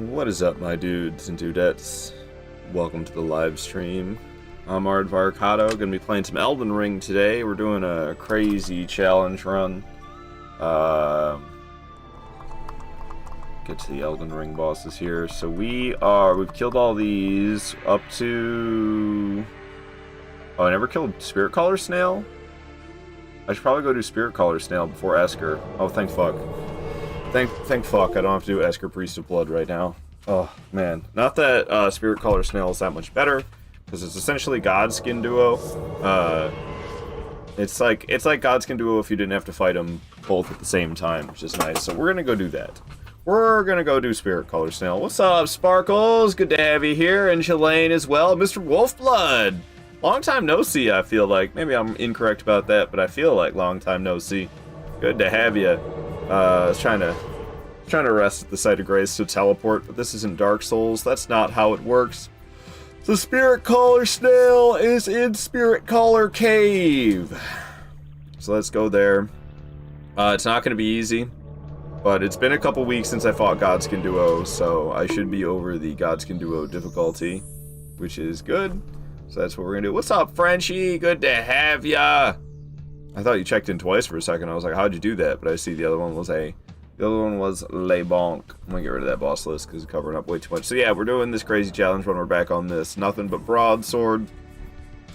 What is up, my dudes and dudettes? Welcome to the live stream. I'm Ard Varcado, gonna be playing some Elden Ring today. We're doing a crazy challenge run. Get to the Elden Ring bosses here. So we've killed all these up to... Oh, I never killed Spirit Caller Snail? I should probably go do Spirit Caller Snail before Esker. Oh, thank fuck. Thank fuck, I don't have to do Esker Priest of Blood right now. Oh, man. Not that Spirit Caller Snail is that much better, because it's essentially Godskin Duo. It's like Godskin Duo if you didn't have to fight them both at the same time, which is nice. So we're gonna go do that. We're gonna go do Spirit Caller Snail. What's up, Sparkles? Good to have you here, and Shalane as well. Mr. Wolfblood! Long time no see, I feel like. Maybe I'm incorrect about that, but I feel like long time no see. Good to have you. I was trying to rest at the site of grace to teleport, but this isn't Dark Souls. That's not how it works. The Spirit Caller Snail is in Spirit Caller Cave. So let's go there. It's not going to be easy, but it's been a couple weeks since I fought Godskin Duo, so I should be over the Godskin Duo difficulty, which is good. So that's what we're going to do. What's up, Frenchie? Good to have ya. I thought you checked in twice for a second. I was like, how'd you do that? But I see the other one was Le Bonk. I'm gonna get rid of that boss list because it's covering up way too much. So yeah, we're doing this crazy challenge when we're back on this. Nothing but broadsword,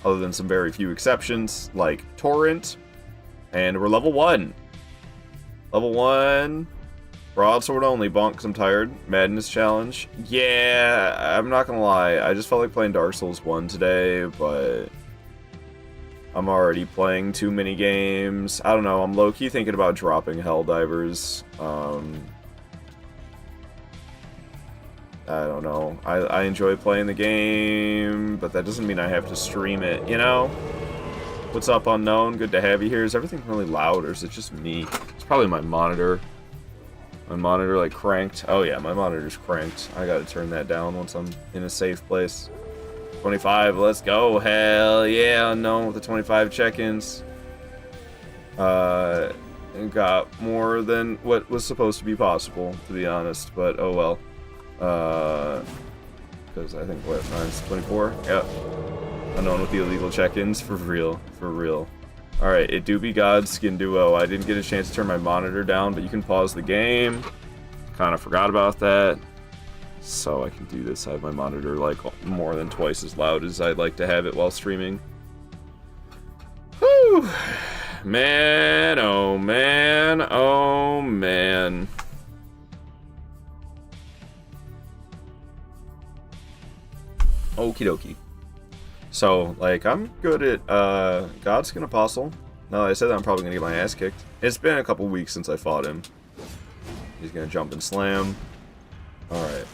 other than some very few exceptions, like Torrent. And we're level 1. Level 1. Broadsword only, bonk, because I'm tired. Madness challenge. Yeah, I'm not gonna lie. I just felt like playing Dark Souls 1 today, but... I'm already playing too many games. I don't know, I'm low-key thinking about dropping HELLDIVERS. I don't know. I enjoy playing the game, but that doesn't mean I have to stream it, you know? What's up, Unknown? Good to have you here. Is everything really loud, or is it just me? It's probably my monitor. My monitor, like, cranked. Oh yeah, my monitor's cranked. I gotta turn that down once I'm in a safe place. 25, let's go. Hell yeah, Unknown with the 25 check-ins. Got more than what was supposed to be possible, to be honest, but oh well. Because I think, what, mine's 24? Yep. Unknown with the illegal check-ins, for real, for real. Alright, it do be Godskin Duo. I didn't get a chance to turn my monitor down, but you can pause the game. Kind of forgot about that. So I can do this. I have my monitor like more than twice as loud as I'd like to have it while streaming. Whew! Man, oh man, oh man. Okie dokie. So, like, I'm good at Godskin Apostle. Now that I said that, I'm probably gonna get my ass kicked. It's been a couple weeks since I fought him. He's gonna jump and slam. Alright.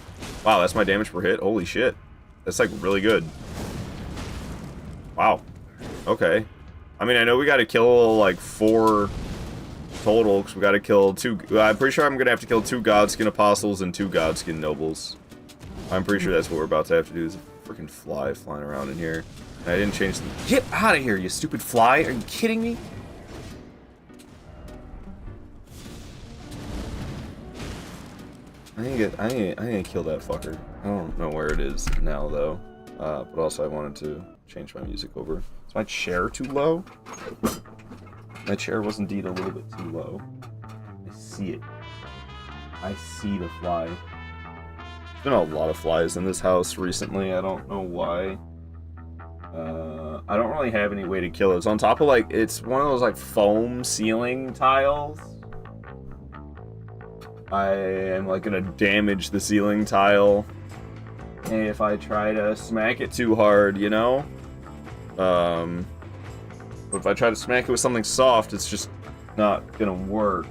Wow, that's my damage per hit? Holy shit. That's, like, really good. Wow. Okay. I mean, I know we gotta kill, like, 4 total, because we gotta kill 2... I'm pretty sure I'm gonna have to kill 2 Godskin Apostles and 2 Godskin Nobles. I'm pretty sure that's what we're about to have to do. There's a freaking fly flying around in here. And I didn't change the... Get out of here, you stupid fly! Are you kidding me? I ain't gonna kill that fucker. I don't know where it is now, though. But also I wanted to change my music over. Is my chair too low? My chair was indeed a little bit too low. I see it. I see the fly. There's been a lot of flies in this house recently. I don't know why. I don't really have any way to kill it. It's on top of, like, it's one of those, like, foam ceiling tiles. I am, like, gonna damage the ceiling tile if I try to smack it too hard, you know? But if I try to smack it with something soft, it's just not gonna work.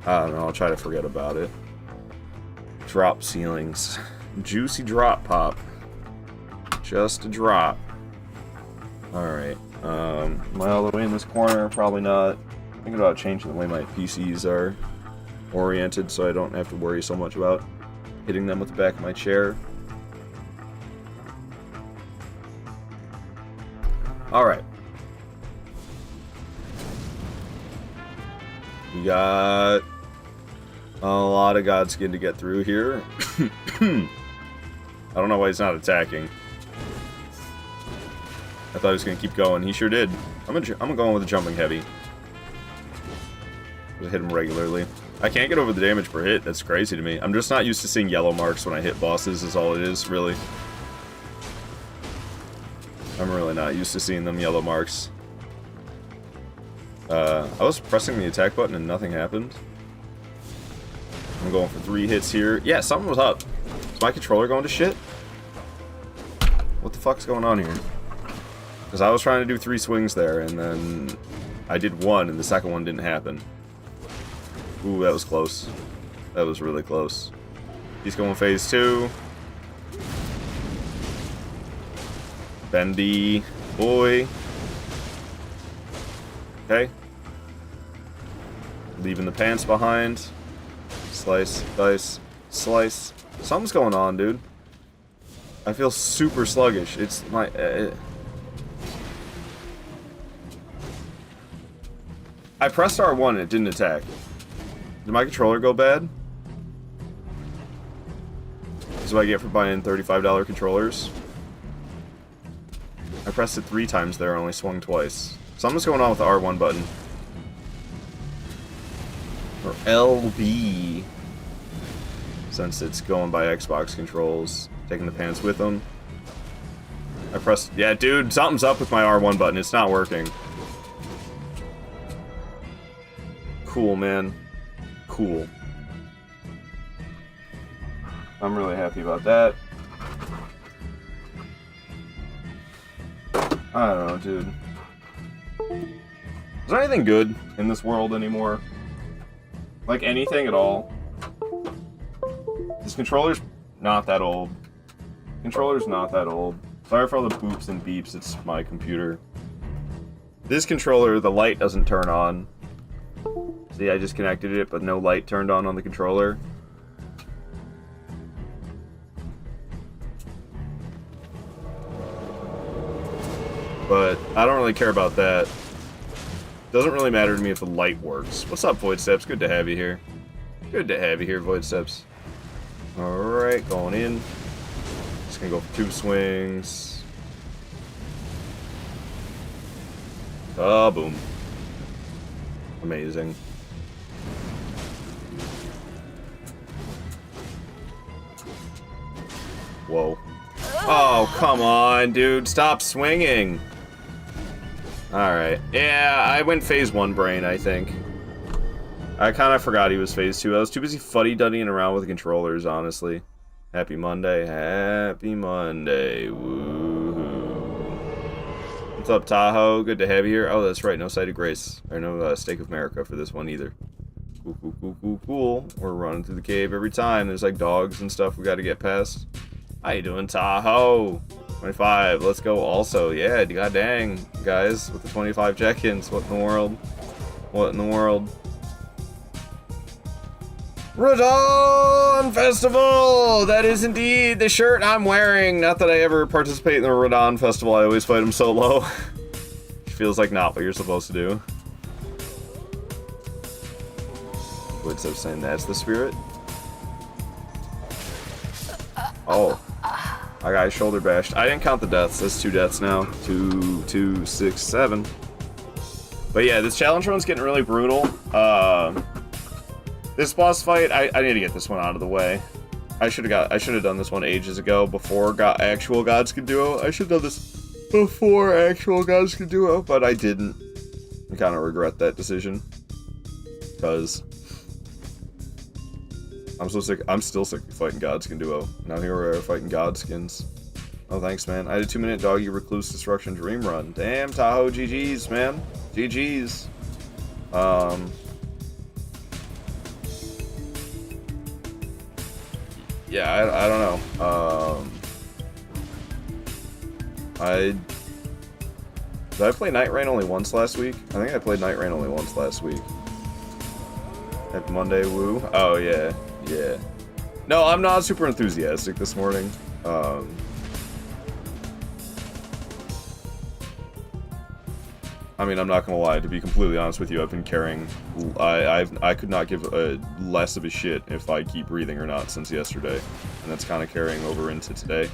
I don't know, I'll try to forget about it. Drop ceilings. Juicy drop pop. Just a drop. Alright, am I all the way in this corner? Probably not. Thinking about changing the way my PCs are oriented so I don't have to worry so much about hitting them with the back of my chair. Alright. We got a lot of Godskin to get through here. I don't know why he's not attacking. I thought he was going to keep going. He sure did. I'm going with a jumping heavy. Just hit him regularly. I can't get over the damage per hit. That's crazy to me. I'm just not used to seeing yellow marks when I hit bosses is all it is, really. I'm really not used to seeing them yellow marks. I was pressing the attack button and nothing happened. I'm going for 3 hits here. Yeah, something was up. Is my controller going to shit? What the fuck's going on here? Because I was trying to do 3 swings there, and then I did 1, and the second one didn't happen. Ooh, that was close. That was really close. He's going phase 2. Bendy. Boy. Okay. Leaving the pants behind. Slice, dice, slice. Something's going on, dude. I feel super sluggish. It's my... I pressed R1 and it didn't attack. Did my controller go bad? This is what I get for buying $35 controllers. I pressed it 3 times there, only swung twice. Something's going on with the R1 button. Or LB. Since it's going by Xbox controls. Taking the pants with them. I pressed... Yeah, dude, something's up with my R1 button. It's not working. Cool, man. Cool. I'm really happy about that. I don't know, dude. Is there anything good in this world anymore? Like, anything at all? This controller's not that old. Controller's not that old. Sorry for all the boops and beeps, it's my computer. This controller, the light doesn't turn on. See, I just connected it, but no light turned on the controller. But I don't really care about that. Doesn't really matter to me if the light works. What's up, Void Steps? Good to have you here. Good to have you here, Void Steps. Alright, going in. Just gonna go for 2 swings. Boom. Amazing. Whoa. Oh, come on, dude. Stop swinging. Alright. Yeah, I went phase 1 brain, I think. I kind of forgot he was phase 2. I was too busy fuddy-duddying around with the controllers, honestly. Happy Monday. Happy Monday. Woohoo. What's up, Tahoe? Good to have you here. Oh, that's right. No Sight of Grace. Or no Stake of America for this one either. Cool, cool, cool, cool, cool. We're running through the cave every time. There's like dogs and stuff we got to get past. How you doing, Tahoe? 25. Let's go also. Yeah, god dang, guys. With the 25 check-ins. What in the world? What in the world? Radon Festival! That is indeed the shirt I'm wearing. Not that I ever participate in the Radon Festival. I always fight them solo. Feels like not what you're supposed to do. What's up saying that's the spirit? Oh. I got his shoulder bashed. I didn't count the deaths. That's 2 deaths now. 2, 6, 7. But yeah, this challenge run's getting really brutal. This boss fight, I need to get this one out of the way. I should have done this one ages ago before actual Gods Can Duo. I should have done this before actual Gods Can Duo, but I didn't. I kind of regret that decision. Because I'm so sick. I'm still sick of fighting Gods Can Duo. Now here we are fighting Godskins. Oh, thanks, man. I had a 2-minute Doggy Recluse Destruction Dream Run. Damn, Tahoe, GG's, man. GG's. Yeah, I don't know. Did I play Night Rain only once last week? I think I played Night Rain only once last week. Happy Monday, woo. Oh, yeah. Yeah. No, I'm not super enthusiastic this morning. I'm I mean, I'm not gonna lie. To be completely honest with you, I've been carrying. I could not give a less of a shit if I keep breathing or not since yesterday, and that's kind of carrying over into today.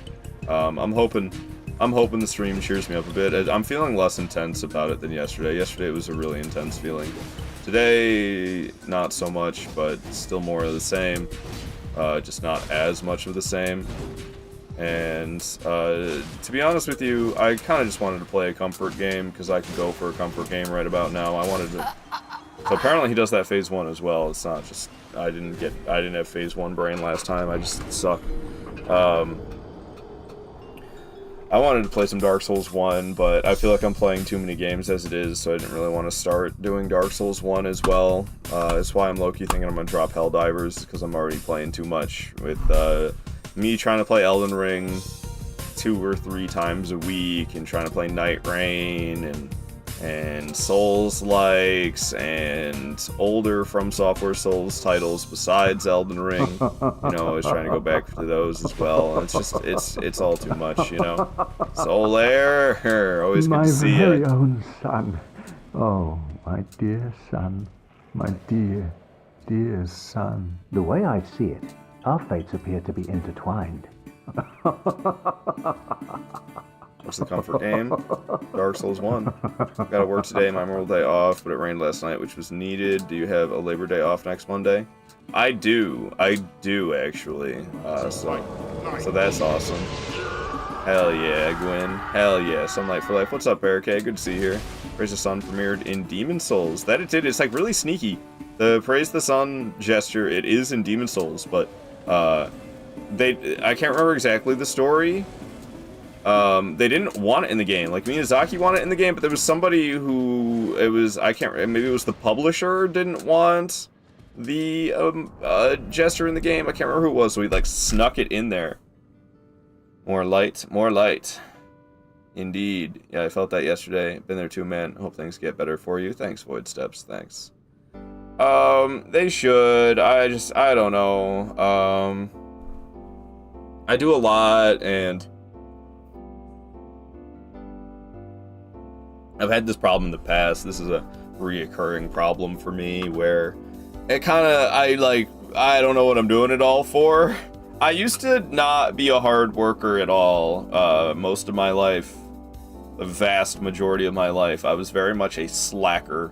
I'm hoping the stream cheers me up a bit. I'm feeling less intense about it than yesterday. Yesterday it was a really intense feeling. Today, not so much, but still more of the same. Just not as much of the same. And, to be honest with you, I kind of just wanted to play a comfort game, because I could go for a comfort game right about now. I wanted to... So apparently he does that phase 1 as well. It's not just... I didn't have phase 1 brain last time. I just suck. I wanted to play some Dark Souls 1, but I feel like I'm playing too many games as it is, so I didn't really want to start doing Dark Souls 1 as well. That's why I'm low-key thinking I'm going to drop Helldivers, because I'm already playing too much with, me trying to play Elden Ring 2 or 3 times a week, and trying to play Night Rain, and Souls-likes, and older From Software Souls titles besides Elden Ring. You know, I was trying to go back to those as well. And it's just, it's all too much, you know. Solaire, always good to see you. My very own son. Oh, my dear son. My dear, dear son. The way I see it, our fates appear to be intertwined. What's the comfort game? Dark Souls 1. Gotta work today, my Memorial Day off, but it rained last night, which was needed. Do you have a Labor Day off next Monday? I do, actually. So that's awesome. Hell yeah, Gwen. Hell yeah, Sunlight for Life. What's up, Barricade? Good to see you here. Praise the Sun premiered in Demon Souls. That it did, it's like really sneaky. The Praise the Sun gesture, it is in Demon Souls, but, I can't remember exactly the story. They didn't want it in the game. Like, Miyazaki wanted it in the game, but there was somebody who, maybe it was the publisher didn't want the, gesture in the game. I can't remember who it was, so he, like, snuck it in there. More light, more light. Indeed. Yeah, I felt that yesterday. Been there too, man. Hope things get better for you. Thanks, Void Steps. Thanks. They should. I don't know. I do a lot, and I've had this problem in the past. This is a reoccurring problem for me, where it I don't know what I'm doing it all for. I used to not be a hard worker at all, most of my life. The vast majority of my life. I was very much a slacker.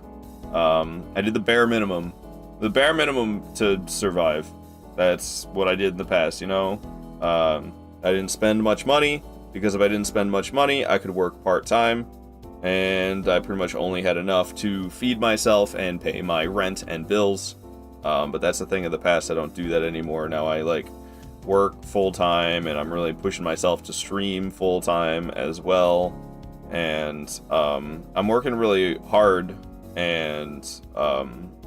I did the bare minimum. The bare minimum to survive. That's what I did in the past, you know? I didn't spend much money, because if I didn't spend much money, I could work part-time. And I pretty much only had enough to feed myself and pay my rent and bills. But that's the thing of the past. I don't do that anymore. Now I, like, work full-time, and I'm really pushing myself to stream full-time as well. And I'm working really hard and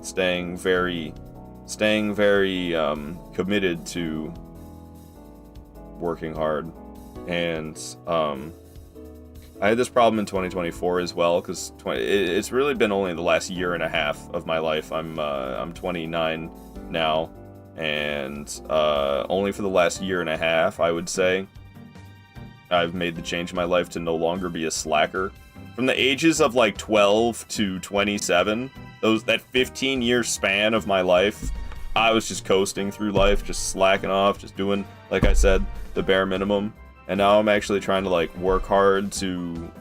staying very committed to working hard. And I had this problem in 2024 as well, because it's really been only the last year and a half of my life. I'm 29 now, and only for the last year and a half, I would say, I've made the change in my life to no longer be a slacker. From the ages of like 12 to 27, that 15-year span of my life, I was just coasting through life, just slacking off, just doing, like I said, the bare minimum. And now I'm actually trying to, like, work hard to,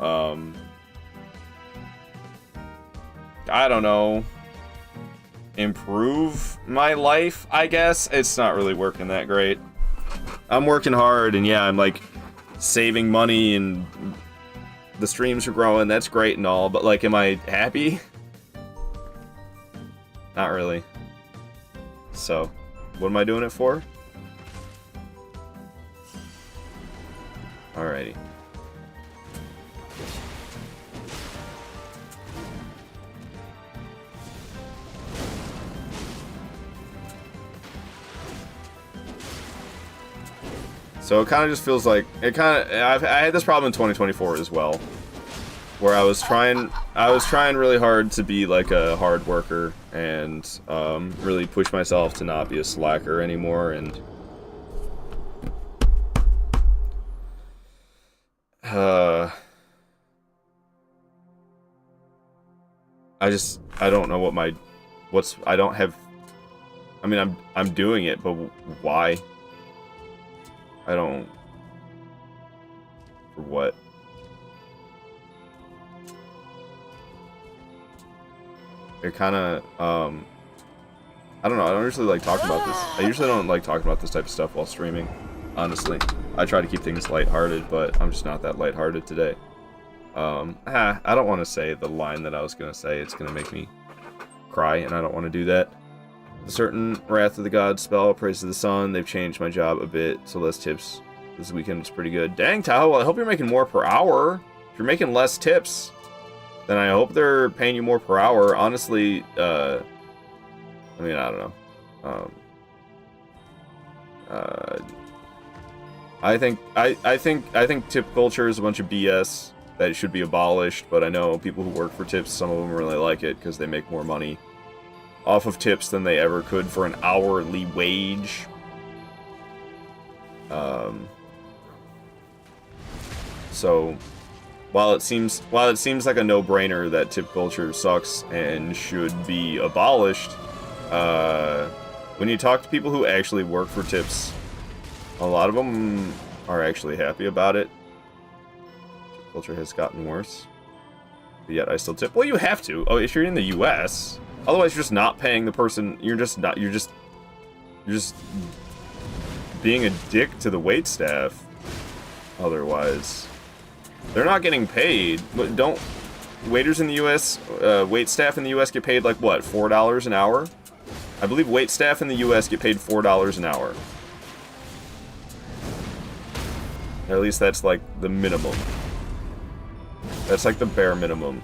I don't know, improve my life, I guess. It's not really working that great. I'm working hard, and yeah, I'm, like, saving money, and the streams are growing. That's great and all, but, like, am I happy? Not really. So, what am I doing it for? Alrighty. So it kind of just feels like I had this problem in 2024 as well, where I was trying really hard to be like a hard worker and really push myself to not be a slacker anymore, and I don't know I don't have. I mean, I'm doing it, but why? I don't. For what? It kind of, I don't know, I don't usually like talking about this. I usually don't like talking about this type of stuff while streaming, honestly. I try to keep things lighthearted, but I'm just not that lighthearted today. I don't want to say the line that I was going to say. It's going to make me cry, and I don't want to do that. A certain Wrath of the Gods spell, Praise of the Sun. They've changed my job a bit, so less tips. This weekend was pretty good. Dang, Tahoe, well, I hope you're making more per hour. If you're making less tips, then I hope they're paying you more per hour. Honestly, I mean, I don't know. I think tip culture is a bunch of BS that should be abolished, but I know people who work for tips, some of them really like it because they make more money off of tips than they ever could for an hourly wage. So while it seems like a no-brainer that tip culture sucks and should be abolished, when you talk to people who actually work for tips, a lot of them are actually happy about it. Tip culture has gotten worse, but yet I still tip. Well, you have to. Oh, if you're in the U.S., otherwise you're just not paying the person. You're just being a dick to the wait staff. Otherwise, they're not getting paid. Don't waiters in the U.S., wait staff in the U.S. get paid like what, $4 an hour? I believe wait staff in the U.S. get paid $4 an hour. Or at least that's like the minimum. That's like the bare minimum.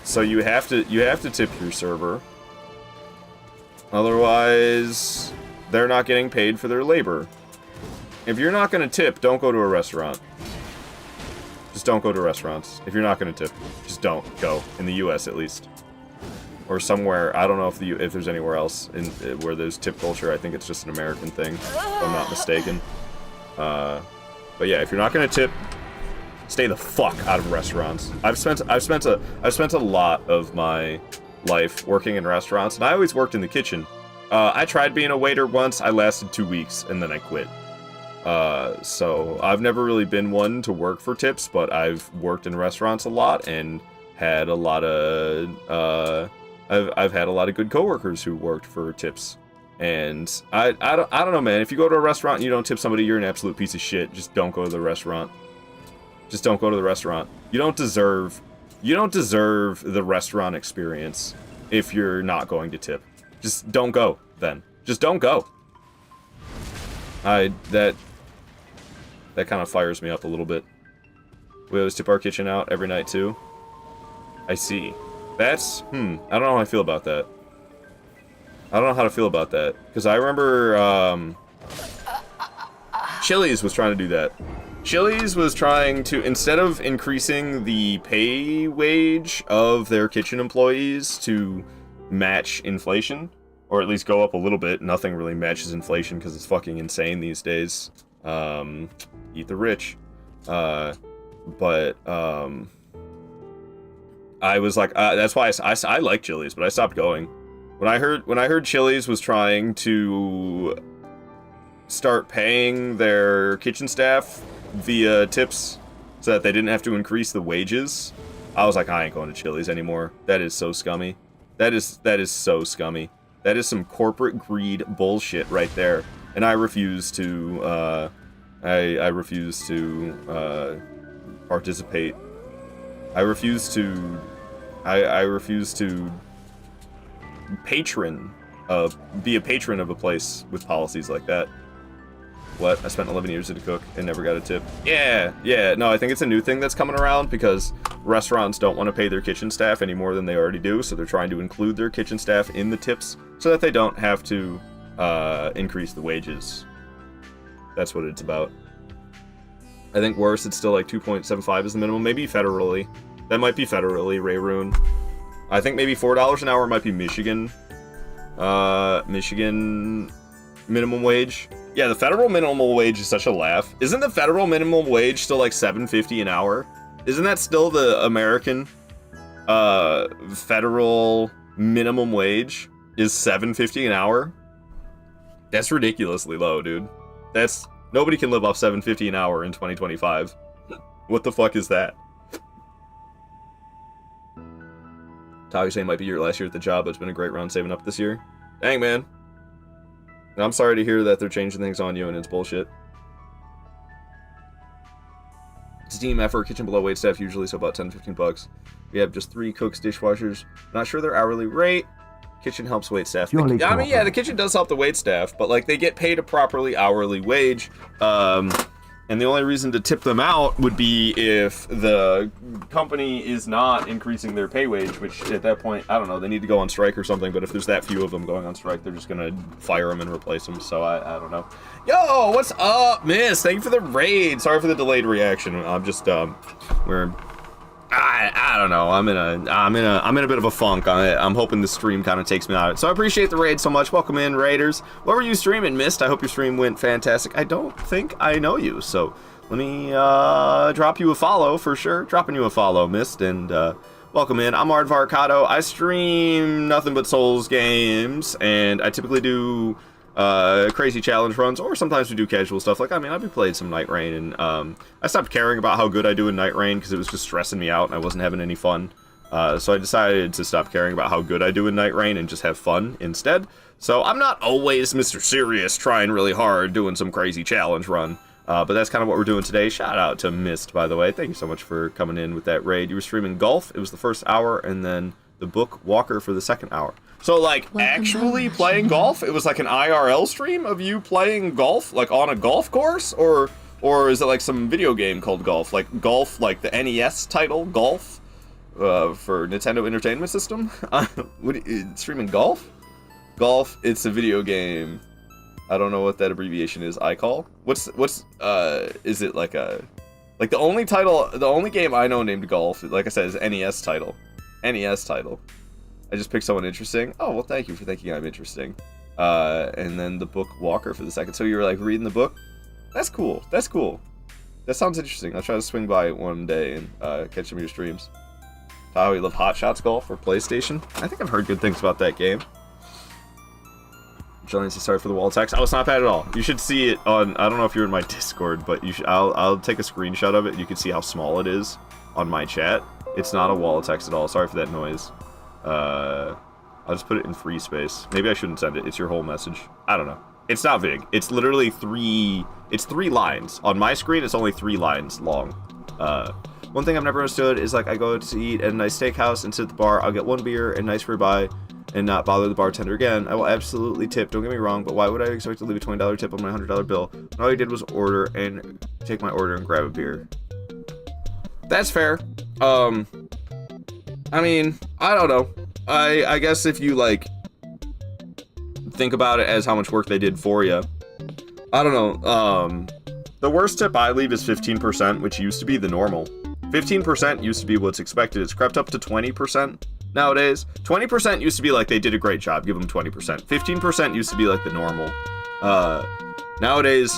So you have to tip your server. Otherwise, they're not getting paid for their labor. If you're not going to tip, don't go to a restaurant. Just don't go to restaurants. If you're not going to tip, just don't go. In the U.S. at least. Or somewhere, I don't know if there's anywhere else where there's tip culture. I think it's just an American thing, if I'm not mistaken. But yeah, if you're not going to tip, stay the fuck out of restaurants. I've spent a lot of my life working in restaurants, and I always worked in the kitchen. I tried being a waiter once. I lasted 2 weeks, and then I quit. So I've never really been one to work for tips, but I've worked in restaurants a lot and had a lot of I've had a lot of good coworkers who worked for tips. And I don't know, man. If you go to a restaurant and you don't tip somebody, you're an absolute piece of shit. Just don't go to the restaurant. Just don't go to the restaurant. You don't deserve the restaurant experience if you're not going to tip. Just don't go then. Just don't go. That kind of fires me up a little bit. We always tip our kitchen out every night too. I see. That's I don't know how I feel about that. I don't know how to feel about that, because I remember Chili's was trying to do that. Chili's was trying to, instead of increasing the pay wage of their kitchen employees to match inflation, or at least go up a little bit. Nothing really matches inflation because it's fucking insane these days. Eat the rich. I was like, that's why I like Chili's, but I stopped going. When I heard Chili's was trying to start paying their kitchen staff via tips so that they didn't have to increase the wages, I was like, I ain't going to Chili's anymore. That is so scummy. That is so scummy. That is some corporate greed bullshit right there. And I refuse to I refuse to participate. I refuse to be a patron of a place with policies like that. What? I spent 11 years as a cook and never got a tip. Yeah, no, I think it's a new thing that's coming around because restaurants don't want to pay their kitchen staff any more than they already do, so they're trying to include their kitchen staff in the tips so that they don't have to increase the wages. That's what it's about. I think worse, it's still like 2.75 is the minimum, maybe federally. That might be federally, Rayroon. I think maybe $4 an hour might be Michigan. Michigan minimum wage. Yeah, the federal minimum wage is such a laugh. Isn't the federal minimum wage still like $7.50 an hour? Isn't that still the American federal minimum wage is $7.50 an hour. That's ridiculously low, dude. Nobody can live off $7.50 an hour in 2025. What the fuck is that? Tavi saying might be your last year at the job, but it's been a great run saving up this year. Dang, man. And I'm sorry to hear that they're changing things on you and it's bullshit. It's a team effort, kitchen below wait staff usually, so about 10-15 bucks. We have just 3 cooks, dishwashers. Not sure their hourly rate. Kitchen helps wait staff. I mean, yeah, the kitchen does help the wait staff, but like they get paid a properly hourly wage. And the only reason to tip them out would be if the company is not increasing their pay wage, which at that point, I don't know, they need to go on strike or something, but if there's that few of them going on strike, they're just gonna fire them and replace them, so I don't know. Yo, what's up, Miss? Thank you for the raid. Sorry for the delayed reaction. I'm just, I don't know. I'm in a bit of a funk. I'm hoping the stream kind of takes me out of it. So I appreciate the raid so much. Welcome in, raiders. What were you streaming, Mist? I hope your stream went fantastic. I don't think I know you, so let me drop you a follow for sure. Dropping you a follow, Mist, and welcome in. I'm Aardvarkado. I stream nothing but Souls games, and I typically do crazy challenge runs, or sometimes we do casual stuff. Like, I mean, I've been playing some Night Rain, and I stopped caring about how good I do in Night Rain because it was just stressing me out and I wasn't having any fun. So I decided to stop caring about how good I do in Night Rain and just have fun instead. So I'm not always Mr. Serious trying really hard doing some crazy challenge run, but that's kind of what we're doing today. Shout out to Mist, by the way. Thank you so much for coming in with that raid. You were streaming golf. It was the first hour, and then the book Walker for the second hour. So, like, actually playing golf? It was like an IRL stream of you playing golf, like on a golf course? Or is it like some video game called golf? Like golf, like the NES title, Golf, for Nintendo Entertainment System? Streaming golf? Golf, it's a video game. I don't know what that abbreviation is. iCall? Is it like like the only game I know named Golf, like I said, is NES title. NES title. I just picked someone interesting. Oh, well, thank you for thinking I'm interesting. And then the book Walker for the second. So you were like reading the book? That's cool. That's cool. That sounds interesting. I'll try to swing by one day and catch some of your streams. How you love Hot Shots Golf or PlayStation? I think I've heard good things about that game. Johnny says sorry for the wall text. Oh, it's not bad at all. You should see it on. I don't know if you're in my Discord, but you should. I'll take a screenshot of it. And you can see how small it is on my chat. It's not a wall of text at all. Sorry for that noise. I'll just put it in free space. Maybe I shouldn't send it. It's your whole message. I don't know. It's not big. It's literally three lines. On my screen, it's only 3 lines long. One thing I've never understood is, like, I go to eat at a nice steakhouse and sit at the bar. I'll get 1 beer and nice ribeye and not bother the bartender again. I will absolutely tip, don't get me wrong, but why would I expect to leave a $20 tip on my $100 bill when all I did was order and take my order and grab a beer? That's fair. I mean, I don't know. I guess if you, like, think about it as how much work they did for you. I don't know. The worst tip I leave is 15%, which used to be the normal. 15% used to be what's expected. It's crept up to 20% nowadays. 20% used to be like they did a great job, give them 20%. 15% used to be like the normal. Nowadays,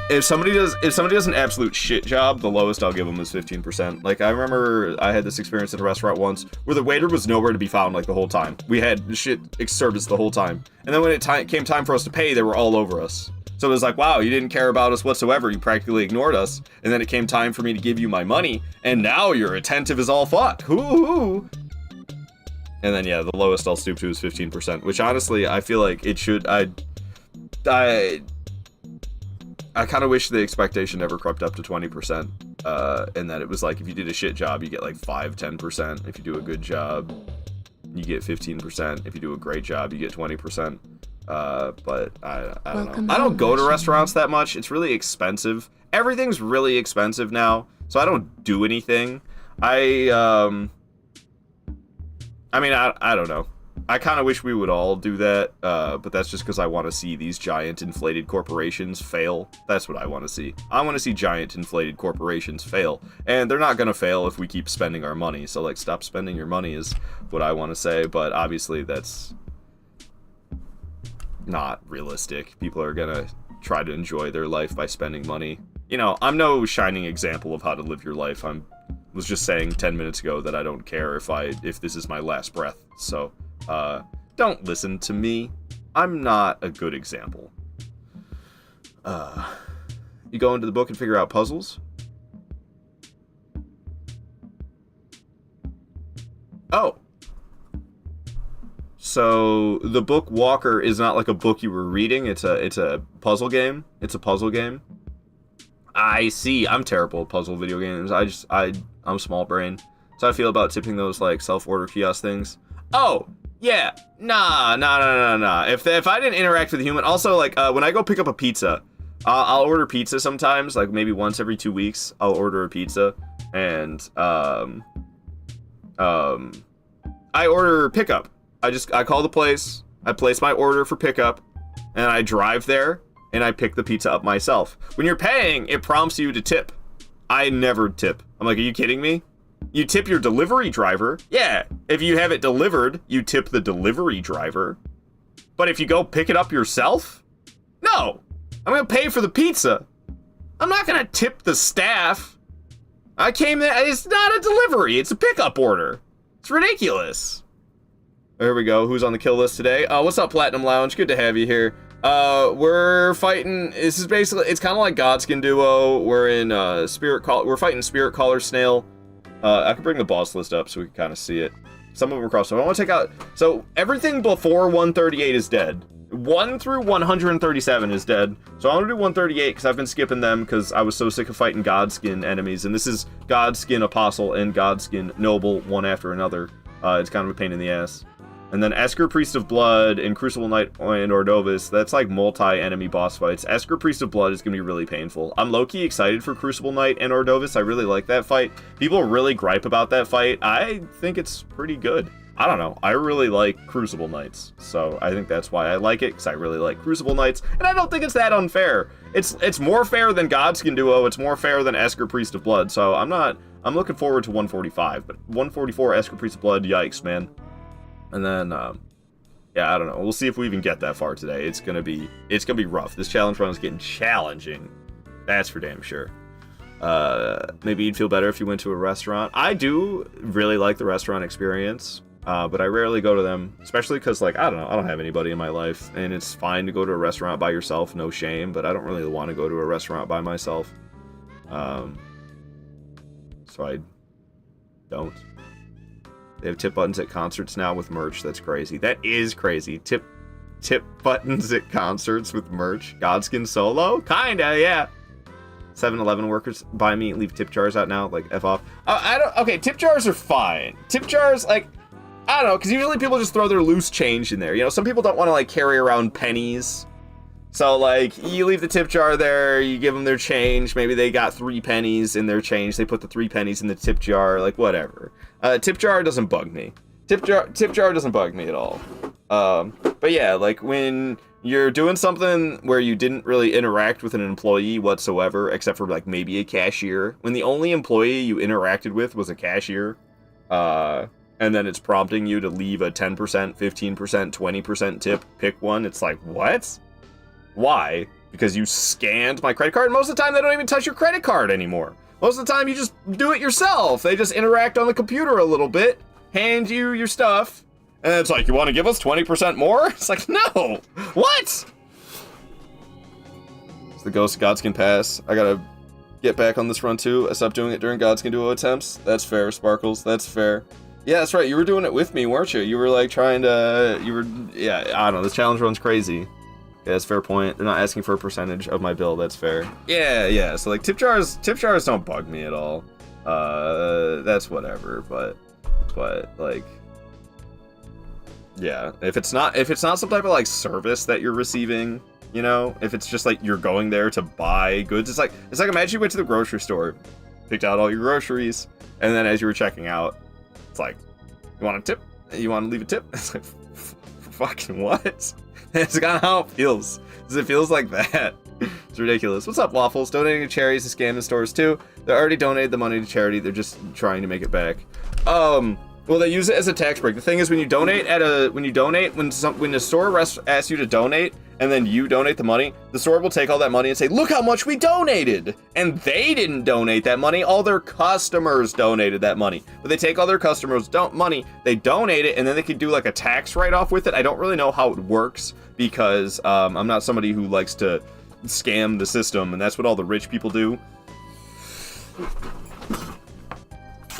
if somebody does an absolute shit job, the lowest I'll give them is 15%. Like, I remember I had this experience at a restaurant once where the waiter was nowhere to be found, like, the whole time. We had shit service the whole time. And then when it came time for us to pay, they were all over us. So it was like, wow, you didn't care about us whatsoever. You practically ignored us. And then it came time for me to give you my money, and now you're attentive as all fuck. Hoo-hoo. And then, yeah, the lowest I'll stoop to is 15%, which honestly, I feel like it should, I kind of wish the expectation never crept up to 20%, and that it was like, if you did a shit job, you get like 5-10%. If you do a good job, you get 15%. If you do a great job, you get 20%. But I don't know. I don't go to restaurants that much. It's really expensive. Everything's really expensive now, so I don't do anything. I mean, I don't know. I kind of wish we would all do that, but that's just because I want to see these giant inflated corporations fail. That's what I want to see. I want to see giant inflated corporations fail, and they're not going to fail if we keep spending our money. So, like, stop spending your money is what I want to say, but obviously that's not realistic. People are going to try to enjoy their life by spending money. You know, I'm no shining example of how to live your life. I'm was just saying 10 minutes ago that I don't care if this is my last breath. So, don't listen to me. I'm not a good example. You go into the book and figure out puzzles? Oh. So the book Walker is not like a book you were reading. It's a puzzle game. It's a puzzle game. I see. I'm terrible at puzzle video games. I'm small brain. So I feel about tipping those like self-order kiosk things. Oh, yeah. Nah. If I didn't interact with a human, also like when I go pick up a pizza, I'll order pizza sometimes, like maybe once every 2 weeks. I'll order a pizza, and I order pickup. I call the place, I place my order for pickup, and I drive there, and I pick the pizza up myself. When you're paying, it prompts you to tip. I never tip. I'm like, are you kidding me? You tip your delivery driver. Yeah, if you have it delivered, you tip the delivery driver. But if you go pick it up yourself, no. I'm gonna pay for the pizza. I'm not gonna tip the staff. I came there, it's not a delivery, it's a pickup order. It's ridiculous. There we go. Who's on the kill list today? What's up, Platinum Lounge? Good to have you here. We're fighting. This is basically. It's kind of like Godskin Duo. We're in We're fighting Spirit Caller Snail. I can bring the boss list up so we can kind of see it. Some of them are crossed. So I want to take out. So everything before 138 is dead. 1 through 137 is dead. So I want to do 138 because I've been skipping them because I was so sick of fighting Godskin enemies. And this is Godskin Apostle and Godskin Noble, one after another. It's kind of a pain in the ass. And then Esker Priest of Blood and Crucible Knight and Ordovis, that's like multi-enemy boss fights. Esker Priest of Blood is going to be really painful. I'm low-key excited for Crucible Knight and Ordovis. I really like that fight. People really gripe about that fight. I think it's pretty good. I don't know. I really like Crucible Knights. So I think that's why I like it, because I really like Crucible Knights. And I don't think it's that unfair. It's more fair than Godskin Duo. It's more fair than Esker Priest of Blood. So I'm looking forward to 145. But 144 Esker Priest of Blood, yikes, man. And then, yeah, I don't know. We'll see if we even get that far today. It's gonna be rough. This challenge run is getting challenging. That's for damn sure. Maybe you'd feel better if you went to a restaurant. I do really like the restaurant experience, but I rarely go to them, especially because, like, I don't know, I don't have anybody in my life, and it's fine to go to a restaurant by yourself, no shame, but I don't really want to go to a restaurant by myself. So I don't. They have tip buttons at concerts now with merch. That's crazy. That is crazy. Tip buttons at concerts with merch. Godskin solo? Kinda, yeah. 7-Eleven workers buy me, leave tip jars out now. Like, F off. Okay, tip jars are fine. Tip jars, like, I don't know, because usually people just throw their loose change in there. You know, some people don't want to, like, carry around pennies. So, like, you leave the tip jar there, you give them their change. Maybe they got 3 pennies in their change. They put the 3 pennies in the tip jar, like, whatever. Tip jar doesn't bug me. Tip jar doesn't bug me at all. But yeah, like, when you're doing something where you didn't really interact with an employee whatsoever, except for, like, maybe a cashier. When the only employee you interacted with was a cashier, and then it's prompting you to leave a 10%, 15%, 20% tip, pick one. It's like, what? Why? Because you scanned my credit card? And most of the time, they don't even touch your credit card anymore. Most of the time, you just do it yourself. They just interact on the computer a little bit, hand you your stuff, and it's like, you want to give us 20% more? It's like, no! What? It's the Ghost of Godskin Pass. I gotta get back on this run, too. I stopped doing it during Godskin Duo attempts. That's fair, Sparkles. That's fair. Yeah, that's right. You were doing it with me, weren't you? You were, like, trying to... Yeah, I don't know. This challenge run's crazy. Yeah, that's a fair point. They're not asking for a percentage of my bill. That's fair. Yeah. So, like, tip jars don't bug me at all. That's whatever. But like, yeah. If it's not some type of, like, service that you're receiving, you know, if it's just like you're going there to buy goods, it's like imagine you went to the grocery store, picked out all your groceries, and then as you were checking out, it's like, you want a tip? You want to leave a tip? It's like, fucking what? It's kind of how it feels. It feels like that. It's ridiculous. What's up, Waffles? Donating to charities is scam in stores too. They already donated the money to charity. They're just trying to make it back. Well, they use it as a tax break. The thing is, when the store asks you to donate, and then you donate the money, the store will take all that money and say, look how much we donated! And they didn't donate that money, all their customers donated that money. But they take all their customers' money, they donate it, and then they can do like a tax write-off with it. I don't really know how it works, because I'm not somebody who likes to scam the system, and that's what all the rich people do.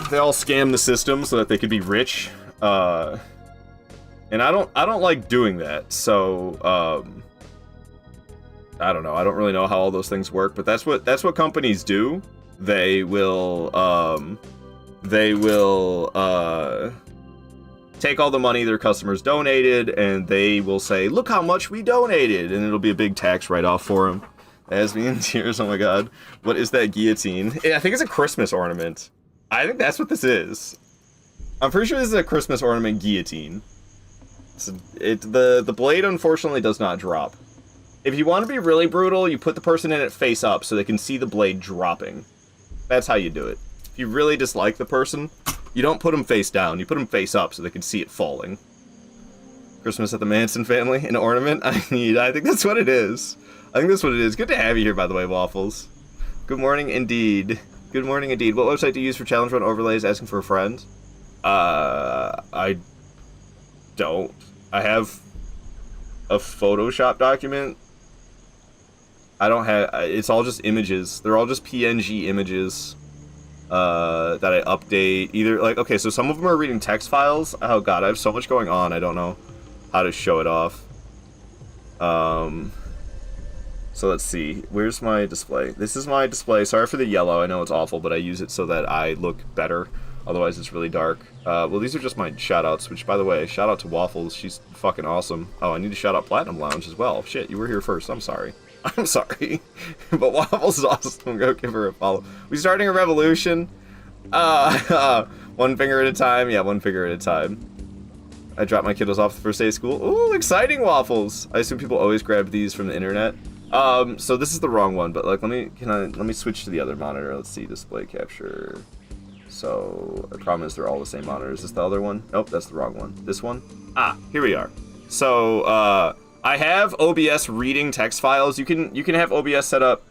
They all scam the system so that they could be rich, and I don't like doing that. So I don't know. I don't really know how all those things work, but that's what companies do. They will take all the money their customers donated, and they will say, "Look how much we donated," and it'll be a big tax write-off for them. That has me in tears. Oh my god, what is that guillotine? I think it's a Christmas ornament. I think that's what this is. I'm pretty sure this is a Christmas ornament guillotine. The blade unfortunately does not drop. If you want to be really brutal, you put the person in it face up so they can see the blade dropping. That's how you do it. If you really dislike the person, you don't put them face down, you put them face up so they can see it falling. Christmas at the Manson family, an ornament I need. I think that's what it is. I think that's what it is. Good to have you here, by the way, Waffles. Good morning indeed. Good morning indeed. What website do you use for challenge run overlays asking for a friend? I don't. I have a Photoshop document. I don't have, it's all just images. They're all just PNG images that I update. Either, like, okay, so some of them are reading text files. Oh god, I have so much going on, I don't know how to show it off. So let's see, where's my display? This is my display. Sorry for the yellow, I know it's awful, but I use it so that I look better. Otherwise it's really dark. Well, these are just my shoutouts, which, by the way, shout out to Waffles, she's fucking awesome. Oh, I need to shout out Platinum Lounge as well. Shit, you were here first, I'm sorry. I'm sorry. But Waffles is awesome, go give her a follow. We starting a revolution? One finger at a time? Yeah, one finger at a time. I dropped my kiddos off the first day of school. Ooh, exciting, Waffles! I assume people always grab these from the internet. So this is the wrong one, but like, let me switch to the other monitor. Let's see, display capture. So the problem is they're all the same monitor. Is this the other one? Nope, that's the wrong one. This one? Ah, here we are. So I have OBS reading text files. You can have OBS set up.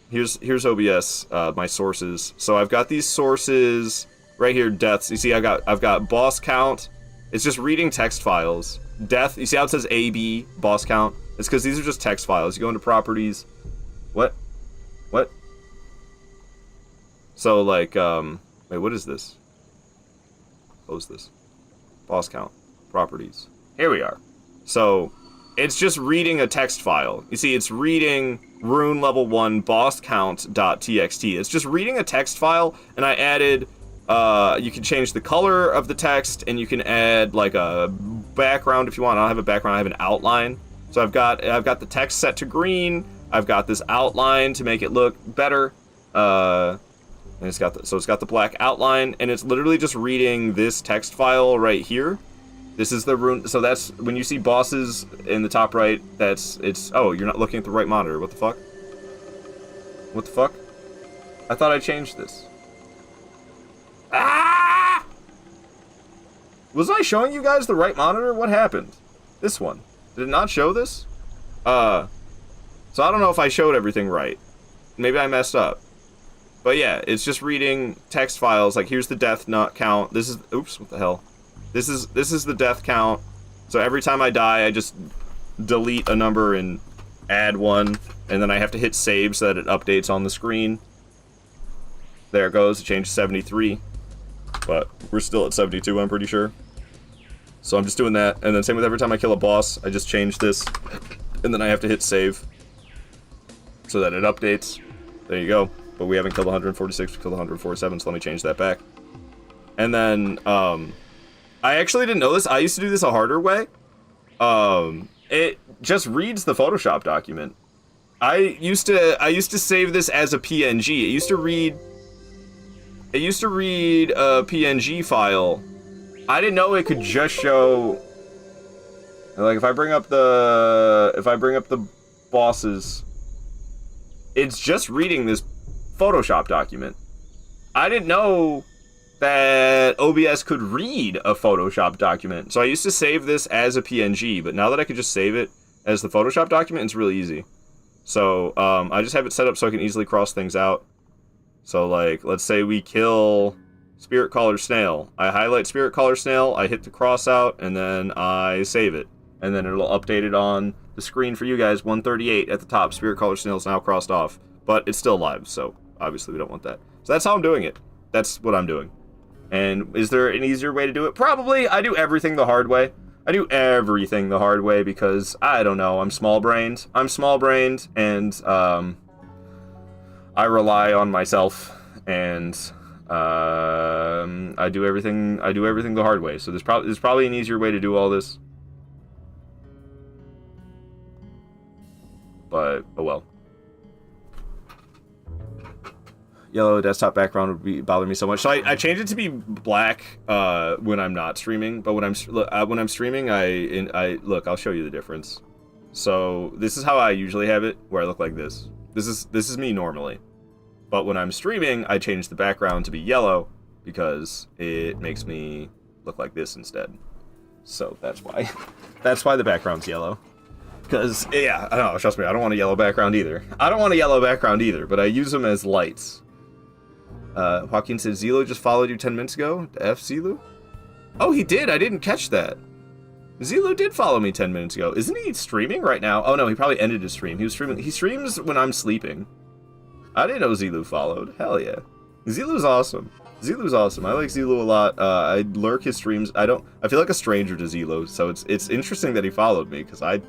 Here's OBS, my sources. So I've got these sources right here, deaths. You see, I've got boss count. It's just reading text files. Death, you see how it says AB, boss count? It's because these are just text files. You go into properties. What? So, like, wait, what is this? Close this. Boss count. Properties. Here we are. So, it's just reading a text file. You see, it's reading rune level 1 boss count.txt. It's just reading a text file, and I added, you can change the color of the text, and you can add, like, a background if you want. I don't have a background, I have an outline. So I've got the text set to green. I've got this outline to make it look better. And it's got the black outline, and it's literally just reading this text file right here. This is the rune. So that's when you see bosses in the top right. Oh, you're not looking at the right monitor. What the fuck? What the fuck? I thought I changed this. Ah! Was I showing you guys the right monitor? What happened? This one. Did it not show this? So I don't know if I showed everything right. Maybe I messed up. But yeah, it's just reading text files. Like, here's the death not count. This is, oops, what the hell? This is the death count. So every time I die, I just delete a number and add one, and then I have to hit save so that it updates on the screen. There it goes. It changed to 73, but we're still at 72, I'm pretty sure. So I'm just doing that, and then same with every time I kill a boss, I just change this, and then I have to hit save so that it updates. There you go. But we haven't killed 146, we killed 147, so let me change that back. And then, I actually didn't know this. I used to do this a harder way. It just reads the Photoshop document. I used to save this as a PNG. It used to read a PNG file. I didn't know it could just show, like, if I bring up the bosses, it's just reading this Photoshop document. I didn't know that OBS could read a Photoshop document. So I used to save this as a PNG, but now that I could just save it as the Photoshop document, it's really easy. So I just have it set up so I can easily cross things out. So like, let's say we kill Spirit Caller Snail. I highlight Spirit Caller Snail, I hit the cross out, and then I save it. And then it'll update it on the screen for you guys, 138 at the top. Spirit Caller Snail is now crossed off, but it's still live, so obviously we don't want that. So that's how I'm doing it. That's what I'm doing. And is there an easier way to do it? Probably. I do everything the hard way. I do everything the hard way because, I don't know, I'm small-brained. I'm small-brained, and I rely on myself, and I do everything the hard way. So there's probably an easier way to do all this. But, oh well. Yellow desktop background would bother me so much. So I changed it to be black when I'm not streaming. But when I'm streaming, I look. I'll show you the difference. So this is how I usually have it, where I look like this. This is me normally. But when I'm streaming, I change the background to be yellow because it makes me look like this instead. So that's why. That's why the background's yellow. Because, yeah, I don't know, trust me, I don't want a yellow background either. I don't want a yellow background either, but I use them as lights. Joaquin said, Zelo just followed you 10 minutes ago? F Zelu? Oh, he did, I didn't catch that. Zelo did follow me 10 minutes ago. Isn't he streaming right now? Oh no, he probably ended his stream. He was streaming. He streams when I'm sleeping. I didn't know Zelu followed. Hell yeah. Zelu's awesome. Zelu's awesome. I like Zelu a lot. I lurk his streams. I feel like a stranger to Zelu, so it's interesting that he followed me, because I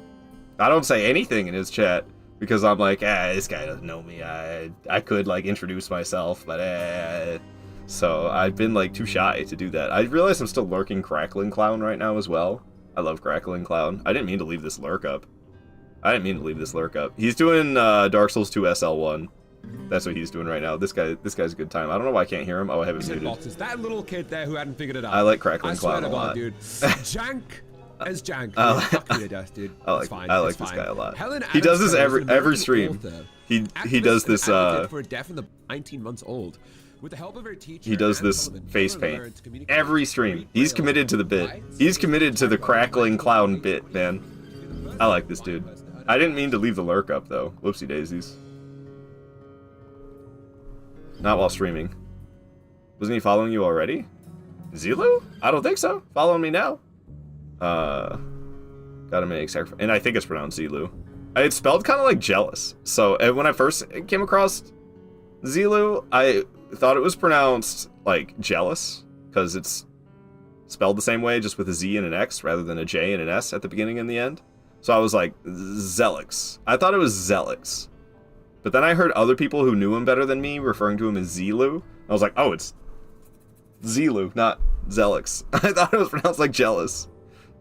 don't say anything in his chat because I'm like, this guy doesn't know me. I could like introduce myself, but so I've been like too shy to do that. I realize I'm still lurking Crackling Clown right now as well. I love Crackling Clown. I didn't mean to leave this lurk up. He's doing Dark Souls 2 SL1. That's what he's doing right now. This guy's a good time. I don't know why I can't hear him. Oh, I haven't muted. It's that little kid there who hadn't figured it out. I like Crackling Clown a lot. Dude. Jank. As Jank, dude. I like this guy a lot. He does this every stream. He does this for a deaf and 19 months old. With the help of her teacher, he does this face paint every stream. He's committed to the bit. He's committed to the Crackling Clown bit, man. I like this dude. I didn't mean to leave the lurk up though. Whoopsie daisies. Not while streaming. Wasn't he following you already? Zelu? I don't think so. Following me now. Gotta make sacrifice. And I think it's pronounced Zelu. It's spelled kind of like jealous. So when I first came across Zelu, I thought it was pronounced like jealous because it's spelled the same way, just with a Z and an X rather than a J and an S at the beginning and the end. So I was like, Zelix. I thought it was Zelix. But then I heard other people who knew him better than me referring to him as Zelu. I was like, oh, it's Zelu, not Zelix. I thought it was pronounced like jealous.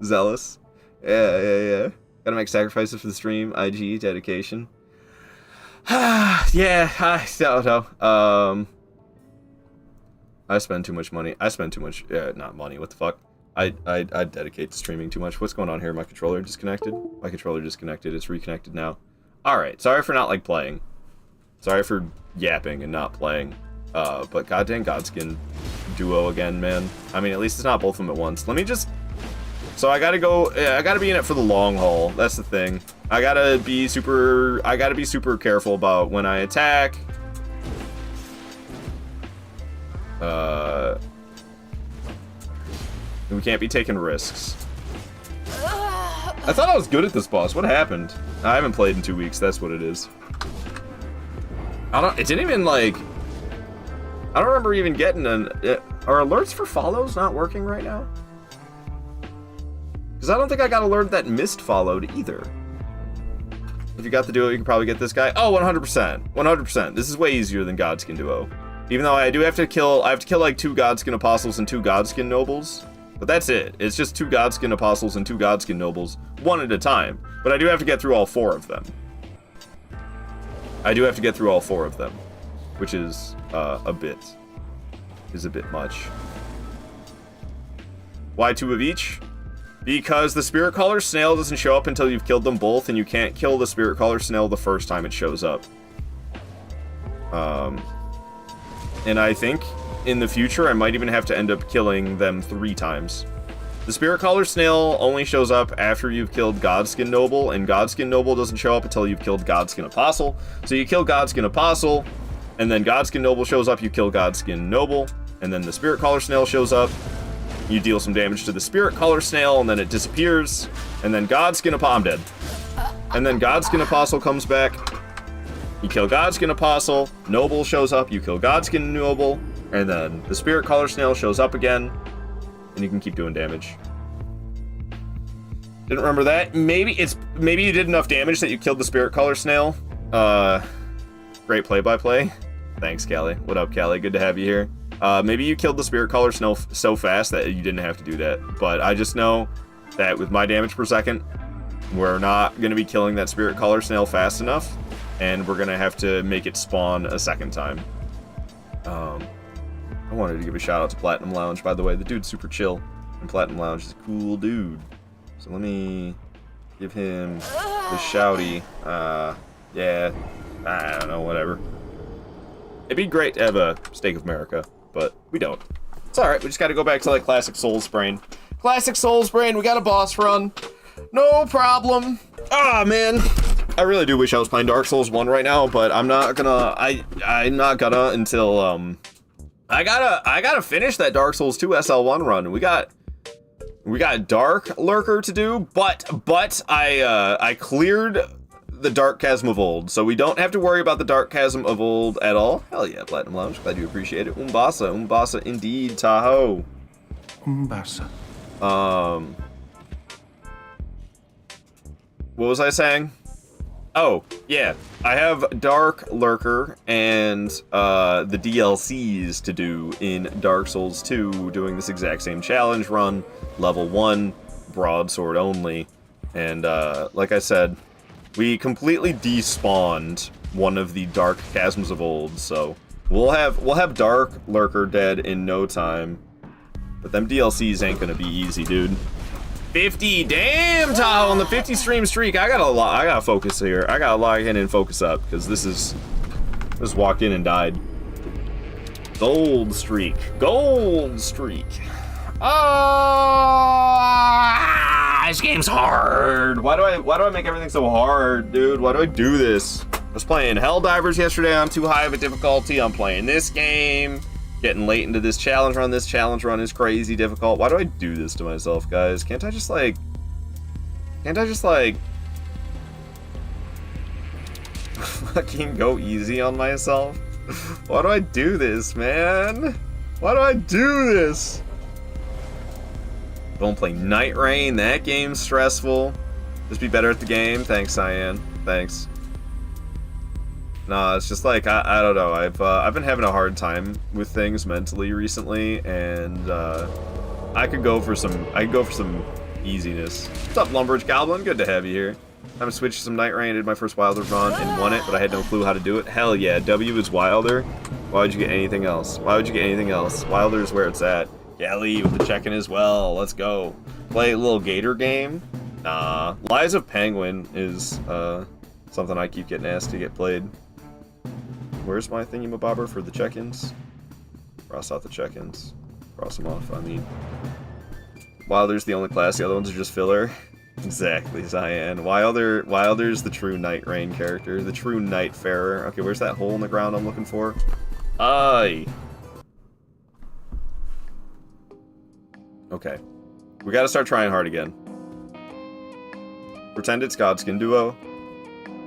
Zealous. Yeah. Gotta make sacrifices for the stream. IG, dedication. Yeah, I don't know. I spend too much money. I spend too much, not money, what the fuck? I dedicate to streaming too much. What's going on here? My controller disconnected? My controller disconnected. It's reconnected now. Alright, sorry for not, like, playing. Sorry for yapping and not playing. But goddamn Godskin duo again, man. I mean, at least it's not both of them at once. Let me just... So I gotta go... I gotta be in it for the long haul. That's the thing. I gotta be super careful about when I attack. We can't be taking risks. I thought I was good at this boss. What happened? I haven't played in 2 weeks. That's what it is. It didn't even, like... I don't remember even getting an... Are alerts for follows not working right now? Because I don't think I got alert that missed followed either. If you got the duo, you can probably get this guy. Oh, 100%. 100%. This is way easier than Godskin duo. Even though I do have to kill... I have to kill, like, 2 Godskin apostles and 2 Godskin nobles. But that's it. It's just 2 Godskin apostles and 2 Godskin nobles, one at a time. But I do have to get through all 4 of them. Which is a bit much. Why 2 of each? Because the Spirit Caller Snail doesn't show up until you've killed them both, and you can't kill the Spirit Caller Snail the first time it shows up. And I think in the future, I might even have to end up killing them 3 times. The Spirit Collar Snail only shows up after you've killed Godskin Noble, and Godskin Noble doesn't show up until you've killed Godskin Apostle. So you kill Godskin Apostle, and then Godskin Noble shows up, you kill Godskin Noble, and then the Spirit Collar Snail shows up, you deal some damage to the Spirit Collar Snail, and then it disappears, and then Godskin Apostle, I'm dead. And then Godskin Apostle comes back, you kill Godskin Apostle, Noble shows up, you kill Godskin Noble, and then the Spirit Collar Snail shows up again, and you can keep doing damage. Didn't remember that. Maybe you did enough damage that you killed the Spirit Collar Snail. Great play-by-play. Thanks, Callie. What up, Callie? Good to have you here. Maybe you killed the Spirit Collar Snail so fast that you didn't have to do that. But I just know that with my damage per second, we're not going to be killing that Spirit Collar Snail fast enough, and we're going to have to make it spawn a second time. I wanted to give a shout out to Platinum Lounge, by the way. The dude's super chill, and Platinum Lounge is a cool dude. So let me give him the shouty. Yeah, I don't know, whatever. It'd be great to have a Stake of America, but we don't. It's alright, we just gotta go back to like Classic Soul Sprain. Classic Soul Sprain, we got a boss run. No problem. Ah, man. I really do wish I was playing Dark Souls 1 right now, but I'm not gonna, I'm not gonna until, I gotta finish that Dark Souls 2 SL1 run. We got Dark Lurker to do, but I cleared the Dark Chasm of Old, so we don't have to worry about the Dark Chasm of Old at all. Hell yeah, Platinum Lounge, glad you appreciate it. Umbasa indeed, Tahoe. Umbasa. What was I saying? Oh, yeah. I have Dark Lurker and the DLCs to do in Dark Souls 2, doing this exact same challenge run, level 1, broadsword only. And like I said, we completely despawned one of the Dark Chasms of Old, so we'll have Dark Lurker dead in no time. But them DLCs ain't gonna be easy, dude. 50, damn, Tahoe, on the 50 stream streak. I gotta focus here. I gotta log in and focus up, because this walked in and died. Gold streak. This game's hard. Why do I make everything so hard, dude? Why do I do this? I was playing Helldivers yesterday on too high of a difficulty. I'm playing this game. Getting late into this challenge run. This challenge run is crazy difficult. Why do I do this to myself, guys? Can't I just like fucking go easy on myself? Why do I do this, man? Why do I do this? Don't play Night Rain. That game's stressful. Just be better at the game. Thanks, Cyan. Thanks. Nah, it's just like I don't know. I've been having a hard time with things mentally recently, and I could go for some easiness. What's up, Lumbridge Goblin? Good to have you here. I'm switched to some Night Rain. I did my first Wilder run and won it, but I had no clue how to do it. Hell yeah, W is Wilder. Why would you get anything else? Wilder is where it's at. Galley with the check-in as well. Let's go. Play a little Gator game. Nah. Lies of Penguin is something I keep getting asked to get played. Where's my thingy-mabobber for the check-ins? Cross out the check-ins. Cross them off. I mean, Wilder's the only class. The other ones are just filler. Exactly, Cyan. Wilder's the true Night Rain character. The true Nightfarer. Okay, where's that hole in the ground I'm looking for? Aye. Okay. We gotta start trying hard again. Pretend it's Godskin Duo.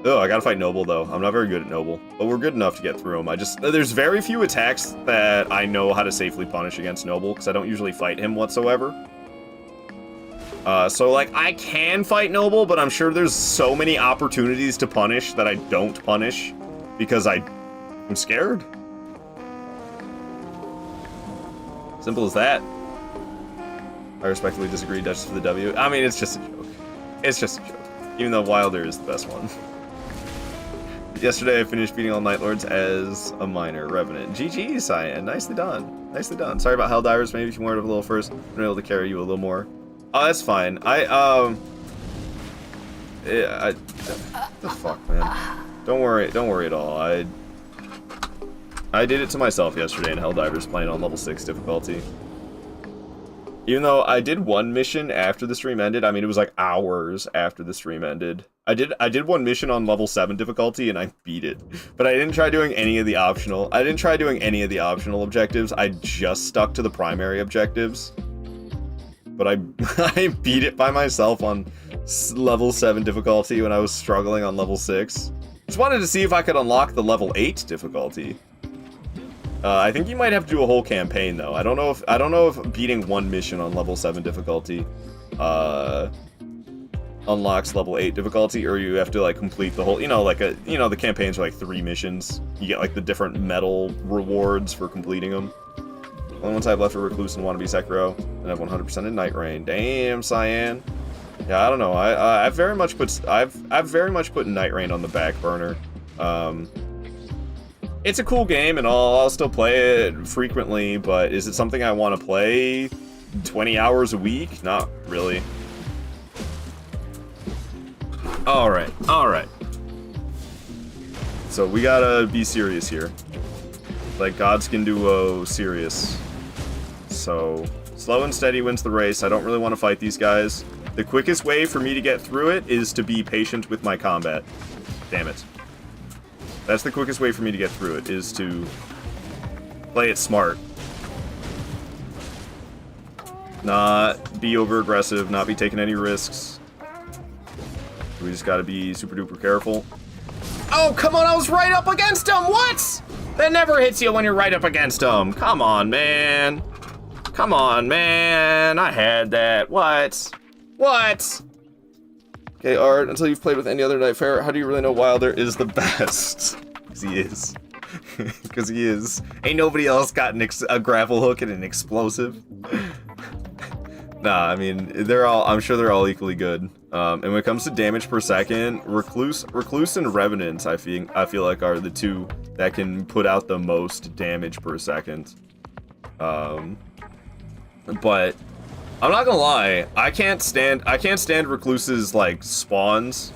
Oh, I gotta fight Noble, though. I'm not very good at Noble. But we're good enough to get through him. There's very few attacks that I know how to safely punish against Noble, because I don't usually fight him whatsoever. So, like, I can fight Noble, but I'm sure there's so many opportunities to punish that I don't punish, because I'm scared. Simple as that. I respectfully disagree, Duchess for the W. I mean, it's just a joke. It's just a joke. Even though Wilder is the best one. Yesterday I finished beating all Night Lords as a minor Revenant. GG, Cyan. Nicely done. Nicely done. Sorry about Helldivers. Maybe if you warmed up a little first, I've been able to carry you a little more. Oh, that's fine. Yeah, the fuck, man. Don't worry at all. I did it to myself yesterday in Helldivers playing on level 6 difficulty. Even though I did one mission after the stream ended, I mean, it was like hours after the stream ended. I did one mission on level 7 difficulty and I beat it. But I didn't try doing any of the optional. I didn't try doing any of the optional objectives. I just stuck to the primary objectives. But I I beat it by myself on level 7 difficulty when I was struggling on level 6. Just wanted to see if I could unlock the level 8 difficulty. I think you might have to do a whole campaign though. I don't know if beating one mission on level 7 difficulty unlocks level 8 difficulty, or you have to like complete the whole, the campaigns are like 3 missions. You get like the different medal rewards for completing them. Only once I've left for Recluse and Wannabe Sekiro, and I have 100% in Night Rain. Damn, Cyan. Yeah, I don't know. I've very much put Night Rain on the back burner. It's a cool game and I'll still play it frequently, but is it something I want to play 20 hours a week? Not really. Alright. So we gotta be serious here. Like Godskin Duo serious. So, slow and steady wins the race. I don't really want to fight these guys. The quickest way for me to get through it is to be patient with my combat. Damn it. That's the quickest way for me to get through it, is to play it smart. Not be over-aggressive, not be taking any risks. We just gotta be super duper careful. Oh, come on, I was right up against him! What? That never hits you when you're right up against him. Come on, man. Come on, man. I had that. What? What? Okay, Art, until you've played with any other Night Fair, how do you really know Wilder is the best? Because he is. Because he is. Ain't nobody else got a grapple hook and an explosive. Nah, I mean, I'm sure they're all equally good. And when it comes to damage per second, Recluse and Revenant, I feel like are the two that can put out the most damage per second. But I'm not gonna lie, I can't stand Recluse's like spawns.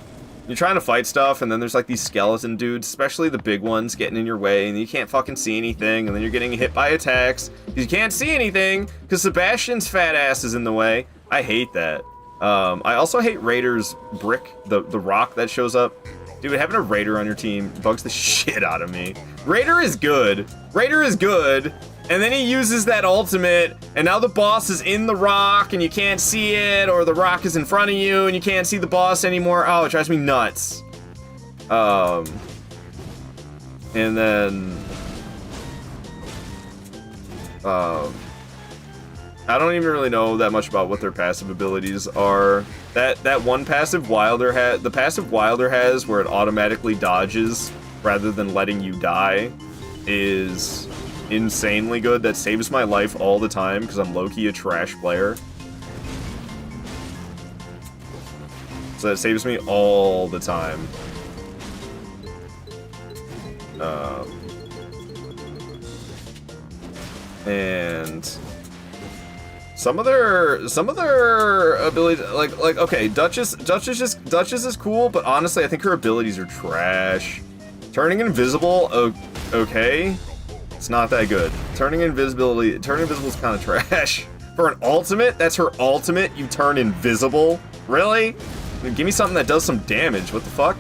You're trying to fight stuff, and then there's like these skeleton dudes, especially the big ones, getting in your way, and you can't fucking see anything, and then you're getting hit by attacks. You can't see anything because Sebastian's fat ass is in the way. I hate that. I also hate Raider's brick, the rock that shows up. Dude, having a Raider on your team bugs the shit out of me. Raider is good. And then he uses that ultimate, and now the boss is in the rock, and you can't see it, or the rock is in front of you, and you can't see the boss anymore. Oh, it drives me nuts. And then... I don't even really know that much about what their passive abilities are. That one passive Wilder has, the passive Wilder has where it automatically dodges rather than letting you die, is insanely good. That saves my life all the time because I'm low-key a trash player. So that saves me all the time. And some of their abilities, like okay, Duchess is cool, but honestly I think her abilities are trash. Turning invisible, okay, it's not that good. Turning invisible is kind of trash. For an ultimate, that's her ultimate, you turn invisible? Really? I mean, give me something that does some damage, what the fuck?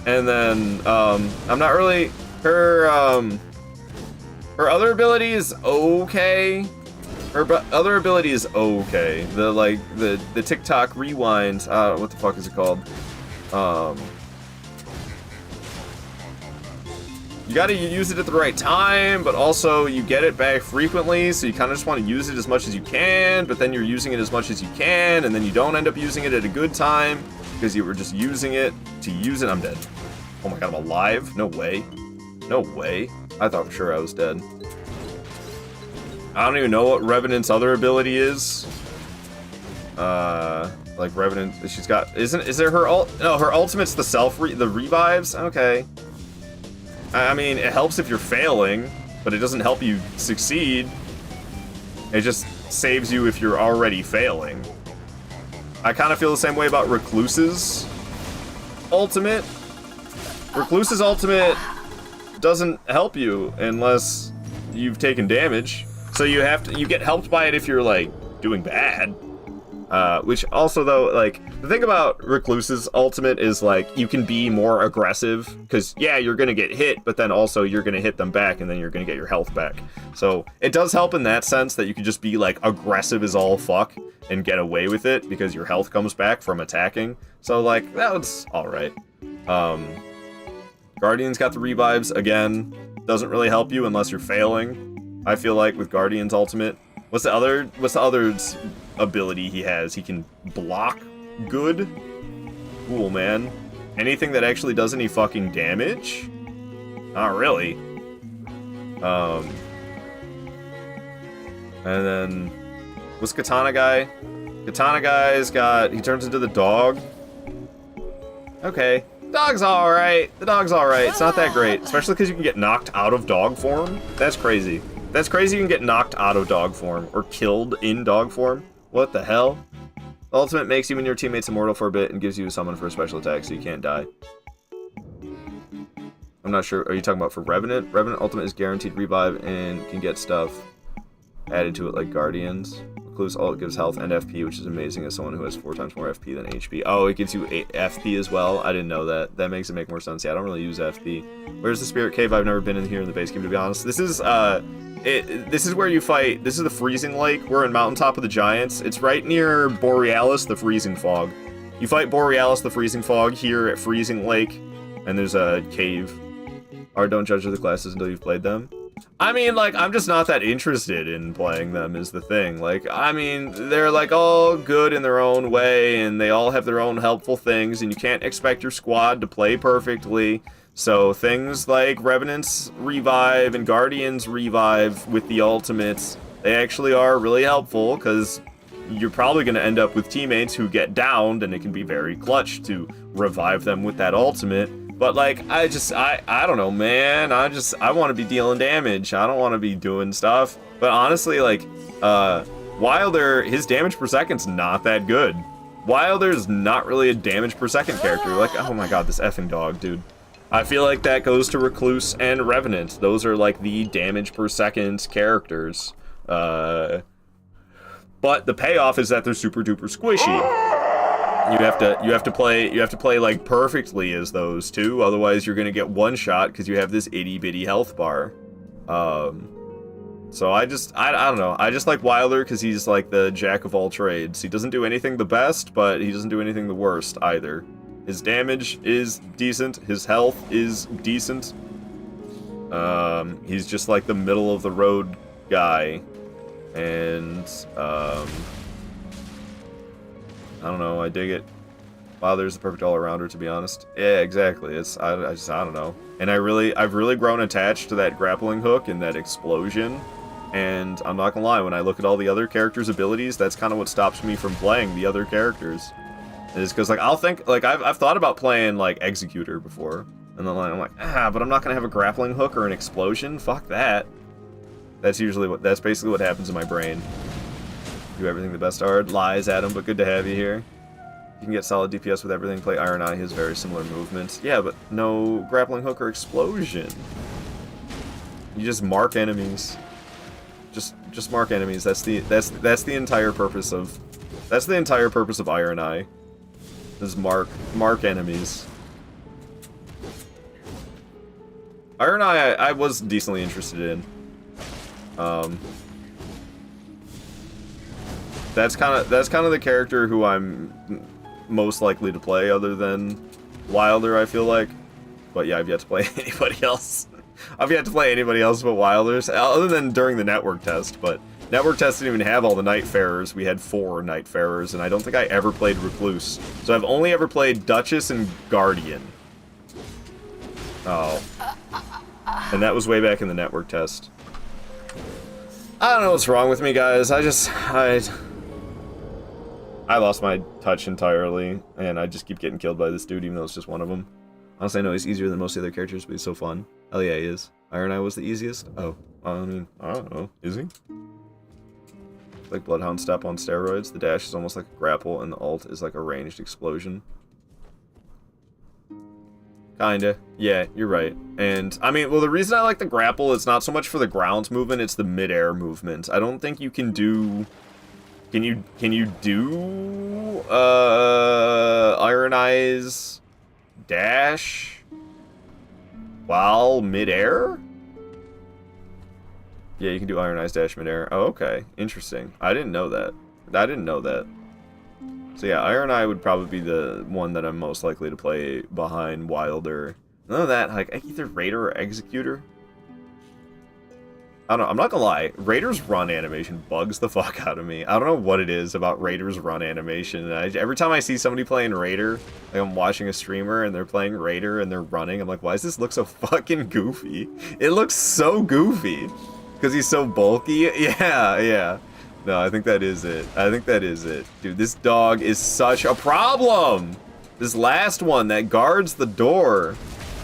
And then, I'm not really, her other ability is okay. Her other ability is okay. The TikTok rewind, what the fuck is it called? You gotta use it at the right time, but also you get it back frequently, so you kind of just want to use it as much as you can, but then you're using it as much as you can, and then you don't end up using it at a good time, because you were just using it to use it. I'm dead. Oh my god, I'm alive? No way. No way. I thought for sure I was dead. I don't even know what Revenant's other ability is. Like Revenant, she's got, is there her no, her ultimate's the revives? Okay. I mean, it helps if you're failing, but it doesn't help you succeed. It just saves you if you're already failing. I kind of feel the same way about Recluse's ultimate. Recluse's ultimate doesn't help you unless you've taken damage. So you get helped by it if you're like doing bad. Which also though, like, the thing about Recluse's ultimate is like you can be more aggressive because yeah, you're gonna get hit, but then also you're gonna hit them back and then you're gonna get your health back. So it does help in that sense that you can just be like aggressive as all fuck and get away with it because your health comes back from attacking. So like that was alright. Guardian's got the revives again. Doesn't really help you unless you're failing. I feel like with Guardian's ultimate. What's the other ability he has? He can block good? Cool, man. Anything that actually does any fucking damage? Not really. And then what's Katana Guy? Katana Guy's got, he turns into the dog. Okay. Dog's alright. The dog's alright. It's not that great. Especially because you can get knocked out of dog form. That's crazy. That's crazy you can get knocked out of dog form. Or killed in dog form. What the hell? The ultimate makes you and your teammates immortal for a bit and gives you a summon for a special attack so you can't die. I'm not sure. Are you talking about for Revenant? Revenant ultimate is guaranteed revive and can get stuff added to it like Guardians. Recluse ult gives health and FP, which is amazing as someone who has 4 times more FP than HP. Oh, it gives you FP as well? I didn't know that. That makes it make more sense. Yeah, I don't really use FP. Where's the Spirit Cave? I've never been in here in the base game, to be honest. This is, this is where you fight. This is the Freezing Lake. We're in Mountaintop of the Giants. It's right near Borealis, the Freezing Fog. You fight Borealis, the Freezing Fog, here at Freezing Lake, and there's a cave. Or don't judge the classes until you've played them. I mean, like, I'm just not that interested in playing them is the thing. Like, I mean, they're, like, all good in their own way, and they all have their own helpful things, and you can't expect your squad to play perfectly. So things like Revenant's Revive and Guardian's Revive with the ultimates, they actually are really helpful, because you're probably going to end up with teammates who get downed, and it can be very clutch to revive them with that ultimate. But, like, I don't know, man. I want to be dealing damage. I don't want to be doing stuff. But honestly, like, Wilder, his damage per second's not that good. Wilder's not really a damage per second character. Like, oh my god, this effing dog, dude. I feel like that goes to Recluse and Revenant. Those are, like, the damage per second characters. But the payoff is that they're super duper squishy. You have to play like perfectly as those two, otherwise you're gonna get one shot because you have this itty bitty health bar. So I don't know. I just like Wilder because he's like the jack of all trades. He doesn't do anything the best, but he doesn't do anything the worst either. His damage is decent. His health is decent. He's just like the middle of the road guy, and I don't know, I dig it. Wilder's the perfect all-arounder, to be honest. Yeah, exactly. I don't know. And I've really grown attached to that grappling hook and that explosion. And I'm not gonna lie, when I look at all the other characters' abilities, that's kind of what stops me from playing the other characters. Is because, like, I'll think, like, I've thought about playing, like, Executor before. And then I'm like, but I'm not gonna have a grappling hook or an explosion? Fuck that. That's basically what happens in my brain. Do everything the best art. Lies, Adam, but good to have you here. You can get solid DPS with everything. Play Iron Eye, he has very similar movements. Yeah, but no grappling hook or explosion. You just mark enemies. Just mark enemies. That's the entire purpose of Iron Eye. Is mark enemies. Iron Eye I was decently interested in. That's kind of the character who I'm most likely to play, other than Wilder, I feel like. But yeah, I've yet to play anybody else. I've yet to play anybody else but Wilders, other than during the network test. But network test didn't even have all the Nightfarers. We had 4 Nightfarers, and I don't think I ever played Recluse. So I've only ever played Duchess and Guardian. Oh. And that was way back in the network test. I don't know what's wrong with me, guys. I lost my touch entirely, and I just keep getting killed by this dude, even though it's just one of them. Honestly, I know he's easier than most of the other characters, but he's so fun. Hell yeah, he is. Iron Eye was the easiest? Oh, I mean, I don't know. Is he? Like Bloodhound Step on steroids. The dash is almost like a grapple, and the ult is like a ranged explosion. Kinda. Yeah, you're right. And, I mean, well, the reason I like the grapple is not so much for the ground movement, it's the mid-air movement. I don't think you can do... Can you do... Iron Eyes... dash... while mid-air? Yeah, you can do Iron Eyes dash mid-air. Oh, okay. Interesting. I didn't know that. I didn't know that. So yeah, Iron Eye would probably be the one that I'm most likely to play behind Wilder. None of that, like, either Raider or Executor. I don't know, I'm not gonna lie, Raider's run animation bugs the fuck out of me. I don't know what it is about Raider's run animation. Every time I see somebody playing Raider, like I'm watching a streamer and they're playing Raider and they're running, I'm like, why does this look so fucking goofy? It looks so goofy. Because he's so bulky? Yeah. No, I think that is it. I think that is it. Dude, this dog is such a problem! This last one that guards the door.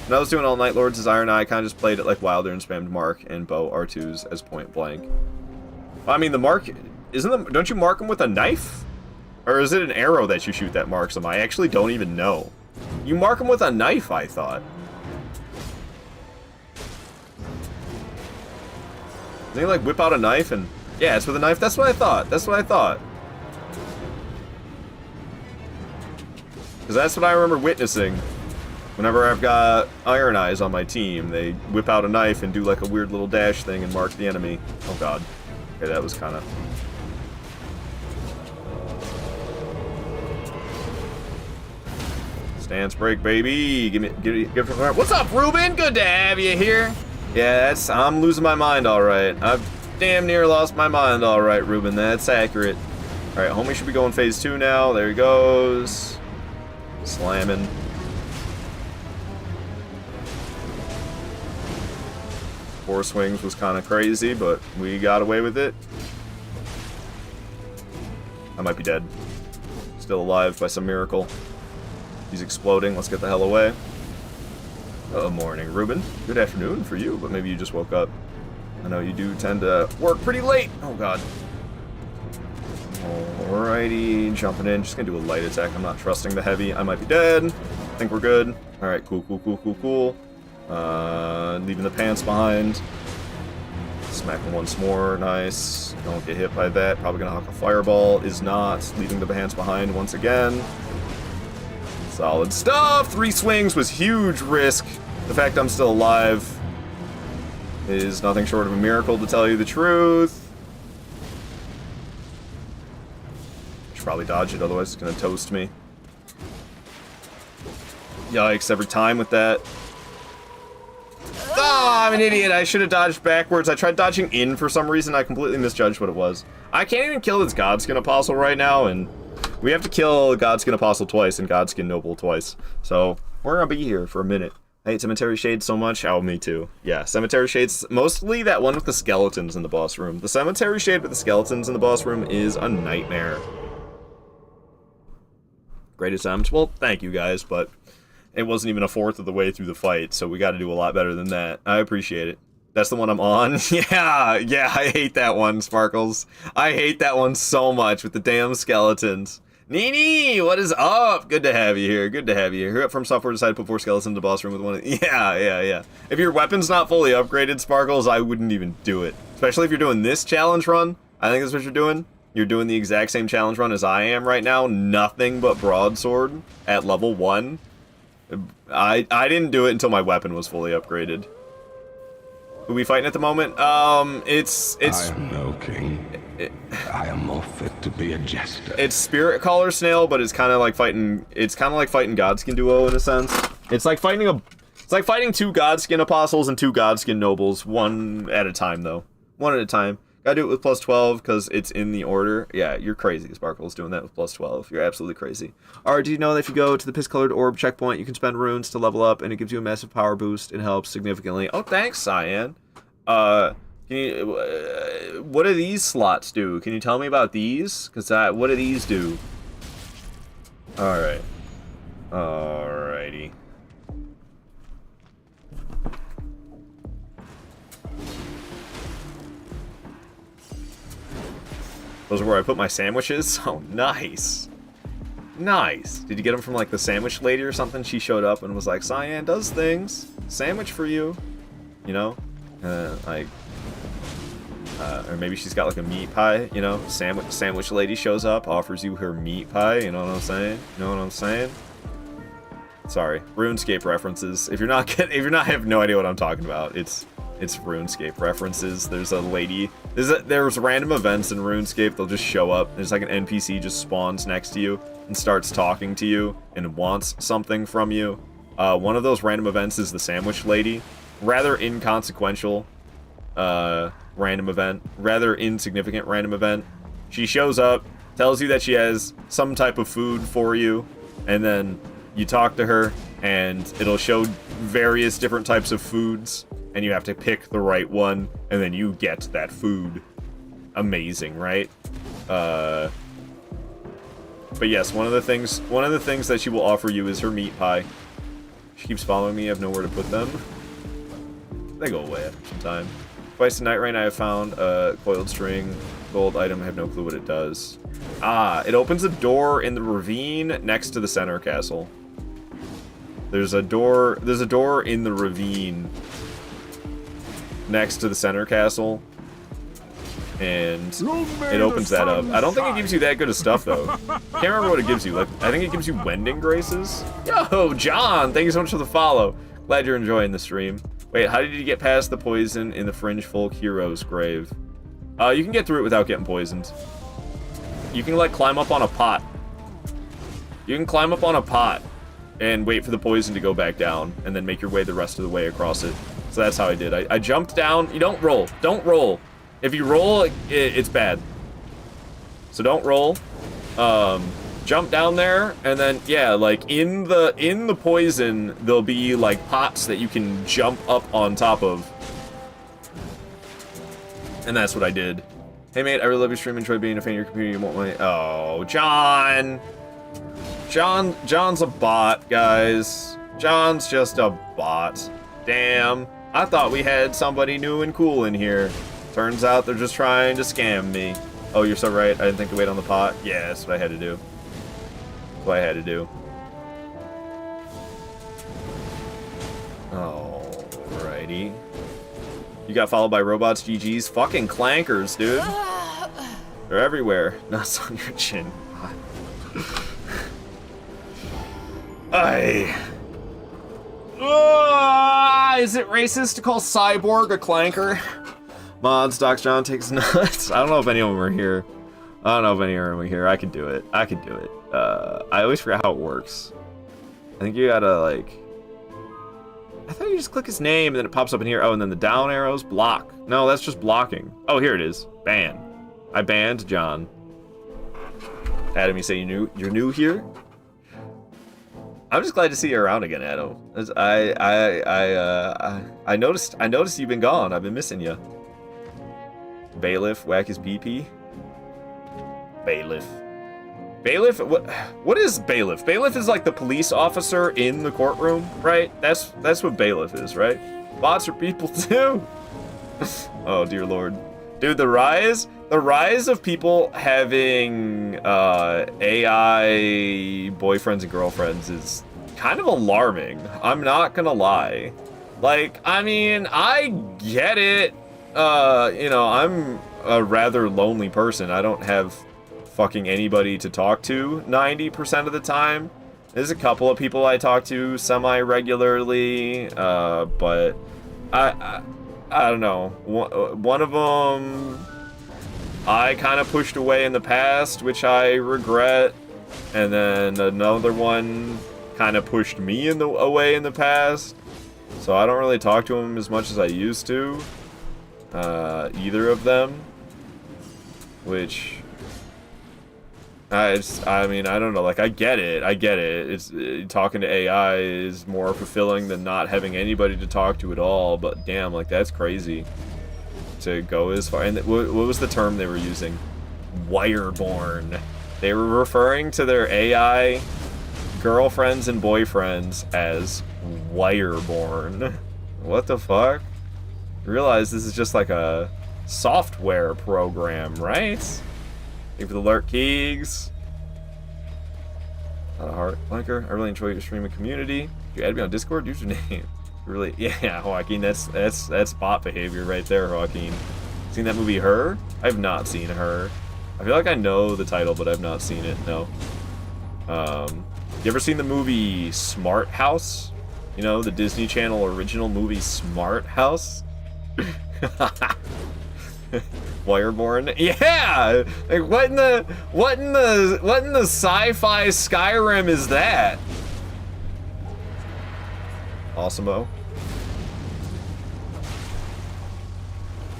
When I was doing all Night Lords as Iron Eye, I kind of just played it like Wilder and spammed Mark and Bow R2s as point blank. I mean, the mark... Don't you mark them with a knife? Or is it an arrow that you shoot that marks them? I actually don't even know. You mark them with a knife, I thought. They like whip out a knife and... Yeah, it's with a knife. That's what I thought. That's what I thought. Because that's what I remember witnessing. Whenever I've got Iron Eyes on my team, they whip out a knife and do like a weird little dash thing and mark the enemy. Oh god. Okay, that was kind of... Stance break, baby. Give it from there. What's up, Ruben? Good to have you here. Yeah, I'm losing my mind, all right. I've damn near lost my mind, all right, Ruben. That's accurate. All right, homie should be going phase 2 now. There he goes. Slamming. Four swings was kind of crazy, but we got away with it. I might be dead. Still alive by some miracle. He's exploding. Let's get the hell away. Good morning, Ruben. Good afternoon for you, but maybe you just woke up. I know you do tend to work pretty late. Oh, God. Alrighty, jumping in. Just gonna do a light attack. I'm not trusting the heavy. I might be dead. I think we're good. Alright, cool. Leaving the pants behind. Smacking once more. Nice. Don't get hit by that. Probably gonna hawk a fireball. Is not. Leaving the pants behind once again. Solid stuff! 3 swings was huge risk. The fact I'm still alive is nothing short of a miracle, to tell you the truth. Should probably dodge it, otherwise it's gonna toast me. Yikes, every time with that. Oh, I'm an idiot. I should have dodged backwards. I tried dodging in for some reason. I completely misjudged what it was. I can't even kill this Godskin Apostle right now, and we have to kill Godskin Apostle twice and Godskin Noble twice. So, we're gonna be here for a minute. I hate Cemetery Shades so much. Oh, me too. Yeah, Cemetery Shades, mostly that one with the skeletons in the boss room. The Cemetery Shade with the skeletons in the boss room is a nightmare. Great attempt. Well, thank you guys, but it wasn't even a fourth of the way through the fight, so we gotta do a lot better than that. I appreciate it. That's the one I'm on? Yeah, I hate that one, Sparkles. I hate that one so much with the damn skeletons. Nini, what is up? Good to have you here. Good to have you here. Up from software decided to put 4 skeletons in the boss room with one. Yeah. If your weapon's not fully upgraded, Sparkles, I wouldn't even do it. Especially if you're doing this challenge run. I think that's what you're doing. You're doing the exact same challenge run as I am right now. Nothing but broadsword at level 1. I didn't do it until my weapon was fully upgraded. Who we fighting at the moment? It's... I am no king. I am more fit to be a jester. It's Spirit Caller Snail, but it's kind of like fighting... It's kind of like fighting Godskin Duo in a sense. It's like fighting a... It's like fighting 2 Godskin Apostles and 2 Godskin Nobles, one at a time, though. One at a time. Gotta do it with plus 12, because it's in the order. Yeah, you're crazy, Sparkles, doing that with plus 12. You're absolutely crazy. Alright, do you know that if you go to the piss-colored orb checkpoint, you can spend runes to level up, and it gives you a massive power boost. It helps significantly. Oh, thanks, Cyan. Can you, what do these slots do? Can you tell me about these? Because what do these do? Alright. Alrighty. Those are where I put my sandwiches? Oh, nice. Nice. Did you get them from like the sandwich lady or something? She showed up and was like, Cyan does things. Sandwich for you. You know? Or maybe she's got like a meat pie, you know? Sandwich lady shows up, offers you her meat pie, you know what I'm saying? You know what I'm saying? Sorry, RuneScape references. If you're not have no idea what I'm talking about, it's RuneScape references. There's a lady. There's random events in RuneScape. They'll just show up. There's like an NPC just spawns next to you and starts talking to you and wants something from you. One of those random events is the Sandwich Lady. Rather inconsequential random event. Rather insignificant random event. She shows up, tells you that she has some type of food for you, and then you talk to her, and it'll show various different types of foods, and you have to pick the right one, and then you get that food. Amazing, right? But yes, one of the things that she will offer you is her meat pie. She keeps following me. I have nowhere to put them. They go away after some time. Twice tonight, right now, I have found a coiled string gold item. I have no clue what it does. Ah, it opens a door in the ravine next to the center castle. There's a door in the ravine next to the center castle, and it opens that up. I don't think it gives you that good of stuff, though. Can't remember what it gives you. Like, I think it gives you wending graces. Yo, John, thank you so much for the follow. Glad you're enjoying the stream. Wait, how did you get past the poison in the Fringe Folk Hero's grave? You can get through it without getting poisoned. You can, like, climb up on a pot. You can climb up on a pot and wait for the poison to go back down, and then make your way the rest of the way across it. So that's how I did. I jumped down. You don't roll. Don't roll. If you roll, it's bad. So don't roll. Jump down there, and then, yeah, like, in the poison, there'll be, like, pots that you can jump up on top of. And that's what I did. Hey, mate, I really love your stream. Enjoy being a fan of your community. You want my... Oh, John! John's a bot, guys. John's just a bot. Damn. I thought we had somebody new and cool in here. Turns out they're just trying to scam me. Oh, you're so right. I didn't think to wait on the pot. Yeah, that's what I had to do. That's what I had to do. Alrighty. You got followed by robots, GG's. Fucking clankers, dude. They're everywhere. Nuts on your chin. Is it racist to call Cyborg a clanker? Mods, Doc John takes nuts. I don't know if any of them are here. I could do it. I always forget how it works. I think you gotta, like... I thought you just click his name and then it pops up in here. Oh, and then the down arrows block. No, that's just blocking. Oh, here it is. Ban. I banned John. Adam, you say you're new here? I'm just glad to see you around again, Adam. I noticed you've been gone. I've been missing you. Bailiff, whack his BP. Bailiff. What is bailiff? Bailiff is like the police officer in the courtroom, right? That's what bailiff is, right? Bots are people too. Oh dear lord. Dude, the rise of people having AI boyfriends and girlfriends is kind of alarming. I'm not gonna lie. Like, I mean, I get it. You know, I'm a rather lonely person. I don't have fucking anybody to talk to 90% of the time. There's a couple of people I talk to semi-regularly, but I don't know. One of them I kind of pushed away in the past, which I regret, and then another one kind of pushed me away in the past, so I don't really talk to him as much as I used to. Either of them, which I mean, I don't know, like, I get it. It's talking to AI is more fulfilling than not having anybody to talk to at all, but damn, like, that's crazy to go as far. And what was the term they were using? Wireborn. They were referring to their AI girlfriends and boyfriends as wireborn. What the fuck? You realize this is just like a software program, right? Thank you for the alert, Keegs. Heart Blanker. I really enjoy your streaming community. You add me on Discord. Username. Really? Yeah, Joaquin. That's bot behavior right there, Joaquin. Seen that movie Her? I've not seen Her. I feel like I know the title, but I've not seen it. No. You ever seen the movie Smart House? You know, the Disney Channel original movie Smart House? Wireborn? Yeah! Like what in the sci-fi Skyrim is that? Awesome-o.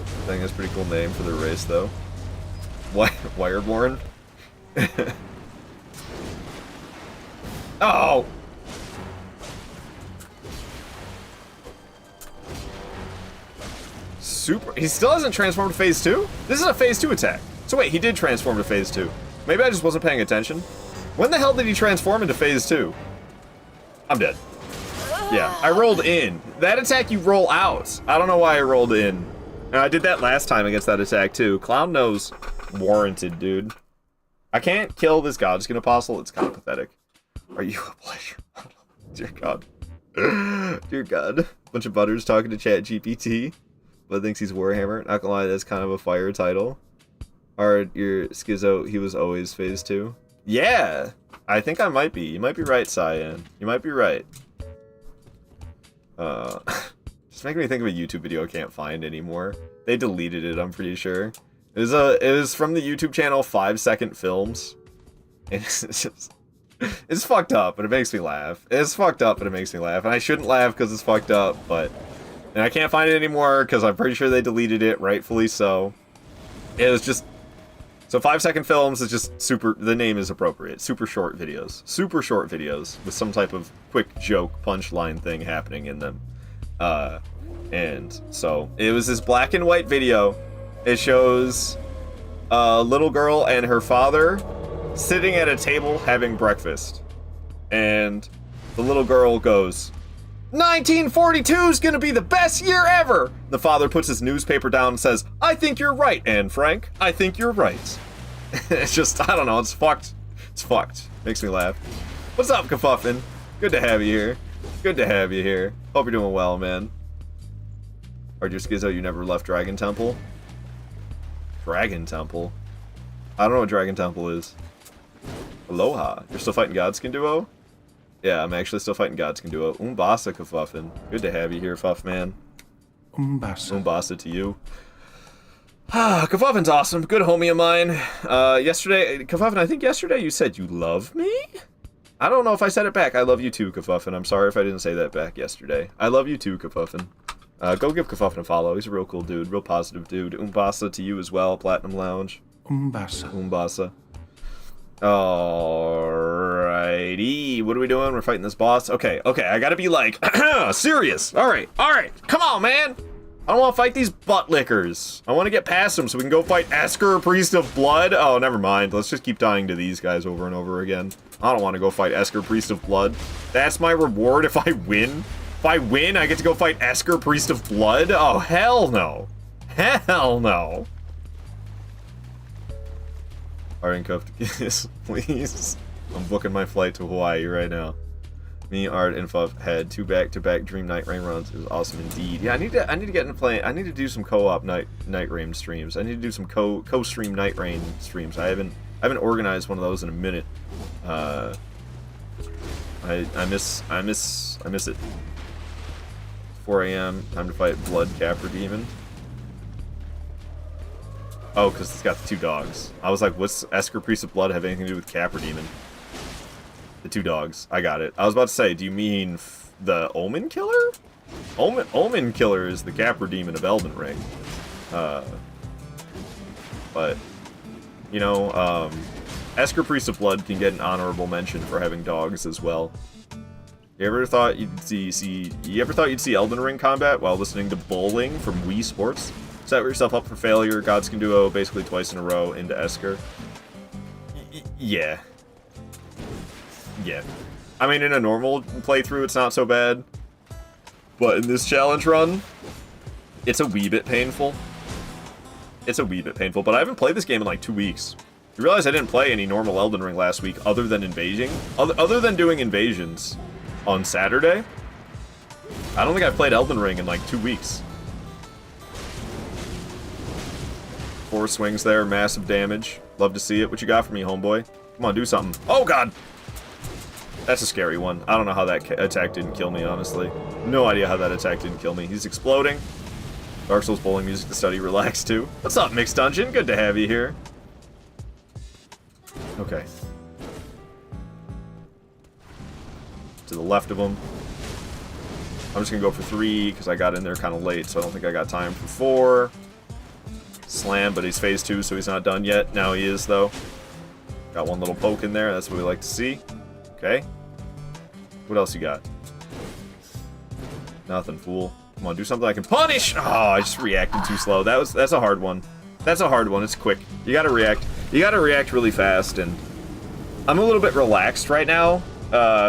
I think that's a pretty cool name for the race though. Wireborn? Oh! Super. He still hasn't transformed to phase 2? This is a phase 2 attack. So wait, he did transform to phase 2. Maybe I just wasn't paying attention. When the hell did he transform into phase 2? I'm dead. Yeah, I rolled in. That attack you roll out. I don't know why I rolled in. And I did that last time against that attack too. Clown Nose warranted, dude. I can't kill this Godskin Apostle. It's kind of pathetic. Are you a pleasure model? Dear God. Dear God. Bunch of butters talking to Chat GPT. But thinks he's Warhammer. Not gonna lie, that's kind of a fire title. Or your Schizo, he was always phase 2. Yeah! I think I might be. You might be right, Cyan. You might be right. Just making me think of a YouTube video I can't find anymore. They deleted it, I'm pretty sure. It was from the YouTube channel 5 Second Films. And it's just... It's fucked up, but it makes me laugh. It's fucked up, but it makes me laugh. And I shouldn't laugh because it's fucked up, but... And I can't find it anymore because I'm pretty sure they deleted it, rightfully so. It was just... So 5 Second Films is just super... The name is appropriate. Super short videos. Super short videos with some type of quick joke punchline thing happening in them. And so it was this black and white video. It shows a little girl and her father sitting at a table having breakfast. And the little girl goes, 1942 is gonna be the best year ever! The father puts his newspaper down and says, I think you're right, Anne Frank. I think you're right. It's just, I don't know, it's fucked. It's fucked. Makes me laugh. What's up, Kafuffin? Good to have you here. Good to have you here. Hope you're doing well, man. Or your Schizo, you never left Dragon Temple? Dragon Temple? I don't know what Dragon Temple is. Aloha. You're still fighting Godskin Duo? Yeah, I'm actually still fighting Godskin Duo. Umbasa, Kafuffin. Good to have you here, Fuffman. Umbasa to you. Kafuffin's awesome. Good homie of mine. Yesterday, Kafuffin, I think yesterday you said you love me? I don't know if I said it back. I love you too, Kafuffin. I'm sorry if I didn't say that back yesterday. I love you too, Kafuffin. Go give Kafuffin a follow. He's a real cool dude. Real positive dude. Umbasa to you as well, Platinum Lounge. Umbasa. Alrighty. What are we doing? We're fighting this boss? Okay, I gotta be like, serious. Alright. Come on, man. I don't want to fight these butt lickers. I want to get past them so we can go fight Esker, Priest of Blood. Oh, never mind. Let's just keep dying to these guys over and over again. I don't want to go fight Esker, Priest of Blood. That's my reward if I win? If I win, I get to go fight Esker, Priest of Blood? Oh, hell no. Hell no. Alright, cuffed kiss, please. I'm booking my flight to Hawaii right now. Me, Art, and Fuff had 2 back-to-back Dream Night Rain runs. It was awesome indeed. Yeah, I need to get into play. I need to do some co-op night rain streams. I need to do some co-stream Night Rain streams. I haven't organized one of those in a minute. I miss it. 4 a.m. Time to fight Blood Capra Demon. Oh, because it's got the 2 dogs. I was like, what's Esker Priest of Blood have anything to do with Capra Demon? The 2 dogs. I got it. I was about to say, do you mean the Omen Killer? Omen Killer is the Capra Demon of Elden Ring. But, you know, Esker Priest of Blood can get an honorable mention for having dogs as well. You ever thought you'd see Elden Ring combat while listening to bowling from Wii Sports? Set yourself up for failure. Godskin Duo basically twice in a row into Esker. Yeah. Yeah. I mean, in a normal playthrough, it's not so bad. But in this challenge run, it's a wee bit painful. It's a wee bit painful, but I haven't played this game in like 2 weeks. You realize I didn't play any normal Elden Ring last week other than invading? Other than doing invasions on Saturday? I don't think I've played Elden Ring in like 2 weeks. 4 swings there, massive damage. Love to see it. What you got for me, homeboy? Come on, do something. Oh, God! That's a scary one. I don't know how that attack didn't kill me, honestly. No idea how that attack didn't kill me. He's exploding. Dark Souls bowling music to study, relax, too. What's up, Mixed Dungeon? Good to have you here. Okay. To the left of him. I'm just gonna go for 3, because I got in there kind of late, so I don't think I got time for 4. Slam, but he's phase 2, so he's not done yet. Now he is, though. Got one little poke in there. That's what we like to see. Okay. What else you got? Nothing, fool. Come on, do something I can punish! Oh, I just reacted too slow. That's a hard one. That's a hard one. It's quick. You gotta react. You gotta react really fast, and I'm a little bit relaxed right now,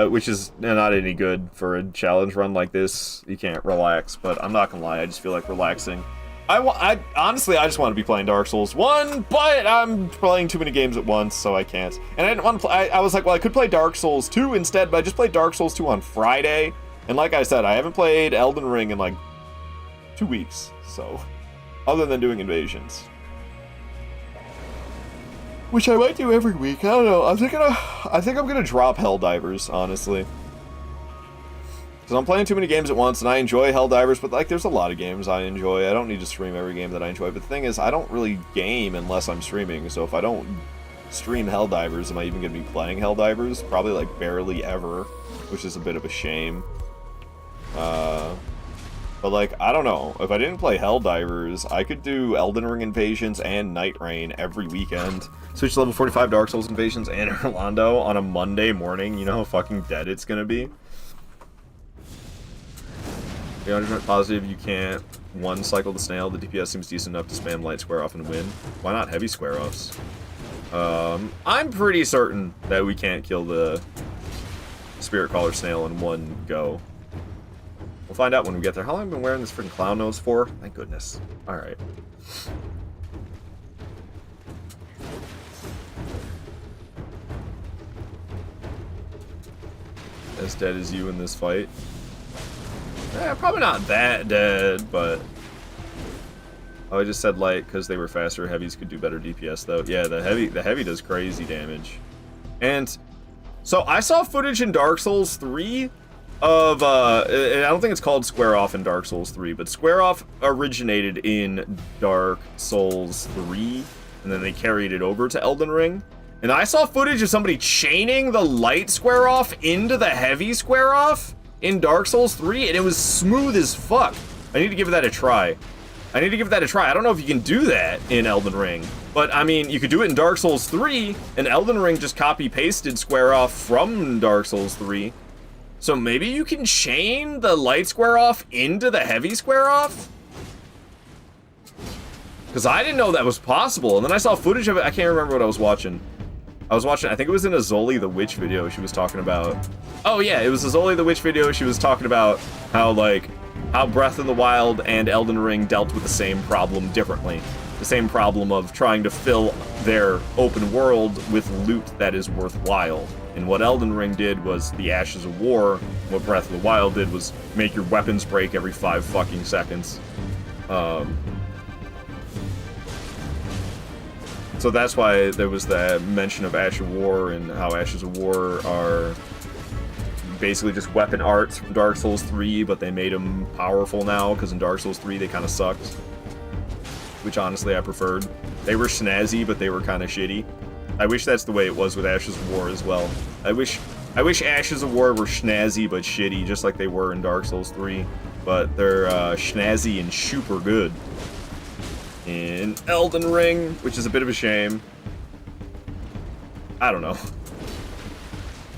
which is not any good for a challenge run like this. You can't relax, but I'm not gonna lie. I just feel like relaxing. Honestly, I just want to be playing Dark Souls 1, but I'm playing too many games at once, so I can't. And I didn't want to play. I was like, well, I could play Dark Souls 2 instead, but I just played Dark Souls 2 on Friday. And like I said, I haven't played Elden Ring in like 2 weeks, so other than doing invasions, which I might do every week. I don't know. I think I'm gonna drop Helldivers, honestly. Because I'm playing too many games at once, and I enjoy Helldivers, but, like, there's a lot of games I enjoy. I don't need to stream every game that I enjoy, but the thing is, I don't really game unless I'm streaming, so if I don't stream Helldivers, am I even going to be playing Helldivers? Probably, like, barely ever, which is a bit of a shame. But, like, I don't know. If I didn't play Helldivers, I could do Elden Ring Invasions and Night Rain every weekend. Switch to level 45 Dark Souls Invasions and Orlando on a Monday morning. You know how fucking dead it's going to be? Be 100% positive you can't one-cycle the snail. The DPS seems decent enough to spam light square off and win. Why not heavy square offs? I'm pretty certain that we can't kill the Spirit Caller snail in one go. We'll find out when we get there. How long have I been wearing this freaking clown nose for? Thank goodness. Alright. As dead as you in this fight. Probably not that dead, but... Oh, I just said light because they were faster. Heavies could do better DPS, though. Yeah, the heavy does crazy damage. And so I saw footage in Dark Souls 3 of... I don't think it's called Square Off in Dark Souls 3, but Square Off originated in Dark Souls 3, and then they carried it over to Elden Ring. And I saw footage of somebody chaining the light Square Off into the heavy Square Off in Dark Souls 3, and it was smooth as fuck. I need to give that a try. I don't know if you can do that in Elden Ring, but I mean, you could do it in Dark Souls 3, and Elden Ring just copy-pasted Square Off from Dark Souls 3. So maybe you can chain the light Square Off into the heavy Square Off? Because I didn't know that was possible, and then I saw footage of it. I can't remember what I was watching. I think it was in a Zoli the Witch video she was talking about. Oh yeah, it was a Zoli the Witch video. She was talking about how Breath of the Wild and Elden Ring dealt with the same problem differently. The same problem of trying to fill their open world with loot that is worthwhile. And what Elden Ring did was the Ashes of War. What Breath of the Wild did was make your weapons break every 5 fucking seconds. So that's why there was that mention of Ash of War and how Ashes of War are basically just weapon arts from Dark Souls 3, but they made them powerful now, because in Dark Souls 3 they kind of sucked. Which honestly I preferred. They were snazzy, but they were kind of shitty. I wish that's the way it was with Ashes of War as well. I wish Ashes of War were snazzy but shitty, just like they were in Dark Souls 3. But they're snazzy and super good in Elden Ring, which is a bit of a shame. I don't know.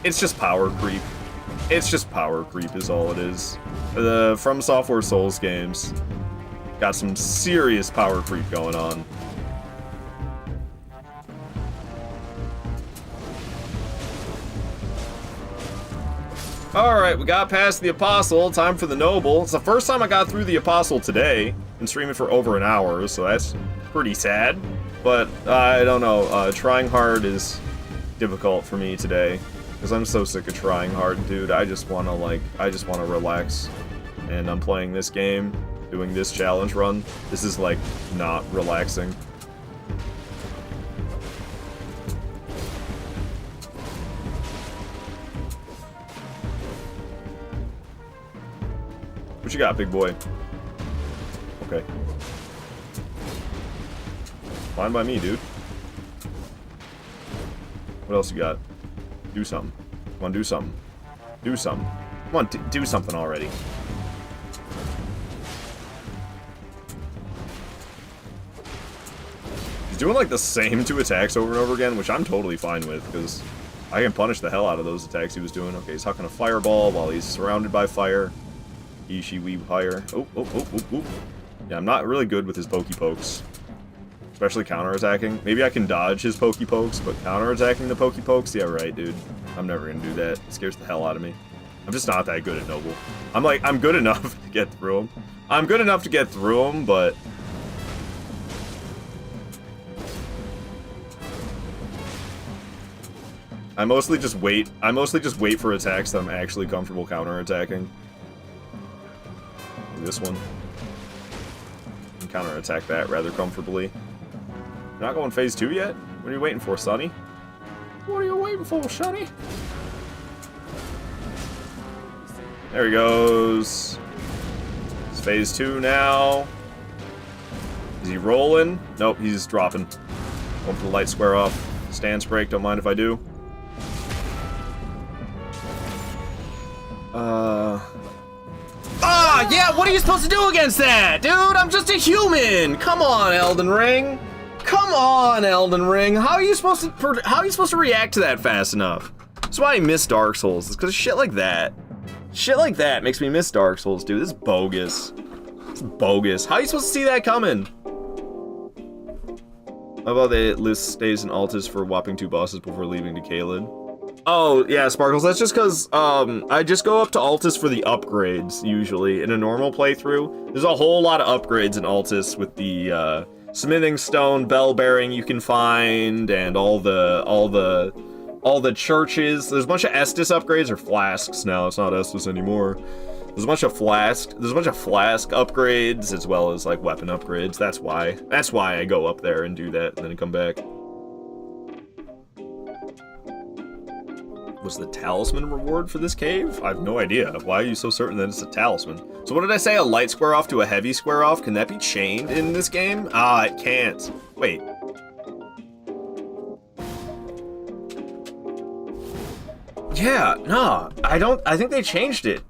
It's just power creep. It's just power creep is all it is. The From Software Souls games got some serious power creep going on. Alright, we got past the Apostle, time for the Noble. It's the first time I got through the Apostle today. Been streaming for over an hour, so that's pretty sad. But I don't know. Trying hard is difficult for me today because I'm so sick of trying hard, dude. I just wanna relax. And I'm playing this game, doing this challenge run. This is like not relaxing. What you got, big boy? Okay. Fine by me, dude. What else you got? Do something. Come on, do something. Do something. Come on, do something already. He's doing like the same 2 attacks over and over again, which I'm totally fine with, because I can punish the hell out of those attacks he was doing. Okay, he's hucking a fireball while he's surrounded by fire. He, she, we, fire. Oh. Yeah, I'm not really good with his pokey pokes. Especially counterattacking. Maybe I can dodge his pokey pokes, but counterattacking the pokey pokes? Yeah, right, dude. I'm never gonna do that. It scares the hell out of me. I'm just not that good at Noble. I'm good enough to get through him. I'm good enough to get through him, but... I mostly just wait for attacks that I'm actually comfortable counterattacking. This one. And counterattack that rather comfortably. You're not going phase 2 yet? What are you waiting for, Sonny? What are you waiting for, Sonny? There he goes. It's phase 2 now. Is he rolling? Nope, he's dropping. Going for the light square off. Stance break, don't mind if I do. Yeah, what are you supposed to do against that? Dude, I'm just a human! Come on, Elden Ring! Come on, Elden Ring! How are you supposed to react to that fast enough? That's why I miss Dark Souls, it's because shit like that. Shit like that makes me miss Dark Souls, dude. This is bogus. It's bogus. How are you supposed to see that coming? How about the list stays in Altus for whopping 2 bosses before leaving to Caelid? Oh, yeah, Sparkles, that's just because, I just go up to Altus for the upgrades, usually, in a normal playthrough. There's a whole lot of upgrades in Altus with the, smithing stone bell bearing you can find, and all the churches. There's a bunch of Estus upgrades, or flasks now, it's not Estus anymore. There's a bunch of flask upgrades, as well as, like, weapon upgrades. That's why I go up there and do that, and then come back. Was the talisman reward for this cave? I have no idea. Why are you so certain that it's a talisman? So what did I say? A light square off to a heavy square off? Can that be chained in this game? Ah, it can't. Wait. Yeah, nah. I think they changed it.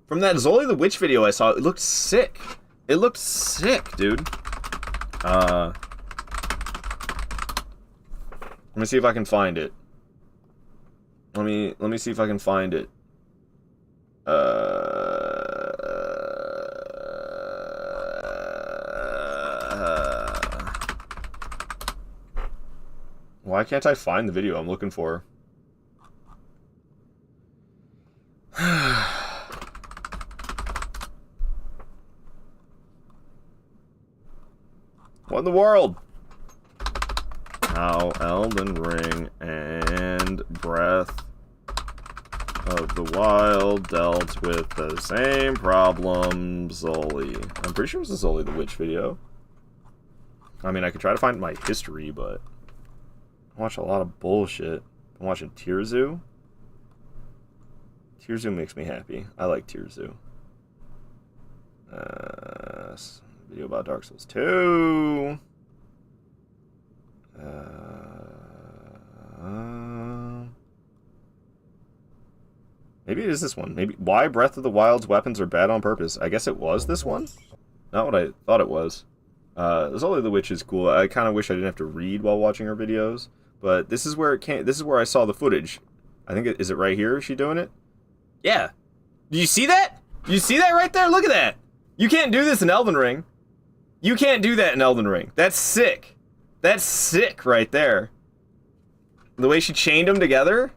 From that Zoli the Witch video I saw, it looked sick. It looked sick, dude. Let me see if I can find it. Let me see if I can find it. Why can't I find the video I'm looking for? What in the world? How Elden Ring and Breath of the Wild dealt with the same problem Zoli. I'm pretty sure it was a Zoli the Witch video. I mean, I could try to find my history, but I watch a lot of bullshit. I'm watching Tearzu. Tearzu makes me happy. I like Tearzu. Video about Dark Souls 2. Maybe it is this one. Maybe why Breath of the Wild's weapons are bad on purpose. I guess it was this one? Not what I thought it was. Zoli the Witch is cool. I kind of wish I didn't have to read while watching her videos, but this is where it came. This is where I saw the footage. I think is it right here? Is she doing it? Yeah. Do you see that? You see that right there? Look at that. You can't do this in Elden Ring. You can't do that in Elden Ring. That's sick. That's sick right there. The way she chained them together.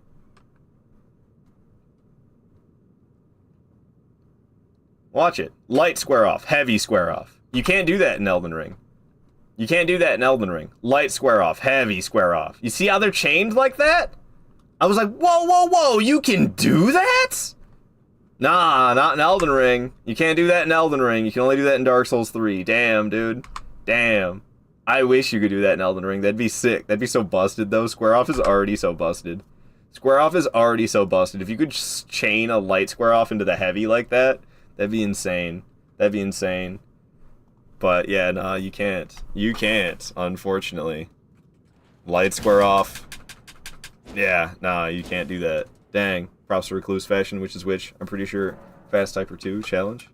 Watch it. Light square off. Heavy square off. You can't do that in Elden Ring. You can't do that in Elden Ring. Light square off, heavy square off. You see how they're chained like that? I was like, whoa, whoa, whoa, you can do that? Nah, not in Elden Ring. You can't do that in Elden Ring. You can only do that in Dark Souls 3. Damn, dude. Damn. I wish you could do that in Elden Ring. That'd be sick. That'd be so busted, though. Square off is already so busted. Square off is already so busted. If you could just chain a light square off into the heavy like that, that'd be insane. That'd be insane. But yeah, nah, you can't. You can't, unfortunately. Light square off. Yeah, nah, you can't do that. Dang. Props to Recluse Fashion, which is which. I'm pretty sure Fast Typer 2 challenge.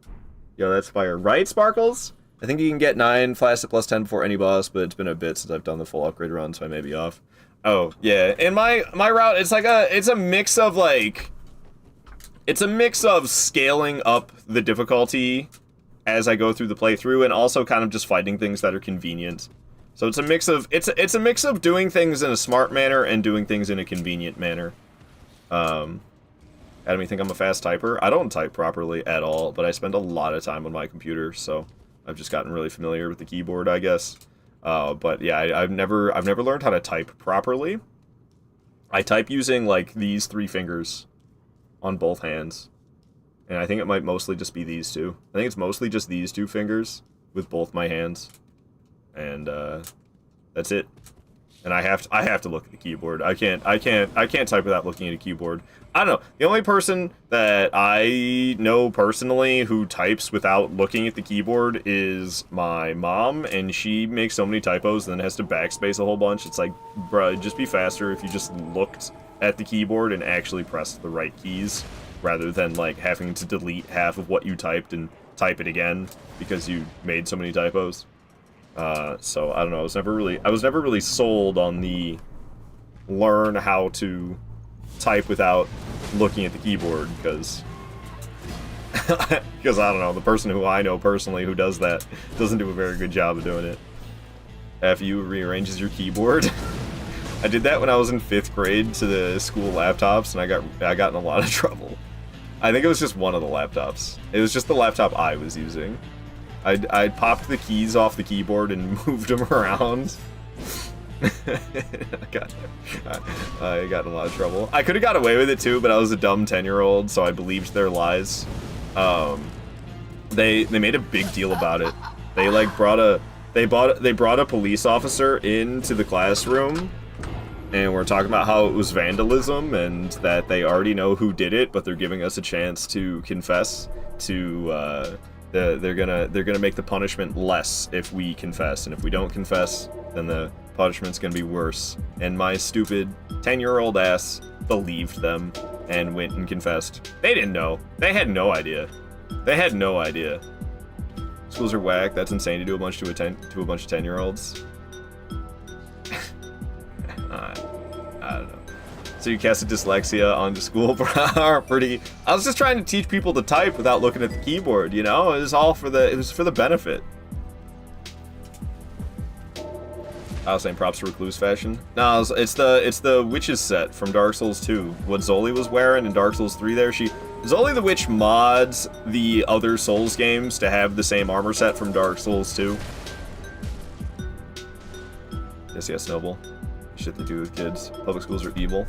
Yo, that's fire. Right, Sparkles? I think you can get 9 flash at +10 before any boss, but it's been a bit since I've done the full upgrade run, so I may be off. Oh, yeah. In my route, it's like it's a mix of like, it's a mix of scaling up the difficulty as I go through the playthrough, and also kind of just fighting things that are convenient. So it's a mix of it's a mix of doing things in a smart manner and doing things in a convenient manner. Adam, you think I'm a fast typer? I don't type properly at all, but I spend a lot of time on my computer, so I've just gotten really familiar with the keyboard, I guess. But yeah, I've never learned how to type properly. I type using like these 3 fingers on both hands, and I think it might mostly just be these 2. I think it's mostly just these 2 fingers with both my hands, and that's it. And I have to look at the keyboard. I can't type without looking at a keyboard. I don't know. The only person that I know personally who types without looking at the keyboard is my mom, and she makes so many typos and then has to backspace a whole bunch. It's like, bruh, it'd just be faster if you just looked at the keyboard and actually pressed the right keys, rather than like having to delete half of what you typed and type it again because you made so many typos. So I don't know. I was never really sold on the learn how to type without looking at the keyboard, because I don't know, the person who I know personally who does that doesn't do a very good job of doing it. FU rearranges your keyboard. I did that when I was in 5th grade to the school laptops, and I got in a lot of trouble. I think it was just one of the laptops. It was just the laptop I was using. I popped the keys off the keyboard and moved them around. I got in a lot of trouble. I could have got away with it too, but I was a dumb 10-year-old, so I believed their lies. They made a big deal about it. They like brought a police officer into the classroom, and we're talking about how it was vandalism and that they already know who did it, but they're giving us a chance to confess. They're gonna make the punishment less if we confess, and if we don't confess, then the punishment's gonna be worse. And my stupid 10-year-old ass believed them and went and confessed. They didn't know. They had no idea. They had no idea. Schools are whack. That's insane to do a bunch to a 10-year-olds. I don't know. So you casted dyslexia onto school? Pretty. I was just trying to teach people to type without looking at the keyboard. You know, it was all for the. It was for the benefit. I was saying props to Recluse Fashion. No, it's the Witch's set from Dark Souls 2. What Zoli was wearing in Dark Souls 3 there. Zoli the Witch mods the other Souls games to have the same armor set from Dark Souls 2. Yes, Noble. Shit they do with kids. Public schools are evil.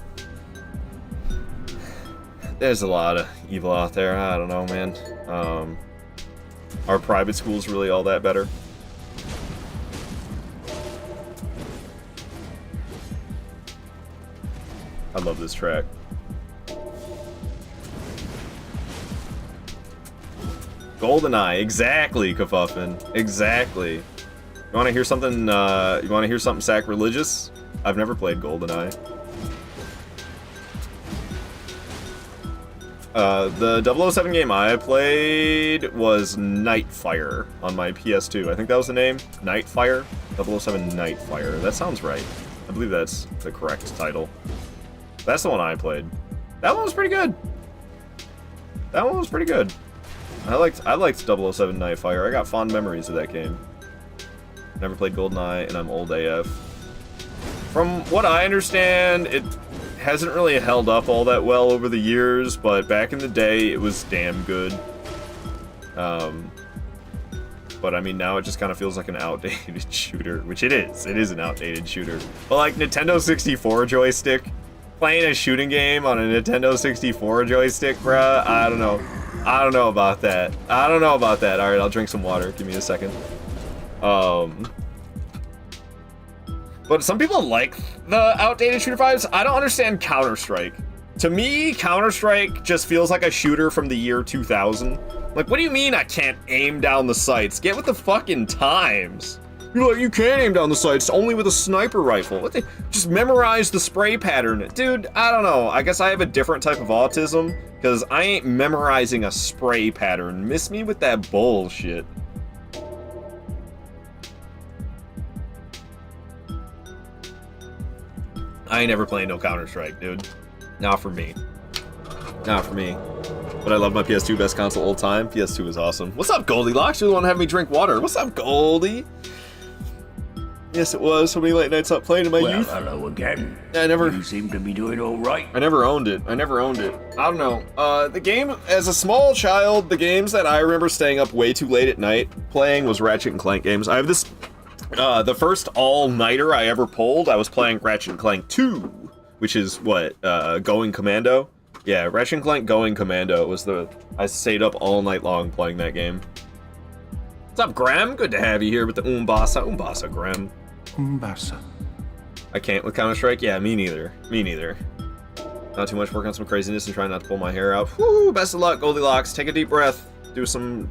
There's a lot of evil out there. I don't know, man. Are private schools really all that better? I love this track. GoldenEye, exactly, Kafuffin. Exactly. You want to hear something? You want to hear something sacrilegious? I've never played GoldenEye. The 007 game I played was Nightfire on my PS2. I think that was the name. Nightfire? 007 Nightfire. That sounds right. I believe that's the correct title. That's the one I played. That one was pretty good. That one was pretty good. I liked 007 Nightfire. I got fond memories of that game. Never played GoldenEye, and I'm old AF. From what I understand, it hasn't really held up all that well over the years, but back in the day, it was damn good. But I mean, now it just kind of feels like an outdated shooter, which it is. It is an outdated shooter. But like Nintendo 64 joystick, playing a shooting game on a Nintendo 64 joystick, bruh, I don't know. I don't know about that. I don't know about that. All right, I'll drink some water. Give me a second. But some people like the outdated shooter vibes. I don't understand Counter-Strike. To me, Counter-Strike just feels like a shooter from the year 2000. Like, what do you mean I can't aim down the sights? Get with the fucking times. You're like, you can't aim down the sights, only with a sniper rifle. What the? Just memorize the spray pattern. Dude, I don't know. I guess I have a different type of autism, because I ain't memorizing a spray pattern. Miss me with that bullshit. I ain't ever playing no Counter-Strike, dude. Not for me. Not for me. But I love my PS2, best console all time. PS2 is awesome. What's up, Goldilocks? You're the one having me drink water. What's up, Goldie? Yes, it was. So many late nights up playing in my youth. Hello again. You seem to be doing all right. I never owned it. I never owned it. I don't know. The game, as a small child, the games that I remember staying up way too late at night playing was Ratchet and Clank games. I have this, the first all-nighter I ever pulled, I was playing Ratchet and Clank 2, which is what, Going Commando? Yeah, Ratchet and Clank Going Commando was I stayed up all night long playing that game. What's up, Graham? Good to have you here with the Umbasa. Umbasa, Graham. Umbasa. I can't with Counter-Strike? Yeah, me neither. Me neither. Not too much, working on some craziness and trying not to pull my hair out. Woo! Best of luck, Goldilocks. Take a deep breath. Do some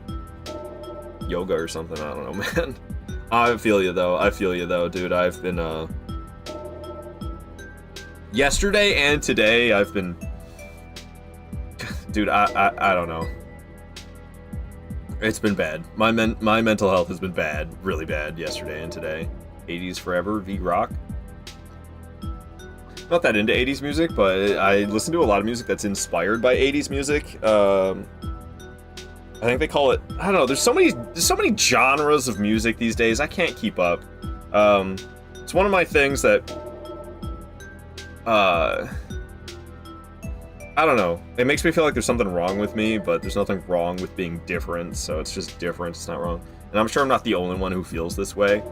yoga or something. I don't know, man. I feel you, though. I feel you, though, dude. I've been, yesterday and today, I've been... Dude, I don't know. It's been bad. My mental health has been bad. Really bad yesterday and today. 80s forever, V-Rock. Not that into 80s music, but I listen to a lot of music that's inspired by 80s music. I think they call it, I don't know, there's so many genres of music these days, I can't keep up. It's one of my things that, I don't know, it makes me feel like there's something wrong with me, but there's nothing wrong with being different, so it's just different, it's not wrong. And I'm sure I'm not the only one who feels this way.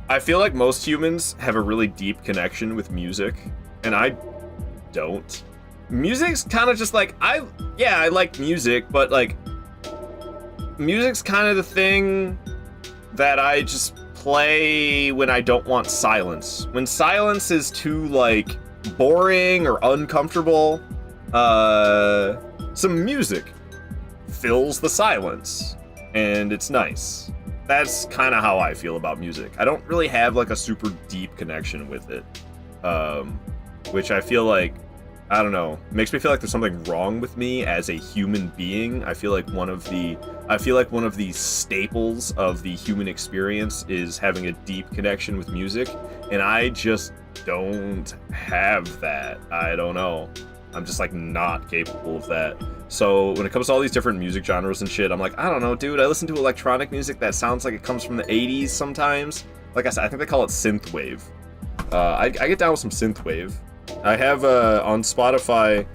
I feel like most humans have a really deep connection with music, and I don't. Music's kind of just like, I like music, but like, music's kind of the thing that I just play when I don't want silence. When silence is too, like, boring or uncomfortable, some music fills the silence, and it's nice. That's kind of how I feel about music. I don't really have like a super deep connection with it, which I feel like, I don't know, makes me feel like there's something wrong with me as a human being. I feel like one of the staples of the human experience is having a deep connection with music, and I just don't have that. I don't know. I'm just like not capable of that. So when it comes to all these different music genres and shit, I'm like, I don't know, dude. I listen to electronic music that sounds like it comes from the 80s sometimes. Like I said, I think they call it synthwave. I get down with some synthwave. I have on Spotify,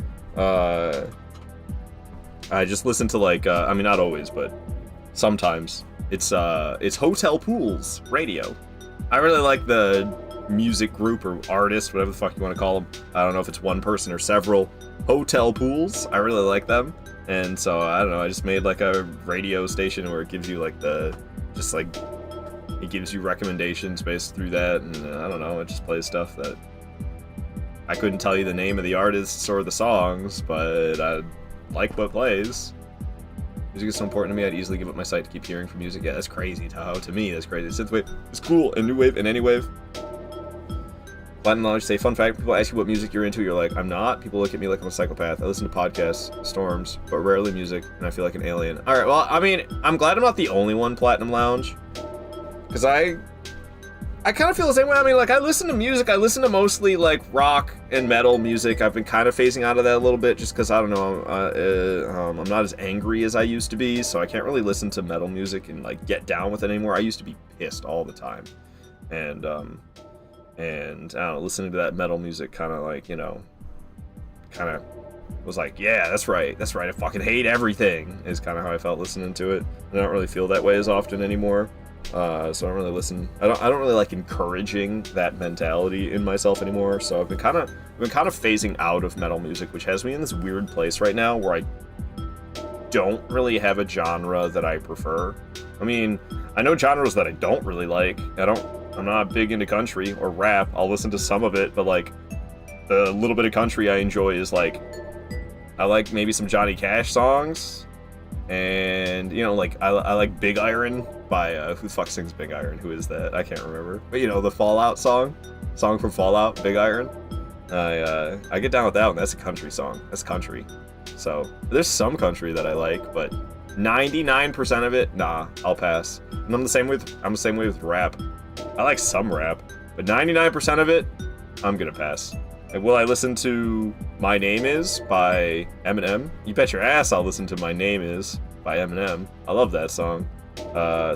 I just listen to like, I mean not always, but sometimes it's Hotel Pools radio. I really like the music group or artist, whatever the fuck you want to call them. I don't know if it's one person or several. Hotel Pools, I really like them, and so I don't know, I just made like a radio station where it gives you like it gives you recommendations based through that, and I don't know, it just plays stuff that I couldn't tell you the name of the artists or the songs, but I like what plays. Music is so important to me, I'd easily give up my sight to keep hearing from music. Yeah, that's crazy, Tahoe. To me, that's crazy. Synthwave is cool, and new wave, and any wave. Platinum Knowledge say, fun fact, people ask you what music you're into, you're like, I'm not. People look at me like I'm a psychopath. I listen to podcasts, storms, but rarely music, and I feel like an alien. Alright, well, I mean, I'm glad I'm not the only one, Platinum Lounge. Because I kind of feel the same way. I mean, like, I listen to music, I listen to mostly, like, rock and metal music. I've been kind of phasing out of that a little bit, just because, I don't know, I'm not as angry as I used to be, so I can't really listen to metal music and, like, get down with it anymore. I used to be pissed all the time. And I don't know, listening to that metal music kind of like, you know, kind of was like, yeah, that's right, I fucking hate everything, is kind of how I felt listening to it. I don't really feel that way as often anymore. So I don't really listen. I don't really like encouraging that mentality in myself anymore. So I've been kind of phasing out of metal music, which has me in this weird place right now where I don't really have a genre that I prefer. I mean, I know genres that I don't really like. I'm not big into country or rap. I'll listen to some of it, but like the little bit of country I enjoy is like, I like maybe some Johnny Cash songs, and you know, like I like Big Iron by who the fuck sings Big Iron? Who is that? I can't remember. But you know, the Fallout song from Fallout, Big Iron. I get down with that one. That's a country song. That's country. So there's some country that I like, but 99% of it, nah, I'll pass. And I'm the same way with rap. I like some rap, but 99% of it, I'm gonna pass. And will I listen to My Name Is by Eminem? You bet your ass I'll listen to My Name Is by Eminem. I love that song.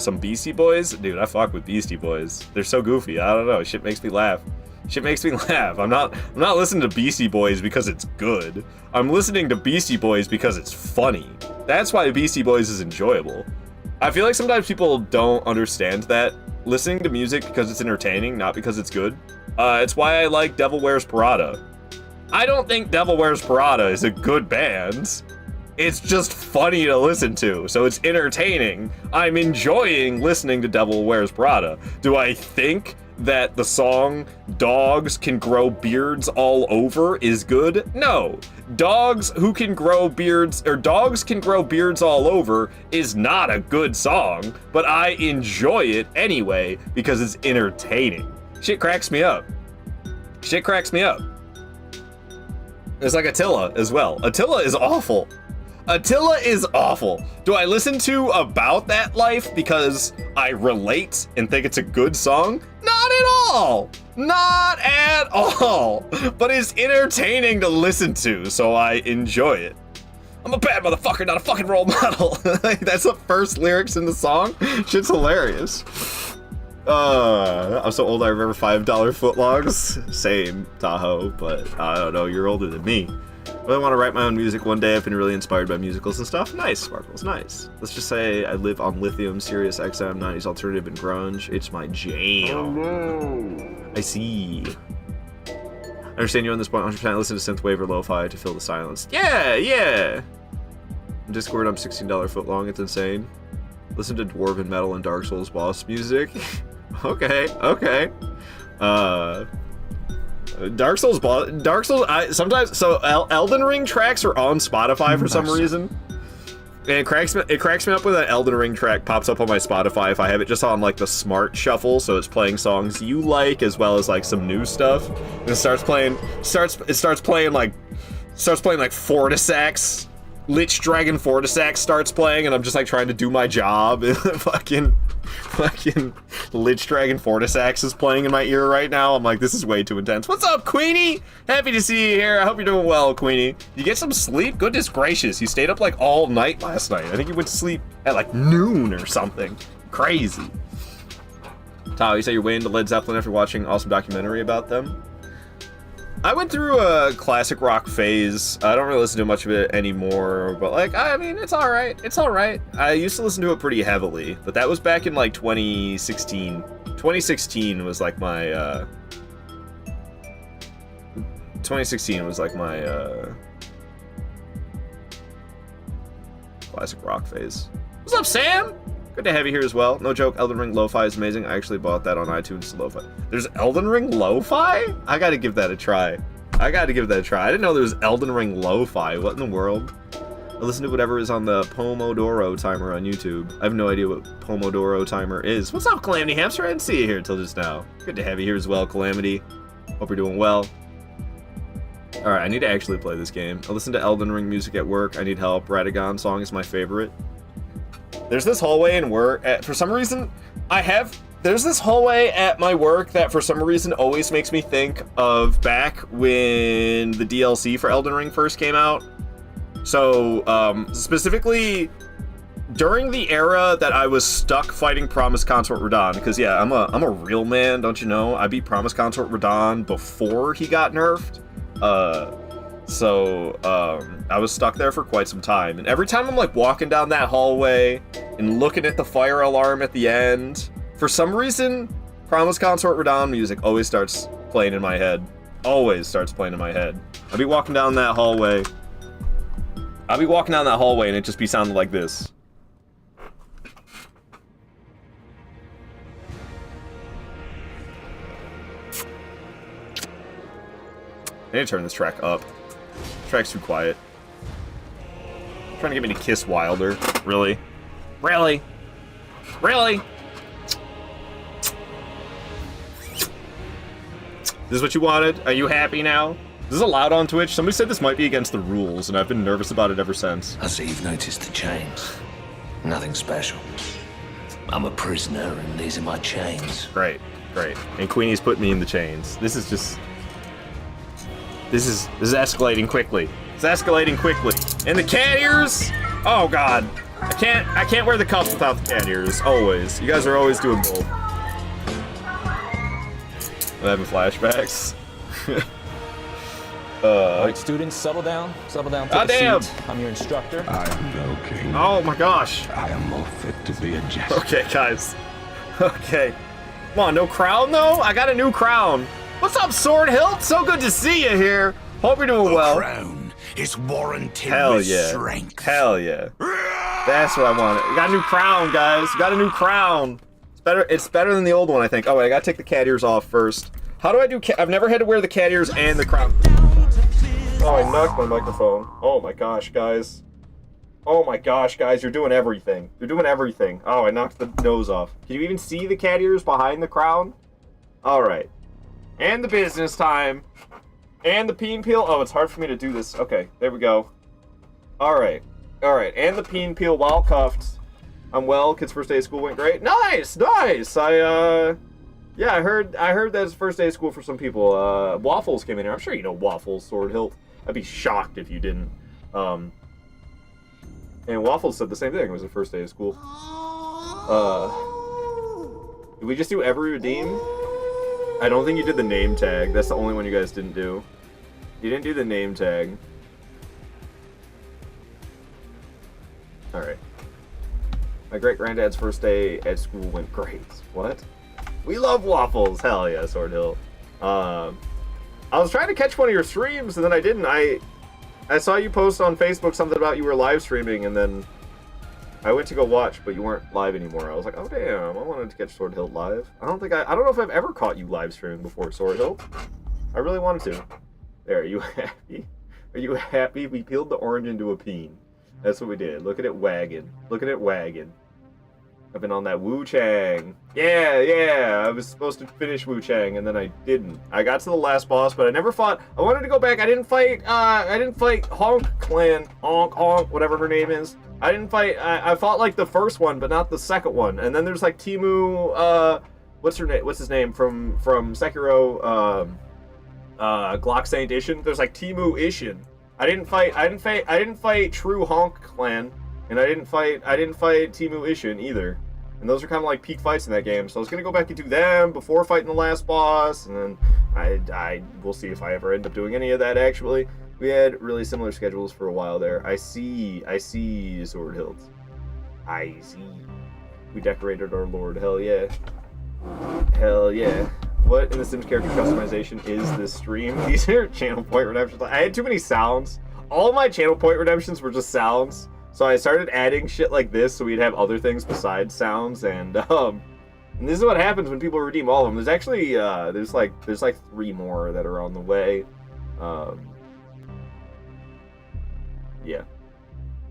Some Beastie Boys? Dude, I fuck with Beastie Boys. They're so goofy. I don't know. Shit makes me laugh. I'm not listening to Beastie Boys because it's good. I'm listening to Beastie Boys because it's funny. That's why Beastie Boys is enjoyable. I feel like sometimes people don't understand that. Listening to music because it's entertaining, not because it's good. It's why I like Devil Wears Prada. I don't think Devil Wears Prada is a good band. It's just funny to listen to, so it's entertaining. I'm enjoying listening to Devil Wears Prada. Do I think that the song Dogs Can Grow Beards All Over is good? No. Dogs Can Grow Beards All Over is not a good song, but I enjoy it anyway because it's entertaining. Shit cracks me up. It's like Attila as well. Attila is awful. Do I listen to About That Life because I relate and think it's a good song? Not at all. But it's entertaining to listen to, so I enjoy it. I'm a bad motherfucker, not a fucking role model. That's the first lyrics in the song. Shit's hilarious. I'm so old I remember $5 footlongs. Same, Tahoe, but I don't know, you're older than me. I really want to write my own music one day. I've been really inspired by musicals and stuff. Nice, Sparkles, nice. Let's just say I live on lithium, Sirius XM, 90s alternative, and grunge. It's my jam. Oh, no. I see. I understand you on this point. 100% listen to synthwave or lo-fi to fill the silence. Yeah. In Discord, I'm $16 footlong. It's insane. Listen to Dwarven Metal and Dark Souls boss music. Okay. Elden Ring tracks are on Spotify for some reason. And it cracks me up when an Elden Ring track pops up on my Spotify if I have it just on like the smart shuffle, so it's playing songs you like as well as like some new stuff. And it starts playing like Fortisax. Lich Dragon Fortisax starts playing, and I'm just like trying to do my job, and fucking Lich Dragon Fortisax is playing in my ear right now. I'm like, this is way too intense. What's up, Queenie? Happy to see you here. I hope you're doing well, Queenie. You get some sleep? Goodness gracious, you stayed up like all night last night. I think you went to sleep at like noon or something. Crazy. Tao, you say you're way into Led Zeppelin after watching an awesome documentary about them? I went through a classic rock phase. I don't really listen to much of it anymore, but like, I mean, it's all right. I used to listen to it pretty heavily, but that was back in like 2016. 2016 was like my, 2016 was like my, classic rock phase. What's up, Sam? Good to have you here as well. No joke, Elden Ring Lo-Fi is amazing. I actually bought that on iTunes Lo-Fi. There's Elden Ring Lo-Fi? I gotta give that a try. I didn't know there was Elden Ring Lo-Fi. What in the world? I listen to whatever is on the Pomodoro timer on YouTube. I have no idea what Pomodoro timer is. What's up, Calamity Hamster? I didn't see you here till just now. Good to have you here as well, Calamity. Hope you're doing well. Alright, I need to actually play this game. I listen to Elden Ring music at work. I need help. Radagon song is my favorite. There's this hallway in work, for some reason, there's this hallway at my work that for some reason always makes me think of back when the DLC for Elden Ring first came out. So, specifically, during the era that I was stuck fighting Promised Consort Radahn, because yeah, I'm a real man, don't you know? I beat Promised Consort Radahn before he got nerfed. So, I was stuck there for quite some time, and every time I'm like walking down that hallway and looking at the fire alarm at the end, for some reason, Promise Consort Radon music always starts playing in my head. Always starts playing in my head. I'll be walking down that hallway. And it just be sounding like this. I need to turn this track up. This track's too quiet. Trying to get me to kiss Wilder. Really? Really? Really? This is what you wanted? Are you happy now? This is allowed on Twitch? Somebody said this might be against the rules, and I've been nervous about it ever since. I see you've noticed the chains. Nothing special. I'm a prisoner, and these are my chains. Great, great. And Queenie's put me in the chains. This is just... This is escalating quickly. It's escalating quickly. And the cat ears? Oh god. I can't wear the cuffs without the cat ears. Always. You guys are always doing both. I'm having flashbacks. All right, students, settle down. Settle down. Take a seat. I'm your instructor. I am no king. Oh my gosh. I am more fit to be a jester. Okay, guys. Okay. Come on, no crown though? I got a new crown. What's up, Sword Hilt? So good to see you here. Hope you're doing well. Crown is warranted Hell with yeah. strength. Hell yeah. That's what I wanted. You got a new crown, guys. You got a new crown. It's better than the old one, I think. Oh, wait, I gotta take the cat ears off first. How do I do I've never had to wear the cat ears and the crown. Oh, I knocked my microphone. Oh my gosh, guys. Oh my gosh, guys, you're doing everything. You're doing everything. Oh, I knocked the nose off. Can you even see the cat ears behind the crown? Alright. And the business time. And the peen peel. Oh, it's hard for me to do this. Okay, there we go. Alright. Alright, and the peen peel while cuffed. I'm well. Kid's first day of school went great. Nice! Nice! Yeah, I heard that's first day of school for some people. Waffles came in here. I'm sure you know Waffles, Sword Hilt. I'd be shocked if you didn't. And Waffles said the same thing. It was the first day of school. Did we just do every redeem? I don't think you did the name tag. That's the only one you guys didn't do. You didn't do the name tag. Alright. My great-granddad's first day at school went great. What? We love Waffles! Hell yeah, Sword Hill. I was trying to catch one of your streams, and then I didn't. I saw you post on Facebook something about you were live streaming, and then I went to go watch, but you weren't live anymore. I was like, oh damn, I wanted to catch Sword Hilt live. I don't know if I've ever caught you live streaming before, Sword Hilt. I really wanted to. There, are you happy? Are you happy? We peeled the orange into a peen. That's what we did. Look at it wagging. Look at it wagging. I've been on that Wu Chang. Yeah, I was supposed to finish Wu Chang, and then I didn't. I got to the last boss, but I never fought. I wanted to go back. I didn't fight Honk Clan. Honk, whatever her name is. I didn't fight, I fought like the first one, but not the second one. And then there's like Timu, what's his name from Sekiro, Glock Saint Ishin. There's like Timu Ishin. I didn't fight True Honk Clan, and I didn't fight Timu Ishin either. And those are kind of like peak fights in that game. So I was gonna go back and do them before fighting the last boss, and then we'll see if I ever end up doing any of that actually. We had really similar schedules for a while there. I see, Sword Hilt. I see. We decorated our lord. Hell yeah. Hell yeah. What in the Sims character customization is this stream? These are channel point redemptions. I had too many sounds. All my channel point redemptions were just sounds. So I started adding shit like this so we'd have other things besides sounds, and this is what happens when people redeem all of them. There's actually there's like 3 more that are on the way. Yeah.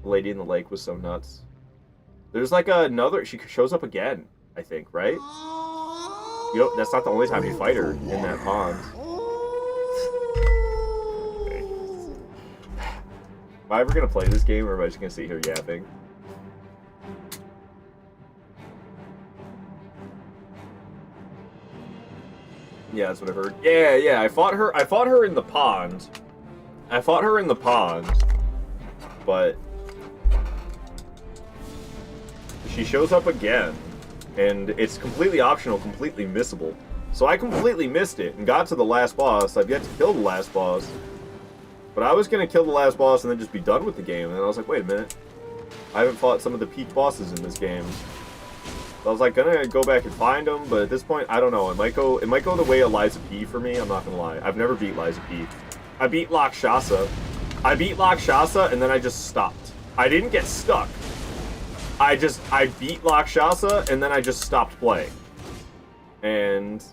Lady in the Lake was so nuts. There's like another, she shows up again, I think, right? You know, that's not the only time you fight her in that pond. Okay. Am I ever gonna play this game, or am I just gonna sit here yapping? Yeah, that's what I heard. Yeah, I fought her in the pond. But she shows up again, and it's completely optional, completely missable. So I completely missed it and got to the last boss. I've yet to kill the last boss. But I was going to kill the last boss and then just be done with the game. And then I was like, wait a minute. I haven't fought some of the peak bosses in this game. So I was like, gonna go back and find them, but at this point, I don't know. It might go the way of Liza P for me. I'm not gonna lie. I've never beat Liza P. I beat Lakshasa. I beat Lakshasa, and then I just stopped. I didn't get stuck. I beat Lakshasa, and then I just stopped playing. And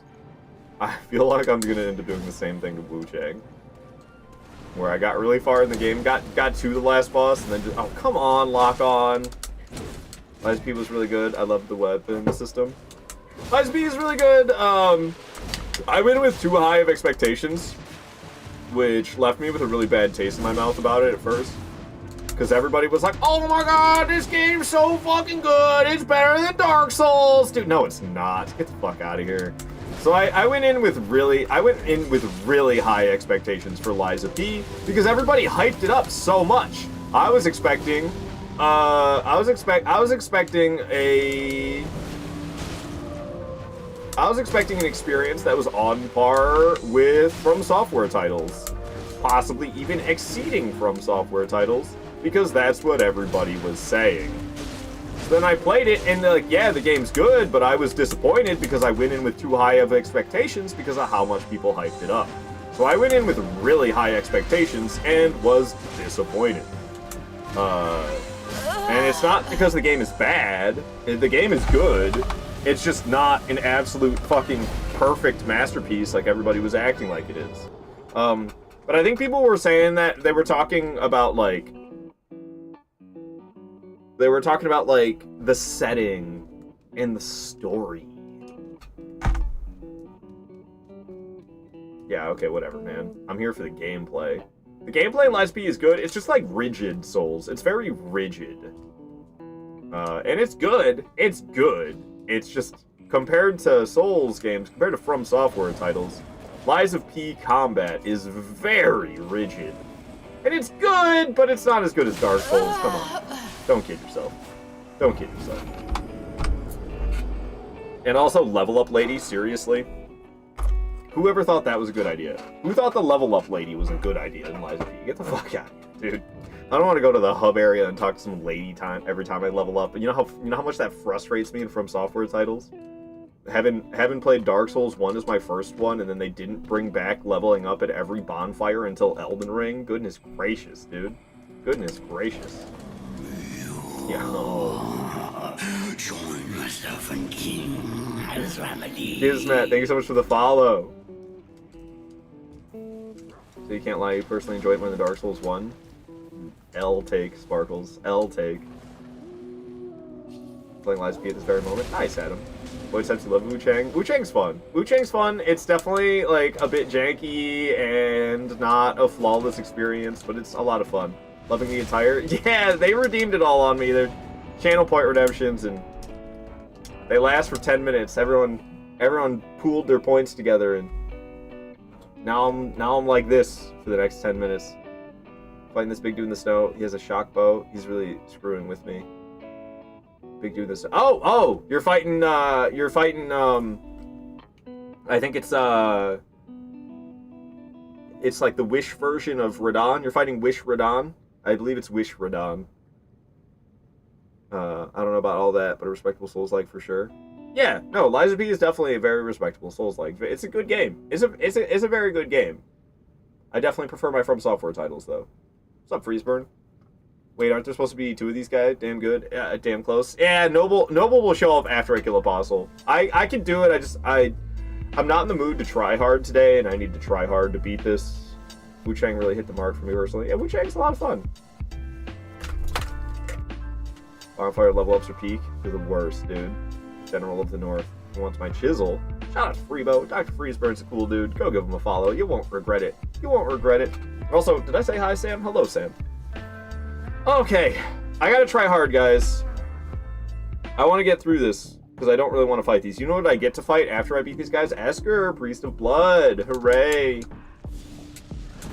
I feel like I'm gonna end up doing the same thing to Wu Chang. Where I got really far in the game, got to the last boss, and then just, oh, come on, lock on. Liza P was really good. I loved the weapon system. Liza P is really good. I went with too high of expectations, which left me with a really bad taste in my mouth about it at first. Because everybody was like, oh my god, this game's so fucking good. It's better than Dark Souls. Dude, no, it's not. Get the fuck out of here. So I went in with really high expectations for Liza P because everybody hyped it up so much. I was expecting an experience that was on par with From Software titles, possibly even exceeding From Software titles, because that's what everybody was saying. So then I played it, and like, yeah, the game's good, but I was disappointed because I went in with too high of expectations because of how much people hyped it up. So I went in with really high expectations and was disappointed. And it's not because the game is bad. The game is good. It's just not an absolute fucking perfect masterpiece like everybody was acting like it is. But I think people were saying that they were talking about like the setting and the story. Yeah, okay, whatever, man. I'm here for the gameplay. The gameplay in Liza P is good. It's just like rigid Souls. It's very rigid. And it's good. It's good. It's just, compared to Souls games, compared to From Software titles, Liza P combat is very rigid. And it's good, but it's not as good as Dark Souls. Come on. Don't kid yourself. Don't kid yourself. And also, level up lady, seriously? Whoever thought that was a good idea? Who thought the level up lady was a good idea in Liza P? Get the fuck out of here, dude. I don't want to go to the hub area and talk to some lady every time I level up. But you know how much that frustrates me in From Software titles? Having played Dark Souls 1 as my first one, and then they didn't bring back leveling up at every bonfire until Elden Ring. Goodness gracious, dude. Goodness gracious. Yo. Join myself and King as remedy. Kismet, thank you so much for the follow. So you can't lie, you personally enjoyed more than Dark Souls 1? L take, Sparkles. L take. Playing Liza P at this very moment. Nice, Adam. Voice types you love Wu Chang. Wu Chang's fun. Wu Chang's fun. It's definitely like a bit janky and not a flawless experience, but it's a lot of fun. Loving the entire... Yeah, they redeemed it all on me. They're channel point redemptions, and they last for 10 minutes. Everyone pooled their points together, and now I'm like this for the next 10 minutes. Fighting this big dude in the snow. He has a shock bow. He's really screwing with me. Big dude in the snow. Oh! You're fighting, I think it's like the Wish version of Radon. You're fighting Wish Radon. I believe it's Wish Radon. I don't know about all that, but a respectable Souls-like for sure. Yeah, no, Liza P is definitely a very respectable Souls-like. It's a good game. It's a very good game. I definitely prefer my From Software titles, though. What's up, Freezeburn? Wait, aren't there supposed to be 2 of these guys? Damn good. Yeah, damn close. Yeah, Noble will show up after I kill Apostle. I can do it, I'm not in the mood to try hard today, and I need to try hard to beat this. Wu Chang really hit the mark for me personally. Yeah, Wu Chang's a lot of fun. Bonfire level ups are peak. They're the worst, dude. General of the North. Who wants my chisel? Shout out to Freebo. Dr. Freezebird's a cool dude. Go give him a follow. You won't regret it. You won't regret it. Also, did I say hi, Sam? Hello, Sam. Okay. I gotta try hard, guys. I want to get through this, because I don't really want to fight these. You know what I get to fight after I beat these guys? Esker, Priest of Blood. Hooray.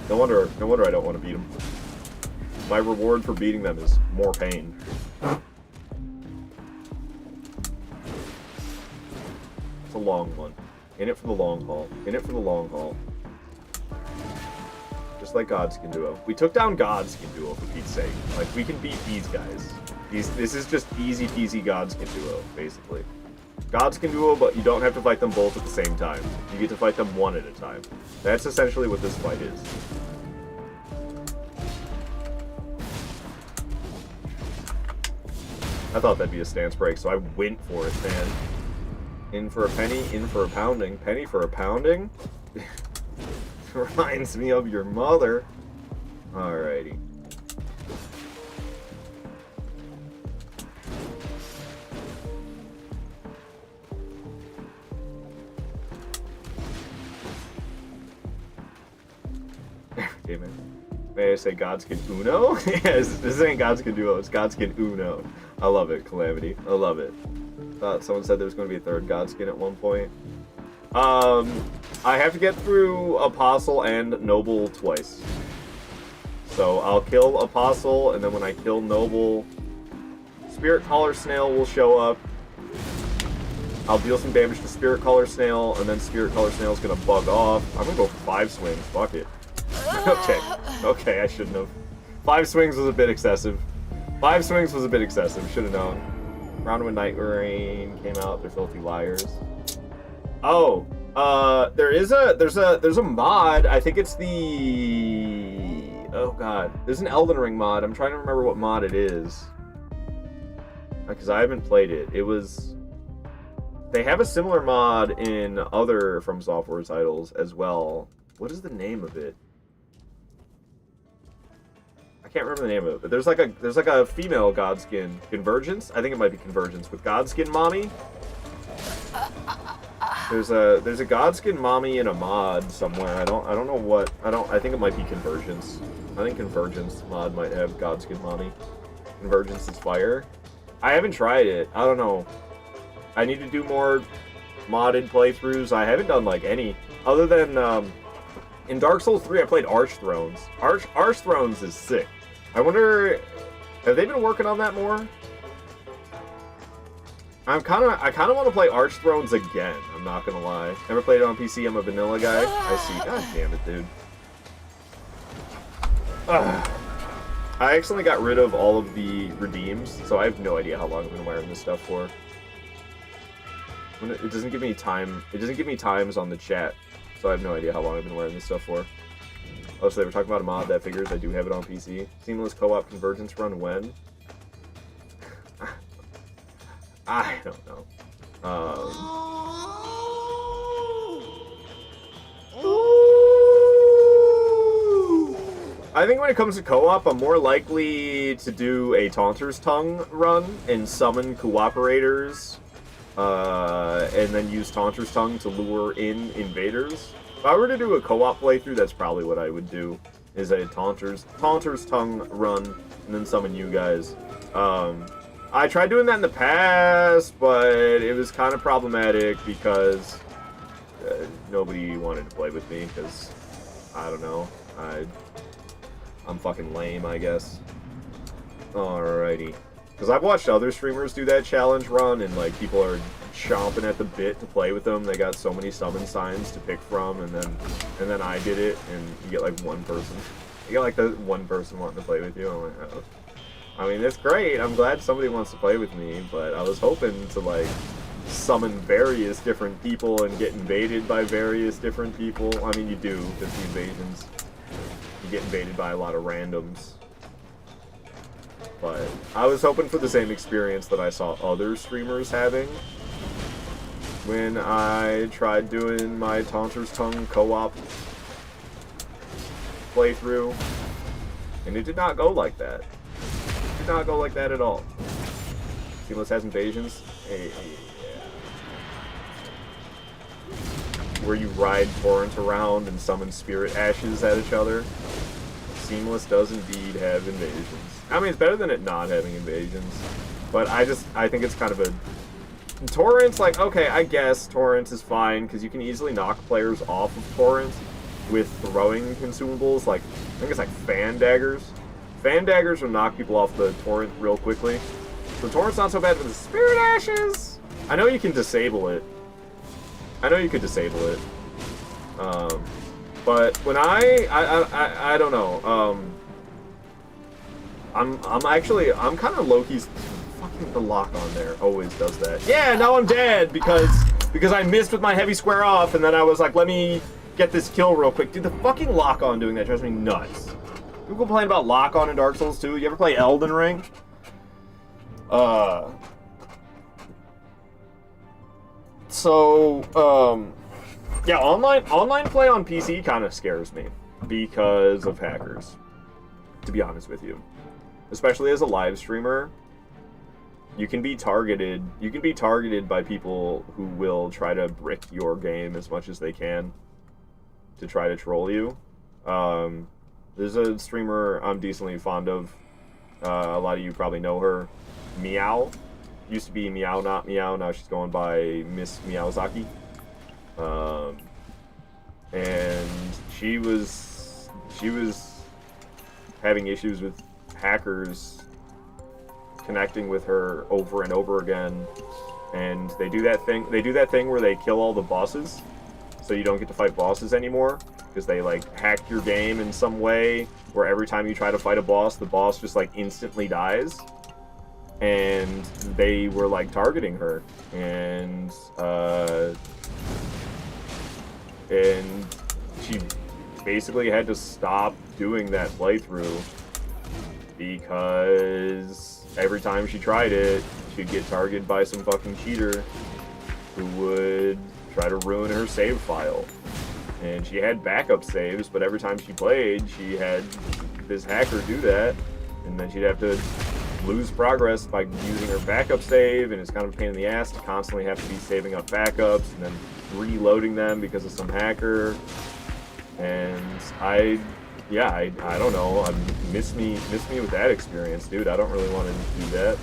No wonder I don't want to beat them. My reward for beating them is more pain. It's a long one. In it for the long haul. In it for the long haul. just like Godskin Duo. We took down Godskin Duo, for Pete's sake. Like, we can beat these guys. This is just easy peasy Godskin Duo, basically. Godskin Duo, but you don't have to fight them both at the same time. You get to fight them one at a time. That's essentially what this fight is. I thought that'd be a stance break, so I went for it, man. In for a penny, in for a pounding. Penny for a pounding? Reminds me of your mother. Alrighty. Okay, man. May I say Godskin Uno? Yes, this ain't Godskin Duo, it's Godskin Uno. I love it, Calamity. I love it. Thought someone said there was going to be a third Godskin at one point. I have to get through Apostle and Noble twice. So I'll kill Apostle, and then when I kill Noble, Spirit Collar Snail will show up. I'll deal some damage to Spirit Collar Snail, and then Spirit Collar Snail's going to bug off. I'm going to go for 5 swings. Fuck it. Okay, I shouldn't have. 5 swings was a bit excessive. 5 swings was a bit excessive. Should have known. Round when Night Rain came out, they're filthy liars. Oh, there's a mod. I think it's the... Oh god, there's an Elden Ring mod. I'm trying to remember what mod it is, because I haven't played it. It was... They have a similar mod in other From Software titles as well. What is the name of it? I can't remember the name of it, but there's like a female Godskin Convergence. I think it might be Convergence with Godskin Mommy. There's a Godskin Mommy in a mod somewhere. I don't know what. I think it might be Convergence. I think Convergence mod might have Godskin Mommy. Convergence is fire. I haven't tried it. I don't know. I need to do more modded playthroughs. I haven't done like any other than in Dark Souls 3 I played Arch Thrones. Arch Thrones is sick. I wonder, have they been working on that more? I kind of want to play Arch Thrones again. I'm not gonna lie. Never played it on PC. I'm a vanilla guy. I see. God damn it, dude. Ugh. I accidentally got rid of all of the redeems, so I have no idea how long I've been wearing this stuff for. It doesn't give me time. It doesn't give me times on the chat, so I have no idea how long I've been wearing this stuff for. Oh, so they were talking about a mod that figures I do have it on PC. Seamless co-op convergence run when? I don't know. I think when it comes to co-op, I'm more likely to do a Taunter's Tongue run and summon cooperators, and then use Taunter's Tongue to lure in invaders. If I were to do a co-op playthrough, that's probably what I would do, is a Taunter's Tongue run, and then summon you guys. I tried doing that in the past, but it was kind of problematic because nobody wanted to play with me, because, I don't know, I'm fucking lame, I guess. Alrighty. Because I've watched other streamers do that challenge run, and like people are chomping at the bit to play with them. They got so many summon signs to pick from, and then I did it, and you get like one person. You get like the one person wanting to play with you. I'm like, oh. I mean, it's great. I'm glad somebody wants to play with me, but I was hoping to like summon various different people and get invaded by various different people. I mean, you do, because the invasions, you get invaded by a lot of randoms. But I was hoping for the same experience that I saw other streamers having when I tried doing my Taunter's Tongue co-op playthrough, and it did not go like that. It did not go like that at all. Seamless has invasions. Hey, yeah. Where you ride torrents around and summon spirit ashes at each other. Seamless does indeed have invasions. I mean, it's better than it not having invasions, but I think it's kind of a... Torrents, like, okay, I guess Torrents is fine, because you can easily knock players off of Torrents with throwing consumables, like, I think it's like Fan Daggers. Fan Daggers will knock people off the Torrent real quickly. So Torrent's not so bad for the Spirit Ashes! I know you can disable it. I know you could disable it. But when I don't know. I'm kind of low-key. Fucking the lock on there always does that. Yeah, now I'm dead because I missed with my heavy square off, and then I was like, let me get this kill real quick. Dude, the fucking lock on doing that drives me nuts. People complain about lock on in Dark Souls 2. You ever play Elden Ring? Yeah, online play on PC kind of scares me because of hackers, to be honest with you. Especially as a live streamer, you can be targeted by people who will try to brick your game as much as they can to try to troll you. There's a streamer I'm decently fond of. A lot of you probably know her. Meow. Used to be Meow Not Meow, now she's going by Miss Meowzaki. And she was having issues with hackers connecting with her over and over again, and they do that thing where they kill all the bosses, so you don't get to fight bosses anymore, because they like hack your game in some way where every time you try to fight a boss, the boss just like instantly dies. And they were like targeting her, and she basically had to stop doing that playthrough because every time she tried it, she'd get targeted by some fucking cheater who would try to ruin her save file. And she had backup saves, but every time she played, she had this hacker do that, and then she'd have to lose progress by using her backup save, and it's kind of a pain in the ass to constantly have to be saving up backups and then reloading them because of some hacker. And I don't know. Miss me with that experience, dude. I don't really want to do that.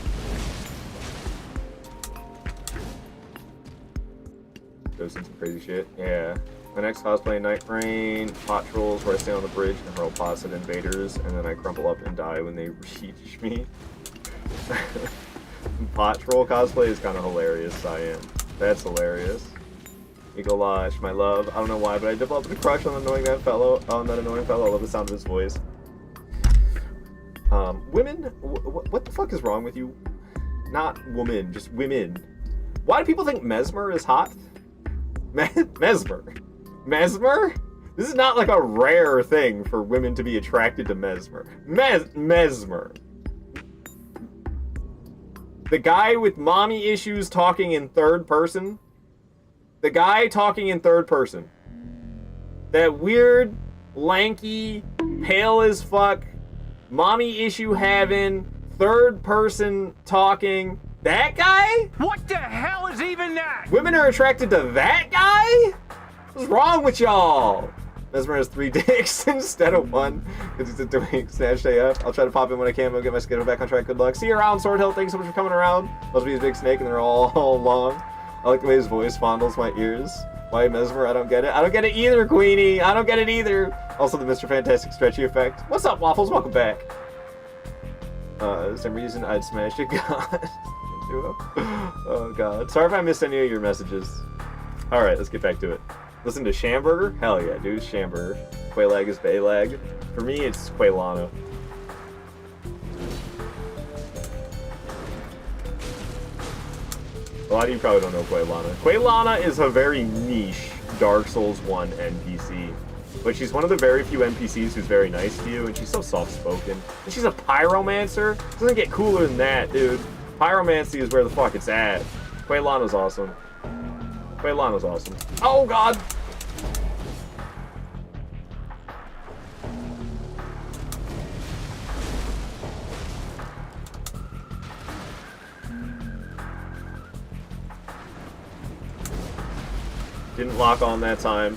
Goes into some crazy shit. Yeah. My next cosplay, Night Rain, pot trolls where I stand on the bridge and hurl pots at invaders, and then I crumple up and die when they reach me. Pot troll cosplay is kind of hilarious, Cyan. That's hilarious. Eagle Lodge, my love. I don't know why, but I developed a crush on that annoying fellow. I love the sound of his voice. Women? What the fuck is wrong with you? Not woman, just women. Why do people think Mesmer is hot? Mesmer? Mesmer? This is not like a rare thing for women to be attracted to Mesmer. Mesmer. The guy with mommy issues talking in third person. The guy talking in third person. That weird, lanky, pale as fuck, mommy issue having, third person talking. That guy? What the hell is even that? Women are attracted to that guy? What's wrong with y'all? Mesmer has 3 dicks instead of 1 because he's doing Snatch AF. I'll try to pop in when I can. I'll get my schedule back on track. Good luck. See you around, Sword Hill. Thanks so much for coming around. Must be his big snake and they're all long. I like the way his voice fondles my ears. Why Mesmer? I don't get it. I don't get it either, Queenie. I don't get it either. Also the Mr. Fantastic stretchy effect. What's up, Waffles? Welcome back. For some reason I'd smashed it. God. Oh god. Sorry if I missed any of your messages. Alright, let's get back to it. Listen to Shamburger? Hell yeah, dude, Shamburger. Quaylag is Baylag. For me, it's Quaylana. A lot of you probably don't know Quaylana. Quaylana is a very niche Dark Souls 1 NPC. But she's one of the very few NPCs who's very nice to you, and she's so soft-spoken. And she's a pyromancer? It doesn't get cooler than that, dude. Pyromancy is where the fuck it's at. Quaylana's awesome. Quaylana's awesome. Oh god! Didn't lock on that time.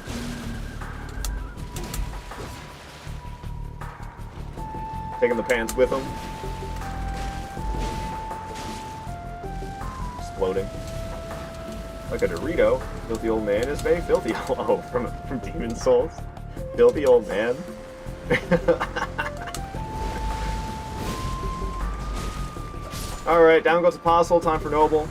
Taking the pants with him. Exploding. Like a Dorito. Filthy old man is very filthy. Oh, from Demon Souls. Filthy old man. Alright, down goes Apostle. Time for Noble.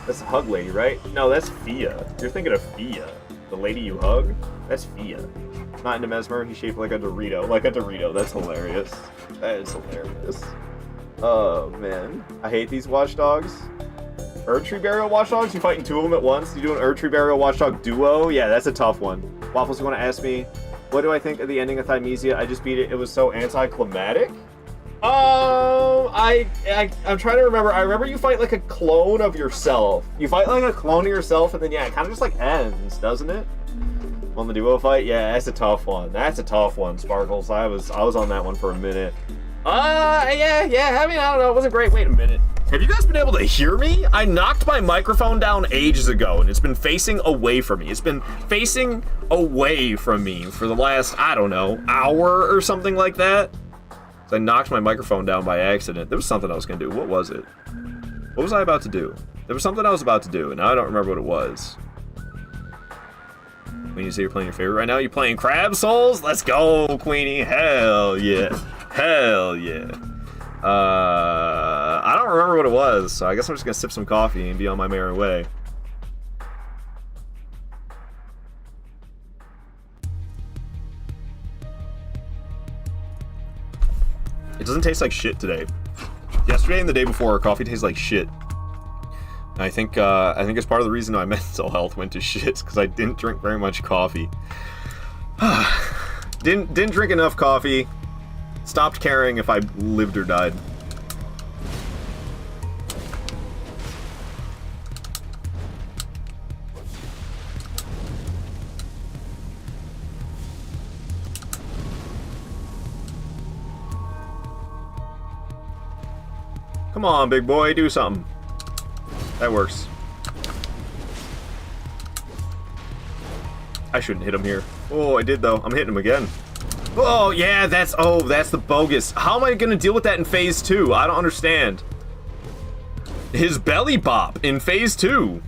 That's the hug lady, right? No, that's Fia. You're thinking of Fia. The lady you hug? That's Fia. Not into Mesmer. He's shaped like a Dorito. Like a Dorito. That's hilarious. That is hilarious. Oh, man. I hate these watchdogs. Erdtree Burial Watchdogs? You fighting two of them at once? You do an Erdtree Burial Watchdog duo? Yeah, that's a tough one. Waffles, you want to ask me, what do I think of the ending of Thymesia? I just beat it. It was so anticlimactic. I'm trying to remember. I remember you fight like a clone of yourself. You fight like a clone of yourself, and then yeah, it kind of just like ends, doesn't it? On the duo fight, yeah, that's a tough one. That's a tough one, Sparkles. I was on that one for a minute. Yeah. I mean, I don't know. It wasn't great. Wait a minute. Have you guys been able to hear me? I knocked my microphone down ages ago, and it's been facing away from me. It's been facing away from me for the last, I don't know, hour or something like that. So I knocked my microphone down by accident. There was something I was going to do. What was it? What was I about to do? There was something I was about to do, and now I don't remember what it was. When you say you're playing your favorite right now, you playing Crab Souls? Let's go, Queenie. Hell yeah. Hell yeah. I don't remember what it was, so I guess I'm just going to sip some coffee and be on my merry way. It doesn't taste like shit today. Yesterday and the day before, our coffee tastes like shit. And I think it's part of the reason my mental health went to shit, because I didn't drink very much coffee. didn't drink enough coffee. Stopped caring if I lived or died. Come on, big boy, do something. That works. I shouldn't hit him here. Oh, I did though. I'm hitting him again. Oh, yeah, that's the bogus. How am I gonna deal with that in phase 2? I don't understand. His belly bop in phase 2.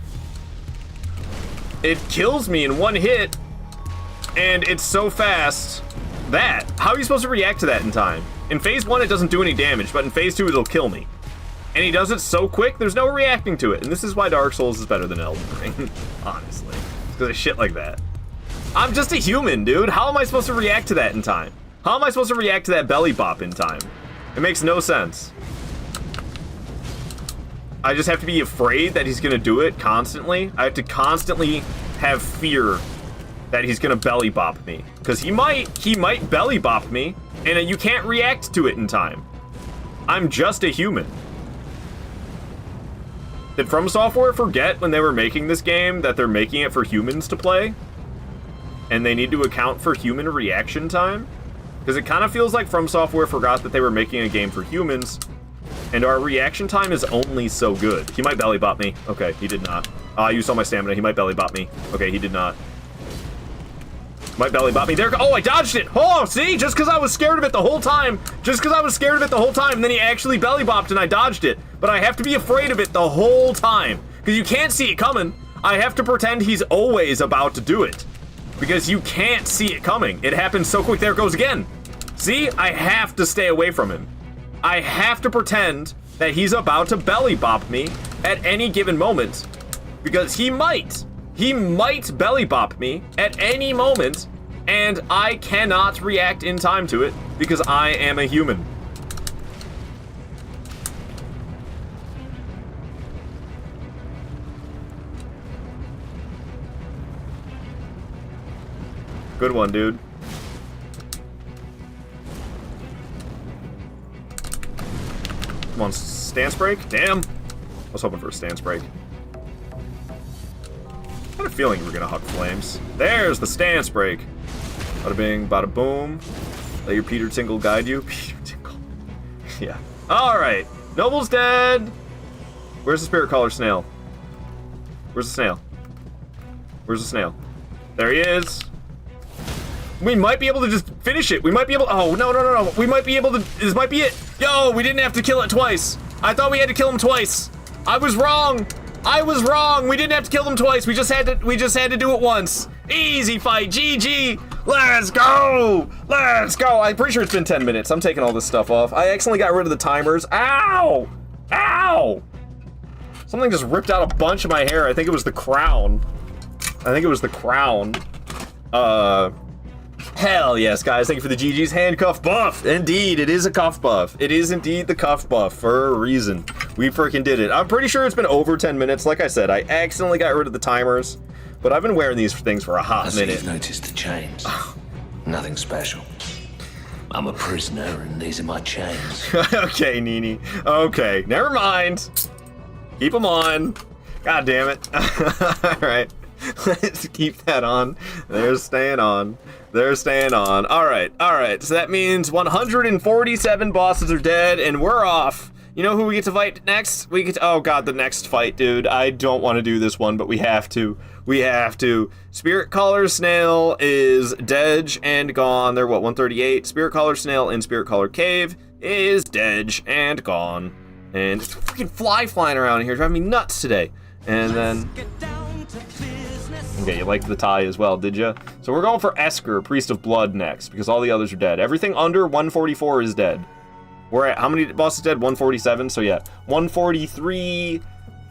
It kills me in one hit, and it's so fast. How are you supposed to react to that in time? In phase 1, it doesn't do any damage, but in phase 2, it'll kill me. And he does it so quick, there's no reacting to it. And this is why Dark Souls is better than Elden Ring, honestly. It's because of shit like that. I'm just a human, dude. How am I supposed to react to that in time? How am I supposed to react to that belly bop in time? It makes no sense. I just have to be afraid that he's gonna do it constantly. I have to constantly have fear that he's gonna belly bop me. Because he might belly bop me, and you can't react to it in time. I'm just a human. Did From Software forget when they were making this game that they're making it for humans to play? And they need to account for human reaction time? Because it kind of feels like From Software forgot that they were making a game for humans, and our reaction time is only so good. He might belly bop me. Okay, he did not. I used all my stamina. He might belly bop me. Okay, he did not. Might belly bop me. There. Oh, I dodged it. Oh, see? Just because I was scared of it the whole time. And then he actually belly bopped and I dodged it. But I have to be afraid of it the whole time. Because you can't see it coming. I have to pretend he's always about to do it. Because you can't see it coming. It happens so quick. There it goes again. See? I have to stay away from him. I have to pretend that he's about to belly bop me at any given moment. Because he might. He might belly bop me at any moment, and I cannot react in time to it because I am a human. Good one, dude. Come on, stance break? Damn. I was hoping for a stance break. I had a feeling we were gonna huck flames. There's the stance break. Bada bing, bada boom. Let your Peter Tingle guide you. Peter Tingle. Yeah. Alright. Noble's dead. Where's the Spirit Caller snail? Where's the snail? Where's the snail? There he is. We might be able to just finish it. We might be able. Oh, no. We might be able to. This might be it. Yo, we didn't have to kill it twice. I thought we had to kill him twice. I was wrong. We didn't have to kill them twice. We just had to do it once. Easy fight. GG. Let's go. I'm pretty sure it's been 10 minutes. I'm taking all this stuff off. I accidentally got rid of the timers. Ow. Something just ripped out a bunch of my hair. I think it was the crown. Hell yes, guys. Thank you for the GG's handcuff buff. Indeed, it is a cuff buff. It is indeed the cuff buff for a reason. We freaking did it. I'm pretty sure it's been over 10 minutes. Like I said, I accidentally got rid of the timers, but I've been wearing these things for a hot minute. You've noticed the chains. Nothing special. I'm a prisoner and these are my chains. Okay, Nini. Okay, never mind. Keep them on. God damn it. All right. Let's keep that on. They're staying on. They're staying on. All right. So that means 147 bosses are dead, and we're off. You know who we get to fight next? We get to, oh god, the next fight, dude. I don't want to do this one, but we have to. We have to. Spirit Caller Snail is dead and gone. They're what, 138? Spirit Caller Snail in Spirit Caller Cave is dead and gone. And it's a freaking fly flying around here, driving me nuts today. And then... Okay, you liked the tie as well, did you? So we're going for Esker, Priest of Blood, next, because all the others are dead. Everything under 144 is dead. We're at, how many bosses dead? 147, so yeah. 143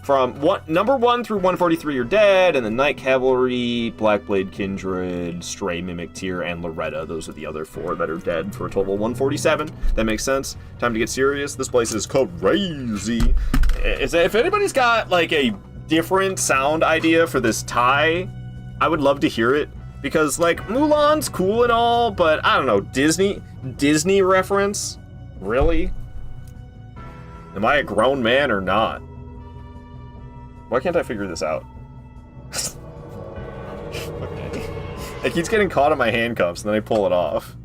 from number 1 through 143 are dead, and then Night Cavalry, Blackblade Kindred, Stray Mimic Tier, and Loretta. Those are the other 4 that are dead for a total of 147. That makes sense. Time to get serious. This place is crazy. If anybody's got like a different sound idea for this tie, I would love to hear it, because like Mulan's cool and all, but I don't know, Disney reference? Really? Am I a grown man or not? Why can't I figure this out? Okay. It keeps getting caught in my handcuffs and then I pull it off.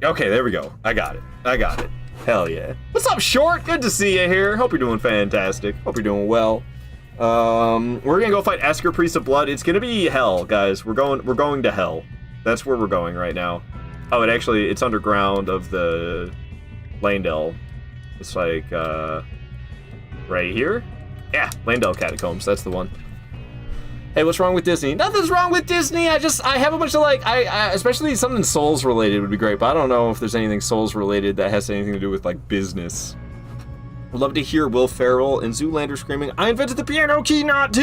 Okay, there we go. I got it. Hell yeah. What's up, Short? Good to see you here. Hope you're doing fantastic. Hope you're doing well. We're gonna go fight Esker, Priest of Blood. It's gonna be hell, guys. We're going to hell. That's where we're going right now. Oh, it's underground of the Landell. It's like, right here? Yeah, Landell Catacombs, that's the one. Hey, what's wrong with Disney? Nothing's wrong with Disney. I have a bunch of like, especially something Souls related would be great, but I don't know if there's anything Souls related that has anything to do with like business. Would love to hear Will Ferrell and Zoolander screaming, "I invented the piano key, not to..."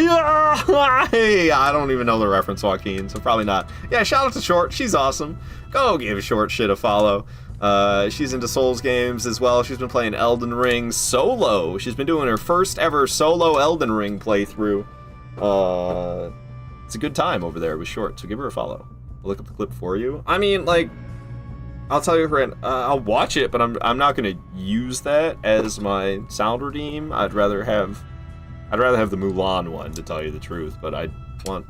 Hey, I don't even know the reference, Joaquin, so probably not. Yeah, shout out to Short. She's awesome. Go give Short shit a follow. She's into Souls games as well. She's been playing Elden Ring solo. She's been doing her first ever solo Elden Ring playthrough. It's a good time over there with Short, so give her a follow. I'll look up the clip for you. I mean, like, I'll tell you, friend, I'll watch it, but I'm not gonna use that as my sound redeem. I'd rather have the Mulan one, to tell you the truth. But I want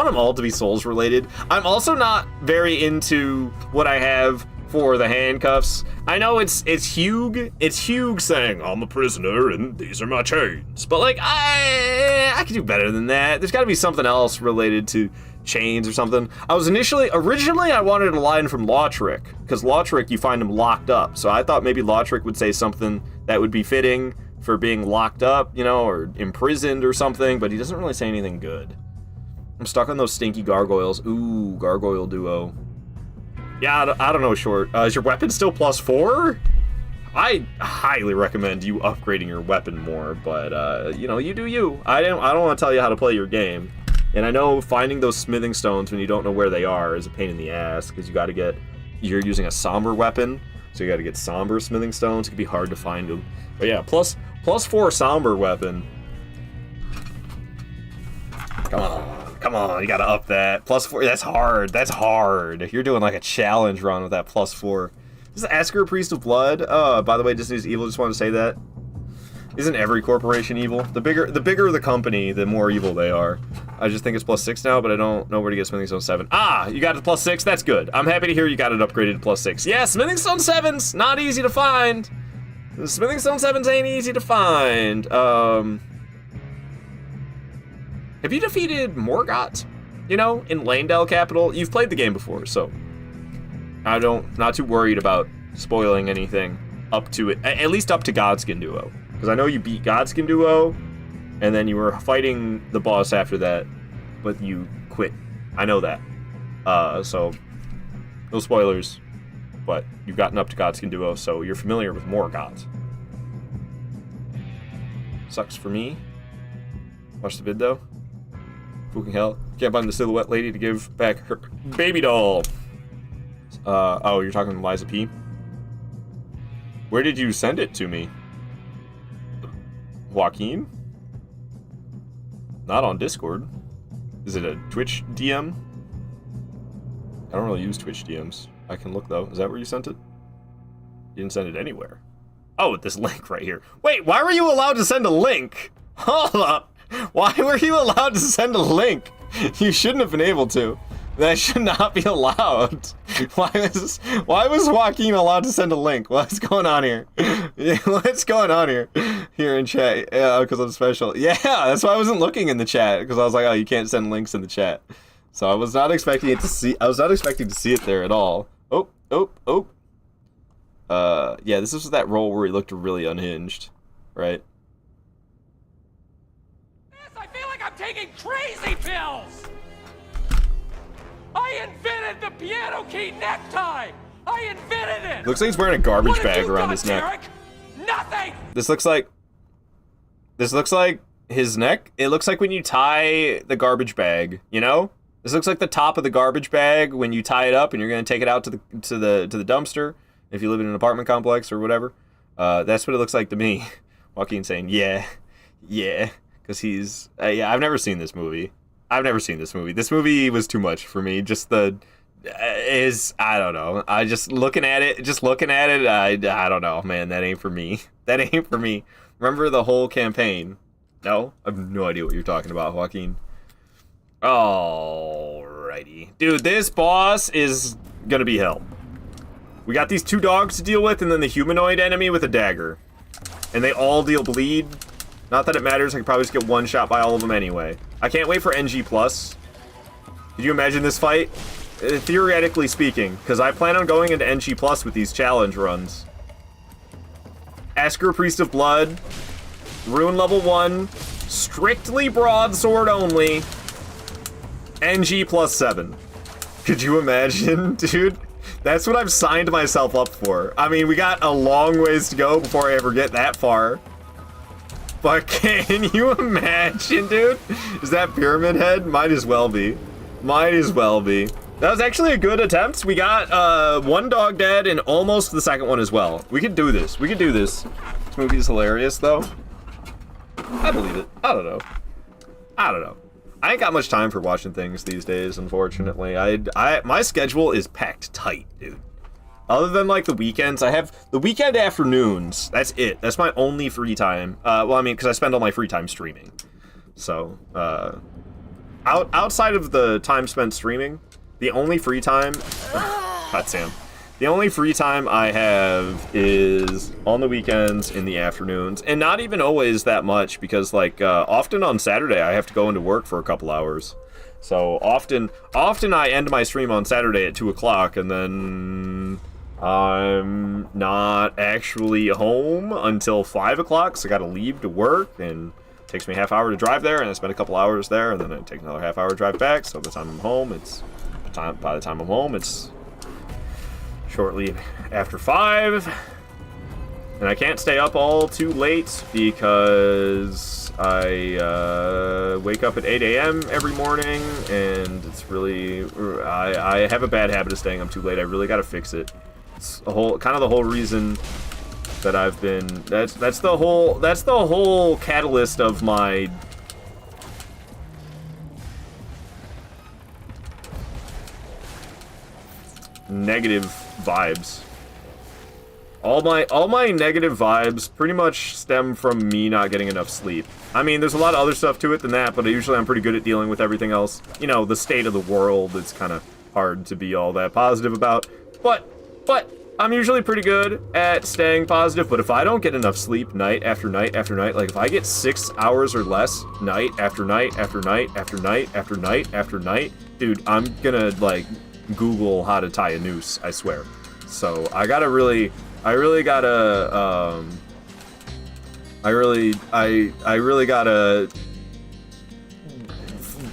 them all to be Souls related. I'm also not very into what I have for the handcuffs. I know it's Hugh saying, "I'm a prisoner and these are my chains," but like I could do better than that. There's got to be something else related to chains or something. Originally I wanted a line from Lautrec, because Lautrec, you find him locked up, so I thought maybe Lautrec would say something that would be fitting for being locked up, you know, or imprisoned or something, but he doesn't really say anything good. I'm stuck on those stinky gargoyles. Ooh, gargoyle duo. Yeah, I don't know, Short. Is your weapon still +4? I highly recommend you upgrading your weapon more, but you know, you do you. I don't want to tell you how to play your game. And I know finding those smithing stones when you don't know where they are is a pain in the ass, because you're using a somber weapon, so you got to get somber smithing stones. It can be hard to find them. But yeah, +4 somber weapon. Come on, you gotta up that. +4, that's hard. If you're doing like a challenge run with that +4. This is Esker, Priest of Blood. By the way, Disney's evil, just want to say that. Isn't every corporation evil? The bigger the company, the more evil they are. I just think it's +6 now, but I don't know where to get Smithing Stone 7. Ah, you got it +6, that's good. I'm happy to hear you got it upgraded to +6. Yeah, Smithing Stone 7's not easy to find. The Smithing Stone 7s ain't easy to find. Have you defeated Morgott? You know, in Landell Capital? You've played the game before, so not too worried about spoiling anything up to it, at least up to Godskin Duo. Because I know you beat Godskin Duo, and then you were fighting the boss after that, but you quit. I know that. So, no spoilers, but you've gotten up to Godskin Duo, so you're familiar with Morgott. Sucks for me. Watch the vid, though. Fucking hell. Can't find the silhouette lady to give back her baby doll. Oh, you're talking to Liza P? Where did you send it to me? Joaquin? Not on Discord. Is it a Twitch DM? I don't really use Twitch DMs. I can look though. Is that where you sent it? You didn't send it anywhere. Oh, this link right here. Wait, why were you allowed to send a link? Hold up. Why were you allowed to send a link? You shouldn't have been able to. That should not be allowed. Why was Joaquin allowed to send a link? What's going on here? What's going on here? Here in chat. Yeah, because I'm special. Yeah, that's why I wasn't looking in the chat, because I was like, oh, you can't send links in the chat. So I was not expecting it to see. I was not expecting to see it there at all. Oh. Yeah, this is that role where he looked really unhinged, right? I feel like I'm taking crazy pills! I invented the piano key necktie! I invented it! Looks like he's wearing a garbage What have bag you around done, his neck. Derek? Nothing! This looks like his neck. It looks like when you tie the garbage bag, you know? This looks like the top of the garbage bag when you tie it up and you're gonna take it out to the dumpster if you live in an apartment complex or whatever. That's what it looks like to me. Joaquin saying, yeah, because he's yeah. I've never seen this movie. This movie was too much for me. Just I don't know. I just looking at it. I don't know, man. That ain't for me. Remember the whole campaign? No, I have no idea what you're talking about, Joaquin. Alrighty. Dude, this boss is gonna be hell. We got these two dogs to deal with, and then the humanoid enemy with a dagger. And they all deal bleed. Not that it matters, I could probably just get one shot by all of them anyway. I can't wait for NG+. Did you imagine this fight? Theoretically speaking, because I plan on going into NG+ with these challenge runs. Asker Priest of Blood, Rune level 1, strictly broadsword only, NG +7. Could you imagine, dude? That's what I've signed myself up for. I mean, we got a long ways to go before I ever get that far. But can you imagine, dude? Is that Pyramid Head? Might as well be. That was actually a good attempt. We got one dog dead and almost the second one as well. We could do this. This movie is hilarious, though. I believe it. I don't know. I ain't got much time for watching things these days, unfortunately. My schedule is packed tight, dude. Other than, like, the weekends, I have the weekend afternoons. That's it. That's my only free time. Well, I mean, because I spend all my free time streaming. So, outside of the time spent streaming, the only free time... Cut, Sam. The only free time I have is on the weekends in the afternoons. And not even always that much, because, like, often on Saturday, I have to go into work for a couple hours. So, often I end my stream on Saturday at 2 o'clock, and then... I'm not actually home until 5 o'clock, so I gotta leave to work, and it takes me a half hour to drive there, and I spend a couple hours there, and then I take another half hour to drive back, so by the time I'm home, it's shortly after 5, and I can't stay up all too late, because I wake up at 8 a.m. every morning, and it's really, I have a bad habit of staying up too late. I really gotta fix it. It's the whole reason that I've been, that's the whole catalyst of my negative vibes. All my negative vibes pretty much stem from me not getting enough sleep. I mean, there's a lot of other stuff to it than that, but usually I'm pretty good at dealing with everything else. You know, the state of the world, it's kind of hard to be all that positive about. But I'm usually pretty good at staying positive, but if I don't get enough sleep night after night after night, like if I get 6 hours or less night after night after night after night after night after night, dude, I'm gonna, like, Google how to tie a noose, I swear. So I really gotta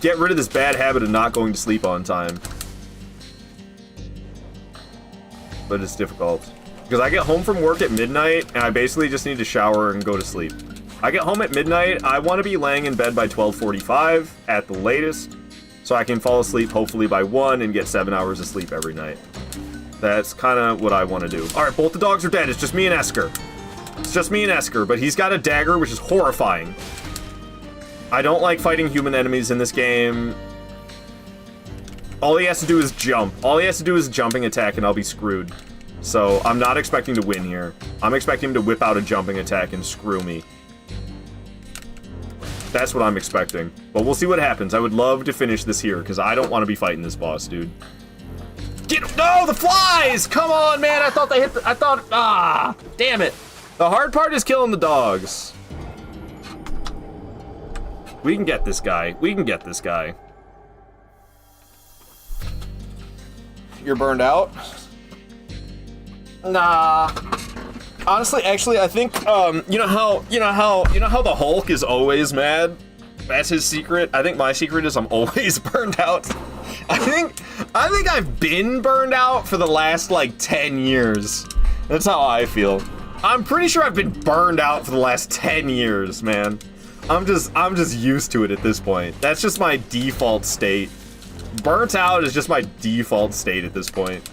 get rid of this bad habit of not going to sleep on time. But it's difficult. Because I get home from work at midnight, and I basically just need to shower and go to sleep. I get home at midnight, I want to be laying in bed by 12:45 at the latest. so I can fall asleep hopefully by 1 and get 7 hours of sleep every night. That's kind of what I want to do. All right, both the dogs are dead. It's just me and Esker. It's just me and Esker, but he's got a dagger, which is horrifying. I don't like fighting human enemies in this game. All he has to do is jump. All he has to do is jumping attack, and I'll be screwed. So I'm not expecting to win here. I'm expecting him to whip out a jumping attack and screw me. That's what I'm expecting. But we'll see what happens. I would love to finish this here, because I don't want to be fighting this boss, dude. No, the flies! Come on, man. I thought they hit the... damn it. The hard part is killing the dogs. We can get this guy. We can get this guy. You're burned out? Nah. Honestly, actually, I think, you know how the Hulk is always mad? That's his secret. I think my secret is I'm always burned out. I think I've been burned out for the last, like, 10 years. That's how I feel. I'm pretty sure I've been burned out for the last 10 years, man. I'm just used to it at this point. That's just my default state. Burnt out is just my default state at this point.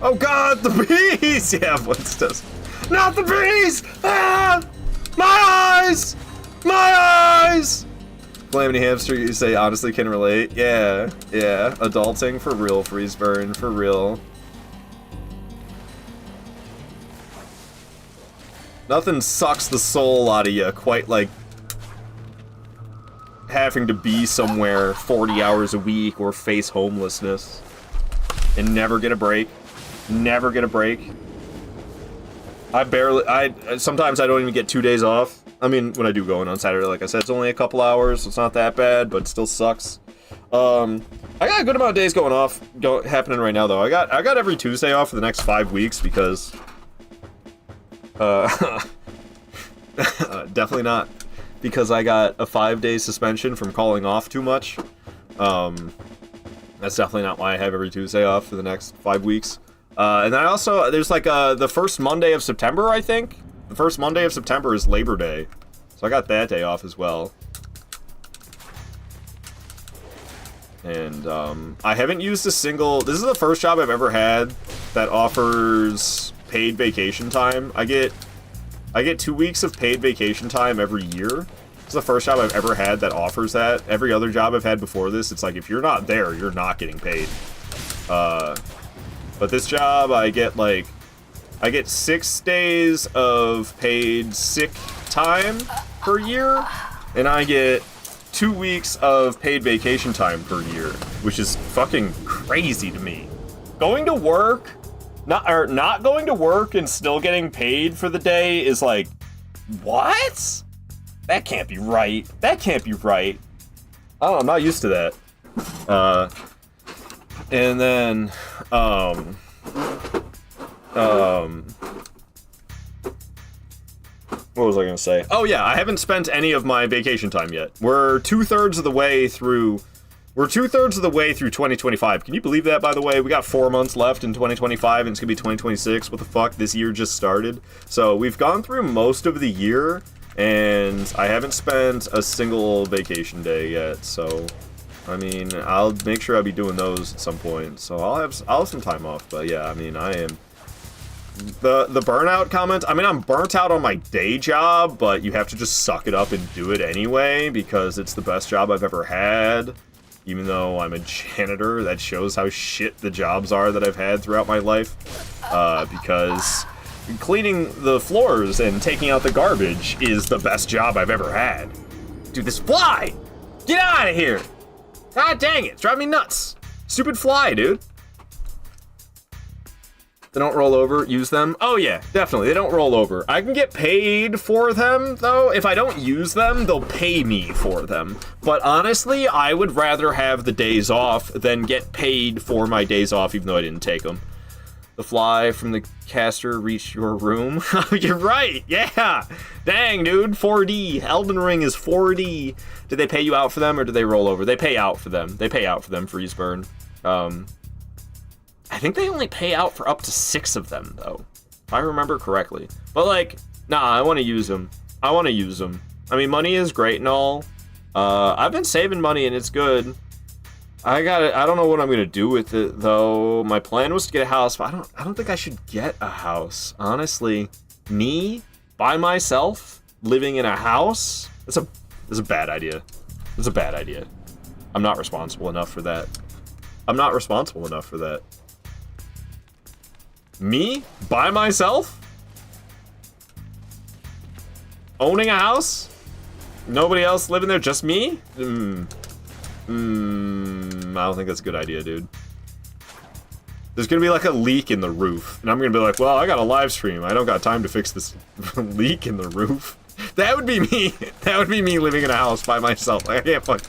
Oh god, the bees! Yeah, Blitz does. Not the bees! Ah! My eyes! My eyes! Calamity Hamster, you say honestly can relate. Yeah, yeah. Adulting for real, Freeze Burn, for real. Nothing sucks the soul out of you quite like having to be somewhere 40 hours a week or face homelessness and never get a break. Never get a break. Sometimes I don't even get 2 days off. I mean, when I do go in on Saturday, like I said, it's only a couple hours, so it's not that bad, but it still sucks. I got a good amount of days going off, happening right now, though. I got every Tuesday off for the next 5 weeks because, definitely not because I got a 5-day suspension from calling off too much. That's definitely not why I have every Tuesday off for the next 5 weeks. And then I also, there's like the first Monday of September, I think. The first Monday of September is Labor Day. So I got that day off as well. And I haven't used a single... This is the first job I've ever had that offers paid vacation time. I get 2 weeks of paid vacation time every year. It's the first job I've ever had that offers that. Every other job I've had before this, it's like if you're not there, you're not getting paid. But this job, I get 6 days of paid sick time per year, and I get 2 weeks of paid vacation time per year, which is fucking crazy to me. Going to work, not going to work and still getting paid for the day is like, what? That can't be right. That can't be right. I don't know, I'm not used to that. And then, what was I gonna say? Oh yeah, I haven't spent any of my vacation time yet. We're 2/3 of the way through 2025. Can you believe that, by the way? We got 4 months left in 2025, and it's gonna be 2026. What the fuck? This year just started. So we've gone through most of the year, and I haven't spent a single vacation day yet, so... I mean, I'll make sure I'll be doing those at some point, so I'll have some time off, but yeah, I mean, I am... The burnout comment, I mean, I'm burnt out on my day job, but you have to just suck it up and do it anyway, because it's the best job I've ever had, even though I'm a janitor. That shows how shit the jobs are that I've had throughout my life, because cleaning the floors and taking out the garbage is the best job I've ever had. Dude, this fly! Get out of here! God dang it, drive me nuts. Stupid fly, dude. They don't roll over, use them. Oh yeah, definitely, they don't roll over. I can get paid for them, though. If I don't use them, they'll pay me for them. But honestly, I would rather have the days off than get paid for my days off, even though I didn't take them. The fly from the caster reached your room. You're right, yeah. Dang, dude, 4D. Elden Ring is 4D. Did they pay you out for them, or did they roll over? They pay out for them. They pay out for them, Freeze Burn. I think they only pay out for up to 6 of them, though, if I remember correctly. But, like, nah, I want to use them. I want to use them. I mean, money is great and all. I've been saving money, and it's good. I don't know what I'm gonna do with it though. My plan was to get a house, but I don't think I should get a house. Honestly, me by myself living in a house. It's a bad idea. It's a bad idea. I'm not responsible enough for that. I'm not responsible enough for that. Me by myself? Owning a house? Nobody else living there, just me? I don't think that's a good idea, dude. There's gonna be like a leak in the roof, and I'm gonna be like, well, I got a live stream. I don't got time to fix this leak in the roof. That would be me. That would be me living in a house by myself. Like, I can't fuck.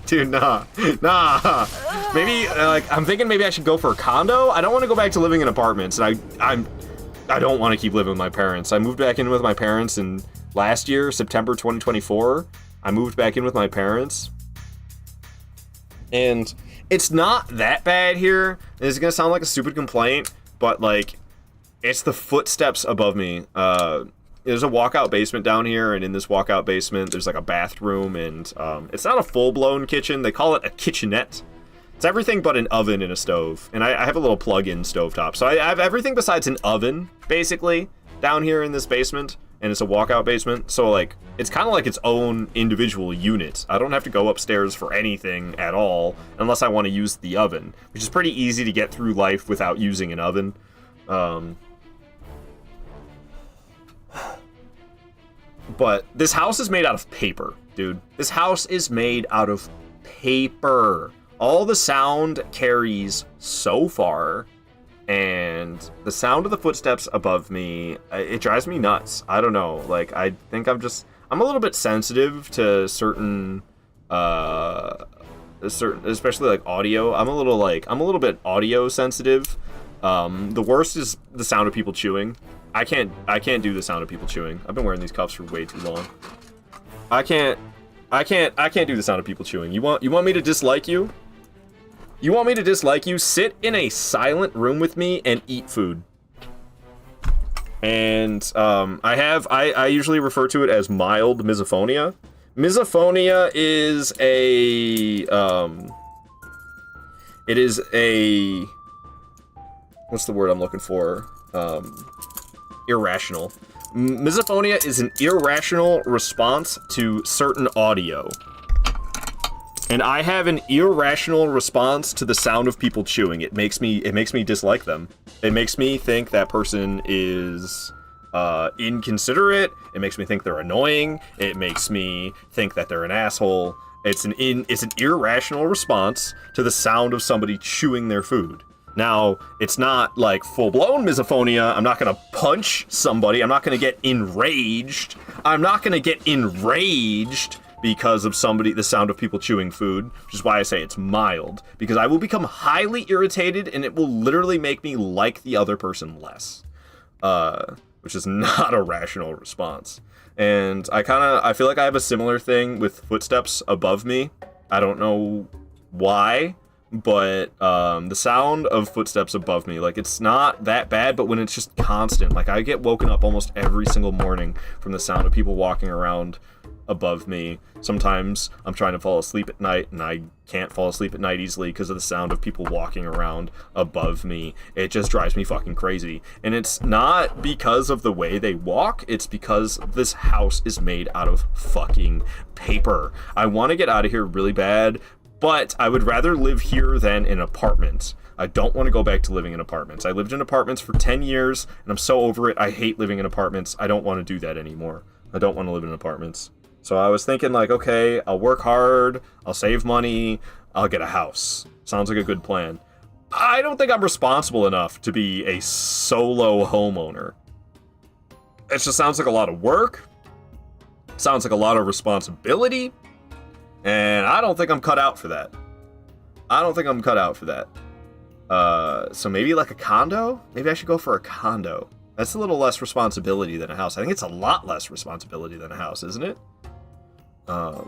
Dude, nah. Maybe, I'm thinking maybe I should go for a condo. I don't want to go back to living in apartments, and I don't want to keep living with my parents. I moved back in with my parents in last year, September 2024. I moved back in with my parents. And it's not that bad here. It's gonna sound like a stupid complaint, but like, it's the footsteps above me. There's a walkout basement down here, and in this walkout basement, there's like a bathroom, and it's not a full-blown kitchen. They call it a kitchenette. It's everything but an oven and a stove, and I have a little plug-in stovetop. So I have everything besides an oven, basically, down here in this basement, and it's a walkout basement. So like, it's kind of like its own individual unit. I don't have to go upstairs for anything at all, unless I want to use the oven, which is pretty easy to get through life without using an oven. But this house is made out of paper, dude. This house is made out of paper. All the sound carries so far, and the sound of the footsteps above me, it drives me nuts. I don't know. Like, I think I'm a little bit sensitive to certain, especially like audio. I'm a little bit audio sensitive. The worst is the sound of people chewing. I can't do the sound of people chewing. I've been wearing these cuffs for way too long. I can't do the sound of people chewing. You want me to dislike you? You want me to dislike you? Sit in a silent room with me and eat food. And I usually refer to it as mild misophonia. Misophonia is what's the word I'm looking for? Irrational. Misophonia is an irrational response to certain audio. And I have an irrational response to the sound of people chewing. It makes me dislike them. It makes me think that person is inconsiderate. It makes me think they're annoying. It makes me think that they're an asshole. It's an irrational response to the sound of somebody chewing their food. Now, it's not like full-blown misophonia. I'm not gonna punch somebody. I'm not gonna get enraged. I'm not gonna get enraged because of the sound of people chewing food, which is why I say it's mild, because I will become highly irritated and it will literally make me like the other person less, which is not a rational response. And I feel like I have a similar thing with footsteps above me. I don't know why, but the sound of footsteps above me, like, it's not that bad, but when it's just constant, like, I get woken up almost every single morning from the sound of people walking around above me. Sometimes I'm trying to fall asleep at night and I can't fall asleep at night easily because of the sound of people walking around above me. It just drives me fucking crazy. And it's not because of the way they walk, it's because this house is made out of fucking paper. I want to get out of here really bad, but I would rather live here than in an apartment. I don't want to go back to living in apartments. I lived in apartments for 10 years and I'm so over it. I hate living in apartments. I don't want to do that anymore. I don't want to live in apartments. So I was thinking, like, okay, I'll work hard, I'll save money, I'll get a house. Sounds like a good plan. I don't think I'm responsible enough to be a solo homeowner. It just sounds like a lot of work, sounds like a lot of responsibility, and I don't think I'm cut out for that. So maybe like a condo? Maybe I should go for a condo. That's a little less responsibility than a house. I think it's a lot less responsibility than a house, isn't it? I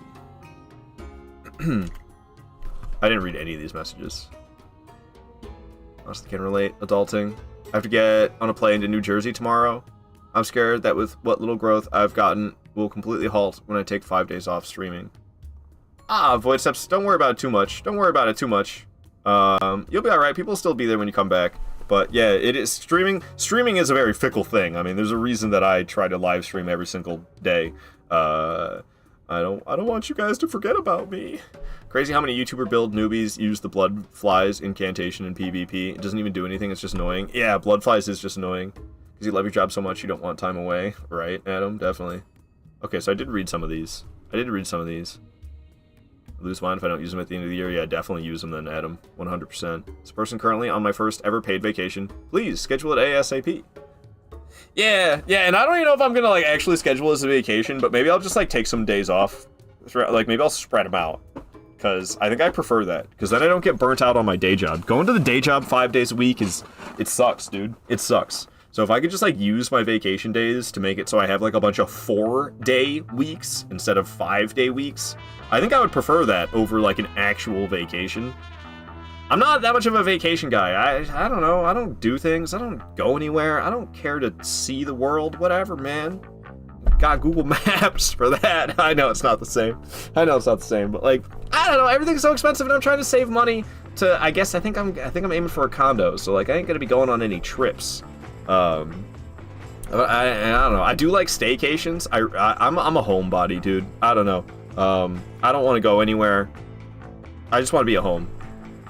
didn't read any of these messages. Honestly, can't relate. Adulting. I have to get on a plane to New Jersey tomorrow. I'm scared that with what little growth I've gotten will completely halt when I take 5 days off streaming. Void Steps, don't worry about it too much. Don't worry about it too much. You'll be alright. People will still be there when you come back. But yeah, it is streaming. Streaming is a very fickle thing. I mean, there's a reason that I try to live stream every single day. I don't want you guys to forget about me. Crazy how many YouTuber build newbies use the blood flies incantation in PvP. It doesn't even do anything. It's just annoying. Yeah, blood flies is just annoying because you love your job so much you don't want time away, right, Adam? Definitely. Okay, so I did read some of these. Lose mine if I don't use them at the end of the year. Yeah, definitely use them then, Adam. 100%. This person currently on my first ever paid vacation. Please schedule it ASAP. Yeah, and I don't even know if I'm gonna like actually schedule this as a vacation, but maybe I'll just like take some days off. Like maybe I'll spread them out, because I think I prefer that. Because then I don't get burnt out on my day job. Going to the day job 5 days a week it sucks, dude. It sucks. So if I could just like use my vacation days to make it so I have like a bunch of 4-day weeks instead of 5-day weeks, I think I would prefer that over like an actual vacation. I'm not that much of a vacation guy. I don't know. I don't do things. I don't go anywhere. I don't care to see the world. Whatever, man. Got Google Maps for that. I know it's not the same. But like, I don't know. Everything's so expensive, and I'm trying to save money to. I think I'm aiming for a condo. So like, I ain't gonna be going on any trips. I don't know. I do like staycations. I'm a homebody, dude. I don't know. I don't want to go anywhere. I just want to be at home.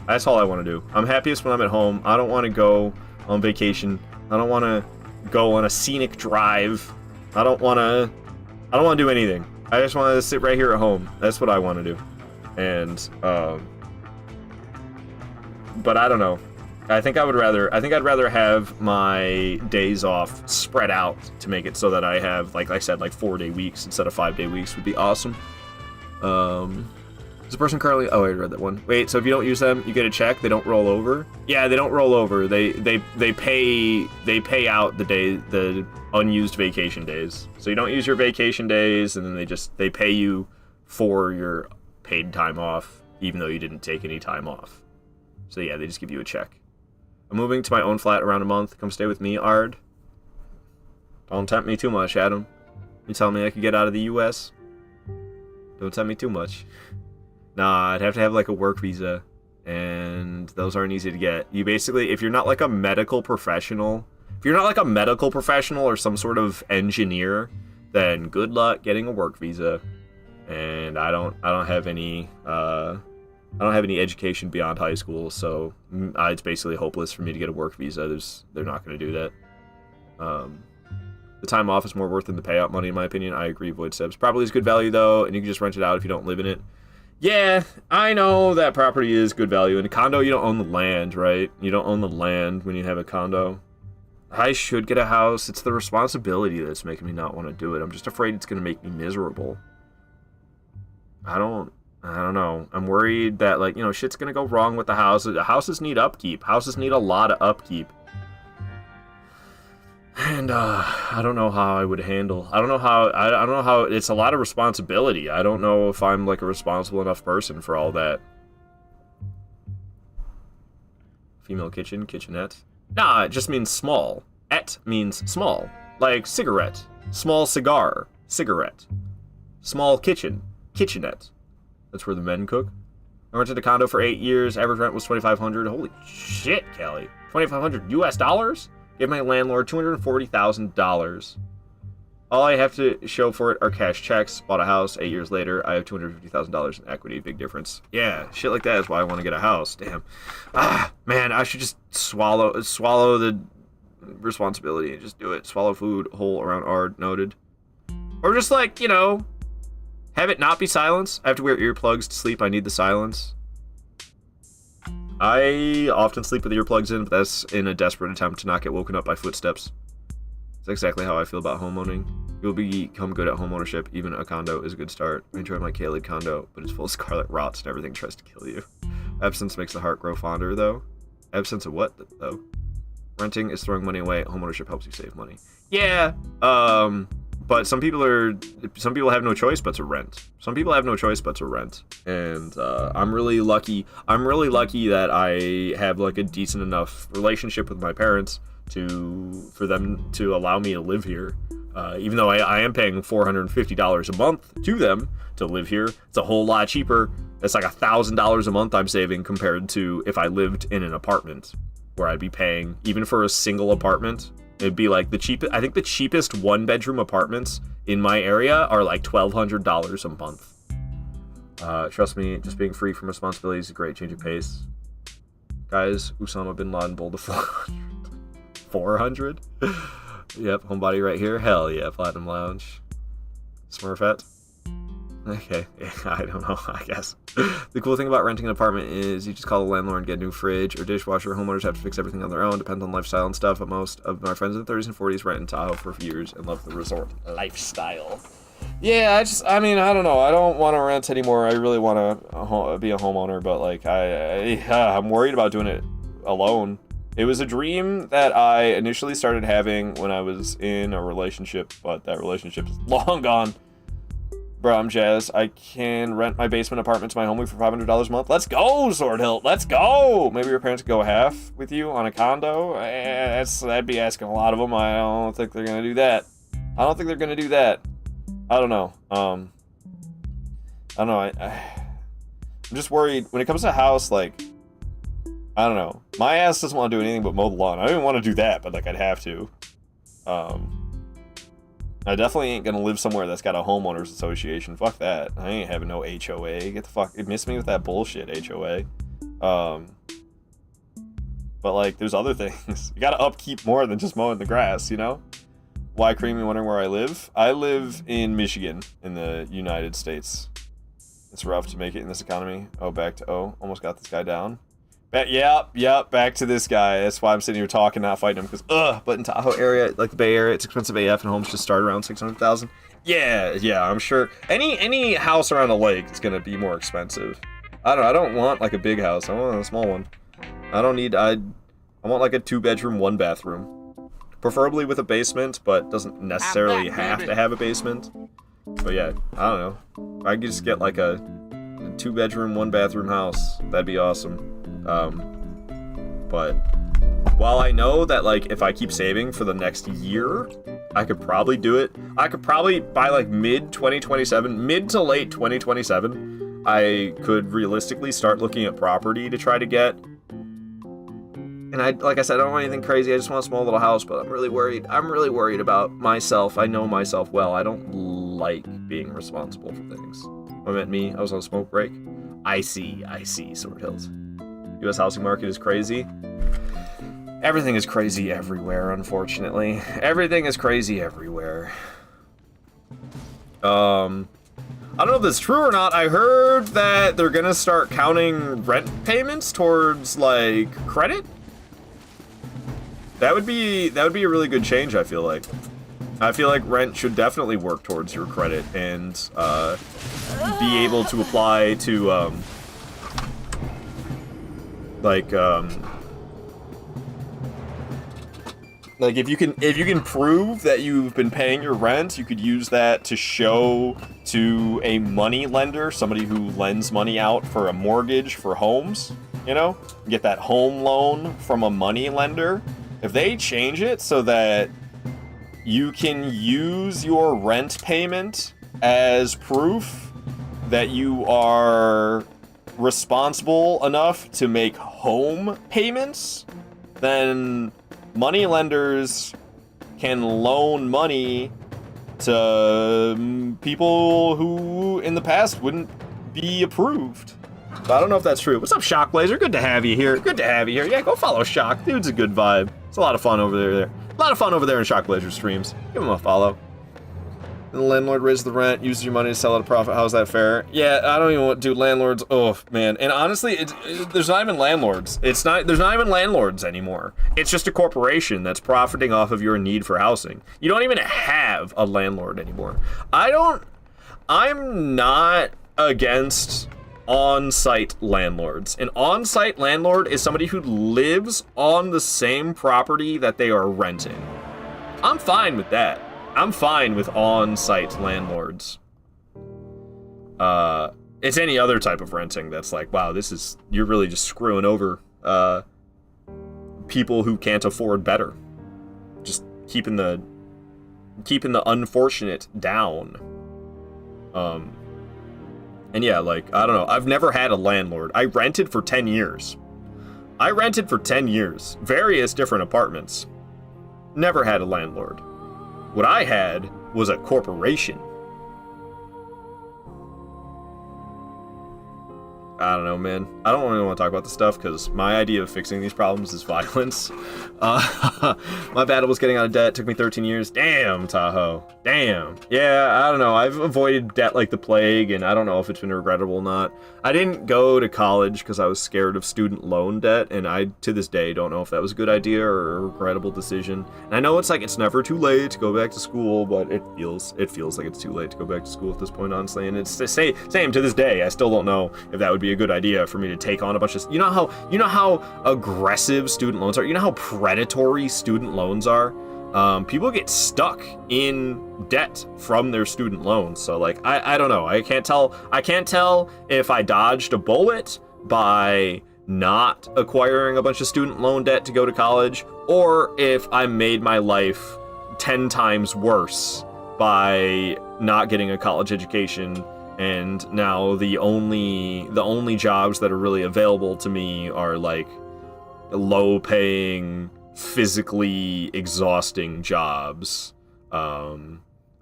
That's all I want to do. I'm happiest when I'm at home. I don't want to go on vacation. I don't want to go on a scenic drive. I don't want to do anything. I just want to sit right here at home. That's what I want to do. And but I don't know. I think I'd rather have my days off spread out to make it so that I have, like I said, like 4-day weeks instead of 5-day weeks would be awesome. Is the person currently? Oh, I read that one. Wait, so if you don't use them, you get a check. They don't roll over. Yeah, they don't roll over. They pay out the unused vacation days. So you don't use your vacation days, and then they pay you for your paid time off, even though you didn't take any time off. So yeah, they just give you a check. I'm moving to my own flat around a month. Come stay with me, Ard. Don't tempt me too much, Adam. You telling me I could get out of the U.S.? Don't tempt me too much. Nah, I'd have to have like a work visa, and those aren't easy to get. You basically, if you're not like a medical professional, or some sort of engineer, then good luck getting a work visa. And I don't have any education beyond high school, so it's basically hopeless for me to get a work visa. They're not going to do that. The time off is more worth than the payout money, in my opinion. I agree, Void Steps. Property is good value, though, and you can just rent it out if you don't live in it. Yeah, I know that property is good value. In a condo, you don't own the land, right? You don't own the land when you have a condo. I should get a house. It's the responsibility that's making me not want to do it. I'm just afraid it's going to make me miserable. I don't know. I'm worried that, like, shit's going to go wrong with the houses. Houses need upkeep. Houses need a lot of upkeep. And I don't know how I would handle. I don't know how it's a lot of responsibility. I don't know if I'm like a responsible enough person for all that. Female kitchen, kitchenette. Nah, it just means small. Et means small. Like cigarette. Small cigar. Cigarette. Small kitchen. Kitchenette. That's where the men cook. I rented a condo for 8 years. Average rent was $2,500. Holy shit, Kelly. $2,500 US dollars? Gave my landlord $240,000. All I have to show for it are cash checks. Bought a house. 8 years later, I have $250,000 in equity. Big difference. Yeah, shit like that is why I want to get a house. Damn. Man, I should just swallow the responsibility and just do it. Swallow food whole around Ard. Noted. Or just like, have it not be silence. I have to wear earplugs to sleep. I need the silence. I often sleep with earplugs in, but that's in a desperate attempt to not get woken up by footsteps. That's exactly how I feel about homeowning. You'll become good at homeownership. Even a condo is a good start. I enjoy my Kaled condo, but it's full of scarlet rots and everything tries to kill you. Absence makes the heart grow fonder, though. Absence of what, though? Renting is throwing money away. Homeownership helps you save money. Yeah, but some people have no choice but to rent. And I'm really lucky that I have like a decent enough relationship with my parents for them to allow me to live here. Even though I am paying $450 a month to them to live here, it's a whole lot cheaper. It's like $1,000 a month I'm saving compared to if I lived in an apartment, where I'd be paying, even for a single apartment, it'd be like the cheapest. I think the cheapest one-bedroom apartments in my area are like $1,200 a month. Trust me, just being free from responsibilities is a great change of pace. Guys, Osama bin Laden bowled to 400. 400? Yep, homebody right here. Hell yeah, Platinum Lounge. Smurfette. Okay, yeah, I don't know, I guess. The cool thing about renting an apartment is you just call the landlord and get a new fridge or dishwasher. Homeowners have to fix everything on their own. Depends on lifestyle and stuff, but most of my friends in the 30s and 40s rent in Tahoe for years and love the resort lifestyle. Yeah, I mean, I don't know. I don't want to rent anymore. I really want to be a homeowner, but, like, I'm worried about doing it alone. It was a dream that I initially started having when I was in a relationship, but that relationship is long gone. Bro, I'm jazzed. I can rent my basement apartment to my homie for $500 a month. Let's go, Sword Hilt. Let's go. Maybe your parents could go half with you on a condo. That'd be asking a lot of them. I don't think they're going to do that. I don't think they're going to do that. I don't know. I don't know. I'm just worried when it comes to a house, like, I don't know. My ass doesn't want to do anything but mow the lawn. I don't even want to do that, but, like, I'd have to. I definitely ain't gonna live somewhere that's got a homeowners association. Fuck that. I ain't having no HOA. Get the fuck... Miss me with that bullshit, HOA. But, like, there's other things. You gotta upkeep more than just mowing the grass, you know? Why, Creamy, wondering where I live? I live in Michigan, in the United States. It's rough to make it in this economy. Oh, back to... Oh, almost got this guy down. Yep, back to this guy. That's why I'm sitting here talking, not fighting him, because, but in Tahoe area, like the Bay Area, it's expensive AF, and homes just start around $600,000. Yeah, I'm sure. Any house around a lake is gonna be more expensive. I don't want, like, a big house. I want a small one. I want, like, a 2-bedroom, 1-bathroom. Preferably with a basement, but doesn't necessarily have to have a basement. But yeah, I don't know. If I could just get, like, a 2-bedroom, 1-bathroom house, that'd be awesome. But while I know that, like, if I keep saving for the next year, I could probably do it. I could probably, by, like, mid to late 2027, I could realistically start looking at property to try to get. And like I said, I don't want anything crazy. I just want a small little house, but I'm really worried. I'm really worried about myself. I know myself well. I don't like being responsible for things. I meant me. I was on a smoke break. I see, Sword Hills. U.S. housing market is crazy. Everything is crazy everywhere, unfortunately. Everything is crazy everywhere. I don't know if that's true or not. I heard that they're gonna start counting rent payments towards, like, credit. That would be a really good change, I feel like. I feel like rent should definitely work towards your credit and be able to apply to like if you can prove that you've been paying your rent, you could use that to show to a money lender, somebody who lends money out for a mortgage for homes, you know? Get that home loan from a money lender. If they change it so that you can use your rent payment as proof that you are responsible enough to make home payments, then money lenders can loan money to people who in the past wouldn't be approved. But I don't know if that's true. What's up, Shock Blazer? Good to have you here. Yeah, go follow Shock. Dude's a good vibe. It's a lot of fun over there. A lot of fun over there in Shock Blazer streams. Give him a follow. And the landlord raises the rent, uses your money to sell at a profit. How's that fair? Yeah, I don't even want to do landlords. Oh, man. And honestly, there's not even landlords. There's not even landlords anymore. It's just a corporation that's profiting off of your need for housing. You don't even have a landlord anymore. I'm not against on-site landlords. An on-site landlord is somebody who lives on the same property that they are renting. I'm fine with that. I'm fine with on-site landlords. It's any other type of renting that's like, wow, you're really just screwing over people who can't afford better. Just keeping the keeping the unfortunate down. And yeah, like, I don't know. I've never had a landlord. I rented for 10 years. Various different apartments. Never had a landlord. What I had was a corporation. I don't know, man. I don't really want to talk about this stuff because my idea of fixing these problems is violence. My battle was getting out of debt. It took me 13 years. Damn, Tahoe. Damn. Yeah, I don't know. I've avoided debt like the plague, and I don't know if it's been regrettable or not. I didn't go to college because I was scared of student loan debt, and I, to this day, don't know if that was a good idea or a regrettable decision. And I know it's like it's never too late to go back to school, but it feels like it's too late to go back to school at this point, honestly. And it's the same to this day. I still don't know if that would be a good idea for me to take on a bunch of, you know how aggressive student loans are, you know how predatory student loans are. People get stuck in debt from their student loans. So like, I don't know. I can't tell if I dodged a bullet by not acquiring a bunch of student loan debt to go to college, or if I made my life 10 times worse by not getting a college education. And now the only jobs that are really available to me are like low paying, physically exhausting jobs. I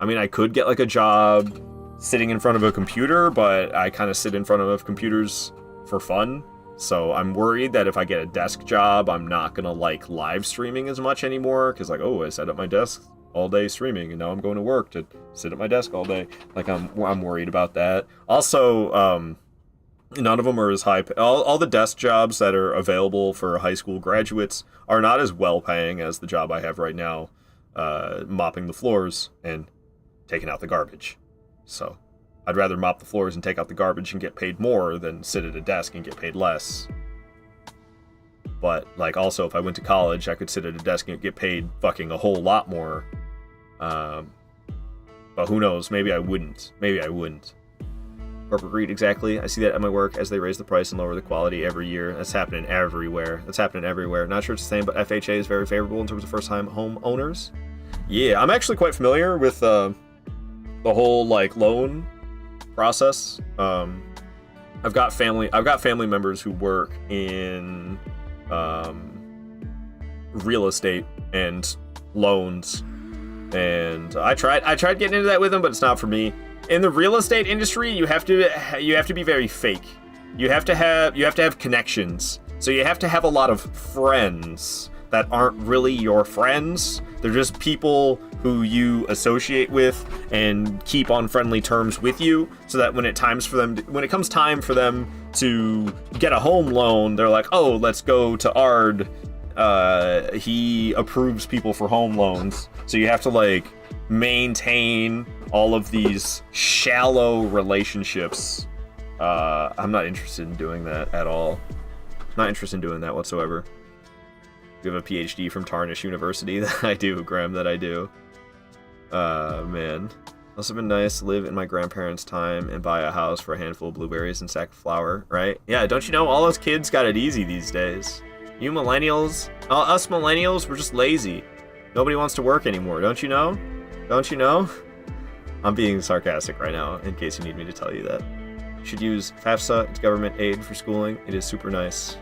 mean, I could get like a job sitting in front of a computer, but I kind of sit in front of computers for fun. So I'm worried that if I get a desk job, I'm not gonna like live streaming as much anymore. Cause like, oh, I sat at my desk all day streaming, and now I'm going to work to sit at my desk all day. Like I'm worried about that. Also, none of them are as high. All the desk jobs that are available for high school graduates are not as well paying as the job I have right now, mopping the floors and taking out the garbage. So I'd rather mop the floors and take out the garbage and get paid more than sit at a desk and get paid less. But like, also, if I went to college, I could sit at a desk and get paid fucking a whole lot more. But who knows? Maybe I wouldn't. Corporate greed, exactly. I see that at my work as they raise the price and lower the quality every year. That's happening everywhere. Not sure it's the same, but FHA is very favorable in terms of first-time home owners. Yeah, I'm actually quite familiar with the whole like loan process. I've got family members who work in real estate and loans, and I tried getting into that with them, but it's not for me. In the real estate industry, you have to be very fake. You have to have connections. So you have to have a lot of friends that aren't really your friends. They're just people who you associate with and keep on friendly terms with you, so that when it comes time for them to get a home loan, they're like, oh, let's go to Ard. He approves people for home loans. So you have to like maintain all of these shallow relationships. I'm not interested in doing that at all. Not interested in doing that whatsoever. You have a PhD from Tarnish University. I do, Graham, that I do. Man. Must have been nice to live in my grandparents' time and buy a house for a handful of blueberries and sack of flour, right? Yeah, don't you know all those kids got it easy these days? You millennials, us millennials, we're just lazy. Nobody wants to work anymore, don't you know? Don't you know? I'm being sarcastic right now, in case you need me to tell you that. You should use FAFSA, it's government aid for schooling. It is super nice.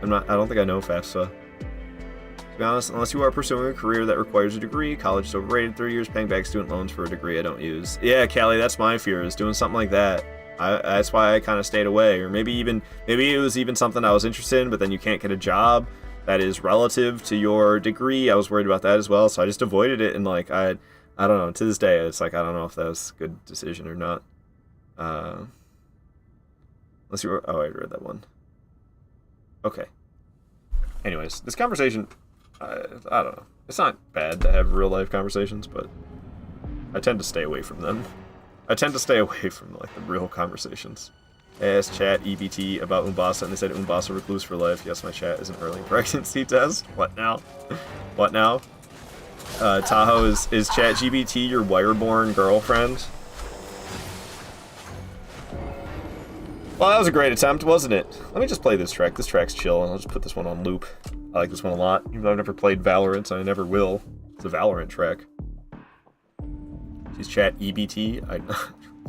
I don't think I know FAFSA. To be honest, unless you are pursuing a career that requires a degree, college is overrated. 3 years paying back student loans for a degree I don't use. Yeah, Callie, that's my fear, is doing something like that. That's why I kind of stayed away. Or maybe it was even something I was interested in, but then you can't get a job that is relative to your degree. I was worried about that as well, so I just avoided it. And like, I don't know, to this day, it's like, I don't know if that was a good decision or not. Unless you were, oh, I read that one. Okay. Anyways, this conversation, I don't know. It's not bad to have real life conversations, but I tend to stay away from them. I tend to stay away from like the real conversations. I asked chat EBT about Umbasa, and they said Umbasa recluse for life. Yes, my chat is an early pregnancy test. What now? What now? Tahoe, is ChatGPT your wireborn girlfriend? Well, that was a great attempt, wasn't it? Let me just play this track. This track's chill, and I'll just put this one on loop. I like this one a lot, even though I've never played Valorant, so I never will. It's a Valorant track. She's chat EBT.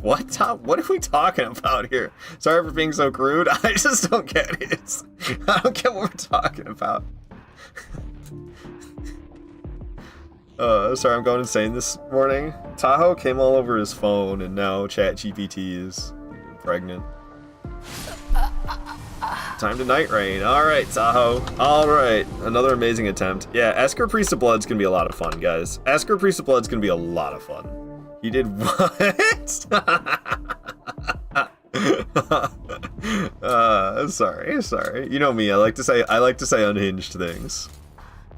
What? Tom? What are we talking about here? Sorry for being so crude. I just don't get it. I don't get what we're talking about. Sorry, I'm going insane this morning. Tahoe came all over his phone, and now ChatGPT is pregnant. Time to night rain. Alright, Tahoe. Alright, another amazing attempt. Yeah, Esker Priest of Blood's gonna be a lot of fun, guys. Esker Priest of Blood's gonna be a lot of fun. He did what? Sorry. You know me, I like to say unhinged things.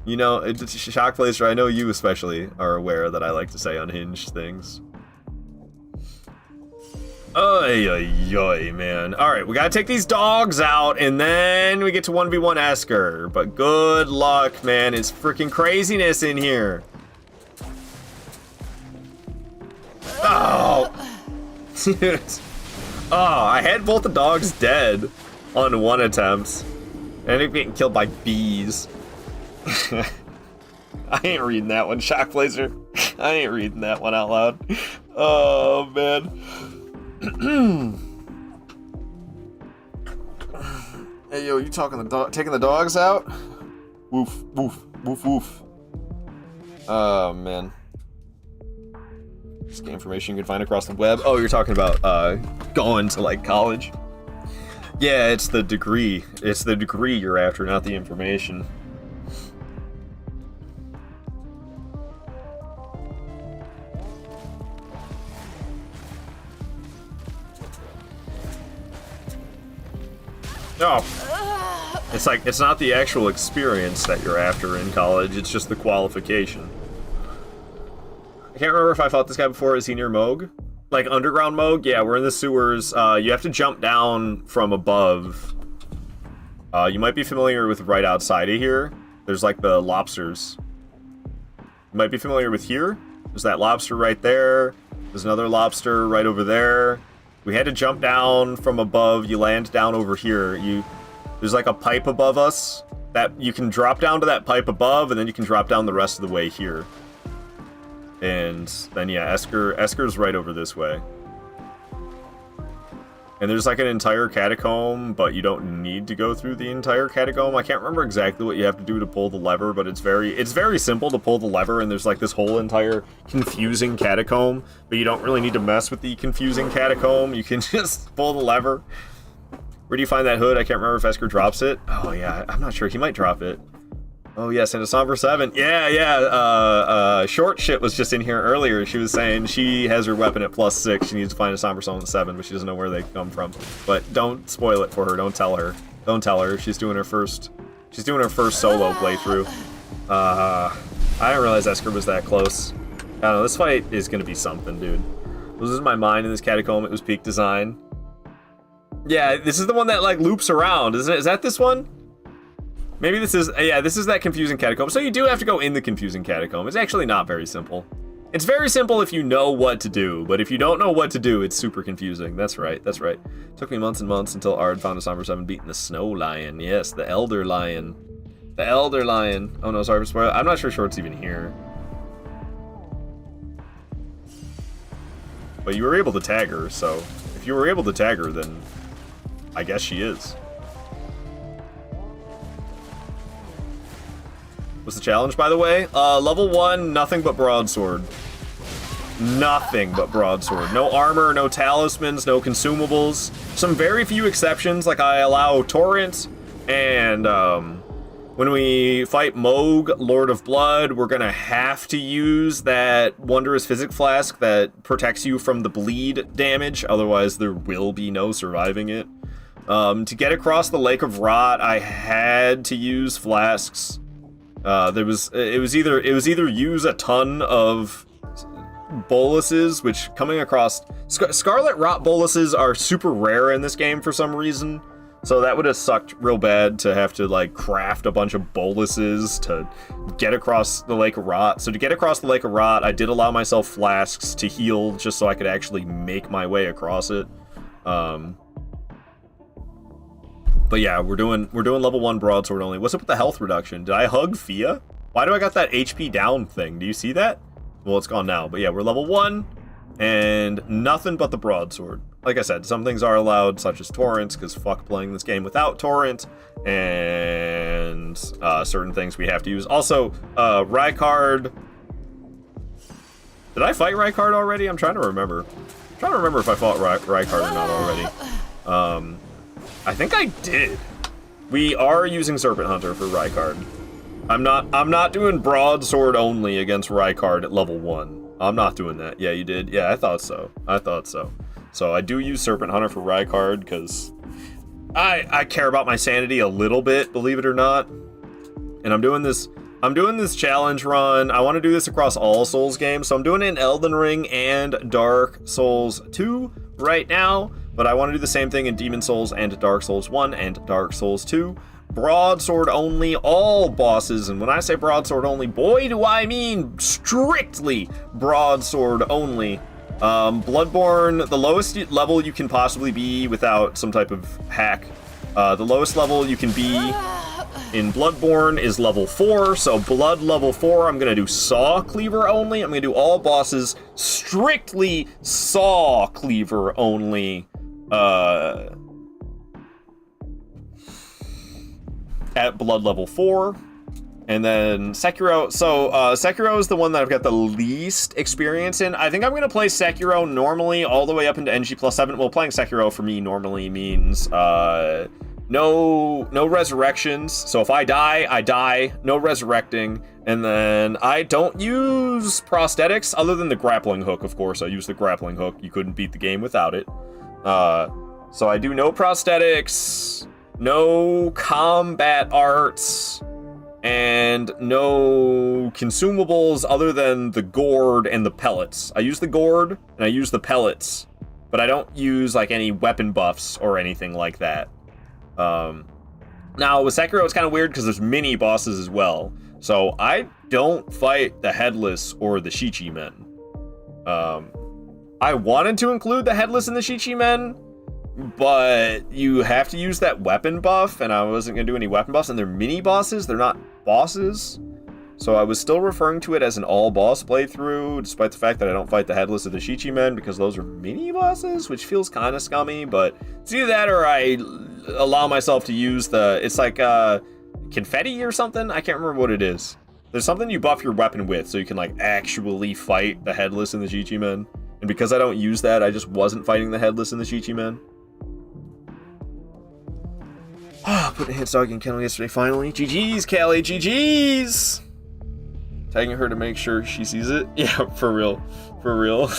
You know, Shock Placer, I know you especially are aware that I like to say unhinged things. Oy, man. Alright, we gotta take these dogs out, and then we get to 1v1 Esker. But good luck, man. It's freaking craziness in here. Oh! Dude. Oh, I had both the dogs dead on one attempt. And ended up getting killed by bees. I ain't reading that one, Shock Blazer. I ain't reading that one out loud. Oh, man. Hey, yo, you taking the dogs out? Woof, woof, woof, woof. Oh, man. Just information you can find across the web. Oh, you're talking about going to, like, college? Yeah, it's the degree. It's the degree you're after, not the information. No. It's like, it's not the actual experience that you're after in college, it's just the qualification. I can't remember if I fought this guy before. Is he near Moog? Like, underground Moog? Yeah, we're in the sewers. You have to jump down from above. You might be familiar with right outside of here. There's, like, the lobsters. You might be familiar with here. There's that lobster right there. There's another lobster right over there. We had to jump down from above. You land down over here. There's like a pipe above us that you can drop down to that pipe above, and then you can drop down the rest of the way here. And then yeah, Esker's right over this way. And there's like an entire catacomb, but you don't need to go through the entire catacomb. I can't remember exactly what you have to do to pull the lever, but it's very simple to pull the lever, and there's like this whole entire confusing catacomb, but you don't really need to mess with the confusing catacomb. You can just pull the lever. Where do you find that hood? I can't remember if Esker drops it. Oh yeah, I'm not sure. He might drop it. Oh yes, and a Somber 7. Yeah. Short Shit was just in here earlier. She was saying she has her weapon at +6. She needs to find a Somber 7, but she doesn't know where they come from. But don't spoil it for her. Don't tell her. Don't tell her. She's doing her first solo playthrough. I didn't realize Esker was that close. I don't know. This fight is gonna be something, dude. Loses my mind in this catacomb. It was peak design. Yeah, this is the one that like loops around, isn't it? Is that this one? Maybe this is, yeah, this is that confusing catacomb. So you do have to go in the confusing catacomb. It's actually not very simple. It's very simple if you know what to do, but if you don't know what to do, it's super confusing. That's right, that's right. Took me months and months until Ard found a Somber 7 beating the Snow Lion. Yes, the Elder Lion. The Elder Lion. Oh no, sorry for spoiling. I'm not sure Short's even here. But you were able to tag her, so if you were able to tag her, then I guess she is. What's the challenge, by the way? Level 1, nothing but broadsword. Nothing but broadsword. No armor, no talismans, no consumables. Some very few exceptions, like I allow torrent, and when we fight Moog, Lord of Blood, we're gonna have to use that Wondrous Physic Flask that protects you from the bleed damage, otherwise there will be no surviving it. To get across the Lake of Rot, I had to use flasks. It was either use a ton of boluses, which coming across Scarlet Rot boluses are super rare in this game for some reason, so that would have sucked real bad to have to like craft a bunch of boluses to get across the Lake of Rot. So to get across the Lake of Rot, I did allow myself flasks to heal just so I could actually make my way across it. But yeah, we're doing level 1 broadsword only. What's up with the health reduction? Did I hug Fia? Why do I got that HP down thing? Do you see that? Well, it's gone now. But yeah, we're level 1. and nothing but the broadsword. Like I said, some things are allowed, such as torrents, because fuck playing this game without torrent, and certain things we have to use. Also, Rykard. Did I fight Rykard already? I'm trying to remember. I'm trying to remember if I fought Rykard or not already. I think I did. We are using Serpent Hunter for Rykard. I'm not doing broadsword only against Rykard at level 1. I'm not doing that. Yeah, you did. Yeah, I thought so. So I do use Serpent Hunter for Rykard because I care about my sanity a little bit, believe it or not. And I'm doing this challenge run. I want to do this across all Souls games. So I'm doing it in Elden Ring and Dark Souls 2 right now, but I want to do the same thing in Demon Souls and Dark Souls 1 and Dark Souls 2. Broadsword only, all bosses, and when I say broadsword only, boy do I mean strictly broadsword only. Bloodborne, the lowest level you can possibly be without some type of hack. The lowest level you can be in Bloodborne is level 4, so blood level 4, I'm gonna do saw cleaver only. I'm gonna do all bosses strictly saw cleaver only. At blood level 4, and then Sekiro. So Sekiro is the one that I've got the least experience in. I think I'm gonna play Sekiro normally all the way up into NG+7. Well, playing Sekiro for me normally means no resurrections. So if I die, I die. No resurrecting, and then I don't use prosthetics other than the grappling hook. Of course, I use the grappling hook. You couldn't beat the game without it. So I do no prosthetics. No combat arts, and no consumables other than the gourd and the pellets. I use the gourd and I use the pellets, but I don't use like any weapon buffs or anything like that. Now with Sekiro it's kind of weird because there's mini bosses as well. So I don't fight the Headless or the Shichi Men. I wanted to include the Headless and the Shichi Men, but you have to use that weapon buff, and I wasn't going to do any weapon buffs, and they're mini-bosses, they're not bosses. So I was still referring to it as an all-boss playthrough, despite the fact that I don't fight the Headless or the Shichi Men, because those are mini-bosses, which feels kind of scummy, but it's either that or I allow myself to use it's like confetti or something? I can't remember what it is. There's something you buff your weapon with, so you can like actually fight the Headless and the Shichi Men. And because I don't use that, I just wasn't fighting the Headless and the Shichi Men. Put a hit dog in kennel yesterday, finally. GG's, Callie, GG's! Tagging her to make sure she sees it. Yeah, for real. For real.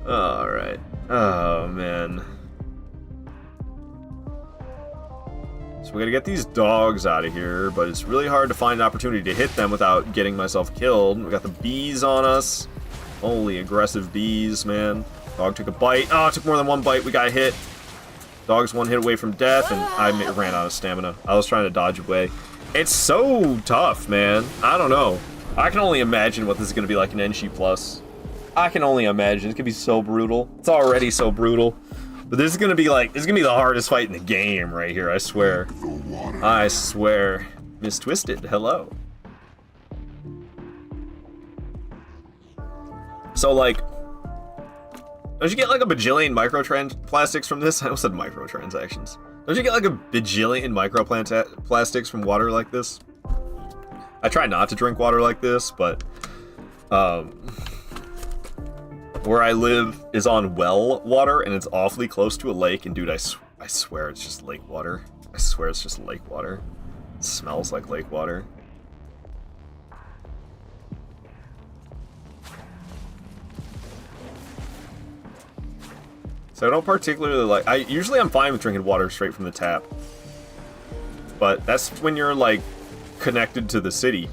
Alright. Oh, man. So we gotta get these dogs out of here, but it's really hard to find an opportunity to hit them without getting myself killed. We got the bees on us. Holy aggressive bees, man. Dog took a bite. Oh, it took more than one bite. We got hit. Dog's one hit away from death, and I ran out of stamina. I was trying to dodge away. It's so tough, man. I don't know. I can only imagine what this is going to be like in NG+. I can only imagine. It's going to be so brutal. It's already so brutal. But this is going to be like, it's going to be the hardest fight in the game right here, I swear. I swear. Miss Twisted, hello. So, like, don't you get like a bajillion microplastics from this? I almost said microtransactions. Don't you get like a bajillion microplastics from water like this? I try not to drink water like this, but where I live is on well water, and it's awfully close to a lake, and dude, I swear it's just lake water. I swear it's just lake water. It smells like lake water. So I don't particularly like, usually I'm fine with drinking water straight from the tap. But that's when you're like connected to the city.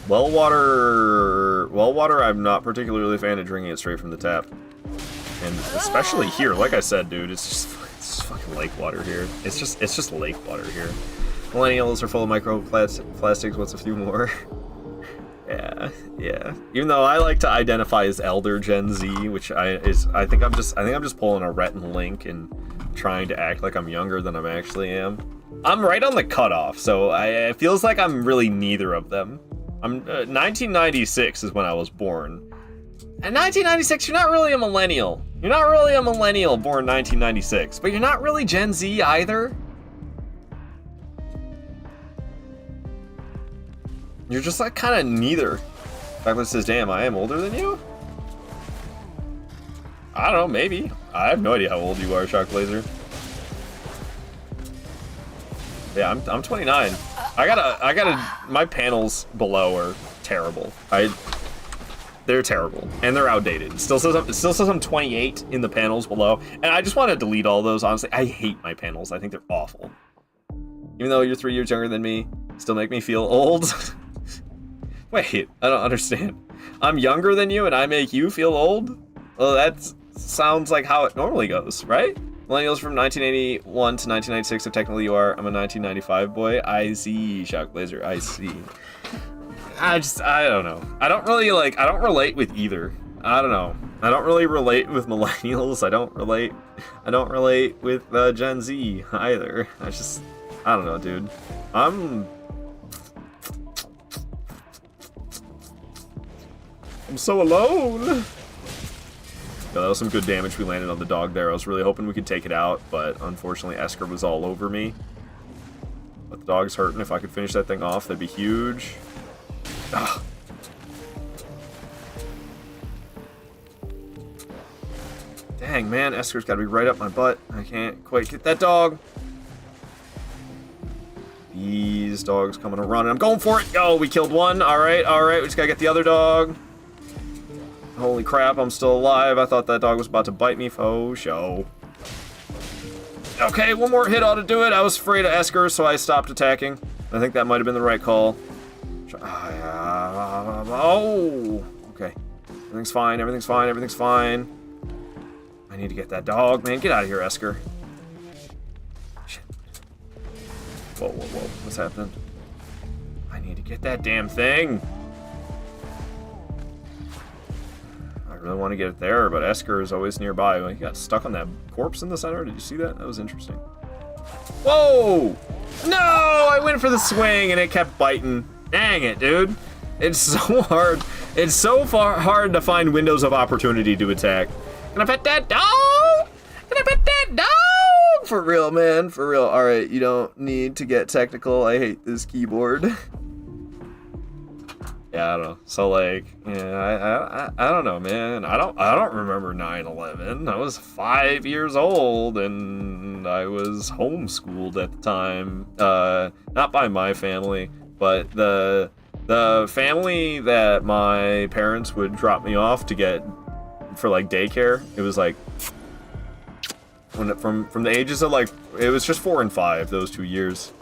Well water, I'm not particularly a fan of drinking it straight from the tap. And especially here, like I said, dude, it's just fucking lake water here. It's just lake water here. Millennials are full of microplastics, what's a few more? Yeah. Even though I like to identify as Elder Gen Z, which I think I'm just pulling a Rhett and Link and trying to act like I'm younger than I actually am. I'm right on the cutoff, so it feels like I'm really neither of them. I'm 1996 is when I was born. And 1996, you're not really a millennial. You're not really a millennial born 1996, but you're not really Gen Z either. You're just like kind of neither. Backlist says, damn, I am older than you? I don't know, maybe. I have no idea how old you are, Shock Blazer. Yeah, I'm 29. My panels below are terrible. They're terrible, and they're outdated. It still says I'm 28 in the panels below, and I just want to delete all those, honestly. I hate my panels. I think they're awful. Even though you're 3 years younger than me, still make me feel old. Wait, I don't understand. I'm younger than you, and I make you feel old? Well, that sounds like how it normally goes, right? Millennials from 1981 to 1996, if technically you are. I'm a 1995 boy. I see, Shock Blazer, I see. I don't know. I don't relate with either. I don't know. I don't really relate with millennials. I don't relate with Gen Z either. I don't know, dude. I'm so alone. Yeah, that was some good damage we landed on the dog there. I was really hoping we could take it out, but unfortunately Esker was all over me. But the dog's hurting. If I could finish that thing off, that'd be huge. Ah. Dang, man, Esker's gotta be right up my butt. I can't quite get that dog. These dogs coming to run, and I'm going for it. Oh, we killed one. Alright, we just gotta get the other dog. Holy crap, I'm still alive. I thought that dog was about to bite me. Faux show. Okay, one more hit ought to do it. I was afraid of Esker, so I stopped attacking. I think that might have been the right call. Oh, okay. Everything's fine, everything's fine, everything's fine. I need to get that dog, man. Get out of here, Esker. Shit. Whoa. What's happening? I need to get that damn thing. I really want to get it there, but Esker is always nearby. Well, he got stuck on that corpse in the center. Did you see that? That was interesting. Whoa! No! I went for the swing and it kept biting. Dang it, dude. It's so hard. It's so hard to find windows of opportunity to attack. Can I pet that dog? Can I pet that dog? For real, man. For real. Alright, you don't need to get technical. I hate this keyboard. Yeah, I don't know. So like, yeah, I don't know, man. I don't remember 9/11. I was 5 years old and I was homeschooled at the time. Not by my family, but the family that my parents would drop me off to get for like daycare. It was like from the ages of like, it was just 4 and 5 those 2 years.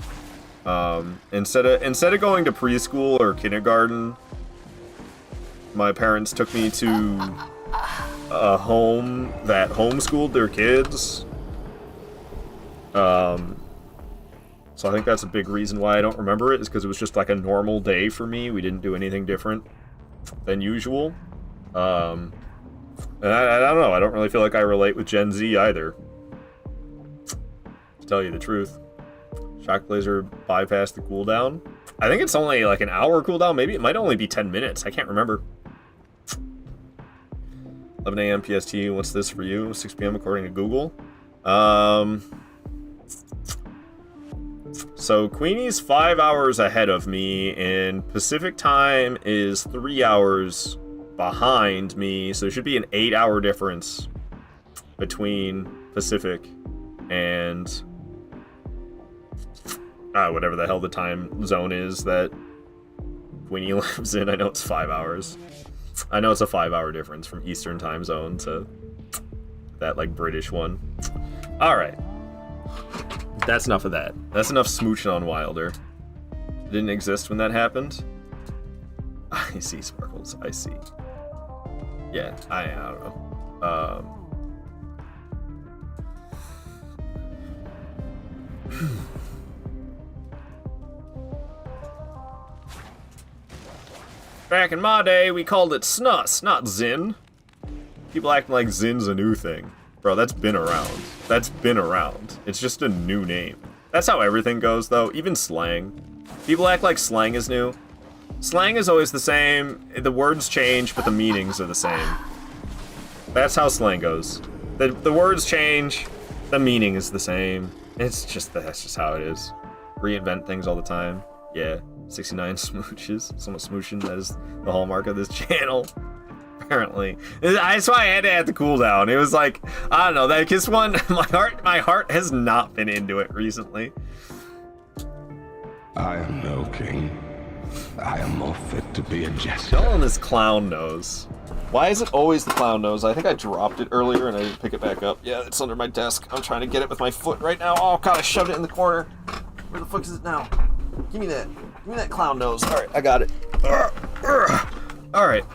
Instead of going to preschool or kindergarten, my parents took me to a home that homeschooled their kids. So I think that's a big reason why I don't remember it, is because it was just like a normal day for me. We didn't do anything different than usual. And I don't know, I don't really feel like I relate with Gen Z either, to tell you the truth. Shock Blazer bypassed the cooldown. I think it's only like an hour cooldown. Maybe it might only be 10 minutes. I can't remember. 11 a.m. PST. What's this for you? 6 p.m. according to Google. So Queenie's 5 hours ahead of me, and Pacific time is 3 hours behind me. So there should be an 8-hour difference between Pacific and whatever the hell the time zone is that Queenie lives in. I know it's 5 hours. I know it's a 5-hour difference from Eastern time zone to that like British one. All right. That's enough of that. That's enough smooching on Wilder. It didn't exist when that happened. I see, Sparkles. I see. Yeah, I don't know. Back in my day, we called it Snus, not Zin. People acting like Zin's a new thing. Bro, that's been around. That's been around. It's just a new name. That's how everything goes, though. Even slang. People act like slang is new. Slang is always the same. The words change, but the meanings are the same. That's how slang goes. The words change, the meaning is the same. That's just how it is. Reinvent things all the time. Yeah, 69 smooches. So much smooching, that is the hallmark of this channel. Apparently. That's why I had to add the cooldown. It was like, I don't know, that Kiss one, my heart has not been into it recently. I am no king. I am more fit to be a jester. Y'all on this clown nose. Why is it always the clown nose? I think I dropped it earlier and I didn't pick it back up. Yeah, it's under my desk. I'm trying to get it with my foot right now. Oh god, I shoved it in the corner. Where the fuck is it now? Give me that. Give me that clown nose. Alright, I got it. Alright.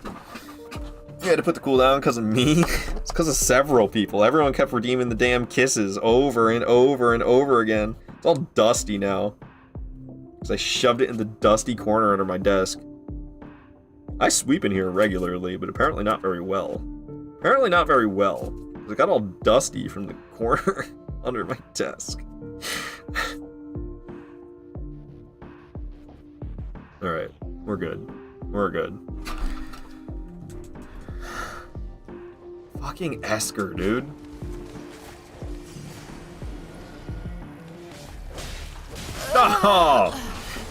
You had to put the cooldown because of me? It's because of several people. Everyone kept redeeming the damn kisses over and over and over again. It's all dusty now. Because I shoved it in the dusty corner under my desk. I sweep in here regularly, but apparently not very well. Apparently not very well. It got all dusty from the corner under my desk. Alright, we're good. We're good. Fucking Esker, dude. Oh!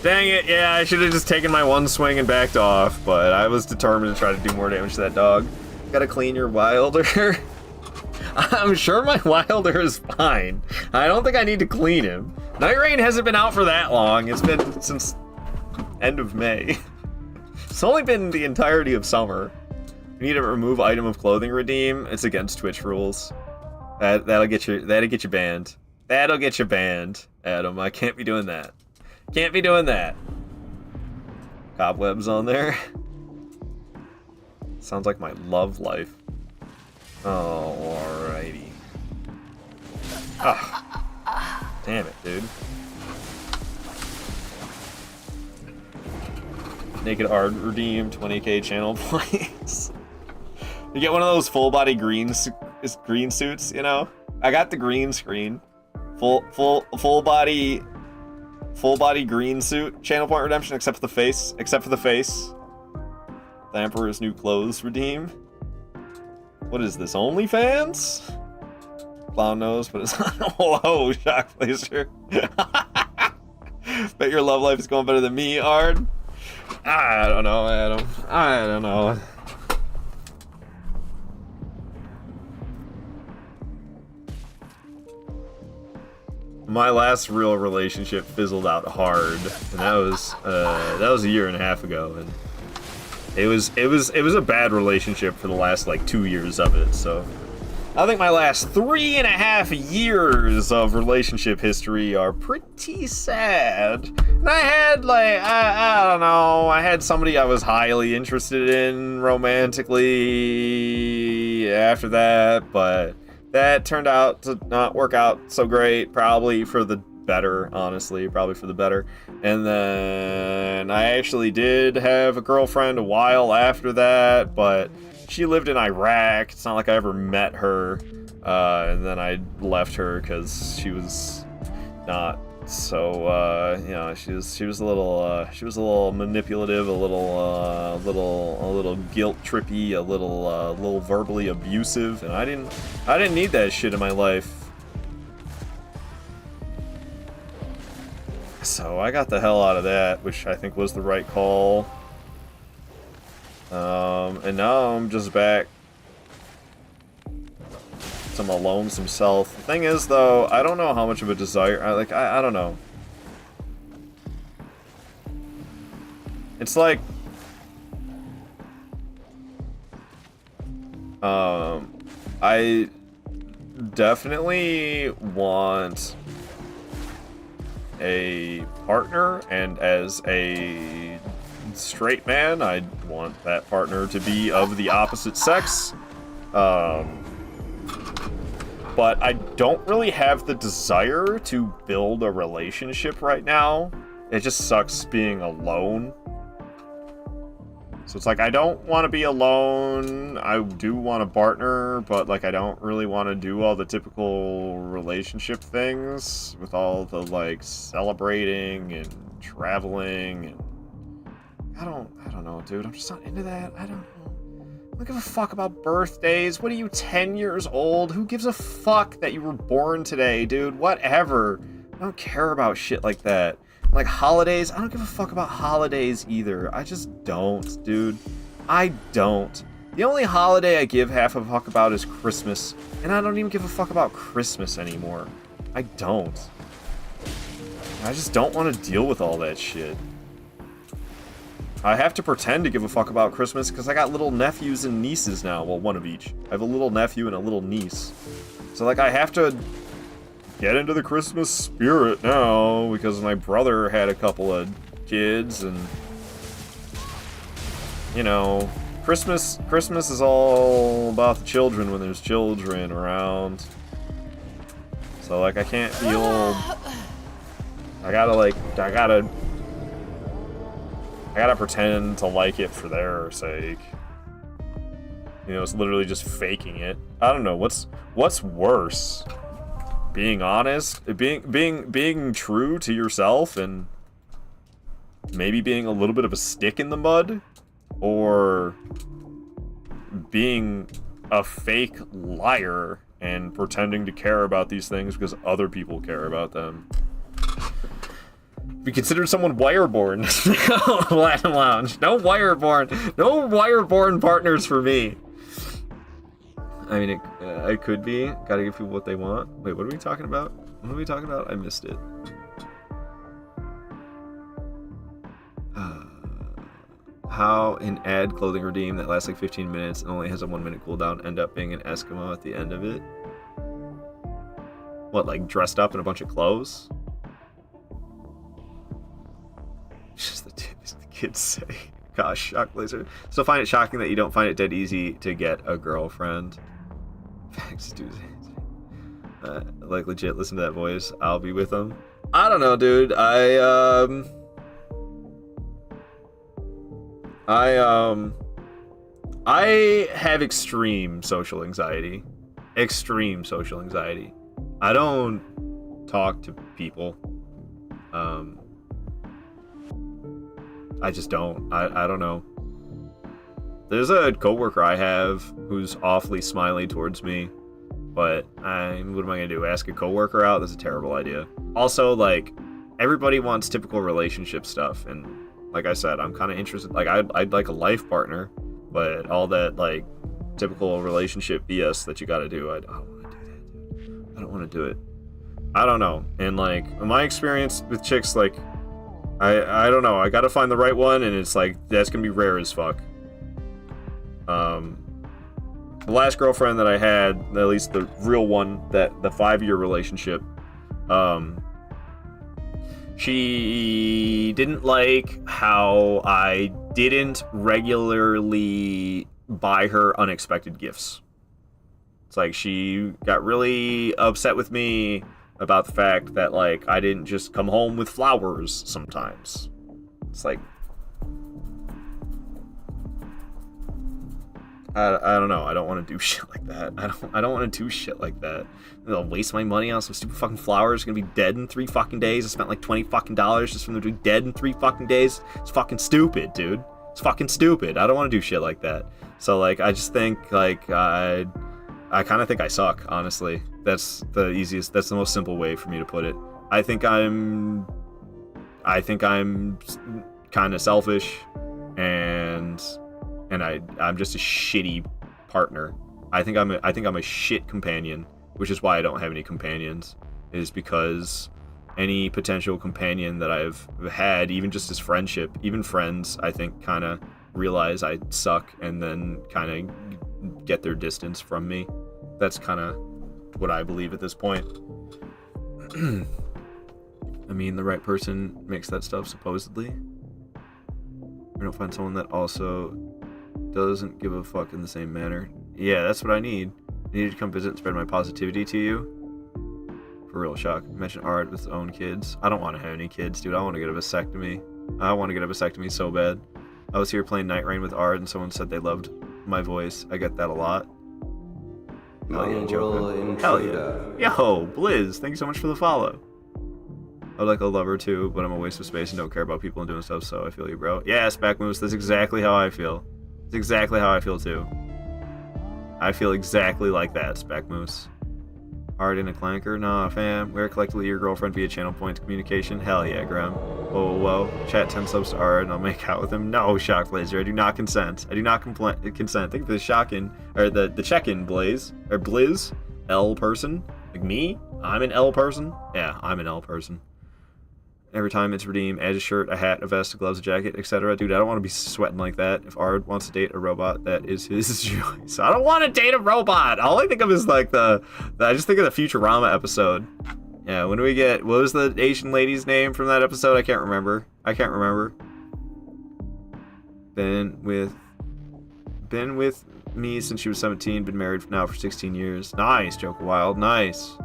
Dang it, yeah, I should have just taken my one swing and backed off, but I was determined to try to do more damage to that dog. Gotta clean your Wilder. I'm sure my Wilder is fine. I don't think I need to clean him. Night Rain hasn't been out for that long. It's been since end of May. It's only been the entirety of summer. You need to remove item of clothing redeem. It's against Twitch rules. That'll get you banned. That'll get you banned, Adam. I can't be doing that. Can't be doing that. Cobwebs on there. Sounds like my love life. Oh, alrighty. Ah, damn it, dude. Naked Art redeem 20k channel points. You get one of those full body green suits, you know? I got the green screen. Full body green suit, channel point redemption, except for the face. The Emperor's New Clothes redeem. What is this, OnlyFans? Clown nose, but it's not. Whoa, shock laser. Bet your love life is going better than me, Ard. I don't know, Adam. I don't know. My last real relationship fizzled out hard, and that was a year and a half ago, and it was a bad relationship for the last like 2 years of it. So I think my last 3.5 years of relationship history are pretty sad. And I had like I don't know, I had somebody I was highly interested in romantically after that, but that turned out to not work out so great, probably for the better, honestly, probably for the better. And then I actually did have a girlfriend a while after that, but she lived in Iraq. It's not like I ever met her. And then I left her because she was not so, you know, she was a little manipulative, a little guilt trippy, a little verbally abusive, and I didn't need that shit in my life. So I got the hell out of that, which I think was the right call. And now I'm just back to my lonesome self. The thing is, though, I don't know how much of a desire. I don't know. It's like, I definitely want a partner, and as a straight man, I want that partner to be of the opposite sex. But I don't really have the desire to build a relationship right now. It just sucks being alone. So it's like, I don't want to be alone. I do want a partner, but like, I don't really want to do all the typical relationship things with all the like celebrating and traveling and I don't know, dude. I'm just not into that. I don't know. I don't give a fuck about birthdays. What are you, 10 years old? Who gives a fuck that you were born today, dude? Whatever. I don't care about shit like that. Like holidays, I don't give a fuck about holidays either. I just don't, dude. I don't. The only holiday I give half a fuck about is Christmas, and I don't even give a fuck about Christmas anymore. I don't. I just don't want to deal with all that shit. I have to pretend to give a fuck about Christmas because I got little nephews and nieces now. Well, one of each. I have a little nephew and a little niece. So, like, I have to get into the Christmas spirit now because my brother had a couple of kids and, you know, Christmas is all about the children when there's children around. So, like, I can't be old. I gotta pretend to like it for their sake. You know, it's literally just faking it. I don't know, what's worse? Being honest? Being true to yourself and maybe being a little bit of a stick in the mud? Or being a fake liar and pretending to care about these things because other people care about them? Be considered someone wireborn. Latin Lounge. No wireborn partners for me. I mean, it could be. Gotta give people what they want. Wait, what are we talking about? What are we talking about? I missed it. How an ad clothing redeem that lasts like 15 minutes and only has a 1-minute cooldown end up being an Eskimo at the end of it? What, like dressed up in a bunch of clothes? Just the kids say. Gosh, shock laser. Still find it shocking that you don't find it dead easy to get a girlfriend. Facts, dude. Like legit, listen to that voice. I'll be with them. I don't know, dude. I have extreme social anxiety. Extreme social anxiety. I don't talk to people. I just don't. I don't know. There's a coworker I have who's awfully smiley towards me, but what am I gonna do? Ask a coworker out? That's a terrible idea. Also, like, everybody wants typical relationship stuff, and like I said, I'm kind of interested. Like, I'd like a life partner, but all that like typical relationship BS that you got to do, I don't want to do that, dude. I don't want to do it. I don't know. And like my experience with chicks, like, I don't know. I got to find the right one, and it's like that's gonna be rare as fuck. The last girlfriend that I had, at least the real one, that the 5-year relationship, she didn't like how I didn't regularly buy her unexpected gifts. It's like she got really upset with me about the fact that, like, I didn't just come home with flowers sometimes. It's like, I don't know. I don't want to do shit like that. I don't want to do shit like that. I'll waste my money on some stupid fucking flowers. Gonna be dead in 3 fucking days. I spent like $20 fucking just for them to be dead in 3 fucking days. It's fucking stupid, dude. It's fucking stupid. I don't want to do shit like that. So like, I just think like I kind of think I suck. Honestly, that's the easiest. That's the most simple way for me to put it. I think I'm kind of selfish, and I'm just a shitty partner. I think I'm a shit companion, which is why I don't have any companions, is because any potential companion that I've had, even just as friendship, even friends, I think kind of realize I suck and then kind of get their distance from me. That's kind of what I believe at this point. I mean, the right person makes that stuff, supposedly. I don't find someone that also doesn't give a fuck in the same manner. Yeah, that's what I need. I need to come visit and spread my positivity to you. For real, shock. Mention Art with his own kids. I don't want to have any kids, dude. I want to get a vasectomy. I want to get a vasectomy so bad. I was here playing Night Rain with Art, and someone said they loved my voice. I get that a lot. Hell yeah, Joker. Hell yeah. Yo, Blizz, thank you so much for the follow. I would like a lover too, but I'm a waste of space and don't care about people and doing stuff, so I feel you, bro. Yeah, Spack Moose, that's exactly how I feel. It's exactly how I feel too. I feel exactly like that, Spack Moose. Art in a clanker? Nah, fam. Wear collectively your girlfriend via channel point communication? Hell yeah, Graham. Whoa, whoa, whoa. Chat 10 subs to Art and I'll make out with him. No, Shock Blazer. I do not consent. I do not consent. Think of the shocking, or the check-in, Blaze. Or Blizz. L person. Like me? I'm an L person? Yeah, I'm an L person. Every time it's redeemed, add a shirt, a hat, a vest, a gloves, a jacket, etc. Dude, I don't want to be sweating like that. If Ard wants to date a robot, that is his choice. I don't want to date a robot. All I think of is like I just think of the Futurama episode. Yeah, when do we get, what was the Asian lady's name from that episode? I can't remember. Been with me since she was 17, been married now for 16 years. Nice, Joker Wild, nice.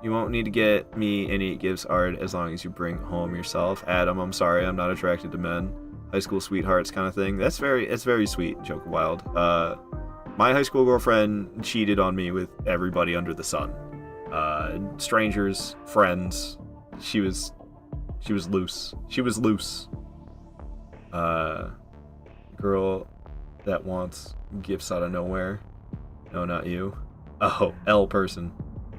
You won't need to get me any gifts, Ard, as long as you bring home yourself. Adam, I'm sorry, I'm not attracted to men. High school sweethearts kind of thing. It's very sweet, Joker Wild. My high school girlfriend cheated on me with everybody under the sun. Strangers, friends. She was loose. She was loose. Girl that wants gifts out of nowhere. No, not you. Oh, L person.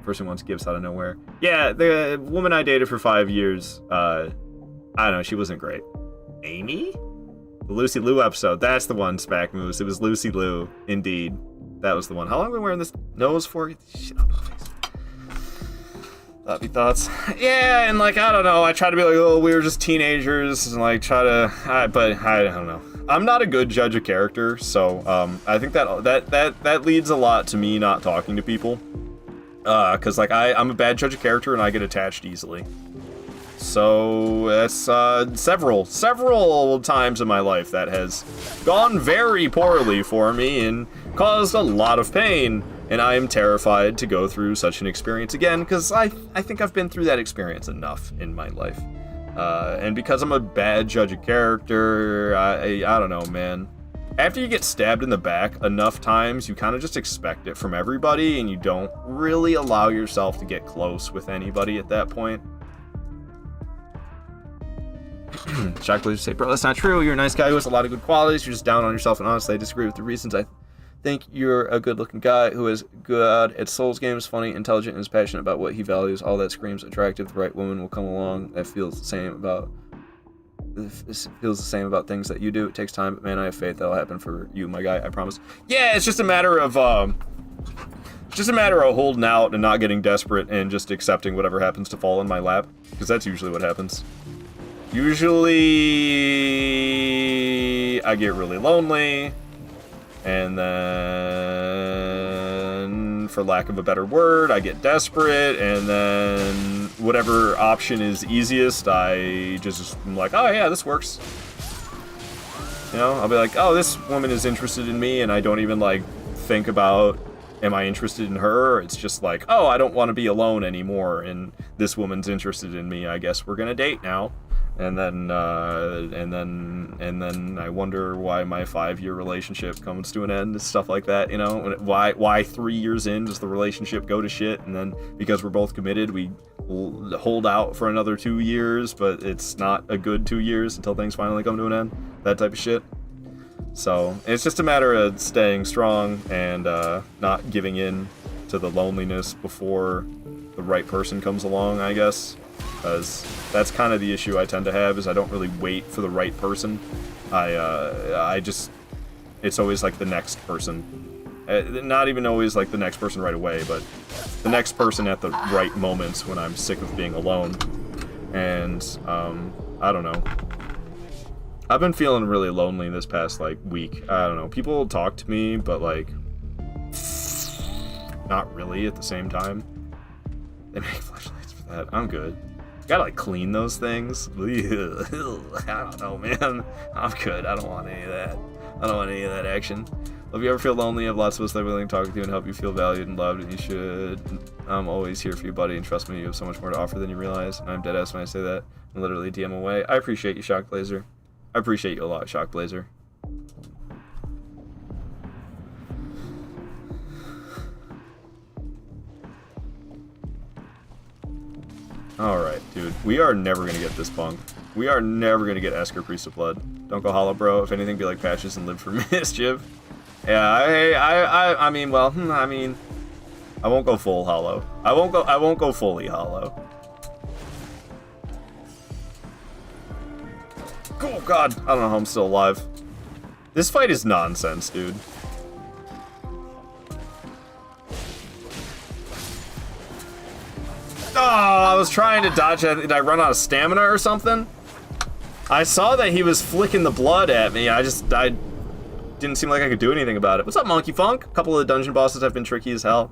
Person wants gifts out of nowhere. Yeah, the woman I dated for 5 years, I don't know, she wasn't great. Amy? The Lucy Liu episode. That's the one, Spack Moose. It was Lucy Liu, indeed. That was the one. How long have we been wearing this nose for? Get this shit out of my face. Thoughts? Yeah, and like, I don't know, I try to be like, oh, we were just teenagers, and like, but I don't know. I'm not a good judge of character, so I think that leads a lot to me not talking to people. Cause like I'm a bad judge of character and I get attached easily. So that's several times in my life that has gone very poorly for me and caused a lot of pain. And I am terrified to go through such an experience again because I think I've been through that experience enough in my life. And because I'm a bad judge of character, I don't know, man. After you get stabbed in the back enough times, you kind of just expect it from everybody, and you don't really allow yourself to get close with anybody at that point. Shock Blazer say, bro, that's not true. You're a nice guy who has a lot of good qualities. You're just down on yourself, and honestly, I disagree with the reasons. I think you're a good-looking guy who is good at Souls games, funny, intelligent, and is passionate about what he values. All that screams attractive. The right woman will come along that feels the same about things that you do. It takes time, but man, I have faith that'll happen for you, my guy. I promise. Yeah, it's just a matter of holding out and not getting desperate and just accepting whatever happens to fall in my lap, because that's usually what happens. Usually, I get really lonely, and then, for lack of a better word, I get desperate, and then whatever option is easiest, I just am like, oh yeah, this works. You know, I'll be like, oh, this woman is interested in me, and I don't even like think about, am I interested in her? It's just like, oh, I don't want to be alone anymore, and this woman's interested in me. I guess we're gonna date now. And then I wonder why my 5-year relationship comes to an end and stuff like that, you know? Why 3 years in does the relationship go to shit, and then because we're both committed, we hold out for another 2 years, but it's not a good 2 years until things finally come to an end, that type of shit. So it's just a matter of staying strong and not giving in to the loneliness before the right person comes along, I guess. Because that's kind of the issue I tend to have, is I don't really wait for the right person. I just, it's always like the next person. Not even always like the next person right away, but the next person at the right moments when I'm sick of being alone. And, I don't know. I've been feeling really lonely this past, like, week. I don't know. People talk to me, but, like, not really at the same time. They make flashlights for that. I'm good. Gotta like clean those things. I don't know, man. I'm good. I don't want any of that. I don't want any of that action. If you ever feel lonely, I have lots of us that are willing to talk with you and help you feel valued and loved, and you should. I'm always here for you, buddy, and trust me, you have so much more to offer than you realize. And I'm deadass when I say that. I'm literally DM away. I appreciate you, Shock Blazer. I appreciate you a lot, Shock Blazer. Alright, dude. We are never gonna get this punk. We are never gonna get Esker Priest of Blood. Don't go hollow, bro. If anything, be like Patches and live for mischief. Yeah, I mean, well, I mean, I won't go full hollow. I won't go fully hollow. Oh god, I don't know how I'm still alive. This fight is nonsense, dude. Oh, I was trying to dodge that. Did I run out of stamina or something? I saw that he was flicking the blood at me. I didn't seem like I could do anything about it. What's up, Monkey Funk? A couple of the dungeon bosses have been tricky as hell.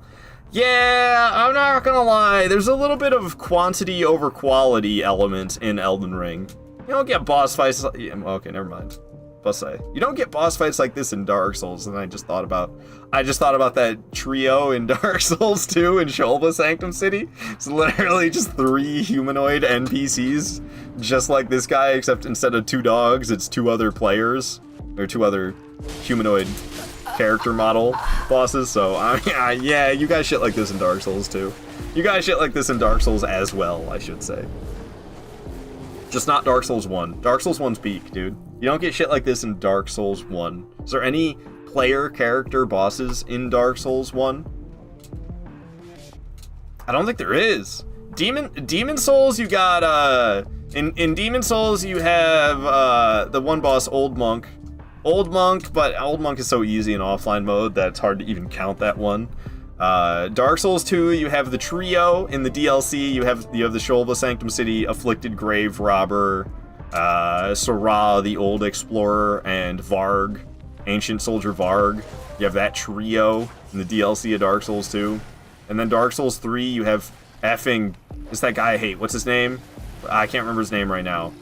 Yeah, I'm not gonna lie. There's a little bit of quantity over quality element in Elden Ring. You don't get boss fights. Okay, never mind. You don't get boss fights like this in Dark Souls, and I just thought about that trio in Dark Souls 2 in Sholva Sanctum City. It's literally just 3 humanoid NPCs, just like this guy, except instead of 2 dogs, it's 2 other players, or 2 other humanoid character model bosses. So yeah, you guys shit like this in Dark Souls too. You guys shit like this in Dark Souls as well, I should say. Just not Dark Souls 1. Dark Souls 1's peak, dude. You don't get shit like this in Dark Souls 1. Is there any player character bosses in Dark Souls 1? I don't think there is. Demon Souls, you got, in Demon Souls, you have, the one boss, Old Monk. But Old Monk is so easy in offline mode that it's hard to even count that one. Dark Souls 2, you have the trio. In the DLC, you have the Sholva Sanctum City, Afflicted Grave Robber, Sora, the Old Explorer, and Varg, Ancient Soldier Varg. You have that trio in the DLC of Dark Souls 2. And then Dark Souls 3, you have effing... It's that guy I hate. What's his name? I can't remember his name right now.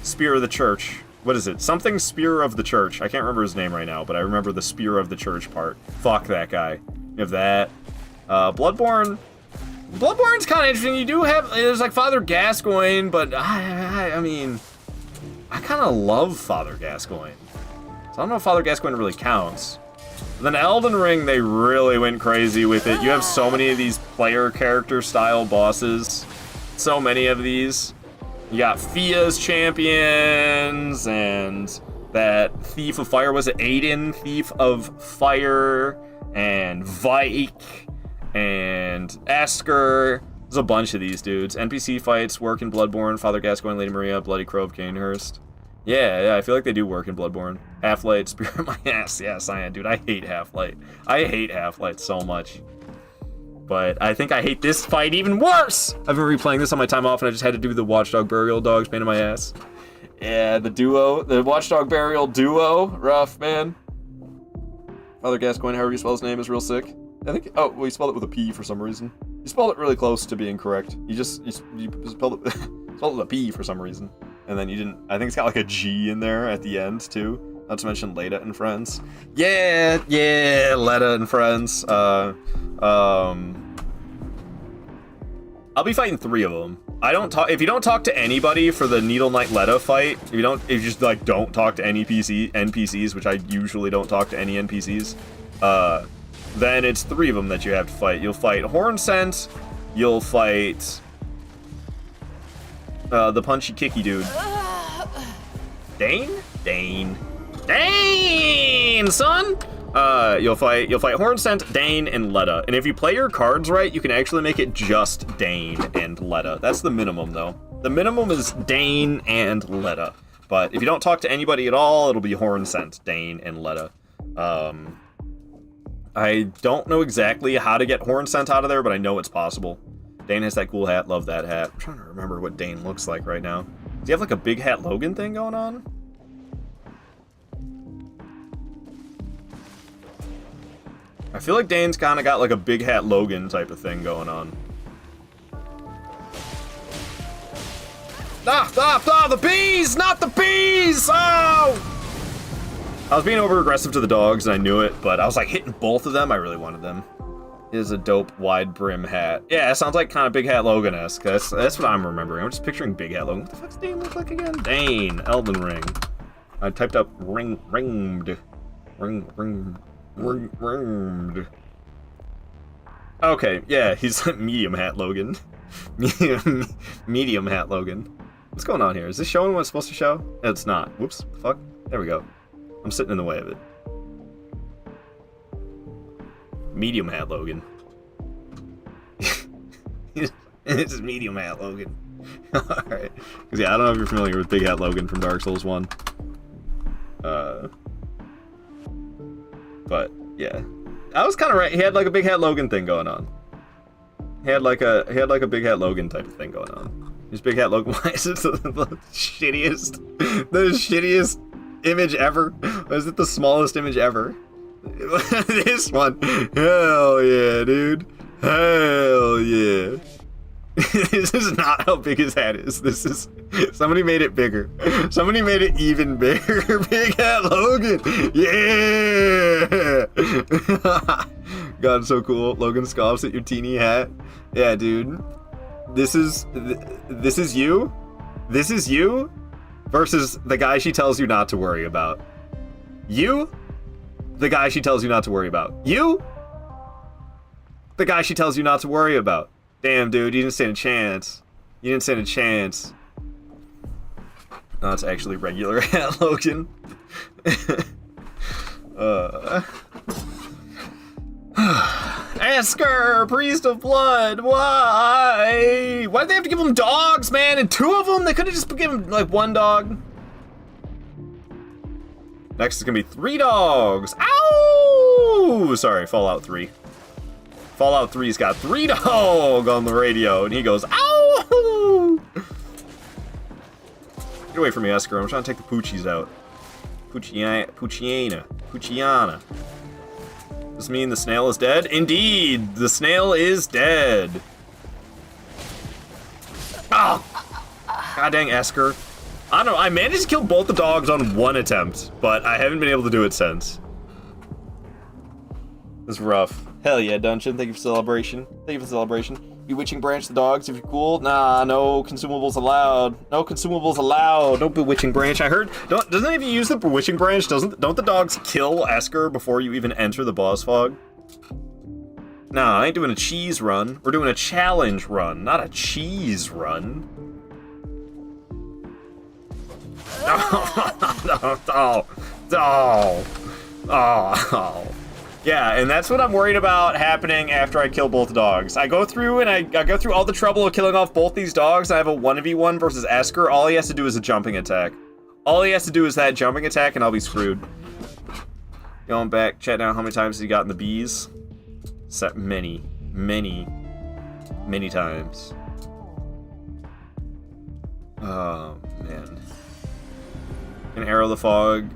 Spear of the Church. What is it? Something Spear of the Church. I can't remember his name right now, but I remember the Spear of the Church part. Fuck that guy. You have that. Bloodborne's kind of interesting. You do have, there's like Father Gascoigne, but I mean, I kind of love Father Gascoigne. So I don't know if Father Gascoigne really counts. But then Elden Ring, they really went crazy with it. You have so many of these player character style bosses. So many of these. You got Fia's champions and that Thief of Fire. Was it Aiden, Thief of Fire? And Vike, and Esker. There's a bunch of these dudes. NPC fights work in Bloodborne, Father Gascoigne, Lady Maria, Bloody Crow of Cainhurst. Yeah, I feel like they do work in Bloodborne. Half-Light, Spirit my ass. Yeah, Cyan, dude, I hate Half-Light. I hate Half-Light so much. But I think I hate this fight even worse! I've been replaying this on my time off, and I just had to do the Watchdog Burial Dogs, pain in my ass. Yeah, the Watchdog Burial duo, rough, man. Father Gascoigne, however you spell his name, is real sick. I think, oh, well, he spelled it with a P for some reason. You spelled it really close to being correct. You spelled it, spelled it with a P for some reason. And then you didn't, I think it's got like a G in there at the end, too. Not to mention Leda and Friends. Yeah, Leda and Friends. I'll be fighting 3 of them. If you don't talk to anybody for the Needle Knight Leda fight, if you just like don't talk to any NPCs, which I usually don't talk to any NPCs, then it's 3 of them that you have to fight. You'll fight Hornsent, you'll fight the punchy kicky dude. Dane, son! You'll fight Hornsent, Dane, and Leda. And if you play your cards right, you can actually make it just Dane and Leda. That's the minimum, though. The minimum is Dane and Leda. But if you don't talk to anybody at all, it'll be Hornsent, Dane, and Leda. I don't know exactly how to get Hornsent out of there, but I know it's possible. Dane has that cool hat. Love that hat. I'm trying to remember what Dane looks like right now. Does he have like a Big Hat Logan thing going on? I feel like Dane's kind of got like a Big Hat Logan type of thing going on. The bees! Not the bees! Oh! I was being over-aggressive to the dogs, and I knew it, but I was like hitting both of them. I really wanted them. It is a dope wide brim hat. Yeah, it sounds like kind of Big Hat Logan-esque. That's what I'm remembering. I'm just picturing Big Hat Logan. What the fuck's Dane look like again? Dane, Elden Ring. I typed up ringed. Okay, yeah, he's medium hat Logan. Medium hat Logan. What's going on here? Is this showing what it's supposed to show? It's not. Whoops. Fuck. There we go. I'm sitting in the way of it. Medium hat Logan. This is medium hat Logan. Alright. Because yeah, I don't know if you're familiar with Big Hat Logan from Dark Souls 1. But yeah. I was kinda right. He had like a Big Hat Logan thing going on. He had like a Big Hat Logan type of thing going on. His Big Hat Logan, why is it the shittiest image ever? Why is it the smallest image ever? This one. Hell yeah, dude. Hell yeah. This is not how big his hat is. This is... Somebody made it bigger. Somebody made it even bigger. Big Hat Logan. Yeah. God, it's so cool. Logan scoffs at your teeny hat. Yeah, dude. This is you? This is you? Versus the guy she tells you not to worry about. You? The guy she tells you not to worry about. You? The guy she tells you not to worry about. Damn, dude, you didn't stand a chance. You didn't stand a chance. No, it's actually regular hat Logan. Esker, Priest of Blood, why? Why'd they have to give him dogs, man? And 2 of them? They could have just given him, like, 1 dog. Next is gonna be 3 dogs. Ow! Sorry, Fallout 3. Fallout 3's got 3 dog on the radio, and he goes, ow! Get away from me, Esker. I'm trying to take the poochies out. Poochiana. Does this mean the snail is dead? Indeed, the snail is dead. Oh! God dang, Esker. I don't know, I managed to kill both the dogs on 1 attempt, but I haven't been able to do it since. It's rough. Hell yeah, Dungeon. Thank you for celebration. Thank you for celebration. Bewitching Branch the dogs if you're cool. Nah, no consumables allowed. No consumables allowed. No Bewitching Branch. I heard. Doesn't any of you use the Bewitching Branch? Don't the dogs kill Esker before you even enter the boss fog? Nah, I ain't doing a cheese run. We're doing a challenge run, not a cheese run. Oh. Yeah, and that's what I'm worried about happening after I kill both dogs. I go through and I go through all the trouble of killing off both these dogs. I have a 1v1 versus Esker. All he has to do is a jumping attack. All he has to do is that jumping attack and I'll be screwed. Going back, chat down how many times he got in the bees. Set many times. Oh, man. Can arrow the fog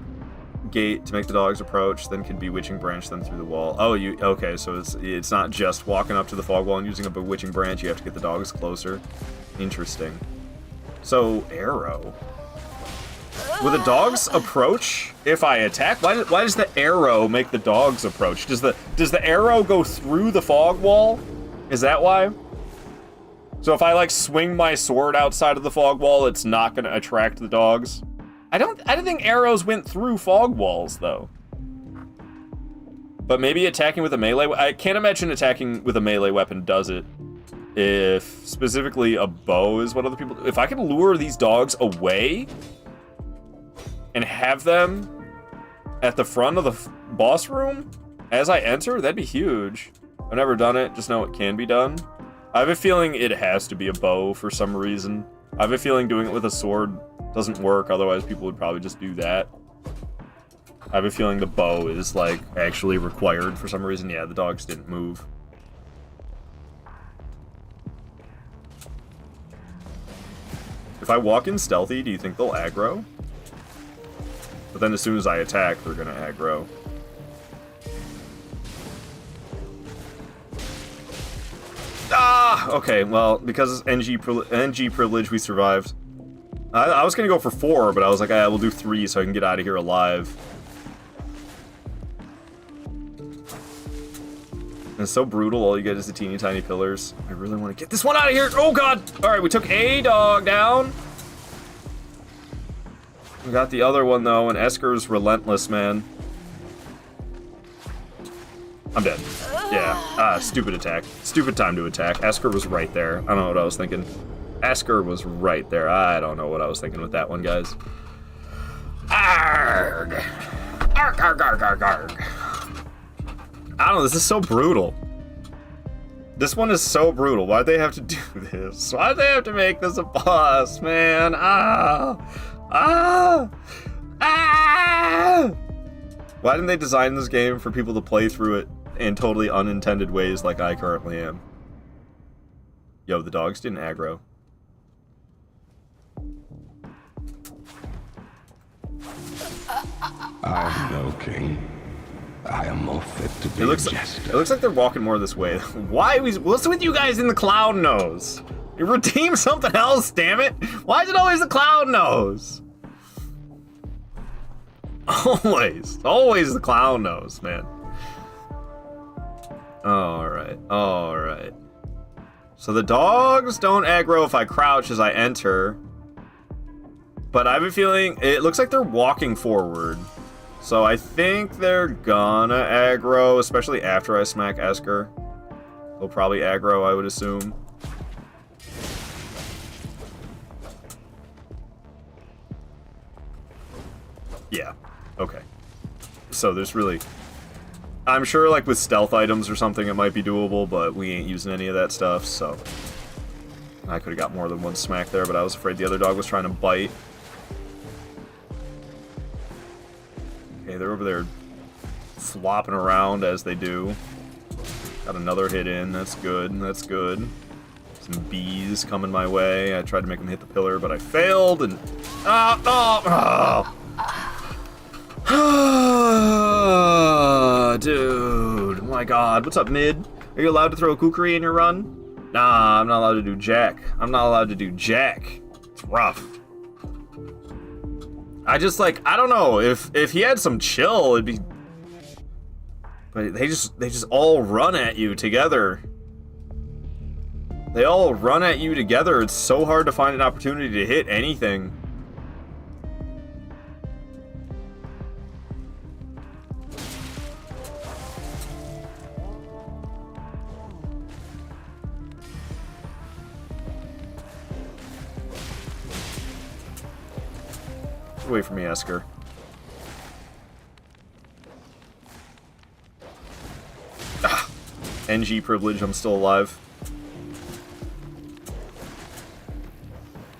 gate to make the dogs approach, then can Bewitching Branch them through the wall. Oh, okay, so it's not just walking up to the fog wall and using a Bewitching Branch, you have to get the dogs closer. Interesting. So, arrow. Will the dogs approach if I attack? Why does the arrow make the dogs approach? Does the arrow go through the fog wall? Is that why? So if I like swing my sword outside of the fog wall, it's not gonna attract the dogs? I don't think arrows went through fog walls, though. But maybe attacking with a melee... I can't imagine attacking with a melee weapon does it. If specifically a bow is what other people... If I can lure these dogs away and have them at the front of the boss room as I enter, that'd be huge. I've never done it, just know it can be done. I have a feeling it has to be a bow for some reason. I have a feeling doing it with a sword doesn't work, otherwise people would probably just do that. I have a feeling the bow is, like, actually required for some reason. Yeah, the dogs didn't move. If I walk in stealthy, do you think they'll aggro? But then as soon as I attack, they're gonna aggro. Ah! Okay, well, because NG privilege, we survived. I was gonna go for 4, but I was like, ah, we'll do 3 so I can get out of here alive. And it's so brutal, all you get is the teeny tiny pillars. I really want to get this one out of here! Oh god! Alright, we took a dog down. We got the other one though, and Esker's relentless, man. I'm dead. Yeah, stupid attack. Stupid time to attack. Esker was right there. I don't know what I was thinking. Esker was right there. I don't know what I was thinking with that one, guys. Arg! Arg, arg, arg, arg, arg. I don't know, this is so brutal. This one is so brutal. Why'd they have to do this? Why'd they have to make this a boss, man? Ah! Ah! Ah! Why didn't they design this game for people to play through it in totally unintended ways like I currently am? Yo, the dogs didn't aggro. I am no king. I am more fit to be It looks like they're walking more this way. Why? What's with you guys in the cloud nose? You redeem something else, damn it! Why is it always the cloud nose? Always the clown nose, man. Alright. So the dogs don't aggro if I crouch as I enter. But I have a feeling, it looks like they're walking forward. So I think they're gonna aggro, especially after I smack Esker. They'll probably aggro, I would assume. Yeah, okay. So there's really... I'm sure like with stealth items or something it might be doable, but we ain't using any of that stuff, so... I could have got more than one smack there, but I was afraid the other dog was trying to bite. Okay, they're over there flopping around as they do. Got another hit in, that's good, that's good. Some bees coming my way. I tried to make them hit the pillar, but I failed, and... Dude, oh my god, what's up, mid? Are you allowed to throw a kukri in your run? Nah, I'm not allowed to do jack. I'm not allowed to do jack. It's rough. I just like, I don't know, if he had some chill, it'd be... But they just all run at you together. They all run at you together. It's so hard to find an opportunity to hit anything. Wait for me, Esker. Ah, NG privilege, I'm still alive.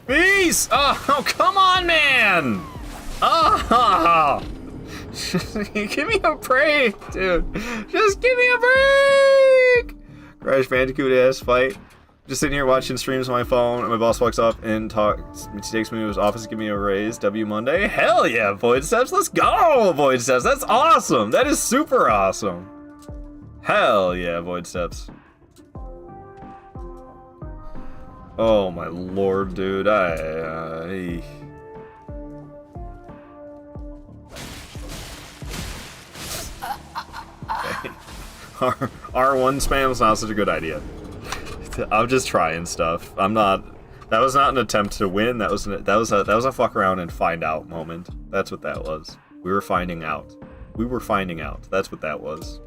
Beast! Oh, come on, man! Oh! Give me a break, dude. Just give me a break! Crash Bandicoot ass fight. Just sitting here watching streams on my phone, and my boss walks up and he takes me to his office to give me a raise. W Monday? Hell yeah, Void Steps. Let's go, Void Steps. That's awesome. That is super awesome. Hell yeah, Void Steps. Oh my lord, dude. Okay. R1 spam's not such a good idea. I'm just trying stuff. I'm not. That was not an attempt to win. That was a fuck around and find out moment. That's what that was. We were finding out. We were finding out. That's what that was.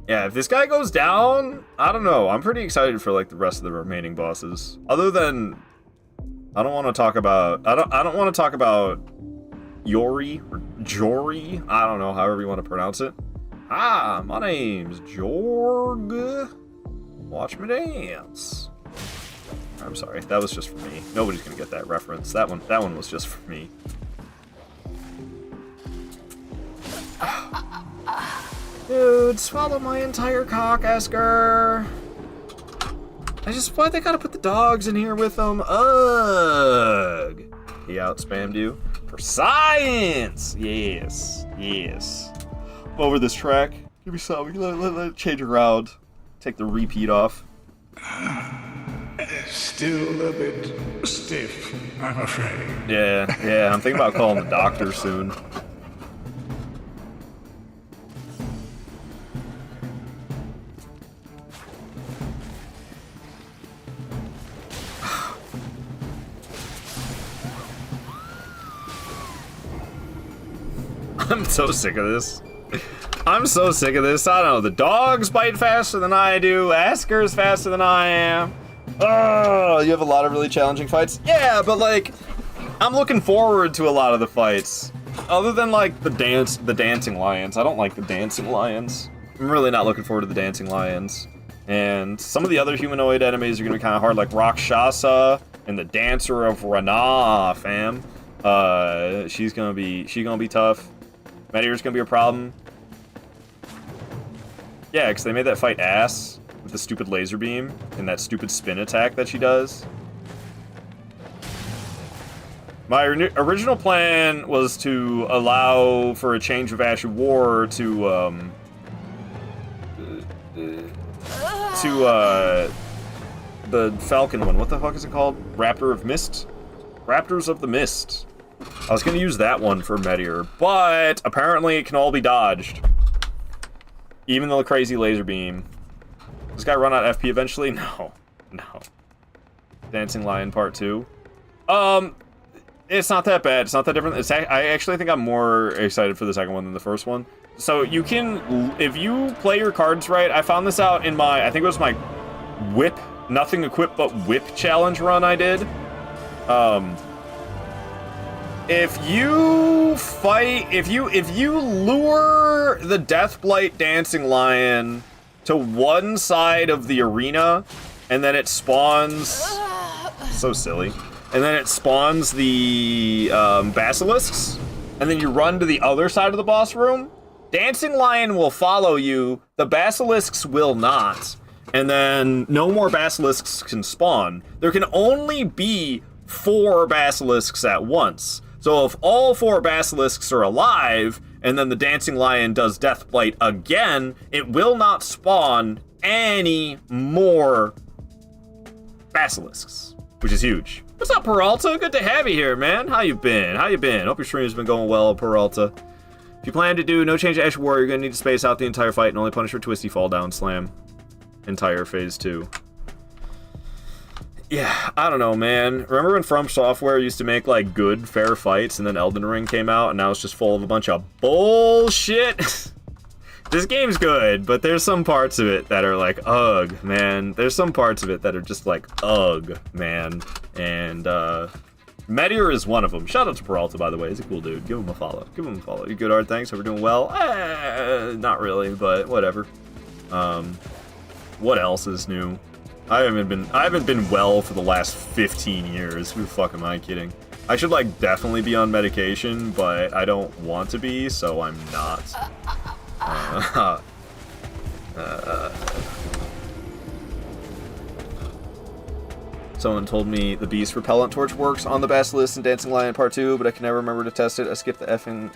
Yeah, if this guy goes down, I don't know. I'm pretty excited for like the rest of the remaining bosses. Other than, I don't want to talk about. I don't want to talk about Yori or Jory. I don't know. However you want to pronounce it. Ah, my name's Jorg. Watch me dance. I'm sorry, that was just for me. Nobody's gonna get that reference. That one was just for me. Dude, swallow my entire cock, Esker. Why they gotta put the dogs in here with them? Ugh. He out-spammed you. For science! Yes, yes. Over this track. Give me some. Let it change around. Take the repeat off. Still a bit stiff, I'm afraid. Yeah, I'm thinking about calling the doctor soon. I'm so sick of this. I'm so sick of this. I don't know. The dogs bite faster than I do. Asker's faster than I am. Oh, you have a lot of really challenging fights? Yeah, but like, I'm looking forward to a lot of the fights. Other than like the dancing lions. I don't like the dancing lions. I'm really not looking forward to the dancing lions. And some of the other humanoid enemies are gonna be kind of hard, like Rakshasa and the Dancer of Ranah, fam. She's gonna be tough. Meteor's gonna be a problem. Yeah, because they made that fight ass with the stupid laser beam and that stupid spin attack that she does. My original plan was to allow for a change of Ash of War to the Falcon one. What the fuck is it called? Raptor of Mist? Raptors of the Mist. I was gonna use that one for Meteor, but apparently it can all be dodged. Even the crazy laser beam. Does this guy run out FP eventually? No. No. Dancing Lion Part 2. It's not that bad. It's not that different. I actually think I'm more excited for the second one than the first one. So you can, if you play your cards right, I found this out in my, I think it was my whip, nothing equipped but whip challenge run I did. If you fight, if you lure the Deathblight Dancing Lion to one side of the arena, and then it spawns, so silly, and then it spawns the basilisks, and then you run to the other side of the boss room, Dancing Lion will follow you, the basilisks will not, and then no more basilisks can spawn. There can only be 4 basilisks at once. So if all 4 basilisks are alive, and then the Dancing Lion does Deathblight again, it will not spawn any more basilisks, which is huge. What's up, Peralta? Good to have you here, man. How you been? How you been? Hope your stream's been going well, Peralta. If you plan to do no change to Ash War, you're gonna need to space out the entire fight and only punish for Twisty Fall Down Slam. Entire phase 2. Yeah, I don't know, man. Remember when From Software used to make, like, good, fair fights, and then Elden Ring came out, and now it's just full of a bunch of bullshit? This game's good, but there's some parts of it that are like, ugh, man. There's some parts of it that are just like, ugh, man. And, Meteor is one of them. Shout out to Peralta, by the way. He's a cool dude. Give him a follow. Give him a follow. You good, Art? Thanks. Hope we're doing well. Not really, but whatever. What else is new? I haven't been well for the last 15 years. Who the fuck am I kidding? I should, like, definitely be on medication, but I don't want to be, so I'm not. Someone told me the Beast Repellent Torch works on the Basilisk and Dancing Lion Part 2, but I can never remember to test it. I skipped the F out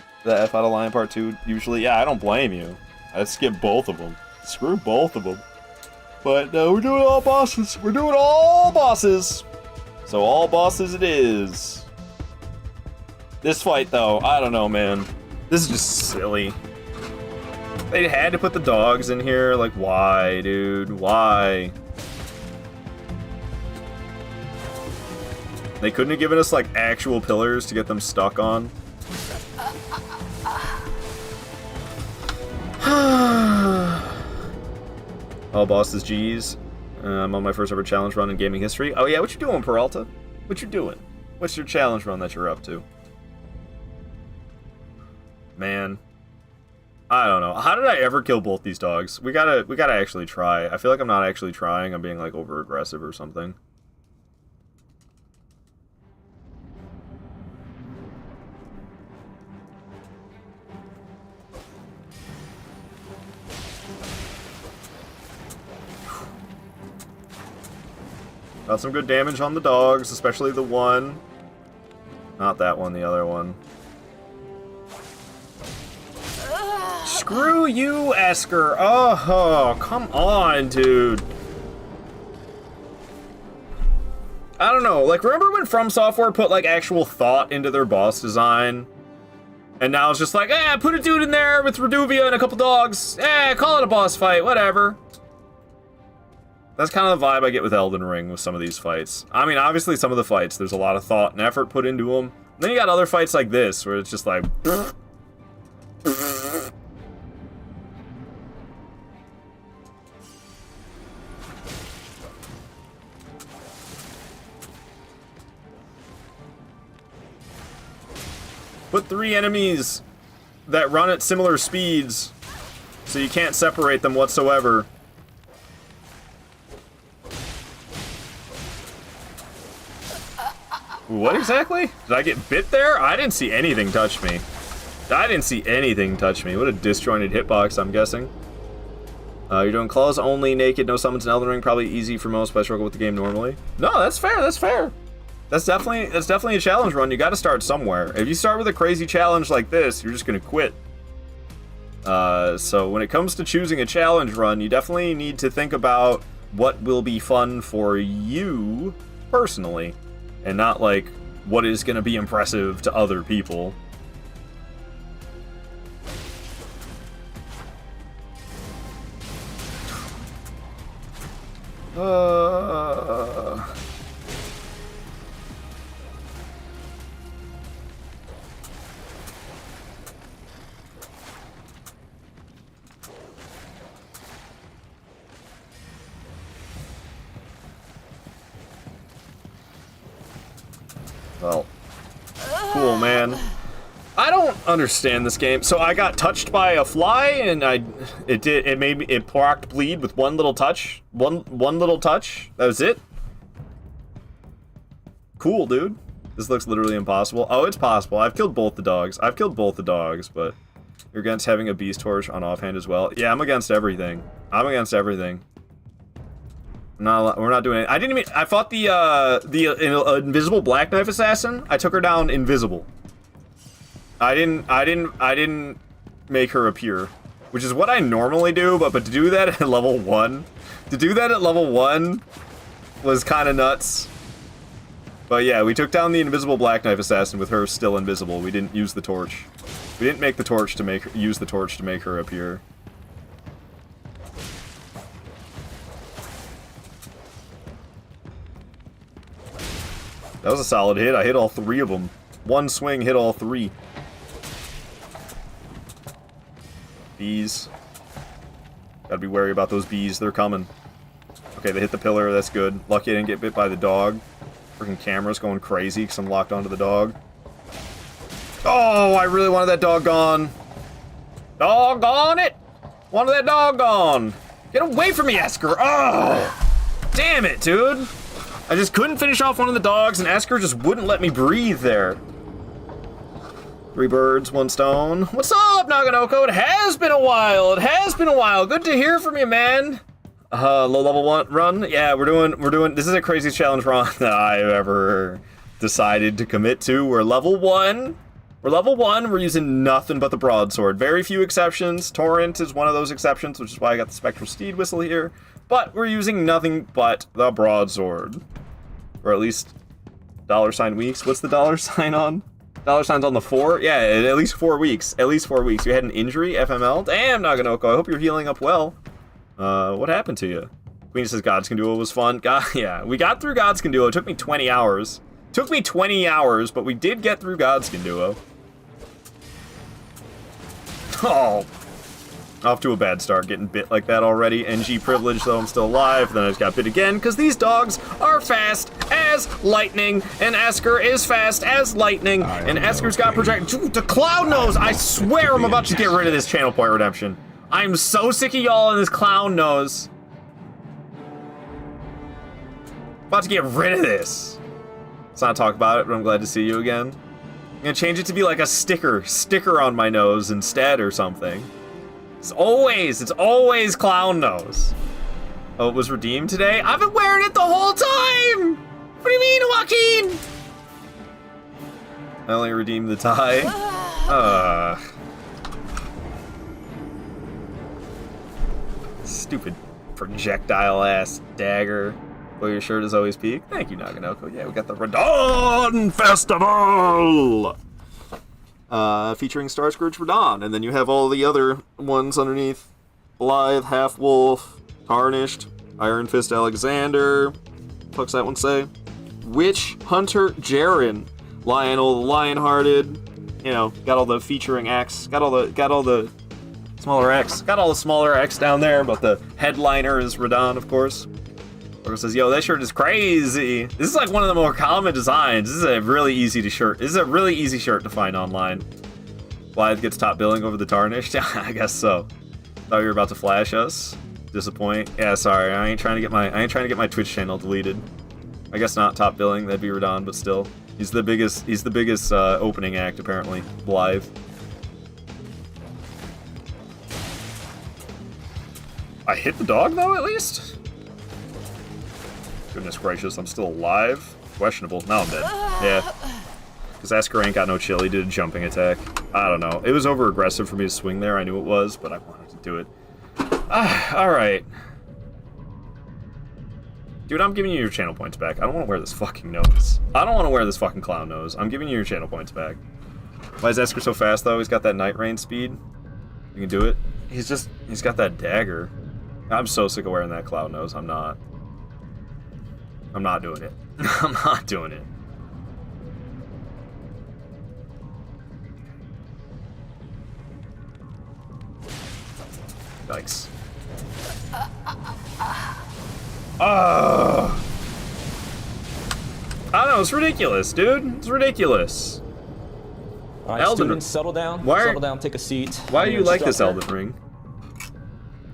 of Lion Part 2 usually. Yeah, I don't blame you. I skipped both of them. Screw both of them. But no, we're doing all bosses. We're doing all bosses. So all bosses it is. This fight, though, I don't know, man. This is just silly. They had to put the dogs in here. Like, why, dude? Why? They couldn't have given us, like, actual pillars to get them stuck on. All bosses G's. I'm on my first ever challenge run in gaming history. Oh yeah, what you doing, Peralta? What you doing? What's your challenge run that you're up to? Man. I don't know. How did I ever kill both these dogs? We gotta actually try. I feel like I'm not actually trying. I'm being, like, over aggressive or something. Got some good damage on the dogs, especially the one. Not that one, the other one. Screw you, Esker! Oh, come on, dude. I don't know, like, remember when From Software put, like, actual thought into their boss design? And now it's just like, put a dude in there with Reduvia and a couple dogs. Call it a boss fight, whatever. That's kind of the vibe I get with Elden Ring with some of these fights. I mean, obviously some of the fights, there's a lot of thought and effort put into them. And then you got other fights like this, where it's just like... Put 3 enemies that run at similar speeds, so you can't separate them whatsoever. What exactly? Did I get bit there? I didn't see anything touch me. I didn't see anything touch me. What a disjointed hitbox, I'm guessing. You're doing claws only, naked, no summons in Elden Ring. Probably easy for most, but I struggle with the game normally. No, that's fair, that's fair. That's definitely a challenge run. You gotta start somewhere. If you start with a crazy challenge like this, you're just gonna quit. So when it comes to choosing a challenge run, you definitely need to think about what will be fun for you personally, and not like what is gonna be impressive to other people. Well, cool, man. I don't understand this game. So I got touched by a fly, and it procced bleed with one little touch. One little touch. That was it. Cool, dude. This looks literally impossible. Oh, it's possible. I've killed both the dogs. But you're against having a beast torch on offhand as well. Yeah, I'm against everything. We're not doing it. I fought the invisible black knife assassin. I took her down invisible. I didn't make her appear, which is what I normally do, but to do that at level 1, was kind of nuts. But yeah, we took down the invisible black knife assassin with her still invisible. We didn't use the torch. We didn't make the torch to use the torch to make her appear. That was a solid hit. I hit all 3 of them. One swing hit all 3. Bees. Gotta be wary about those bees. They're coming. Okay, they hit the pillar. That's good. Lucky I didn't get bit by the dog. Freaking camera's going crazy because I'm locked onto the dog. Oh, I really wanted that dog gone. Doggone it! Wanted that dog gone. Get away from me, Esker. Oh! Damn it, dude. I just couldn't finish off one of the dogs, and Esker just wouldn't let me breathe there. 3 birds, 1 stone. What's up, Naganoko? It has been a while. Good to hear from you, man. Low level 1 run. Yeah, we're doing. This is the craziest challenge run that I've ever decided to commit to. We're level 1. We're using nothing but the broadsword. Very few exceptions. Torrent is one of those exceptions, which is why I got the spectral steed whistle here. But we're using nothing but the broadsword. Or at least $ weeks. What's the $ on? $sign's on the 4? Yeah, at least 4 weeks. You had an injury, FML? Damn, Naganoko, I hope you're healing up well. What happened to you? Queen says Gods Can Duo was fun. Yeah, we got through Gods Can Duo. It took me 20 hours. But we did get through Gods Can Duo. Oh. Off to a bad start, getting bit like that already. NG privilege, though I'm still alive. Then I just got bit again, because these dogs are fast as lightning, and Esker is fast as lightning, and Esker's got project. Dude, the clown nose! I swear I'm about to get rid of this channel point redemption. I'm so sick of y'all and this clown nose. About to get rid of this. Let's not talk about it, but I'm glad to see you again. I'm gonna change it to be like a sticker on my nose instead or something. It's always clown nose. Oh, it was redeemed today? I've been wearing it the whole time! What do you mean, Joaquin? I only redeemed the tie. Stupid projectile-ass dagger. Well, your shirt is always peak. Thank you, Naganoko. Yeah, we got the Radon Festival! Featuring Starscourge Radon, and then you have all the other ones underneath. Blythe, Half-Wolf, Tarnished, Iron Fist Alexander, fuck's that one say? Witch Hunter Jaren, Lionel the Lionhearted, you know, got all the featuring acts, got all the smaller acts, got all the smaller acts down there, but the headliner is Radon, of course. Sparkle says, yo, that shirt is crazy. This is like one of the more common designs. This is a really easy shirt. This is a really easy shirt to find online. Blythe gets top billing over the tarnished. I guess so. Thought you were about to flash us. Disappoint. Yeah, sorry. I ain't trying to get my Twitch channel deleted. I guess not top billing. That'd be Radon, but still. He's the biggest opening act apparently. Blythe. I hit the dog though, at least? Goodness gracious, I'm still alive? Questionable. Now I'm dead. Yeah. Because Asker ain't got no chill, he did a jumping attack. I don't know. It was over aggressive for me to swing there, I knew it was, but I wanted to do it. Alright. Dude, I'm giving you your channel points back. I don't want to wear this fucking nose. I don't want to wear this fucking clown nose. I'm giving you your channel points back. Why is Esker so fast, though? He's got that night rain speed. You can do it. He's got that dagger. I'm so sick of wearing that clown nose. I'm not doing it. I'm not doing it. Yikes. Oh. I don't know, it's ridiculous, dude. It's ridiculous. All right, students, settle down. Settle down, take a seat. Why do you like this Elden Ring?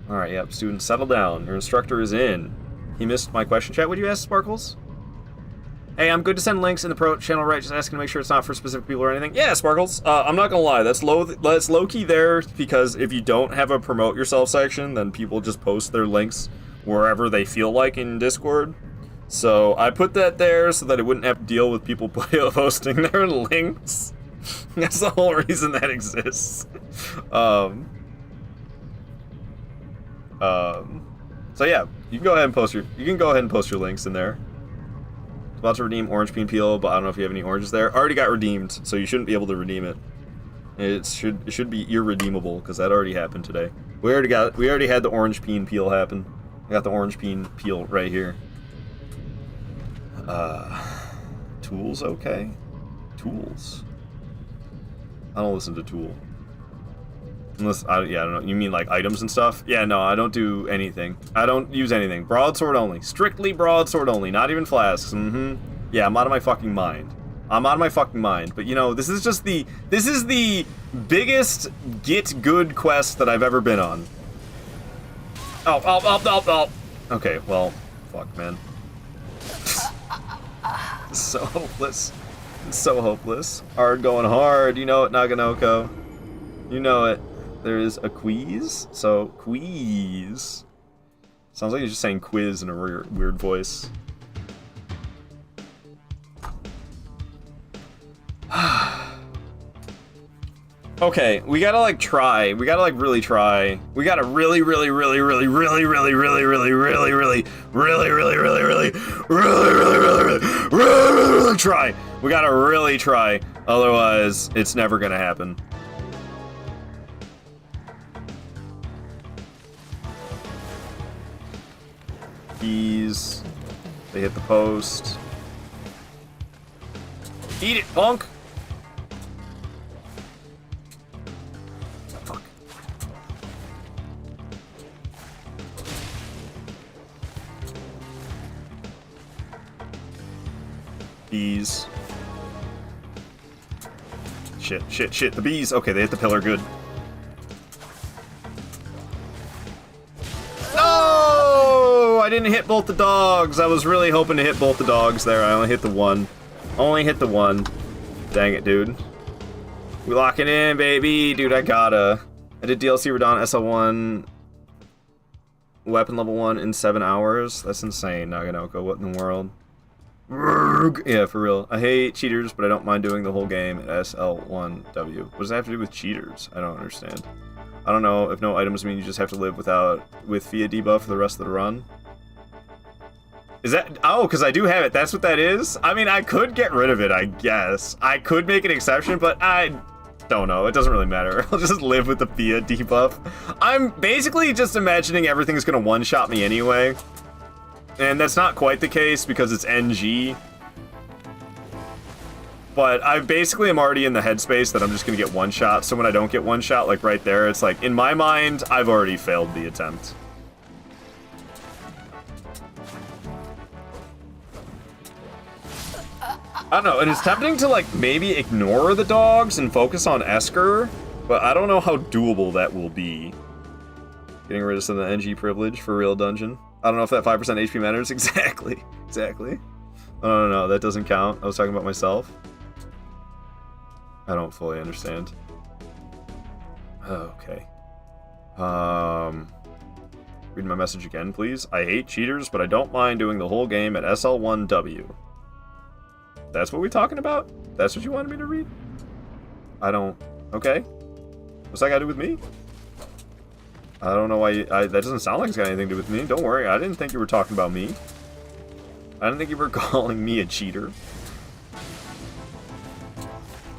Alright, yep, students, settle down. Your instructor is in. He missed my question chat. Would you ask, Sparkles? Hey, I'm good to send links in the pro channel, right? Just asking to make sure it's not for specific people or anything. Yeah, Sparkles. I'm not gonna lie, that's low-key there, because if you don't have a promote yourself section, then people just post their links wherever they feel like in Discord. So I put that there so that it wouldn't have to deal with people posting their links. That's the whole reason that exists. So yeah, you can go ahead and post your links in there. About to redeem orange bean peel, but I don't know if you have any oranges there. Already got redeemed, so you shouldn't be able to redeem it. It should be irredeemable because that already happened today. We already had the orange bean peel happen. I got the orange bean peel right here. Tools okay? Tools. I don't listen to Tool. Unless, I don't know. You mean like items and stuff? Yeah, no, I don't do anything. I don't use anything. Broadsword only. Strictly broadsword only. Not even flasks. Yeah, I'm out of my fucking mind. I'm out of my fucking mind. But you know, this is the biggest get good quest that I've ever been on. Oh. Okay, well, fuck, man. So hopeless. It's so hopeless. Hard going hard. You know it, Naganoko. You know it. There is a quiz. So, quiz. Sounds like you're just saying quiz in a weird voice. Okay, we gotta like try. We gotta like really try. We gotta really try. We gotta really try. Otherwise, it's never gonna happen. Keys. They hit the post. Eat it, punk! Fuck. Bees. Shit. The bees. Okay, they hit the pillar. Good. No! I didn't hit both the dogs. I was really hoping to hit both the dogs there. I only hit the one. Only hit the one. Dang it, dude. We locking in, baby. Dude, I gotta. I did DLC Radon SL1 weapon level 1 in 7 hours. That's insane, Naganoko. What in the world? Yeah, for real. I hate cheaters, but I don't mind doing the whole game at SL1W. What does that have to do with cheaters? I don't understand. I don't know if no items mean you just have to live with Fia debuff for the rest of the run. Is that... Oh, because I do have it. That's what that is? I mean, I could get rid of it, I guess. I could make an exception, but I don't know. It doesn't really matter. I'll just live with the Fia debuff. I'm basically just imagining everything's going to one-shot me anyway. And that's not quite the case because it's NG. But I basically am already in the headspace that I'm just going to get one-shot. So when I don't get one-shot, like right there, it's like, in my mind, I've already failed the attempt. I don't know, and it's tempting to, like, maybe ignore the dogs and focus on Esker, but I don't know how doable that will be. Getting rid of some of the NG privilege for real dungeon. I don't know if that 5% HP matters. Exactly. Exactly. Oh, no, that doesn't count. I was talking about myself. I don't fully understand. Okay. Read my message again, please. I hate cheaters, but I don't mind doing the whole game at SL1W. That's what we're talking about? That's what you wanted me to read? I don't... Okay. What's that got to do with me? I don't know why that doesn't sound like it's got anything to do with me. Don't worry, I didn't think you were talking about me. I didn't think you were calling me a cheater.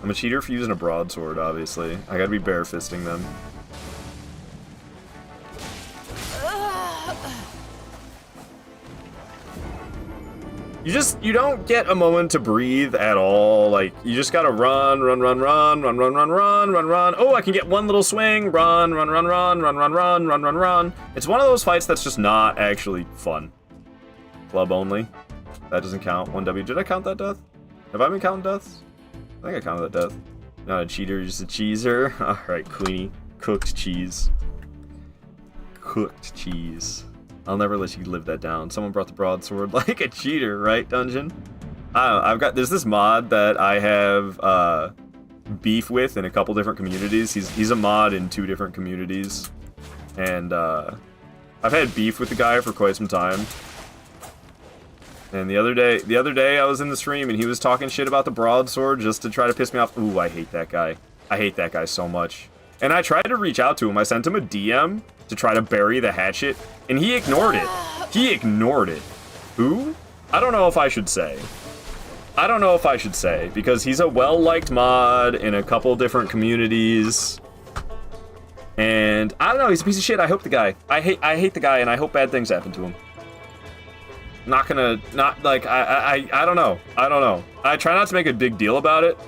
I'm a cheater for using a broadsword, obviously. I gotta be bare-fisting them. You don't get a moment to breathe at all. Like, you just gotta run. Oh, I can get one little swing. Run. It's one of those fights that's just not actually fun. Club only. That doesn't count. 1W. Did I count that death? Have I been counting deaths? I think I counted that death. Not a cheater, just a cheeser. Alright, Queenie. Cooked cheese. Cooked cheese. I'll never let you live that down. Someone brought the broadsword like a cheater, right, Dungeon? I don't know, there's this mod that I have beef with in a couple different communities. He's a mod in 2 different communities. And I've had beef with the guy for quite some time. And the other day I was in the stream and he was talking shit about the broadsword just to try to piss me off. Ooh, I hate that guy. I hate that guy so much. And I tried to reach out to him. I sent him a DM to try to bury the hatchet, and he ignored it. He ignored it. Who? I don't know if I should say. I don't know if I should say, because he's a well-liked mod in a couple different communities. And I don't know, he's a piece of shit. I hope the guy. I hate the guy, and I hope bad things happen to him. I don't know. I don't know. I try not to make a big deal about it.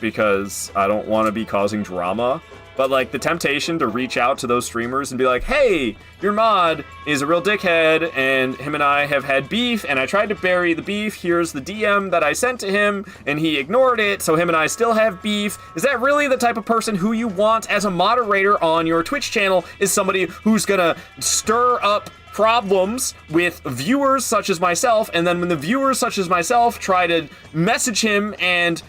Because I don't want to be causing drama. But, like, the temptation to reach out to those streamers and be like, hey, your mod is a real dickhead, and him and I have had beef, and I tried to bury the beef. Here's the DM that I sent to him, and he ignored it, so him and I still have beef. Is that really the type of person who you want as a moderator on your Twitch channel? Is somebody who's gonna stir up problems with viewers such as myself, and then when the viewers such as myself try to message him and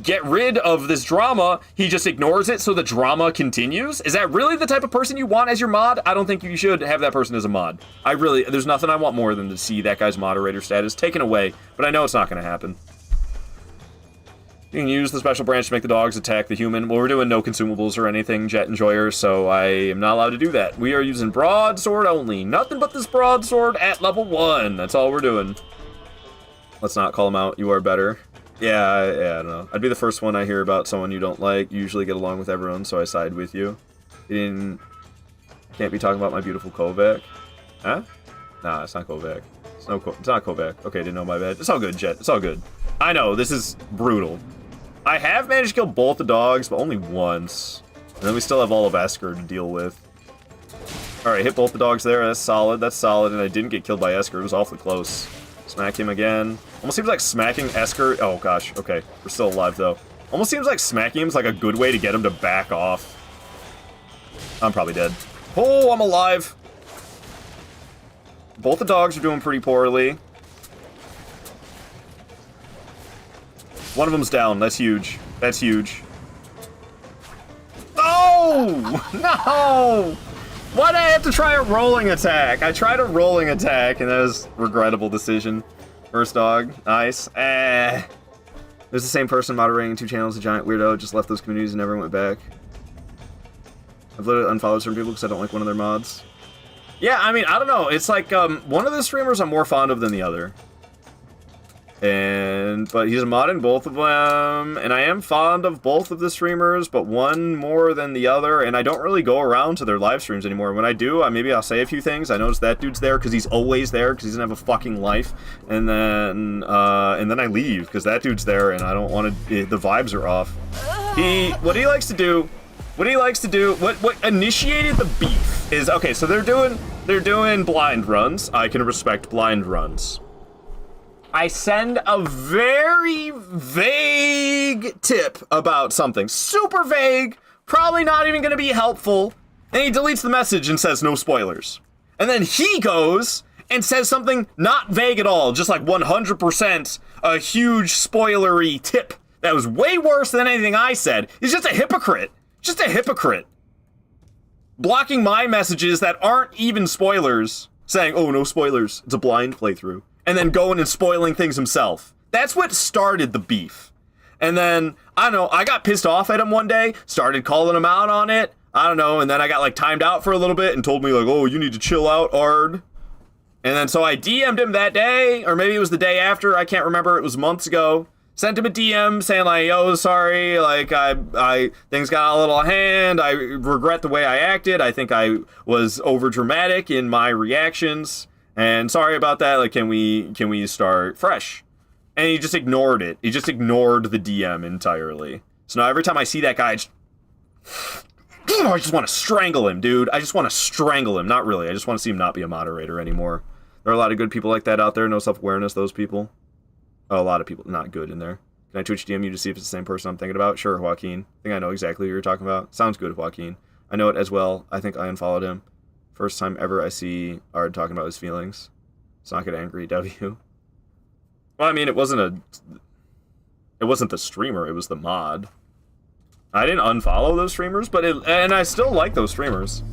get rid of this drama, he just ignores it so the drama continues? Is that really the type of person you want as your mod? I don't think you should have that person as a mod. There's nothing I want more than to see that guy's moderator status taken away, but I know it's not going to happen. You can use the special branch to make the dogs attack the human. Well, we're doing no consumables or anything, Jet Enjoyer, so I am not allowed to do that. We are using broadsword only. Nothing but this broadsword at level 1. That's all we're doing. Let's not call him out. You are better. Yeah, I don't know. I'd be the first one I hear about someone you don't like. You usually get along with everyone, so I side with you. You can't be talking about my beautiful Kovac. Huh? Nah, it's not Kovac. It's not Kovac. Okay, didn't know, my bad. It's all good, Jet. It's all good. I know, this is brutal. I have managed to kill both the dogs, but only once. And then we still have all of Esker to deal with. Alright, hit both the dogs there. That's solid. And I didn't get killed by Esker. It was awfully close. Smack him again. Almost seems like smacking Esker... Oh, gosh. Okay. We're still alive, though. Almost seems like smacking him is like a good way to get him to back off. I'm probably dead. Oh, I'm alive. Both the dogs are doing pretty poorly. One of them's down. That's huge. That's huge. Oh! No! Why'd I have to try a rolling attack? I tried a rolling attack, and that was a regrettable decision. First dog. Nice. There's the same person moderating 2 channels, a giant weirdo, just left those communities and never went back. I've literally unfollowed some people because I don't like one of their mods. Yeah, I mean, I don't know. It's like, one of the streamers I'm more fond of than the other. But he's a mod in both of them, and I am fond of both of the streamers, but one more than the other, and I don't really go around to their live streams anymore. When I do, maybe I'll say a few things. I notice that dude's there because he's always there because he doesn't have a fucking life, and then I leave because that dude's there, and I don't want to. The vibes are off. What he likes to do, what initiated the beef is okay. So they're doing blind runs. I can respect blind runs. I send a very vague tip about something. Super vague, probably not even going to be helpful. And he deletes the message and says no spoilers. And then he goes and says something not vague at all, just like 100% a huge spoilery tip that was way worse than anything I said. He's just a hypocrite. Just a hypocrite. Blocking my messages that aren't even spoilers, saying, oh, no spoilers, it's a blind playthrough, and then going and spoiling things himself. That's what started the beef. And then, I don't know, I got pissed off at him one day, started calling him out on it, I don't know, and then I got, like, timed out for a little bit and told me, like, oh, you need to chill out, Ard. And then so I DM'd him that day, or maybe it was the day after, I can't remember, it was months ago. Sent him a DM saying like, yo, sorry, like I things got a little hand. I regret the way I acted. I think I was over dramatic in my reactions, and sorry about that. Like, can we start fresh? And he just ignored it. He just ignored the DM entirely. So now every time I see that guy, I just want to strangle him, dude. I just want to strangle him. Not really. I just want to see him not be a moderator anymore. There are a lot of good people like that out there. No self-awareness, those people. Oh, a lot of people not good in there. Can I Twitch DM you to see if it's the same person I'm thinking about? Sure, Joaquin. I think I know exactly who you're talking about. Sounds good, Joaquin. I know it as well. I think I unfollowed him. First time ever I see Ard talking about his feelings. Let's not get angry, W. Well, I mean, it wasn't the streamer, it was the mod. I didn't unfollow those streamers, and I still like those streamers.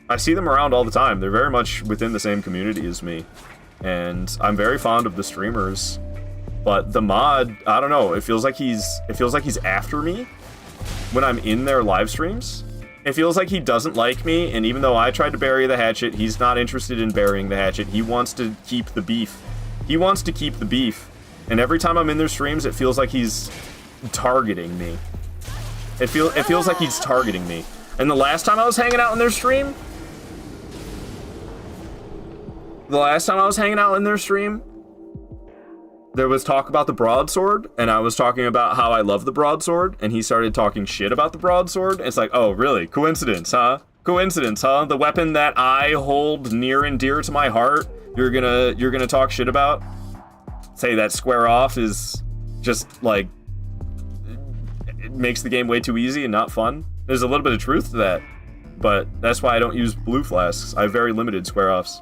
I see them around all the time. They're very much within the same community as me. And I'm very fond of the streamers. But the mod, I don't know, it feels like he's after me when I'm in their live streams. It feels like he doesn't like me, and even though I tried to bury the hatchet, he's not interested in burying the hatchet. He wants to keep the beef. He wants to keep the beef. And every time I'm in their streams, it feels like he's targeting me. It feels like he's targeting me. And the last time I was hanging out in their stream, there was talk about the broadsword, and I was talking about how I love the broadsword, and he started talking shit about the broadsword. It's like, oh, really? Coincidence, huh? Coincidence, huh? The weapon that I hold near and dear to my heart, you're gonna talk shit about? Say that square off is just, like, it makes the game way too easy and not fun. There's a little bit of truth to that, but that's why I don't use blue flasks. I have very limited square offs.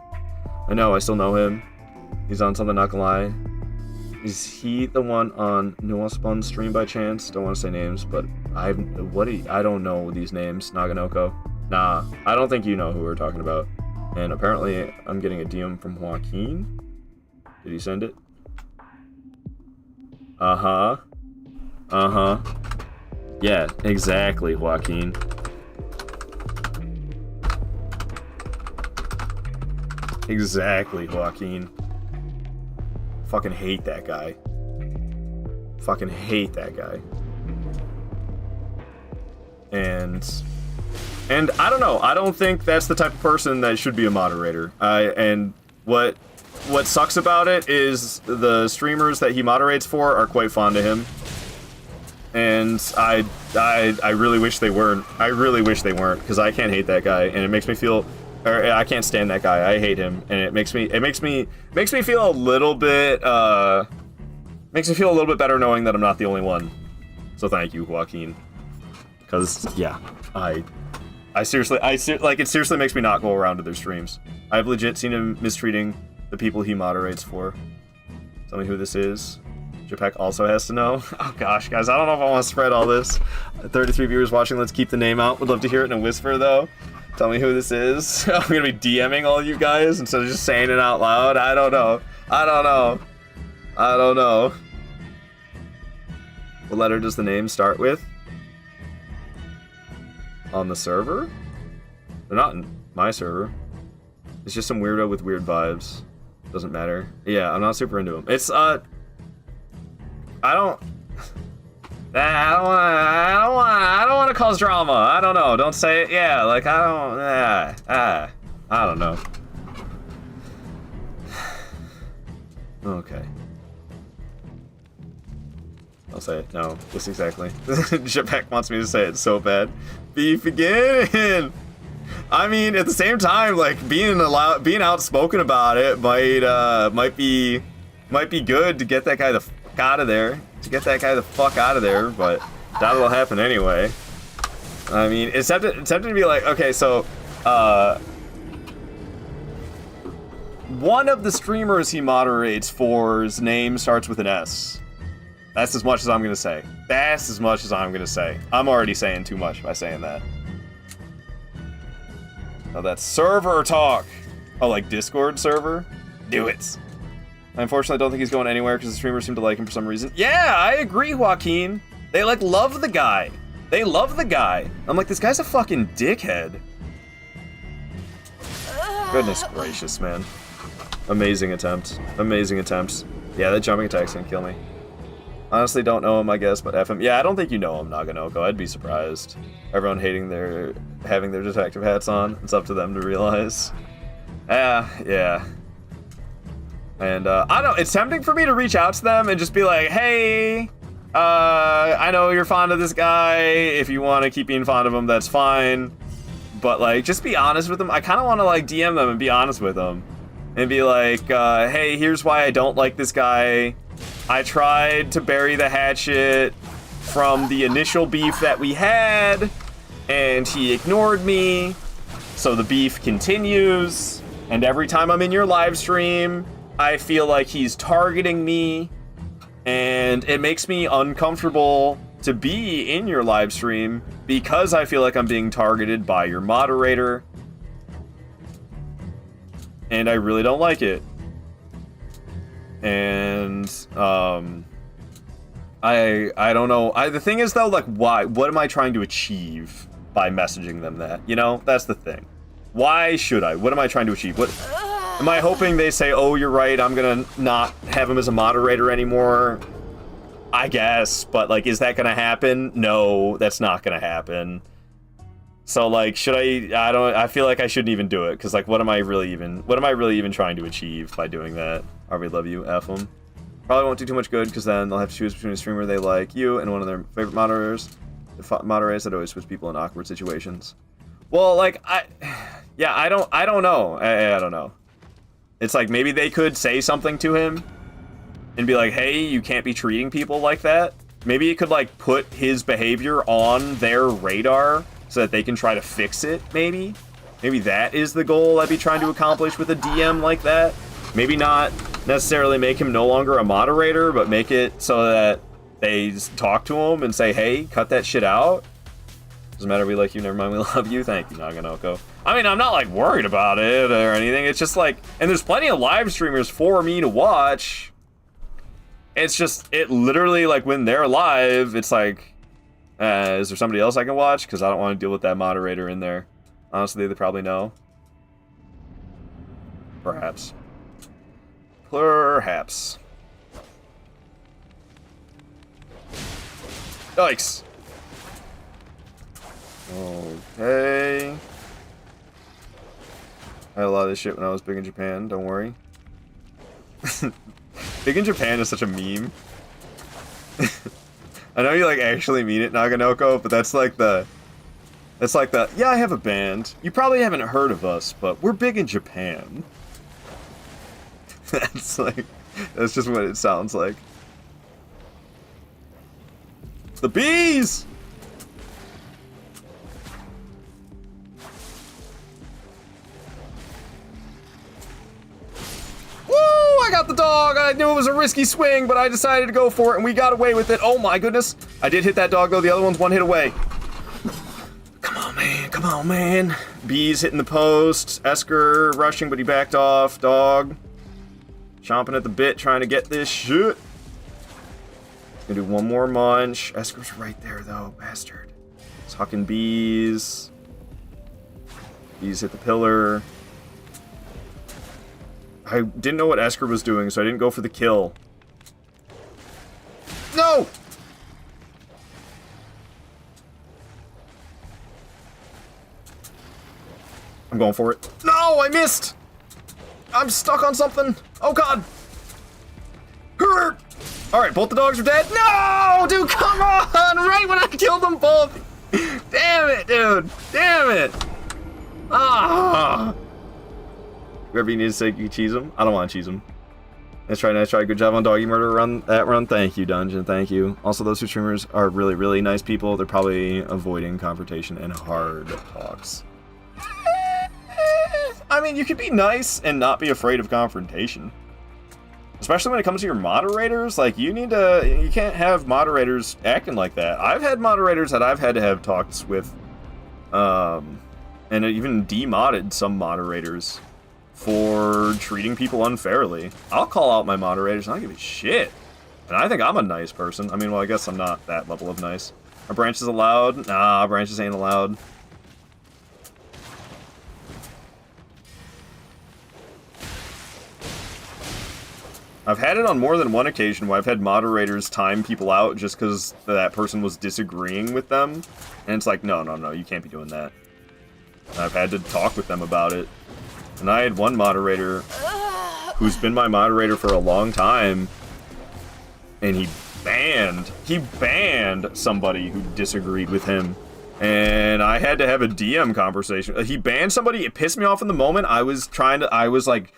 I know, I still know him. He's on something, not gonna lie. Is he the one on Nuaspun stream by chance? Don't want to say names, but I don't know these names. Naganoko. Nah, I don't think you know who we're talking about. And apparently, I'm getting a DM from Joaquin. Did he send it? Uh-huh. Uh-huh. Yeah, exactly, Joaquin. Exactly, Joaquin. Fucking hate that guy. Fucking hate that guy. And I don't know. I don't think that's the type of person that should be a moderator. And what sucks about it is the streamers that he moderates for are quite fond of him. And I really wish they weren't. I really wish they weren't, because I can't hate that guy, and it makes me feel. Or I can't stand that guy. I hate him, and it makes me feel a little bit better knowing that I'm not the only one. So thank you, Joaquin. Because yeah, it seriously makes me not go around to their streams. I've legit seen him mistreating the people he moderates for. Tell me who this is. Japek also has to know. Oh gosh, guys, I don't know if I want to spread all this. 33 viewers watching. Let's keep the name out. Would love to hear it in a whisper though. Tell me who this is. I'm gonna be DMing all you guys instead of just saying it out loud. I don't know. What letter does the name start with? On the server? They're not in my server. It's just some weirdo with weird vibes. Doesn't matter. Yeah, I'm not super into him. It's, I don't want to cause drama. I don't know. Don't say it. Yeah, like, I don't know. Okay. I'll say it. No, just exactly. Japek wants me to say it so bad. Beef again! I mean, at the same time, like, being outspoken about it might be Might be good to get that guy the fuck out of there. But that'll happen anyway. I mean, it's tempting to be like, okay, so, one of the streamers he moderates for's name starts with an S. That's as much as I'm gonna say. I'm already saying too much by saying that. Oh, that's server talk. Oh, like Discord server? Do it. I unfortunately don't think he's going anywhere because the streamers seem to like him for some reason. Yeah, I agree, Joaquin. They, like, love the guy. I'm like, this guy's a fucking dickhead. Goodness gracious, man. Amazing attempt. Yeah, that jumping attack's gonna kill me. Honestly, don't know him, I guess, but F him. Yeah, I don't think you know him, Naganoko. I'd be surprised. Everyone having their detective hats on. It's up to them to realize. Yeah. And, I don't know, it's tempting for me to reach out to them and just be like, hey, I know you're fond of this guy. If you want to keep being fond of him, that's fine. But, like, just be honest with them. I kind of want to, like, DM them and be honest with them. And be like, hey, here's why I don't like this guy. I tried to bury the hatchet from the initial beef that we had, and he ignored me. So the beef continues, and every time I'm in your live stream, I feel like he's targeting me, and it makes me uncomfortable to be in your live stream because I feel like I'm being targeted by your moderator, and I really don't like it. And I don't know. The thing is though, like, why? What am I trying to achieve by messaging them that? You know, that's the thing. Why should I? What am I trying to achieve? What am I hoping they say? Oh, you're right. I'm gonna not have him as a moderator anymore. I guess, but like, is that gonna happen? No, that's not gonna happen. So like, should I? I feel like I shouldn't even do it because like, what am I really even trying to achieve by doing that? RV love you, F them. Probably won't do too much good because then they'll have to choose between a streamer they like, you, and one of their favorite moderators. The moderators that always puts people in awkward situations. Well, like I don't know. I don't know. It's like maybe they could say something to him and be like, hey, you can't be treating people like that. Maybe it could like put his behavior on their radar so that they can try to fix it, maybe. Maybe that is the goal I'd be trying to accomplish with a DM like that. Maybe not necessarily make him no longer a moderator, but make it so that they talk to him and say, hey, cut that shit out. Doesn't matter, we like you, never mind, we love you. Thank you, Naganoko. I mean, I'm not like worried about it or anything. It's just like, and there's plenty of live streamers for me to watch. It's just, it literally, like, when they're live, it's like, is there somebody else I can watch? Because I don't want to deal with that moderator in there. Honestly, they probably know. Perhaps. Yikes. Okay. I had a lot of this shit when I was big in Japan, don't worry. Big in Japan is such a meme. I know you like actually mean it, Naganoko, but that's like the, yeah, I have a band. You probably haven't heard of us, but we're big in Japan. That's just what it sounds like. The bees! Woo! I got the dog! I knew it was a risky swing, but I decided to go for it, and we got away with it. Oh my goodness. I did hit that dog, though. The other one's one hit away. Come on, man. Bees hitting the post. Esker rushing, but he backed off. Dog. Chomping at the bit, trying to get this shit. Gonna do one more munch. Esker's right there, though. Bastard. Tucking bees. Bees hit the pillar. I didn't know what Esker was doing, so I didn't go for the kill. No! I'm going for it. No, I missed! I'm stuck on something. Oh, God. Hurt! Alright, both the dogs are dead. No! Dude, come on! Right when I killed them both! Damn it, dude! Damn it! Ah! Whatever you need to say, you cheese them? I don't want to cheese them. Nice try, nice try. Good job on Doggy Murder run. That run. Thank you, Dungeon. Thank you. Also, those two streamers are really, really nice people. They're probably avoiding confrontation and hard talks. I mean, you could be nice and not be afraid of confrontation. Especially when it comes to your moderators. Like, you can't have moderators acting like that. I've had moderators that I've had to have talks with, and even demodded some moderators for treating people unfairly. I'll call out my moderators and I don't give a shit. And I think I'm a nice person. I mean, well, I guess I'm not that level of nice. Are branches allowed? Nah, branches ain't allowed. I've had it on more than one occasion where I've had moderators time people out just because that person was disagreeing with them. And it's like, no, no, no, you can't be doing that. And I've had to talk with them about it. And I had one moderator who's been my moderator for a long time, and he banned somebody who disagreed with him. And I had to have a DM conversation. He banned somebody. It pissed me off in the moment. I was like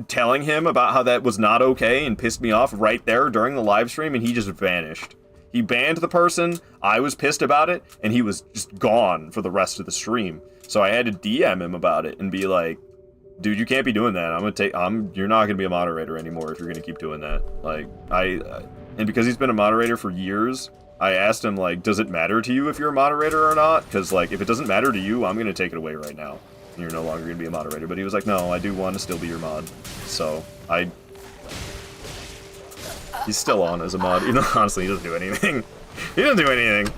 telling him about how that was not okay and pissed me off right there during the live stream, and he just vanished. He banned the person. I was pissed about it, and he was just gone for the rest of the stream. So I had to DM him about it and be like, dude, you can't be doing that. You're not gonna be a moderator anymore if you're gonna keep doing that. Like, and because he's been a moderator for years, I asked him, like, does it matter to you if you're a moderator or not? Because, like, if it doesn't matter to you, I'm going to take it away right now. And you're no longer going to be a moderator. But he was like, no, I do want to still be your mod. So, he's still on as a mod. You know, honestly, he doesn't do anything. He doesn't do anything.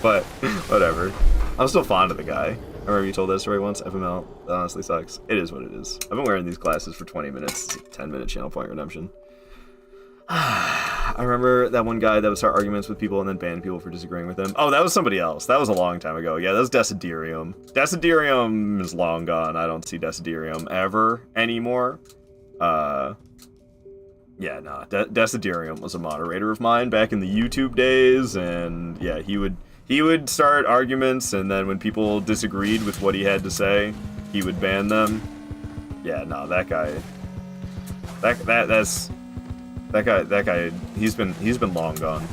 But, whatever. I'm still fond of the guy. I remember you told that story once, FML. That honestly sucks. It is what it is. I've been wearing these glasses for 20 minutes. It's a 10-minute channel point redemption. I remember that one guy that would start arguments with people and then ban people for disagreeing with him. Oh, that was somebody else. That was a long time ago. Yeah, that was Desiderium. Desiderium is long gone. I don't see Desiderium ever anymore. Yeah, nah. Desiderium was a moderator of mine back in the YouTube days, and yeah, he would start arguments, and then when people disagreed with what he had to say, he would ban them. Yeah, nah, that guy. That guy, he's been long gone.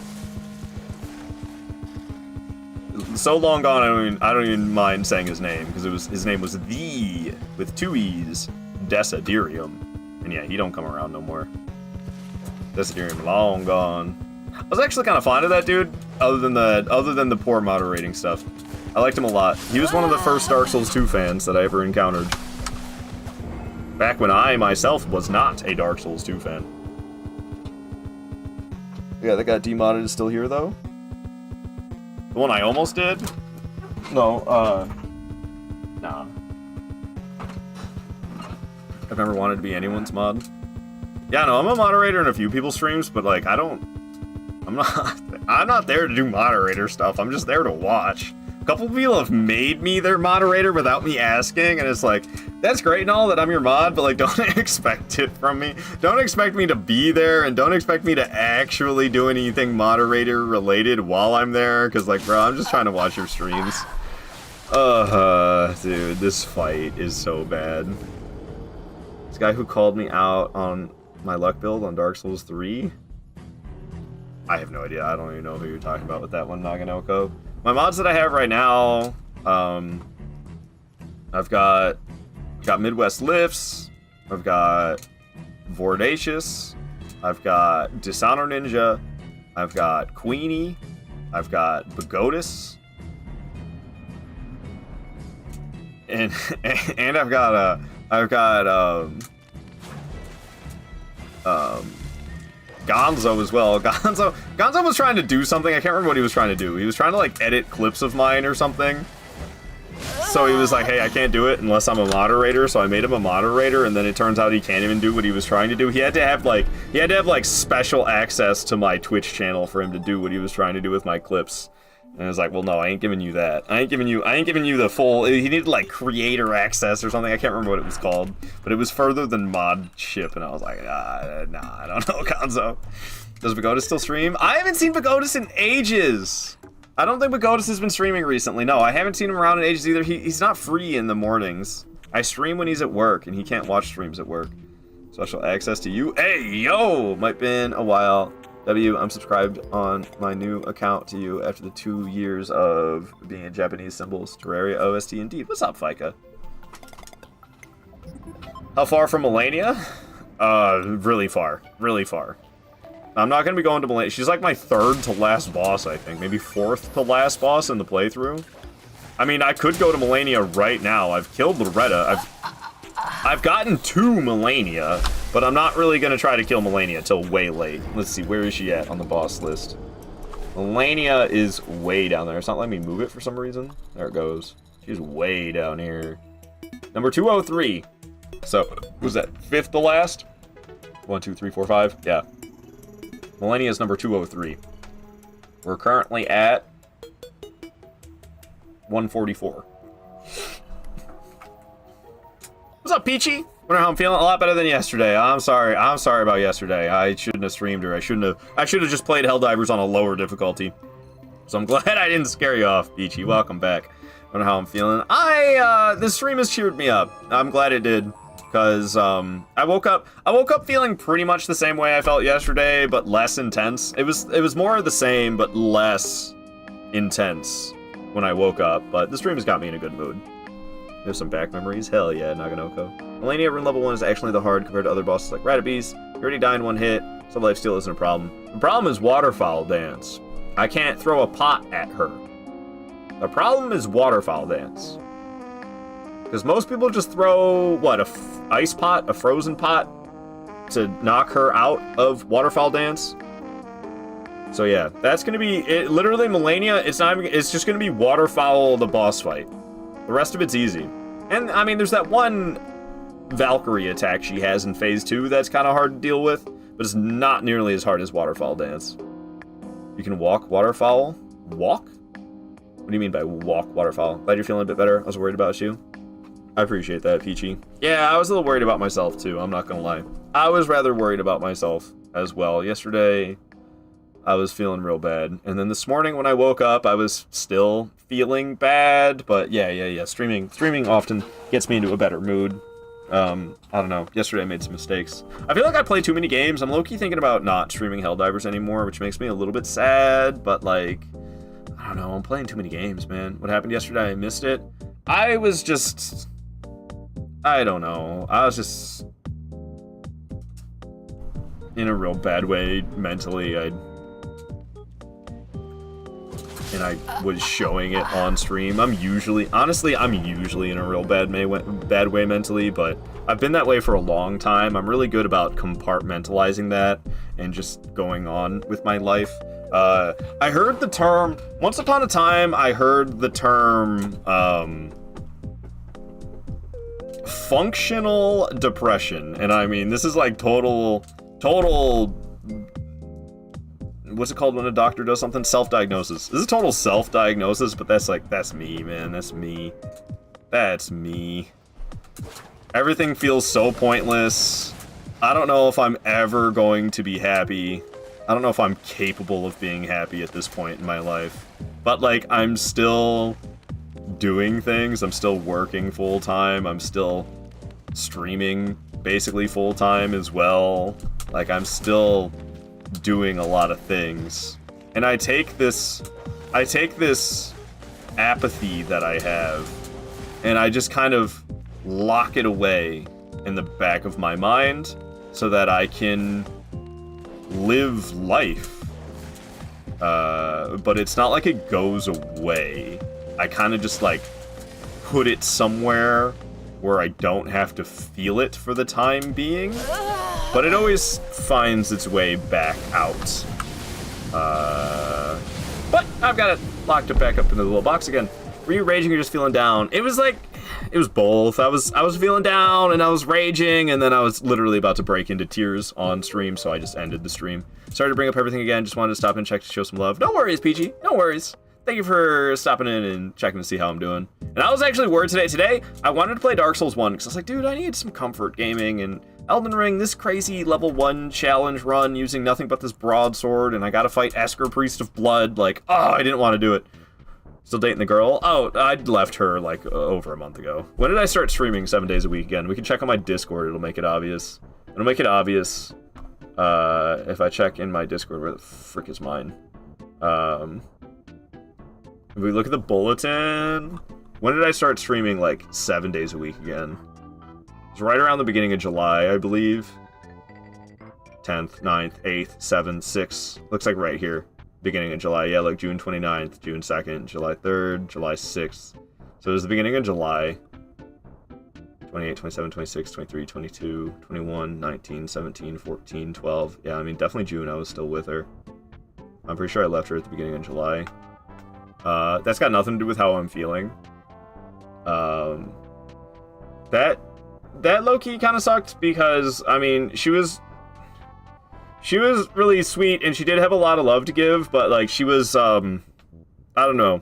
So long gone, I don't even mind saying his name, because his name was with 2 E's, Desiderium. And yeah, he don't come around no more. Desiderium long gone. I was actually kind of fond of that dude, other than the poor moderating stuff. I liked him a lot. He was one of the first Dark Souls 2 fans that I ever encountered. Back when I myself was not a Dark Souls 2 fan. Yeah, that got demodded is still here, though. The one I almost did? No, nah. I've never wanted to be anyone's mod. Yeah, no, I'm a moderator in a few people's streams, but, like, I'm not there to do moderator stuff. I'm just there to watch. A couple people have made me their moderator without me asking, and it's like, that's great and all that I'm your mod, but like, don't expect it from me. Don't expect me to be there, and don't expect me to actually do anything moderator related while I'm there, because like, bro, I'm just trying to watch your streams. Dude, this fight is so bad. This guy who called me out on my luck build on Dark Souls 3? I have no idea. I don't even know who you're talking about with that one, Naganoko. My mods that I have right now, I've got Midwest Lifts, I've got Vordacious, I've got Dishonor Ninja, I've got Queenie, I've got Pagodis, and I've got Gonzo as well. Gonzo was trying to do something. I can't remember what he was trying to do. He was trying to like edit clips of mine or something. So he was like, hey, I can't do it unless I'm a moderator. So I made him a moderator, and then it turns out he can't even do what he was trying to do. He had to have like special access to my Twitch channel for him to do what he was trying to do with my clips. And I was like, well, no, I ain't giving you that. I ain't giving you the full. He needed like creator access or something. I can't remember what it was called, but it was further than mod ship. And I was like, nah, I don't know, Gonzo. Does Pagodis still stream? I haven't seen Pagodis in ages. I don't think Pagodis has been streaming recently. No, I haven't seen him around in ages either. He's not free in the mornings. I stream when he's at work, and he can't watch streams at work. Special access to you. Hey, yo! Might been a while. W, I'm subscribed on my new account to you after the 2 years of being in Japanese symbols. Terraria, OST, indeed. What's up, Fika? How far from Melania? Really far. Really far. I'm not going to be going to Melania. She's like my 3rd to last boss, I think. Maybe 4th to last boss in the playthrough. I mean, I could go to Melania right now. I've killed Loretta. I've gotten to Melania, but I'm not really going to try to kill Melania till way late. Let's see, where is she at on the boss list? Melania is way down there. It's not letting me move it for some reason. There it goes. She's way down here. Number 203. So, was that 5th to last? 1, 2, 3, 4, 5? Yeah. Melania is number 203. We're currently at 144. What's up, Peachy? Wonder how I'm feeling. A lot better than yesterday. I'm sorry. I'm sorry about yesterday. I shouldn't have streamed her. I should have just played Helldivers on a lower difficulty. So I'm glad I didn't scare you off, Peachy. Welcome back. Wonder how I'm feeling. This stream has cheered me up. I'm glad it did. Because I woke up feeling pretty much the same way I felt yesterday, but less intense. It was more of the same, but less intense when I woke up. But the stream has got me in a good mood. There's some back memories. Hell yeah, Naganoko. Melania rune level 1 is actually the hard compared to other bosses like Radabeast. You already died in 1 hit, so lifesteal isn't a problem. The problem is Waterfowl Dance. I can't throw a pot at her. The problem is Waterfowl Dance. Because most people just throw, what, a ice pot, a frozen pot, to knock her out of Waterfowl Dance. So yeah, that's gonna be it. Literally, Melania. It's just gonna be Waterfowl the boss fight. The rest of it's easy. And I mean, there's that one Valkyrie attack she has in Phase 2 that's kind of hard to deal with, but it's not nearly as hard as Waterfowl Dance. You can walk Waterfowl. Walk? What do you mean by walk Waterfowl? Glad you're feeling a bit better. I was worried about you. I appreciate that, Peachy. Yeah, I was a little worried about myself, too. I'm not gonna lie. I was rather worried about myself as well. Yesterday, I was feeling real bad. And then this morning when I woke up, I was still feeling bad. But yeah. Streaming often gets me into a better mood. I don't know. Yesterday I made some mistakes. I feel like I play too many games. I'm low-key thinking about not streaming Helldivers anymore, which makes me a little bit sad. But, like, I don't know. I'm playing too many games, man. What happened yesterday? I missed it. I was just... I don't know. I was just... in a real bad way mentally. I was showing it on stream. Honestly, I'm usually in a real bad way mentally, but I've been that way for a long time. I'm really good about compartmentalizing that and just going on with my life. I heard the term, once upon a time, I heard the term, functional depression. And I mean, this is like total, what's it called when a doctor does something? Self-diagnosis. This is total self-diagnosis, but that's me, man. That's me. Everything feels so pointless. I don't know if I'm ever going to be happy. I don't know if I'm capable of being happy at this point in my life. But, like, I'm still doing things. I'm still working full-time. I'm still streaming basically full-time as well. Like, I'm still doing a lot of things. And I take this apathy that I have, and I just kind of lock it away in the back of my mind so that I can live life. But it's not like it goes away. I kind of just, like, put it somewhere where I don't have to feel it for the time being. But it always finds its way back out. But I've got it locked it back up into the little box again. Were you raging or just feeling down? It was both. I was feeling down and I was raging, and then I was literally about to break into tears on stream, so I just ended the stream. Sorry to bring up everything again, just wanted to stop and check to show some love. No worries, Peachy, no worries. Thank you for stopping in and checking to see how I'm doing. And I was actually worried today. Today, I wanted to play Dark Souls 1, because I was like, dude, I need some comfort gaming, and Elden Ring, this crazy level 1 challenge run using nothing but this broadsword, and I gotta fight Esker, Priest of Blood, like, oh, I didn't want to do it. Still dating the girl? Oh, I'd left her, like, over a month ago. When did I start streaming 7 days a week again? We can check on my Discord, it'll make it obvious. gonna make it obvious. If I check in my Discord, where the frick is mine? If we look at the bulletin, when did I start streaming like 7 days a week again? It's right around the beginning of July, I believe. 10th, 9th, 8th, 7th, 6th. Looks like right here. Beginning of July. Yeah, like June 29th, June 2nd, July 3rd, July 6th. So it was the beginning of July. 28, 27, 26, 23, 22, 21, 19, 17, 14, 12. Yeah, I mean, definitely June, I was still with her. I'm pretty sure I left her at the beginning of July. That's got nothing to do with how I'm feeling. That low-key kind of sucked because, I mean, she was really sweet and she did have a lot of love to give, but, like, she was, I don't know.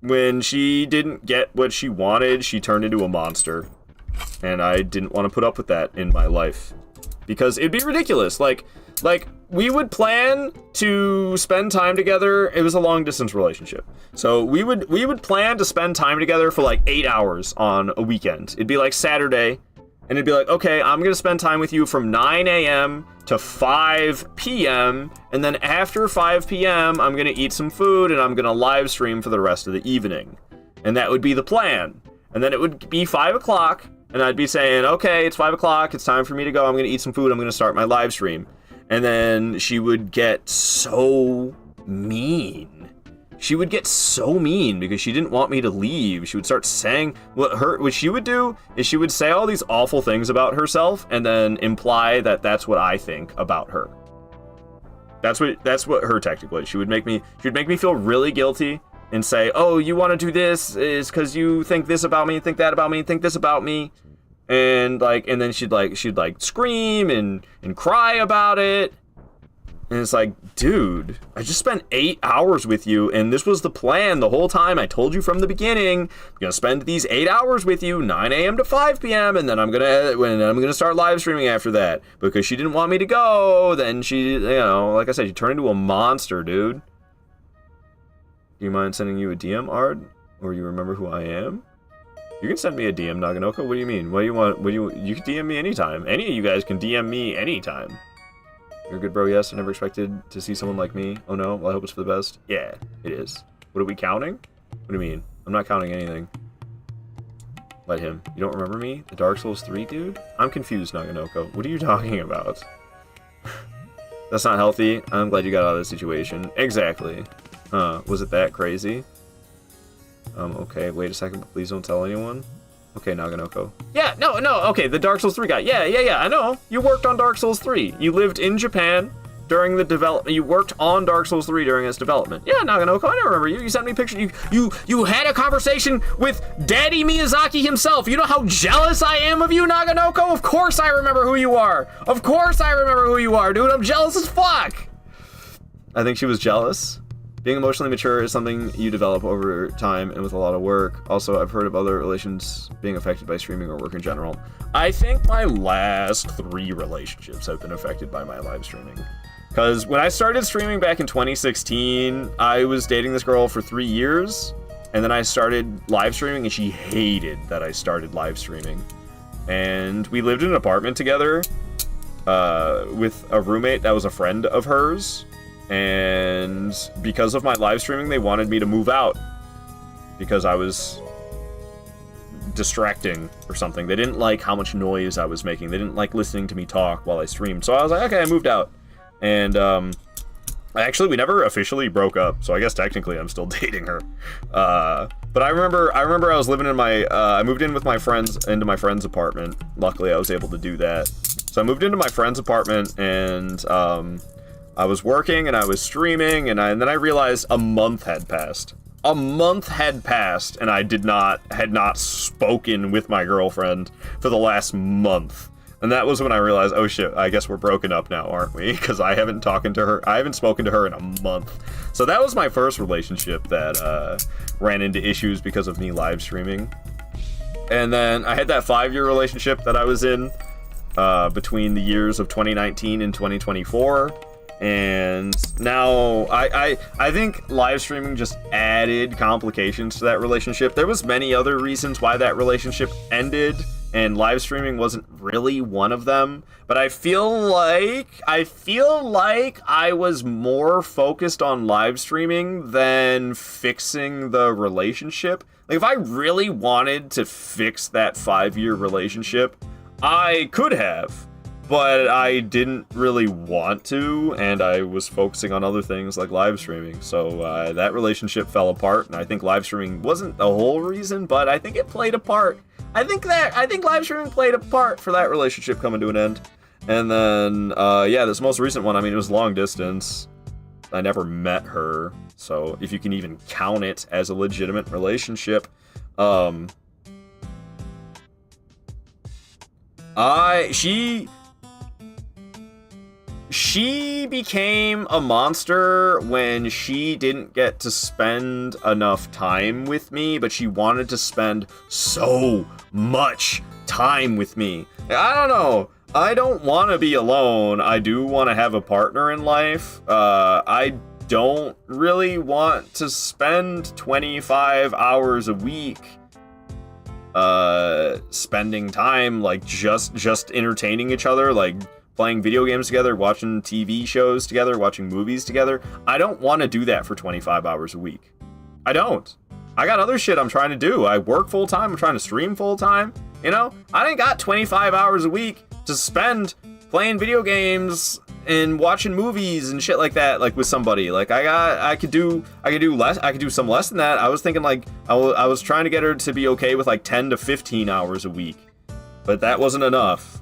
When she didn't get what she wanted, she turned into a monster. And I didn't want to put up with that in my life. Because it'd be ridiculous. Like, we would plan to spend time together. It was a long-distance relationship. So we would plan to spend time together for, like, 8 hours on a weekend. It'd be, like, Saturday. And it'd be like, okay, I'm going to spend time with you from 9 a.m. to 5 p.m. And then after 5 p.m., I'm going to eat some food and I'm going to live stream for the rest of the evening. And that would be the plan. And then it would be 5 o'clock and I'd be saying, okay, it's 5 o'clock. It's time for me to go. I'm going to eat some food. I'm going to start my live stream. And then she would get so mean. She would get so mean because she didn't want me to leave. She would start saying what she would do is she would say all these awful things about herself and then imply that that's what I think about her. That's what her tactic was. She would make me feel really guilty and say, "Oh, you want to do this is because you think this about me, think that about me, think this about me." And then she'd scream and cry about it. And it's like, dude, I just spent 8 hours with you, and this was the plan the whole time. I told you from the beginning, I'm gonna spend these 8 hours with you, 9 a.m. to 5 p.m., and then I'm gonna start live streaming after that. Because she didn't want me to go, then she, like I said, she turned into a monster, dude. Do you mind sending you a DM, Ard? Or you remember who I am? You can send me a DM, Naganoka. What do you mean? What do you want? You can DM me anytime. Any of you guys can DM me anytime. You're good, bro. Yes, I never expected to see someone like me. Oh no, well, I hope it's for the best. Yeah, it is. What are we counting? What do you mean? I'm not counting anything. Let him. You don't remember me? The Dark Souls 3 dude? I'm confused, Naganoko. What are you talking about? That's not healthy. I'm glad you got out of this situation. Exactly. Huh, was it that crazy? Okay, wait a second, but please don't tell anyone. Okay, Naganoko. Yeah, no, okay, the Dark Souls 3 guy. Yeah, I know. You worked on Dark Souls 3. You lived in Japan during the development. You worked on Dark Souls 3 during its development. Yeah, Naganoko, I remember you. You sent me pictures. You had a conversation with Daddy Miyazaki himself. You know how jealous I am of you, Naganoko? Of course I remember who you are. Of course I remember who you are, dude. I'm jealous as fuck. I think she was jealous. Being emotionally mature is something you develop over time and with a lot of work. Also, I've heard of other relations being affected by streaming or work in general. I think my last 3 relationships have been affected by my live streaming. Because when I started streaming back in 2016, I was dating this girl for 3 years. And then I started live streaming and she hated that I started live streaming. And we lived in an apartment together with a roommate that was a friend of hers. And because of my live streaming, they wanted me to move out because I was distracting or something. They didn't like how much noise I was making. They didn't like listening to me talk while I streamed. So I was like, okay, I moved out. And actually, we never officially broke up. So I guess technically I'm still dating her. But I remember I was living in my, I moved in with my friends into my friend's apartment. Luckily, I was able to do that. So I moved into my friend's apartment and I was working and I was streaming and then I realized a month had passed. A month had passed and I had not spoken with my girlfriend for the last month. And that was when I realized, oh shit, I guess we're broken up now, aren't we? Because I haven't spoken to her in a month. So that was my first relationship that ran into issues because of me live streaming. And then I had that 5-year relationship that I was in between the years of 2019 and 2024. And now I think live streaming just added complications to that relationship. There was many other reasons why that relationship ended and live streaming wasn't really one of them. But I feel like I was more focused on live streaming than fixing the relationship. Like, if I really wanted to fix that 5-year relationship, I could have. But I didn't really want to, and I was focusing on other things like live streaming. So that relationship fell apart, and I think live streaming wasn't the whole reason, but I think it played a part. I think live streaming played a part for that relationship coming to an end. And then, yeah, this most recent one, I mean, it was long distance. I never met her, so if you can even count it as a legitimate relationship, She became a monster when she didn't get to spend enough time with me, but she wanted to spend so much time with me. I don't know. I don't want to be alone. I do want to have a partner in life. I don't really want to spend 25 hours a week spending time like just entertaining each other, like playing video games together, watching TV shows together, watching movies together. I don't want to do that for 25 hours a week. I don't. I got other shit I'm trying to do. I work full time. I'm trying to stream full time. You know, I ain't got 25 hours a week to spend playing video games and watching movies and shit like that, like with somebody. Like I could do some less than that. I was thinking like I was trying to get her to be okay with like 10 to 15 hours a week, but that wasn't enough.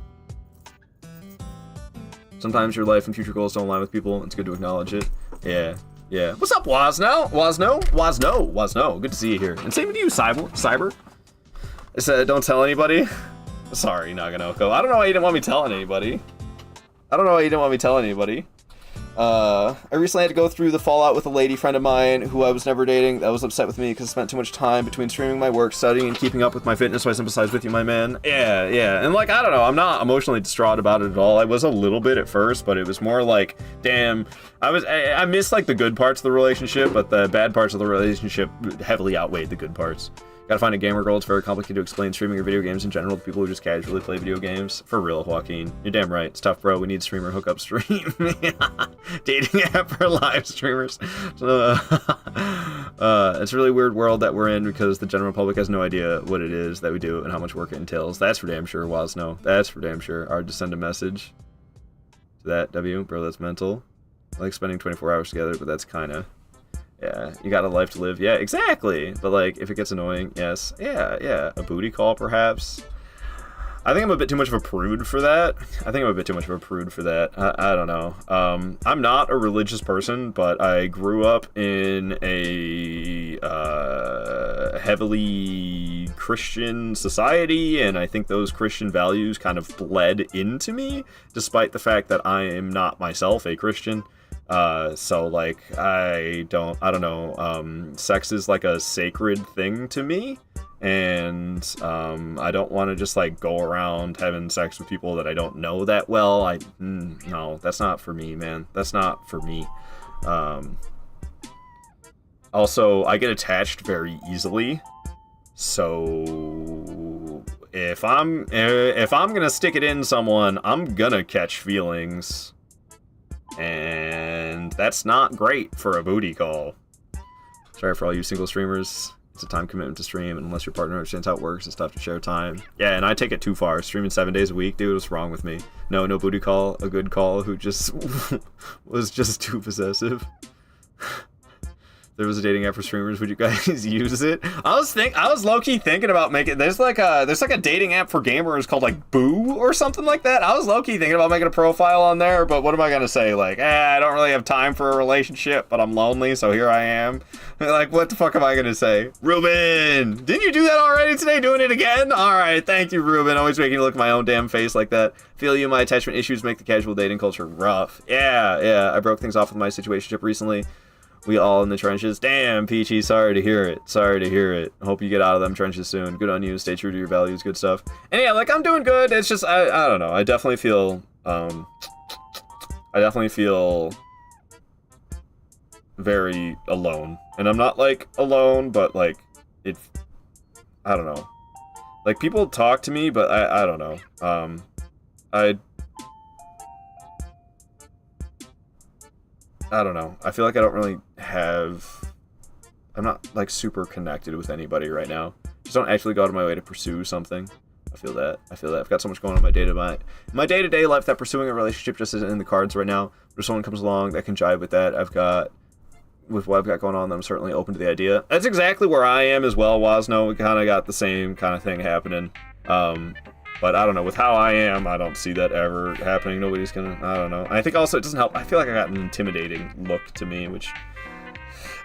Sometimes your life and future goals don't align with people. It's good to acknowledge it. Yeah. What's up, Wazno? Good to see you here. And same with you, Cyber. I said, don't tell anybody. Sorry, Naganoko. I don't know why you didn't want me telling anybody. I recently had to go through the fallout with a lady friend of mine who I was never dating that was upset with me because I spent too much time between streaming my work, studying, and keeping up with my fitness, so I sympathize with you, my man. Yeah. And like, I don't know, I'm not emotionally distraught about it at all. I was a little bit at first, but it was more like, damn, I missed like the good parts of the relationship, but the bad parts of the relationship heavily outweighed the good parts. Gotta find a gamer girl. It's very complicated to explain streaming or video games in general to people who just casually play video games. For real, Joaquin. You're damn right. It's tough, bro. We need streamer hookup stream. Dating app for live streamers. It's a really weird world that we're in because the general public has no idea what it is that we do and how much work it entails. That's for damn sure, Wazno. That's for damn sure. Hard to send a message to that, W. Bro, that's mental. I like spending 24 hours together, but that's kinda... Yeah, you got a life to live. Yeah, exactly. But like, if it gets annoying, yes. Yeah. A booty call, perhaps. I think I'm a bit too much of a prude for that. I don't know. I'm not a religious person, but I grew up in a heavily Christian society, and I think those Christian values kind of bled into me, despite the fact that I am not myself a Christian. So like, I don't know, sex is like a sacred thing to me, and, I don't want to just like go around having sex with people that I don't know that well. No, that's not for me, man. That's not for me. Also, I get attached very easily, so if I'm gonna stick it in someone, I'm gonna catch feelings. And that's not great for a booty call. Sorry for all you single streamers. It's a time commitment to stream, and unless your partner understands how it works, it's tough to share time. Yeah, and I take it too far. Streaming 7 days a week, dude, what's wrong with me? No booty call. A good call who just was just too possessive. There was a dating app for streamers. Would you guys use it? I was low-key thinking about making. There's like a dating app for gamers called like Boo or something like that. I was low-key thinking about making a profile on there, but what am I gonna say? Like, I don't really have time for a relationship, but I'm lonely, so here I am. Like, what the fuck am I gonna say? Ruben, didn't you do that already today? Doing it again? All right, thank you, Ruben. Always making me look at my own damn face like that. Feel you. My attachment issues make the casual dating culture rough. Yeah. I broke things off with my situationship recently. We all in the trenches. Damn, Peachy, sorry to hear it. I hope you get out of them trenches soon. Good on you. Stay true to your values. Good stuff. And yeah, like, I'm doing good. It's just, I don't know. I definitely feel very alone. And I'm not, like, alone, but, like, I don't know. Like, people talk to me, but I don't know. I don't know. I feel like I don't really have... I'm not, like, super connected with anybody right now. Just don't actually go out of my way to pursue something. I feel that. I've got so much going on in my day-to-day life that pursuing a relationship just isn't in the cards right now. But if someone comes along that can jive with that, with what I've got going on, then I'm certainly open to the idea. That's exactly where I am as well, Wasno. We kind of got the same kind of thing happening. But I don't know, with how I am, I don't see that ever happening. Nobody's gonna, I don't know. I think also it doesn't help. I feel like I got an intimidating look to me, which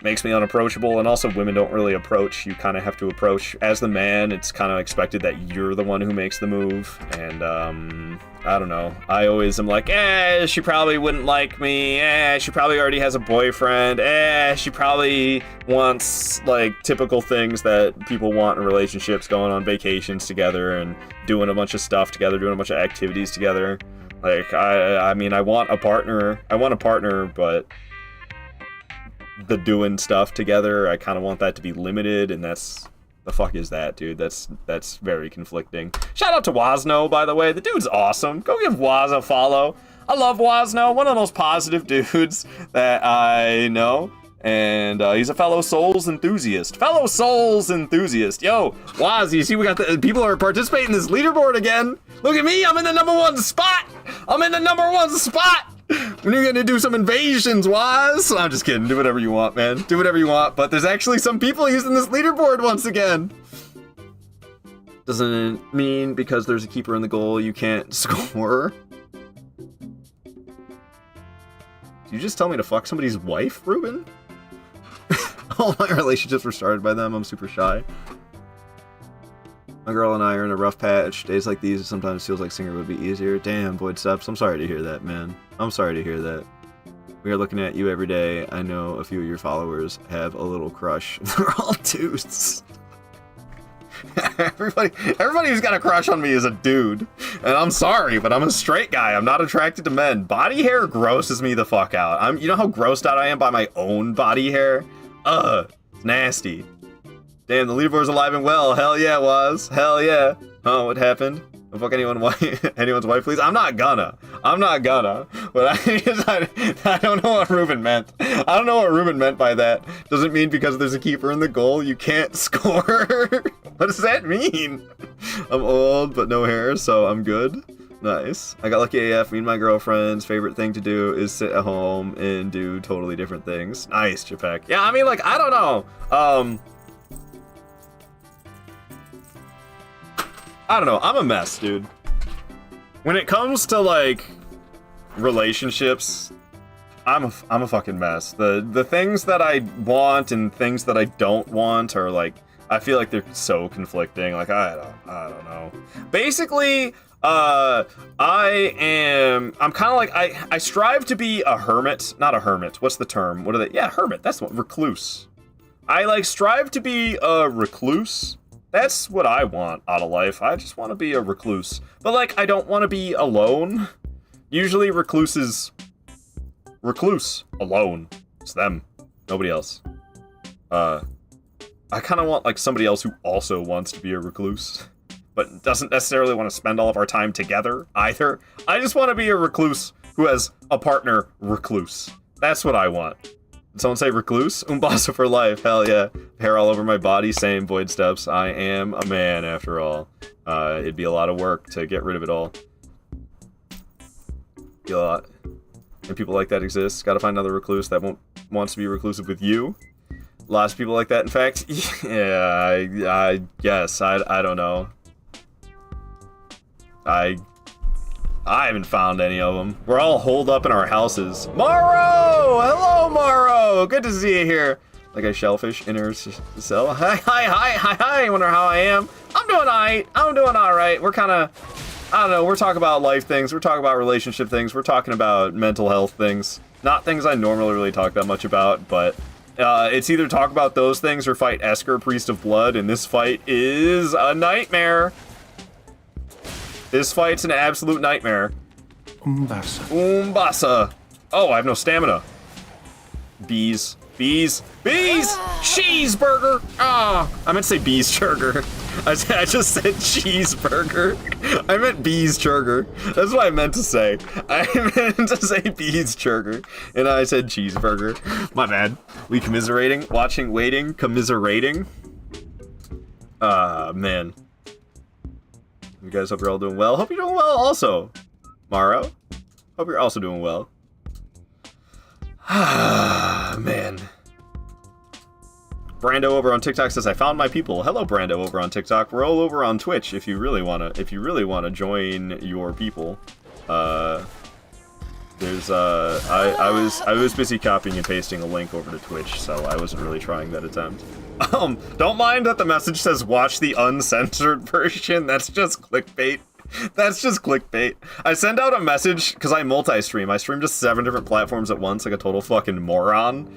makes me unapproachable, and also women don't really approach. You kind of have to approach. As the man, it's kind of expected that you're the one who makes the move, and I don't know. I always am like, she probably wouldn't like me, she probably already has a boyfriend, she probably wants, like, typical things that people want in relationships, going on vacations together and doing a bunch of stuff together, doing a bunch of activities together. Like, I mean, I want a partner, but the doing stuff together, I kind of want that to be limited, and that's... The fuck is that, dude? That's very conflicting. Shout out to Wasno, by the way. The dude's awesome. Go give Waz a follow. I love Wasno. One of the most positive dudes that I know. And he's a fellow Souls enthusiast. Fellow Souls enthusiast. Yo, Waz, you see we got the people are participating in this leaderboard again. Look at me, I'm in the #1 spot. When are you gonna do some invasions, Waz? I'm just kidding. Do whatever you want, man. Do whatever you want. But there's actually some people using this leaderboard once again. Doesn't mean because there's a keeper in the goal you can't score. Did you just tell me to fuck somebody's wife, Ruben? All my relationships were started by them. I'm super shy. My girl and I are in a rough patch. Days like these, it sometimes feels like Singer would be easier. Damn, Void Steps. I'm sorry to hear that, man. I'm sorry to hear that. We are looking at you every day. I know a few of your followers have a little crush. They're all dudes. Everybody who's got a crush on me is a dude. And I'm sorry, but I'm a straight guy. I'm not attracted to men. Body hair grosses me the fuck out. You know how grossed out I am by my own body hair? It's nasty. Damn, the leaderboard's alive and well. Hell yeah, Waz. Hell yeah. Oh, what happened? Don't fuck anyone's wife, please. I'm not gonna. But I don't know what Ruben meant. I don't know what Ruben meant by that. Doesn't mean because there's a keeper in the goal, you can't score. What does that mean? I'm old, but no hair, so I'm good. Nice. I got lucky AF. Me and my girlfriend's favorite thing to do is sit at home and do totally different things. Nice, Japek. Yeah, I mean, like, I don't know. I don't know, I'm a mess, dude. When it comes to, like, relationships, I'm a fucking mess. The things that I want and things that I don't want are, like, I feel like they're so conflicting. Like, I don't know. Basically, I'm kind of like, I strive to be a hermit. Not a hermit, what's the term? What are they? Yeah, hermit, that's what, recluse. I, like, strive to be a recluse. That's what I want out of life. I just want to be a recluse. But, like, I don't want to be alone. Usually recluses... Recluse. Alone. It's them. Nobody else. I kind of want, like, somebody else who also wants to be a recluse. But doesn't necessarily want to spend all of our time together, either. I just want to be a recluse who has a partner recluse. That's what I want. Did someone say recluse? Umbasa for life, hell yeah. Hair all over my body, same, Void Steps. I am a man, after all. It'd be a lot of work to get rid of it all. Be a lot. And people like that exist. Gotta find another recluse that wants to be reclusive with you. Lots of people like that, in fact. Yeah, I guess. I don't know. I haven't found any of them. We're all holed up in our houses. Morrow! Hello, Morrow! Good to see you here. Like a shellfish in her cell. Hi. Wonder how I am. I'm doing alright. We're kind of, I don't know, we're talking about life things. We're talking about relationship things. We're talking about mental health things. Not things I normally really talk that much about, but it's either talk about those things or fight Esker, Priest of Blood, and this fight is a nightmare. This fight's an absolute nightmare. Umbasa. Oh, I have no stamina. Bees. Cheeseburger. Ah, I meant to say bees burger. I just said cheeseburger. I meant Beeschurger. That's what I meant to say. I meant to say Beeschurger, and I said cheeseburger. My bad. We commiserating, watching, waiting, commiserating. Man. You guys hope you're all doing well. Hope you're doing well also. Maro. Hope you're also doing well. Man. Brando over on TikTok says, I found my people. Hello, Brando over on TikTok. We're all over on Twitch if you really wanna join your people. There's I was busy copying and pasting a link over to Twitch, so I wasn't really trying that attempt. Don't mind that the message says watch the uncensored version. That's just clickbait. That's just clickbait. I send out a message because I multi-stream. I stream to 7 different platforms at once, like a total fucking moron.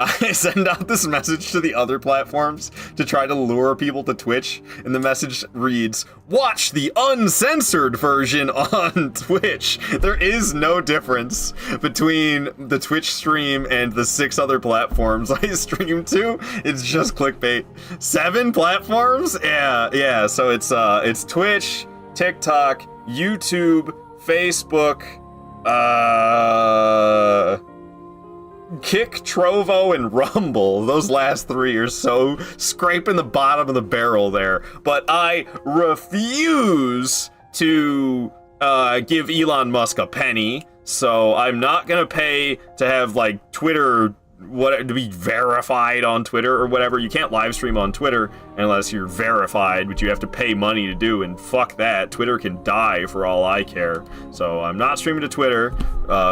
I send out this message to the other platforms to try to lure people to Twitch, and the message reads, watch the uncensored version on Twitch. There is no difference between the Twitch stream and the 6 other platforms I stream to. It's just clickbait. 7 platforms? Yeah, so it's Twitch, TikTok, YouTube, Facebook, Kick, Trovo, and Rumble. Those last 3 are so scraping the bottom of the barrel there. But I refuse to give Elon Musk a penny, so I'm not gonna pay to have, like, Twitter, to be verified on Twitter or whatever. You can't live stream on Twitter unless you're verified, which you have to pay money to do, and fuck that. Twitter can die for all I care. So I'm not streaming to Twitter,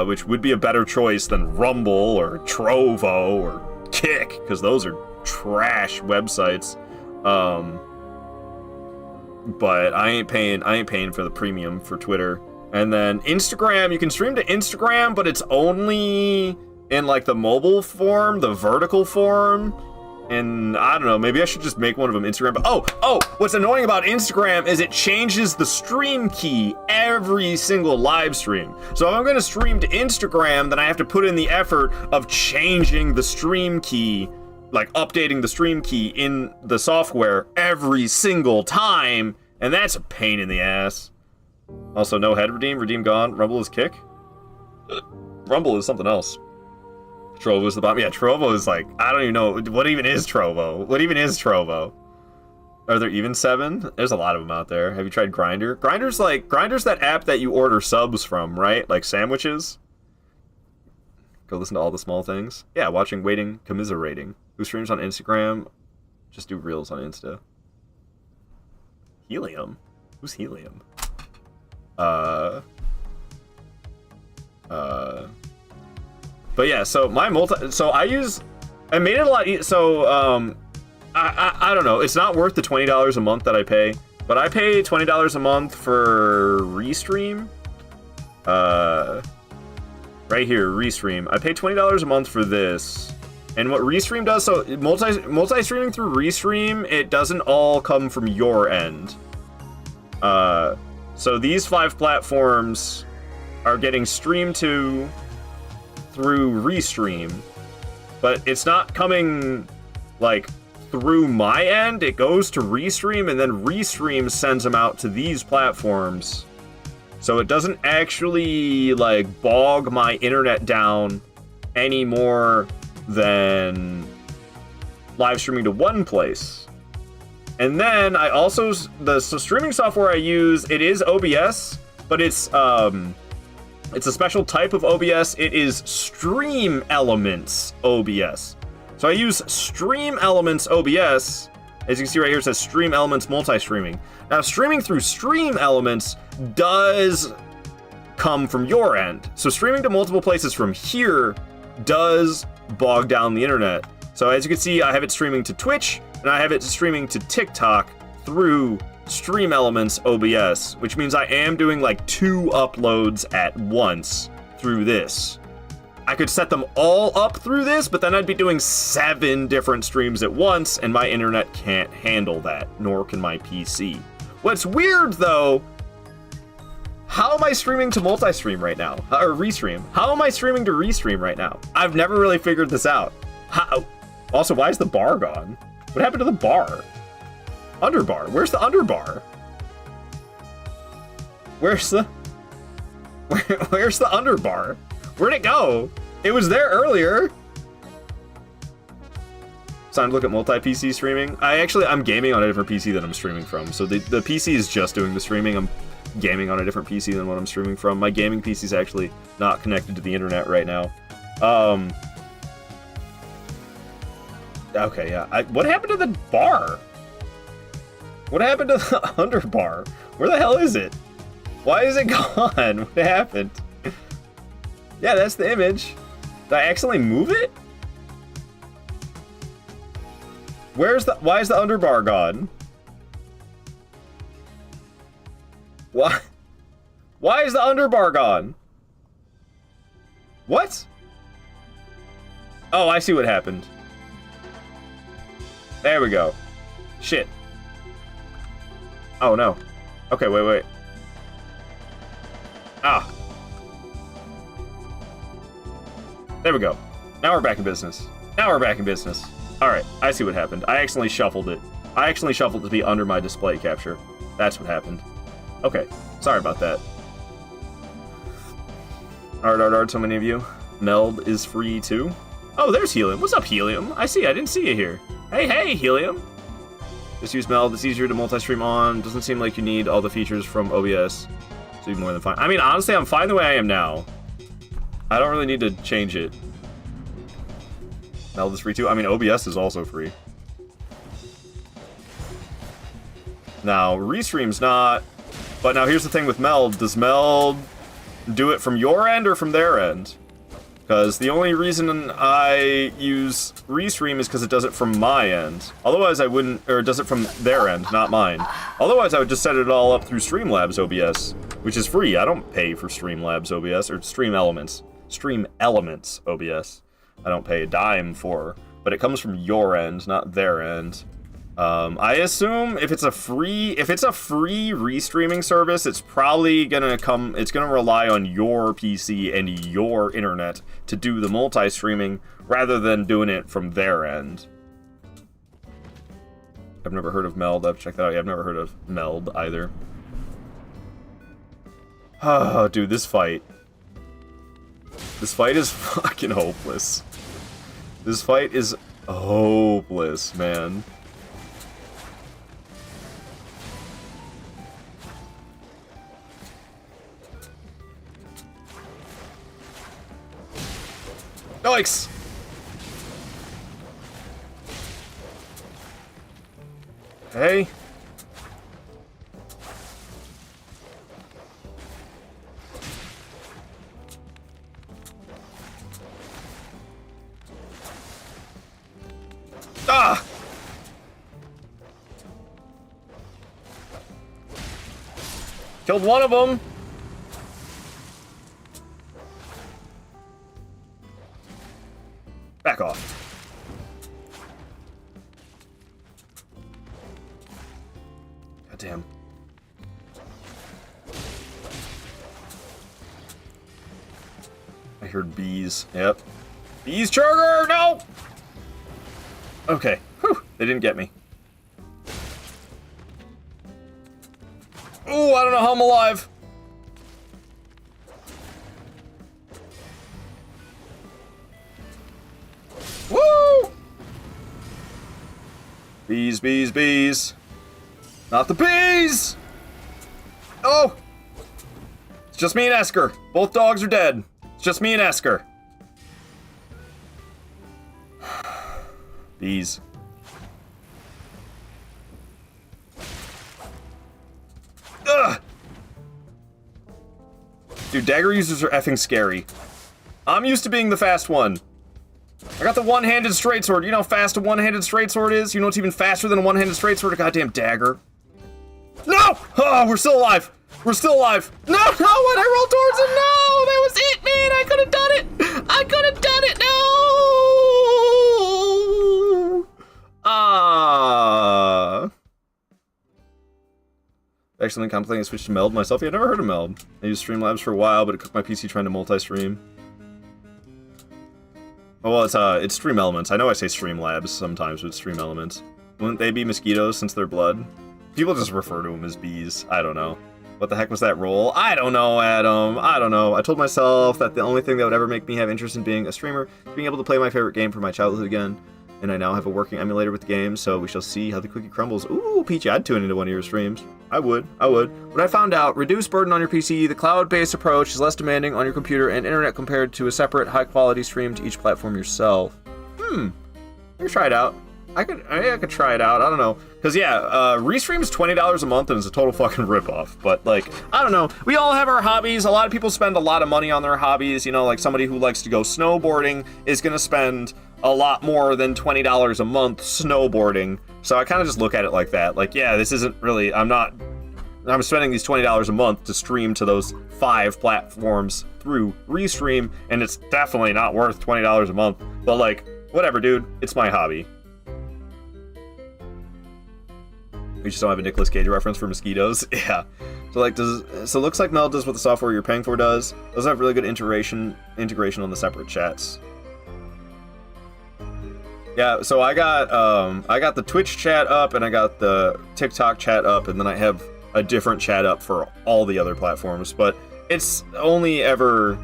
which would be a better choice than Rumble or Trovo or Kick, because those are trash websites. But I ain't paying for the premium for Twitter. And then Instagram, you can stream to Instagram, but it's only in, like, the mobile form, the vertical form, and I don't know, maybe I should just make one of them Instagram. But oh, what's annoying about Instagram is it changes the stream key every single live stream. So if I'm gonna stream to Instagram, then I have to put in the effort of changing the stream key, like updating the stream key in the software every single time, and that's a pain in the ass. Also, no head redeem gone. Rumble is Kick. Rumble is something else. Trovo is the bottom. Yeah, Trovo is like, I don't even know. What even is Trovo? What even is Trovo? Are there even 7? There's a lot of them out there. Have you tried Grindr? Grindr's that app that you order subs from, right? Like sandwiches? Go listen to all the small things. Yeah, watching, waiting, commiserating. Who streams on Instagram? Just do reels on Insta. Helium? Who's Helium? But yeah, so I made it a lot I don't know, it's not worth the $20 a month that I pay, but I pay $20 a month for Restream. Right here, Restream. I pay $20 a month for this. And what Restream does, so multi-streaming through Restream, it doesn't all come from your end. So these 5 platforms are getting streamed to through Restream, but it's not coming, like, through my end. It goes to Restream, and then Restream sends them out to these platforms. So it doesn't actually, like, bog my internet down any more than live streaming to one place. And then I also, the streaming software I use, it is OBS, but it's a special type of OBS. It is Stream Elements OBS. So I use Stream Elements OBS. As you can see right here, it says Stream Elements Multi-Streaming. Now, streaming through Stream Elements does come from your end. So streaming to multiple places from here does bog down the internet. So as you can see, I have it streaming to Twitch, and I have it streaming to TikTok through Stream Elements OBS, which means I am doing like 2 uploads at once through this. I could set them all up through this, but then I'd be doing 7 different streams at once, and my internet can't handle that, nor can my PC. What's weird, though, how am I streaming to multi-stream right now? Or Restream? How am I streaming to Restream right now? I've never really figured this out. Also, why is the bar gone? What happened to the bar? Underbar. Where's the underbar? Where's the underbar? Where'd it go? It was there earlier. It's time to look at multi-PC streaming. I'm gaming on a different PC than I'm streaming from. So the PC is just doing the streaming. I'm gaming on a different PC than what I'm streaming from. My gaming PC is actually not connected to the internet right now. Okay, yeah. What happened to the bar? What happened to the underbar? Where the hell is it? Why is it gone? What happened? Yeah, that's the image. Did I accidentally move it? Why is the underbar gone? Why is the underbar gone? What? Oh, I see what happened. There we go. Shit. Oh, no. Okay, wait. Ah. There we go. Now we're back in business. Alright, I see what happened. I accidentally shuffled it. I accidentally shuffled it to be under my display capture. That's what happened. Okay, sorry about that. Alright, so many of you. Meld is free too. Oh, there's Helium. What's up, Helium? I didn't see you here. Hey, Helium. Just use Meld. It's easier to multi-stream on. Doesn't seem like you need all the features from OBS. So you're more than fine. I mean, honestly, I'm fine the way I am now. I don't really need to change it. Meld is free too. I mean, OBS is also free. Now, Restream's not. But now here's the thing with Meld. Does Meld do it from your end or from their end? Because the only reason I use Restream is because it does it from my end. Otherwise I wouldn't, or it does it from their end, not mine. Otherwise I would just set it all up through Streamlabs OBS, which is free. I don't pay for Streamlabs OBS, or Stream Elements OBS. I don't pay a dime for, but it comes from your end, not their end. I assume if it's a free restreaming service, it's probably it's gonna rely on your PC and your internet to do the multi-streaming rather than doing it from their end. I've never heard of Meld. I've checked that out. Yeah, I've never heard of Meld either. Oh, dude, this fight is fucking hopeless. This fight is hopeless, man. Yikes! Hey. Ah! Killed one of them. Back off. God damn. I heard bees. Yep. Bees trigger! No! Okay. Whew. They didn't get me. Ooh, I don't know how I'm alive. Woo! Bees, bees, bees. Not the bees! Oh! It's just me and Esker. Both dogs are dead. It's just me and Esker. Bees. Ugh! Dude, dagger users are effing scary. I'm used to being the fast one. I got the one-handed straight sword. You know how fast a one-handed straight sword is? You know what's even faster than a one-handed straight sword? A goddamn dagger. No! Oh, we're still alive. We're still alive. No, no, when I rolled towards him, no! That was it, man! I could have done it! I could have done it! No! Ah. Excellent contemplating I switched to Meld myself. Yeah, I've never heard of Meld. I used Streamlabs for a while, but it cooked my PC trying to multi-stream. Well, it's Stream Elements. I know I say Stream Labs sometimes, but it's Stream Elements. Wouldn't they be mosquitoes since they're blood? People just refer to them as bees. I don't know. What the heck was that roll? I don't know, Adam. I don't know. I told myself that the only thing that would ever make me have interest in being a streamer is being able to play my favorite game from my childhood again. And I now have a working emulator with the game, so we shall see how the cookie crumbles. Ooh, Peachy, I'd tune into one of your streams. I would. But I found out, reduce burden on your PC, the cloud-based approach is less demanding on your computer and internet compared to a separate, high-quality stream to each platform yourself. I could try it out. I could try it out. I don't know. Because, yeah, Restream's $20 a month and it's a total fucking ripoff. But, like, I don't know. We all have our hobbies. A lot of people spend a lot of money on their hobbies. You know, like somebody who likes to go snowboarding is going to spend a lot more than $20 a month snowboarding. So I kind of just look at it like that. Like, yeah, this isn't really... I'm spending these $20 a month to stream to those 5 platforms through Restream, and it's definitely not worth $20 a month. But, like, whatever, dude. It's my hobby. We just don't have a Nicolas Cage reference for mosquitoes. Yeah. So like, so it looks like Mel does what the software you're paying for does. Does have really good integration on the separate chats. Yeah. So I got the Twitch chat up and I got the TikTok chat up, and then I have a different chat up for all the other platforms. But it's only ever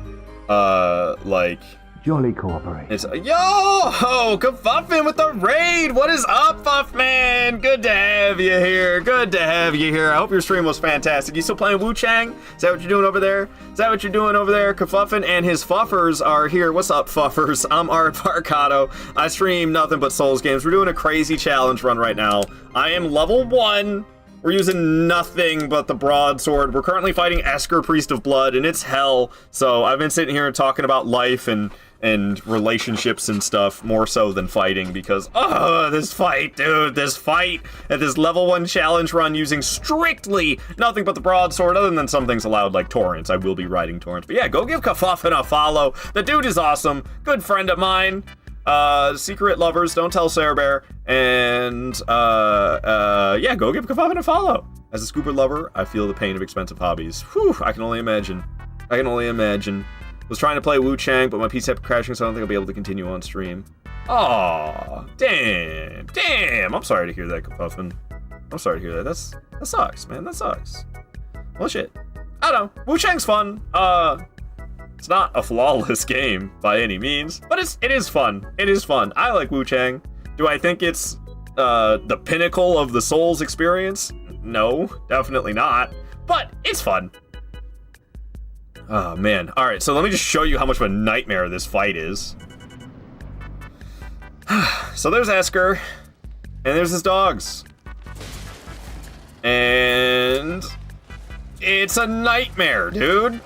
like. Jolly cooperate. It's yo, Kafuffin with the raid. What is up, Fuffman? Good to have you here. Good to have you here. I hope your stream was fantastic. You still playing Wu Chang? Is that what you're doing over there? Is that what you're doing over there? Kafuffin and his Fuffers are here. What's up, Fuffers? I'm Art Parcato. I stream nothing but Souls games. We're doing a crazy challenge run right now. I am level 1. We're using nothing but the broadsword. We're currently fighting Esker, Priest of Blood, and it's hell. So I've been sitting here talking about life and relationships and stuff more so than fighting because, this fight, dude, this fight at this level 1 challenge run using strictly nothing but the broadsword, other than some things allowed like torrents. I will be riding torrents. But yeah, go give Kafuffin a follow. The dude is awesome. Good friend of mine. Secret lovers, don't tell Sarah Bear. And, yeah, go give Kafuffin a follow. As a scuba lover, I feel the pain of expensive hobbies. Whew, I can only imagine. Was trying to play Wu Chang, but my PC kept crashing, so I don't think I'll be able to continue on stream. Aw, damn. I'm sorry to hear that, Kafuffin. I'm sorry to hear that. That sucks, man. That sucks. Well, shit. I don't know. Wu Chang's fun. It's not a flawless game by any means, but it is fun. It is fun. I like Wu Chang. Do I think it's the pinnacle of the Souls experience? No, definitely not. But it's fun. Oh, man. Alright, so let me just show you how much of a nightmare this fight is. So there's Esker, and there's his dogs. And it's a nightmare, dude.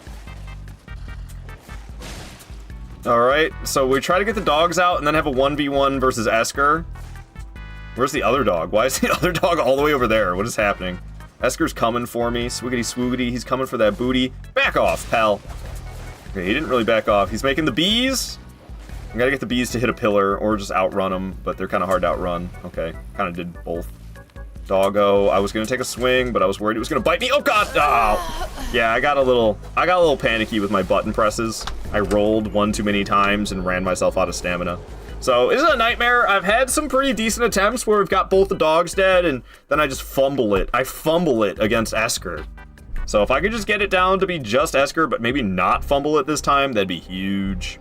Alright, so we try to get the dogs out and then have a 1v1 versus Esker. Where's the other dog? Why is the other dog all the way over there? What is happening? Esker's coming for me. Swiggity swoogity. He's coming for that booty. Back off, pal. Okay, he didn't really back off. He's making the bees. I gotta get the bees to hit a pillar or just outrun them, but they're kind of hard to outrun. Okay, kind of did both. Doggo. I was gonna take a swing, but I was worried it was gonna bite me. Oh god! Oh! Yeah, I got a little panicky with my button presses. I rolled one too many times and ran myself out of stamina. So, is it a nightmare? I've had some pretty decent attempts where we've got both the dogs dead, and then I just fumble it. I fumble it against Esker. So if I could just get it down to be just Esker, but maybe not fumble it this time, that'd be huge.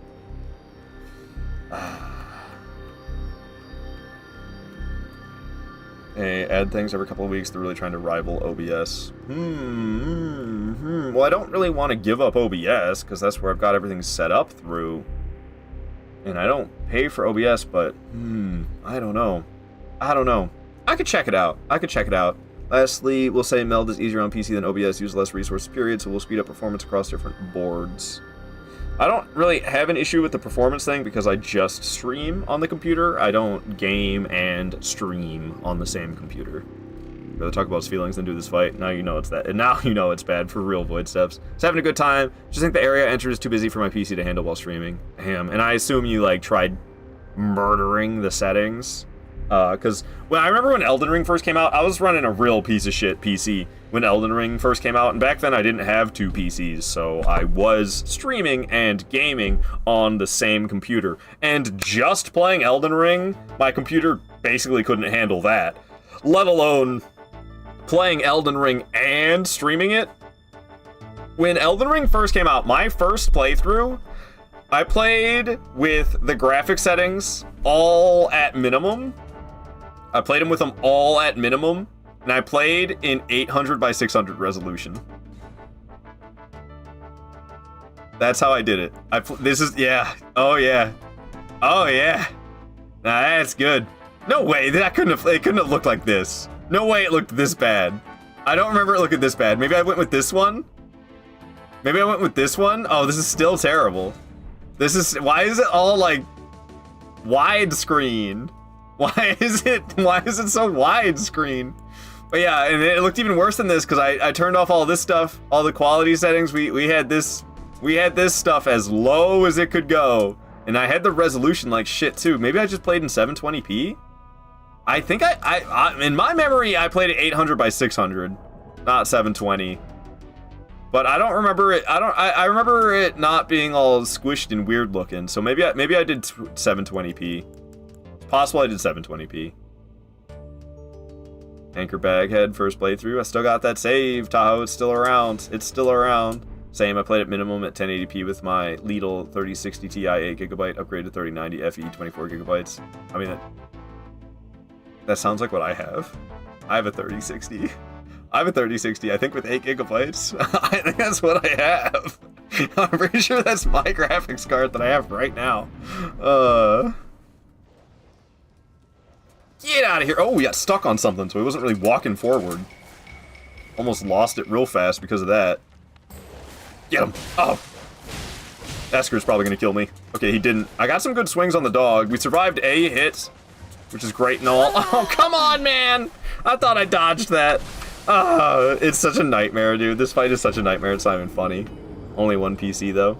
Hey, add things every couple of weeks. They're really trying to rival OBS. Well, I don't really want to give up OBS, because that's where I've got everything set up through. And I don't pay for OBS, but, I don't know. I could check it out. Lastly, we'll say Meld is easier on PC than OBS, use less resources, period, so we'll speed up performance across different boards. I don't really have an issue with the performance thing because I just stream on the computer. I don't game and stream on the same computer. Rather talk about his feelings than do this fight. Now you know it's that. And now you know it's bad for real, Void Steps. Just having a good time. Just think the area I entered is too busy for my PC to handle while streaming. And I assume you, like, tried murdering the settings. Because I remember when Elden Ring first came out, I was running a real piece of shit PC when Elden Ring first came out, and back then I didn't have two PCs, so I was streaming and gaming on the same computer. And just playing Elden Ring, my computer basically couldn't handle that, let alone playing Elden Ring and streaming it. When Elden Ring first came out, my first playthrough, I played with the graphic settings all at minimum. I played them with them all at minimum, and I played in 800 by 600 resolution. That's how I did it. This is, yeah. Oh, yeah. Oh, yeah. Nah, that's good. No way, it couldn't have looked like this. No way it looked this bad. I don't remember it looking this bad. Maybe I went with this one? Maybe I went with this one? Oh, this is still terrible. Why is it all, like, widescreen? Why is it so widescreen? But yeah, and it looked even worse than this because I turned off all this stuff, all the quality settings. We had this stuff as low as it could go, and I had the resolution like shit too. Maybe I just played in 720p. I think I in my memory I played at 800 by 600, not 720. But I don't remember it. I remember it not being all squished and weird looking. So maybe I did 720p. Possible I did 720p. Anchor Baghead, first playthrough. I still got that save, Tahoe. It's still around. It's still around. Same, I played at minimum at 1080p with my Lidl 3060 Ti 8GB, upgraded 3090 FE 24GB. I mean, that sounds like what I have. I have a 3060. I have a 3060, I think with 8GB. I think that's what I have. I'm pretty sure that's my graphics card that I have right now. Get out of here. Oh, we got stuck on something, so he wasn't really walking forward. Almost lost it real fast because of that. Get him. Oh. Esker's probably going to kill me. Okay, he didn't. I got some good swings on the dog. We survived a hit, which is great and all. Oh, come on, man. I thought I dodged that. It's such a nightmare, dude. This fight is such a nightmare. It's not even funny. Only one PC, though.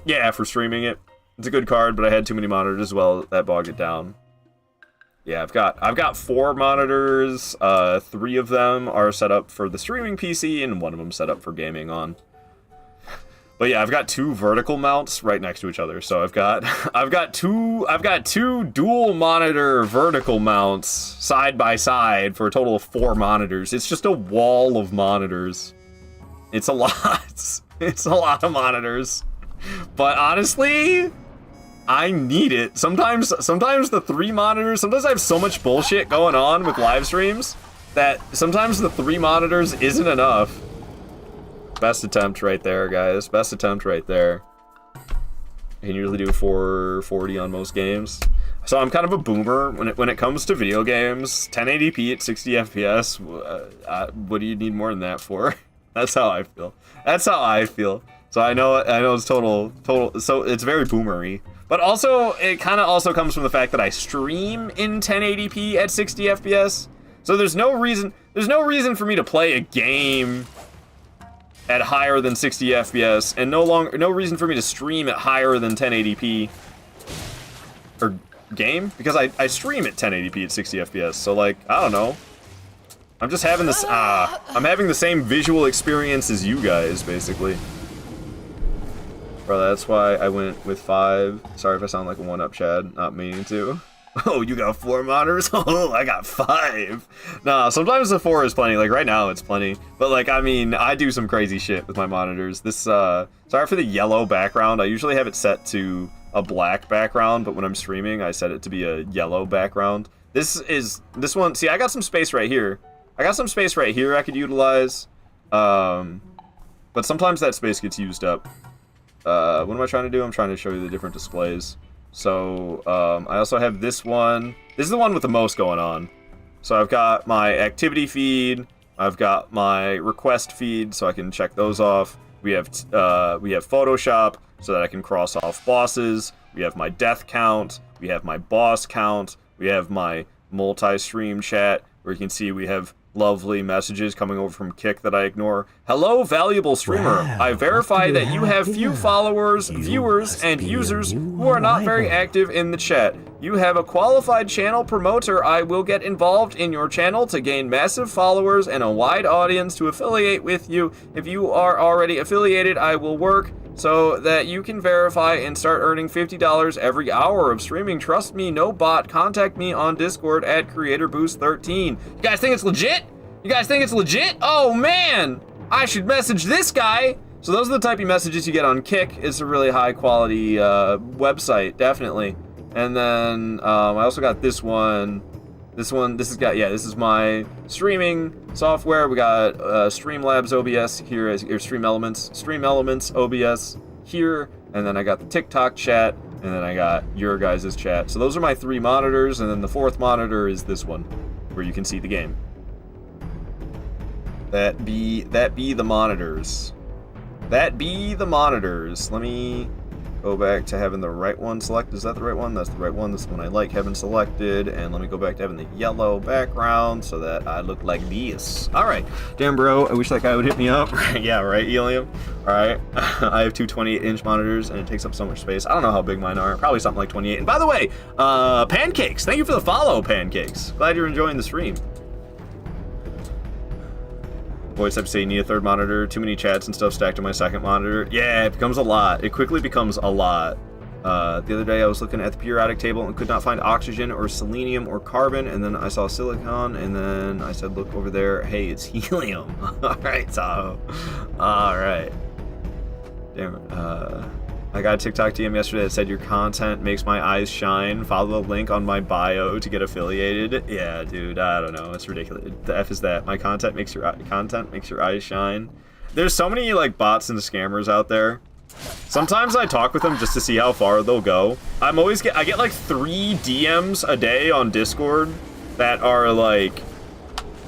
Yeah, for streaming it. It's a good card, but I had too many monitors as well. That bogged it down. Yeah, I've got 4 monitors. 3 of them are set up for the streaming PC, and 1 of them set up for gaming on. But yeah, I've got 2 vertical mounts right next to each other. So I've got two dual monitor vertical mounts side by side for a total of 4 monitors. It's just a wall of monitors. It's a lot. It's a lot of monitors. But honestly, I need it. Sometimes the 3 monitors, sometimes I have so much bullshit going on with live streams that sometimes the 3 monitors isn't enough. Best attempt right there, guys. Best attempt right there. I can usually do 440 on most games. So I'm kind of a boomer when it comes to video games. 1080p at 60 FPS. What do you need more than that for? That's how I feel. That's how I feel. So I know it's total. So it's very boomery. But also, it kind of also comes from the fact that I stream in 1080p at 60 FPS. So there's no reason for me to play a game at higher than 60 FPS, and no reason for me to stream at higher than 1080p or game, because I stream at 1080p at 60 FPS. So like, I don't know. I'm just having this I'm having the same visual experience as you guys, basically. Bro, that's why I went with 5. Sorry if I sound like a one-up Chad, not meaning to. Oh, you got 4 monitors? Oh, I got 5. Nah, sometimes the 4 is plenty. Like, right now it's plenty. But, like, I mean, I do some crazy shit with my monitors. This, sorry for the yellow background. I usually have it set to a black background, but when I'm streaming, I set it to be a yellow background. This one, see, I got some space right here. I could utilize. But sometimes that space gets used up. What am I trying to do? I'm trying to show you the different displays. So, I also have this one. This is the one with the most going on. So I've got my activity feed. I've got my request feed, so I can check those off. We have Photoshop, so that I can cross off bosses. We have my death count. We have my boss count. We have my multi-stream chat. where you can see we have lovely messages coming over from Kick that I ignore. Hello, valuable streamer. I verify that you have few followers, viewers, and users who are not very active in the chat. You have a qualified channel promoter. I will get involved in your channel to gain massive followers and a wide audience to affiliate with you. If you are already affiliated, I will work so that you can verify and start earning $50 every hour of streaming. Trust me, no bot. Contact me on Discord at CreatorBoost13. You guys think it's legit? You guys think it's legit? Oh man, I should message this guy. So those are the type of messages you get on Kick. It's a really high quality website, definitely. And then I also got this one. This is my streaming software. We got Streamlabs OBS here, or Stream Elements OBS here, and then I got the TikTok chat, and then I got your guys' chat. So those are my 3 monitors, and then the 4th monitor is this one, where you can see the game. That be the monitors. That be the monitors. Let me go back to having the right one selected. Is that the right one? That's the right one. This one I like having selected. And let me go back to having the yellow background so that I look like this. All right. Damn, bro. I wish that guy would hit me up. Yeah, right, Helium? All right. I have 2 28-inch monitors, and it takes up so much space. I don't know how big mine are. Probably something like 28. And by the way, Pancakes. Thank you for the follow, Pancakes. Glad you're enjoying the stream. Voice have to say you need a 3rd monitor, too many chats and stuff stacked on my 2nd monitor. Yeah, it becomes a lot. It quickly becomes a lot. The other day I was looking at the periodic table and could not find oxygen or selenium or carbon, and then I saw silicon, and then I said, look over there. Hey, it's helium. Alright, Tahoe. Alright. Damn, I got a TikTok DM yesterday that said your content makes my eyes shine. Follow the link on my bio to get affiliated. Yeah, dude, I don't know. It's ridiculous. The F is that. My content makes your eyes shine. There's so many like bots and scammers out there. Sometimes I talk with them just to see how far they'll go. I get like 3 DMs a day on Discord that are like,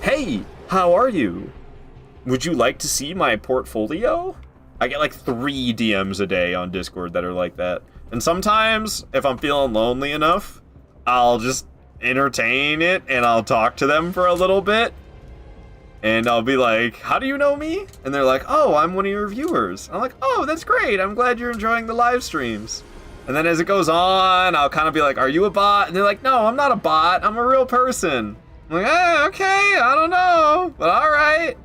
"Hey, how are you? Would you like to see my portfolio?" I get like 3 DMs a day on Discord that are like that. And sometimes, if I'm feeling lonely enough, I'll just entertain it and I'll talk to them for a little bit. And I'll be like, how do you know me? And they're like, oh, I'm one of your viewers. I'm like, oh, that's great. I'm glad you're enjoying the live streams. And then as it goes on, I'll kind of be like, are you a bot? And they're like, no, I'm not a bot. I'm a real person. I'm like, okay, I don't know, but all right.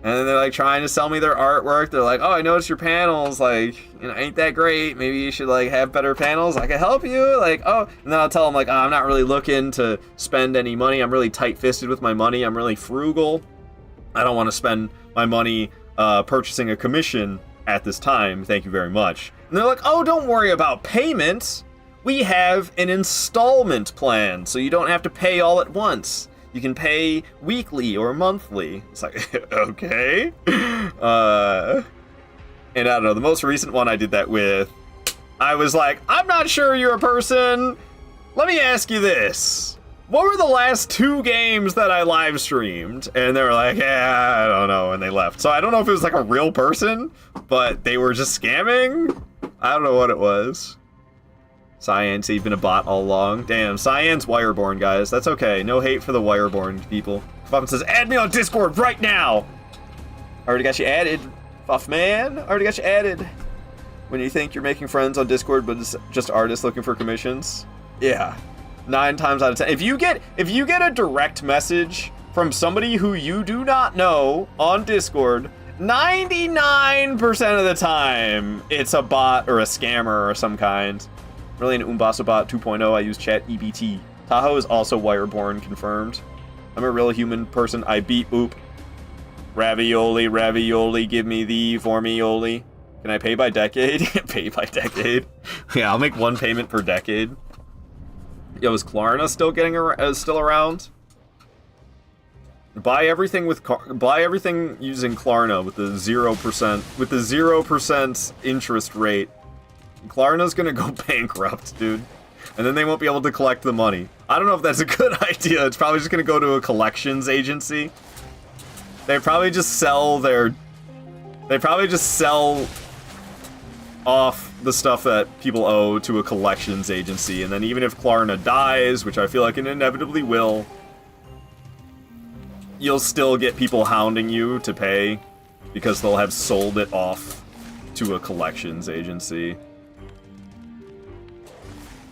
And then they're like trying to sell me their artwork. They're like, oh, I noticed your panels, like, you know, ain't that great. Maybe you should like have better panels. I can help you. Like, oh, and then I'll tell them like, oh, I'm not really looking to spend any money. I'm really tight-fisted with my money. I'm really frugal. I don't want to spend my money purchasing a commission at this time. Thank you very much. And they're like, oh, don't worry about payments. We have an installment plan, so you don't have to pay all at once. You can pay weekly or monthly. It's like, okay. And I don't know, the most recent one I did that with, I was like, I'm not sure you're a person. Let me ask you this. What were the last 2 games that I live streamed? And they were like, yeah, I don't know, and they left. So I don't know if it was like a real person, but they were just scamming. I don't know what it was. Cyan's even a bot all along. Damn, Cyan's Wireborn, guys. That's okay. No hate for the Wireborn people. Fuffman says, add me on Discord right now! Already got you added, Fuffman. Already got you added. When you think you're making friends on Discord, but it's just artists looking for commissions. Yeah. 9 times out of 10. If you get a direct message from somebody who you do not know on Discord, 99% of the time, it's a bot or a scammer or some kind. Really an Umbasa bot 2.0, I use chat EBT. Tahoe is also Wireborn, confirmed. I'm a real human person, I beat boop. Ravioli, ravioli, give me the formioli. Can I pay by decade? Pay by decade? Yeah, I'll make 1 payment per decade. Yo, is Klarna still around? Buy everything using Klarna with the 0% interest rate. Klarna's gonna go bankrupt, dude. And then they won't be able to collect the money. I don't know if that's a good idea. It's probably just gonna go to a collections agency. They probably just sell off the stuff that people owe to a collections agency, and then even if Klarna dies, which I feel like it inevitably will, you'll still get people hounding you to pay because they'll have sold it off to a collections agency.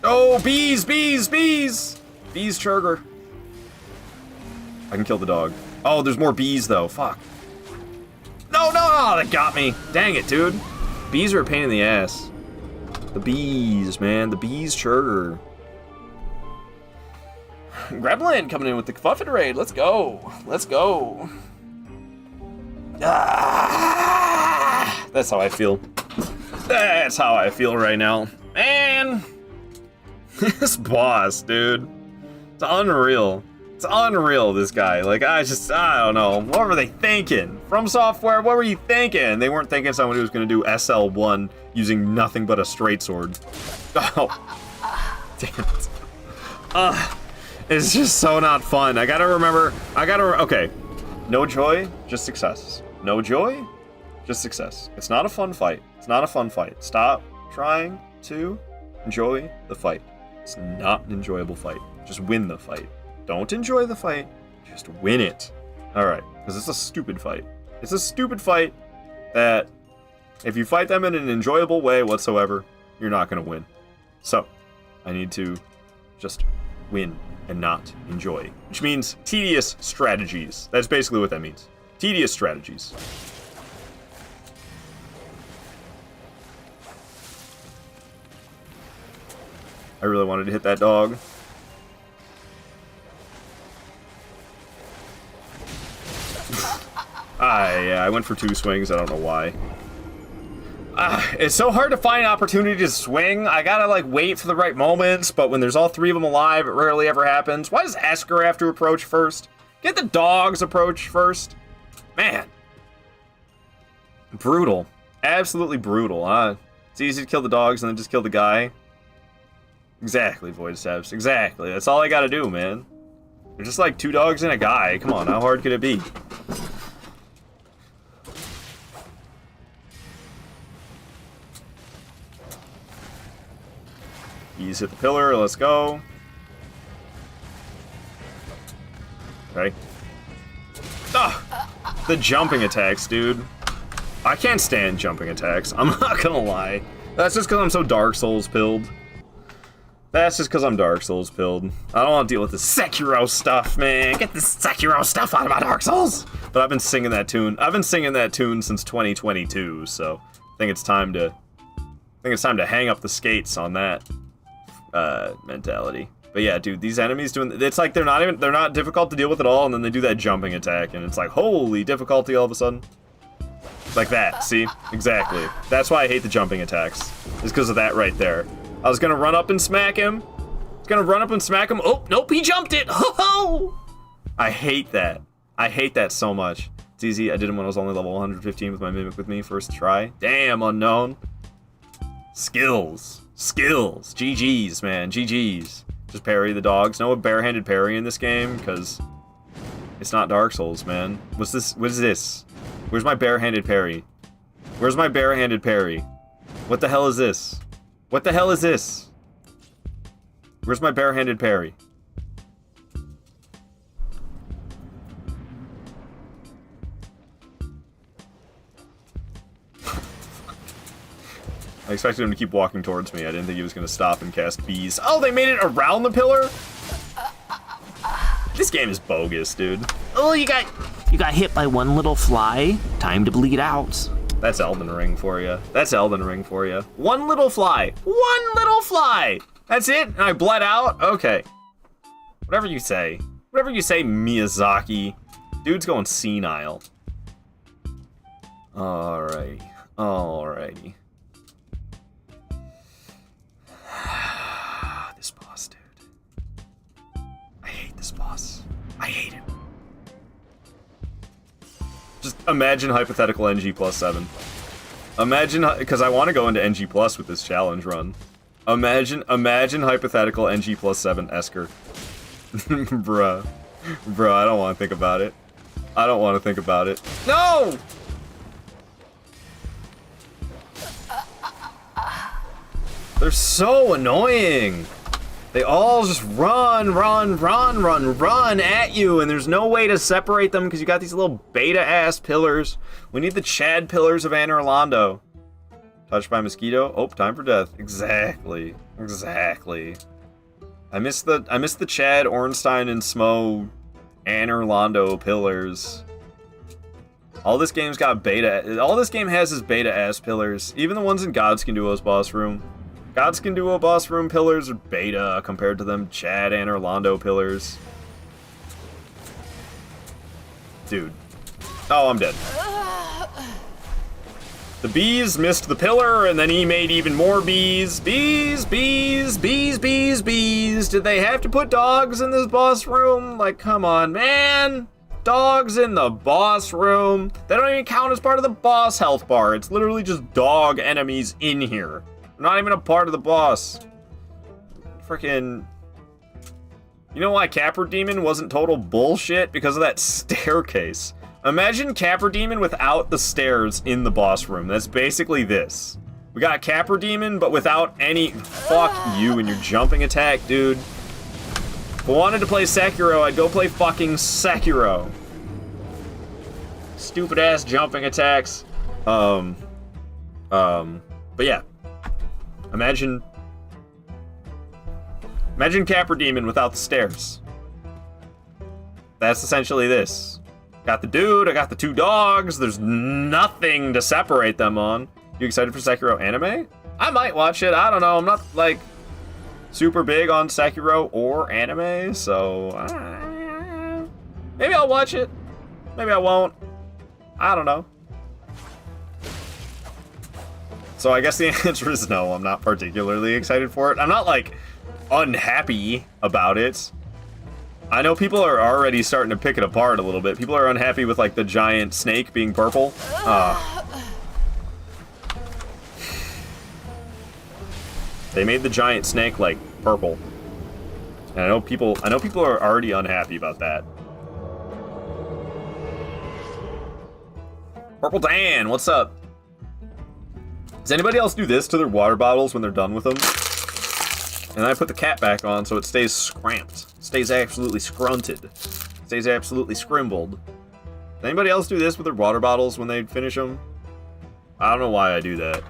Oh, bees, bees, bees! Bees, Churger. I can kill the dog. Oh, there's more bees, though. Fuck. No, no, that got me. Dang it, dude. Bees are a pain in the ass. The bees, man. The bees, Churger. Gremlin coming in with the Fuffin raid. Let's go. Let's go. Ah, that's how I feel. That's how I feel right now. Man. This boss, dude. It's unreal. It's unreal, this guy. Like, I don't know. What were they thinking? From Software, what were you thinking? They weren't thinking someone who was going to do SL1 using nothing but a straight sword. Oh. Damn it. It's just so not fun. I gotta remember, okay. No joy, just success. No joy, just success. It's not a fun fight. It's not a fun fight. Stop trying to enjoy the fight. It's not an enjoyable fight. Just win the fight. Don't enjoy the fight, just win it. Alright, because it's a stupid fight. It's a stupid fight that, if you fight them in an enjoyable way whatsoever, you're not going to win. So, I need to just win and not enjoy. Which means tedious strategies. That's basically what that means. Tedious strategies. I really wanted to hit that dog. Yeah, I went for 2 swings. I don't know why. It's so hard to find opportunity to swing. I gotta, like, wait for the right moments, but when there's all 3 of them alive, it rarely ever happens. Why does Esker have to approach first? Get the dogs approach first. Man. Brutal. Absolutely brutal, huh? It's easy to kill the dogs and then just kill the guy. Exactly, Void Steps. Exactly. That's all I gotta do, man. They're just like 2 dogs and a guy. Come on, how hard could it be? He's hit the pillar, let's go. Okay. Ah! The jumping attacks, dude. I can't stand jumping attacks. I'm not gonna lie. That's just because I'm so Dark Souls pilled. That's just because I'm Dark Souls pilled. I don't want to deal with this Sekiro stuff, man. Get this Sekiro stuff out of my Dark Souls. But I've been singing that tune. I've been singing that tune since 2022, so I think it's time to hang up the skates on that mentality. But yeah, dude, these enemies doing, it's like they're not difficult to deal with at all, and then they do that jumping attack, and it's like, holy difficulty all of a sudden. Like that, see? Exactly. That's why I hate the jumping attacks. It's because of that right there. I was gonna run up and smack him. Oh, nope, he jumped it. Ho ho! I hate that. I hate that so much. It's easy. I did him when I was only level 115 with my Mimic with me first try. Damn, unknown. Skills. Skills. GG's, man. GG's. Just parry the dogs. No barehanded parry in this game, because it's not Dark Souls, man. What's this? What is this? Where's my barehanded parry? Where's my barehanded parry? What the hell is this? What the hell is this? Where's my barehanded parry? I expected him to keep walking towards me. I didn't think he was going to stop and cast bees. Oh, they made it around the pillar? This game is bogus, dude. Oh, you got hit by one little fly. Time to bleed out. That's Elden Ring for you. That's Elden Ring for you. One little fly. One little fly. That's it? And I bled out? Okay. Whatever you say. Whatever you say, Miyazaki. Dude's going senile. Alrighty. Alrighty. This boss, dude. I hate this boss. I hate him. Just imagine hypothetical NG plus 7. Imagine, because I want to go into NG plus with this challenge run. Imagine hypothetical NG plus 7 Esker. Bruh. Bruh, I don't want to think about it. I don't want to think about it. No! They're so annoying. They all just run at you, and there's no way to separate them because you got these little beta-ass pillars. We need the Chad pillars of Anor Londo. Touched by mosquito? Oh, time for death. Exactly. I miss the Chad, Ornstein, and Smo Anor Londo pillars. All this game's got beta. All this game has is beta-ass pillars. Even the ones in Godskin Duo's boss room. Godskin Duo boss room pillars are beta compared to them Chad Anor Londo pillars. Dude. Oh, I'm dead. The bees missed the pillar, and then he made even more bees. Bees. Did they have to put dogs in this boss room? Like, come on, man. Dogs in the boss room. They don't even count as part of the boss health bar. It's literally just dog enemies in here. They're not even a part of the boss. Freaking... You know why Capra Demon wasn't total bullshit? Because of that staircase. Imagine Capra Demon without the stairs in the boss room. That's basically this. We got Capra Demon, but without any... Fuck you and your jumping attack, dude. If I wanted to play Sekiro, I'd go play fucking Sekiro. Stupid ass jumping attacks. But yeah. Imagine Capra Demon without the stairs. That's essentially this. Got the dude, I got the two dogs, there's nothing to separate them on. You excited for Sekiro anime? I might watch it, I don't know, I'm not, like, super big on Sekiro or anime, so... maybe I'll watch it, maybe I won't, I don't know. So I guess the answer is no, I'm not particularly excited for it. I'm not, like, unhappy about it. I know people are already starting to pick it apart a little bit. People are unhappy with, like, the giant snake being purple. They made the giant snake, like, purple. And I know people are already unhappy about that. Purple Dan, what's up? Does anybody else do this to their water bottles when they're done with them? And I put the cap back on so it stays scramped. Stays absolutely scrunted. Stays absolutely scrimbled. Does anybody else do this with their water bottles when they finish them? I don't know why I do that.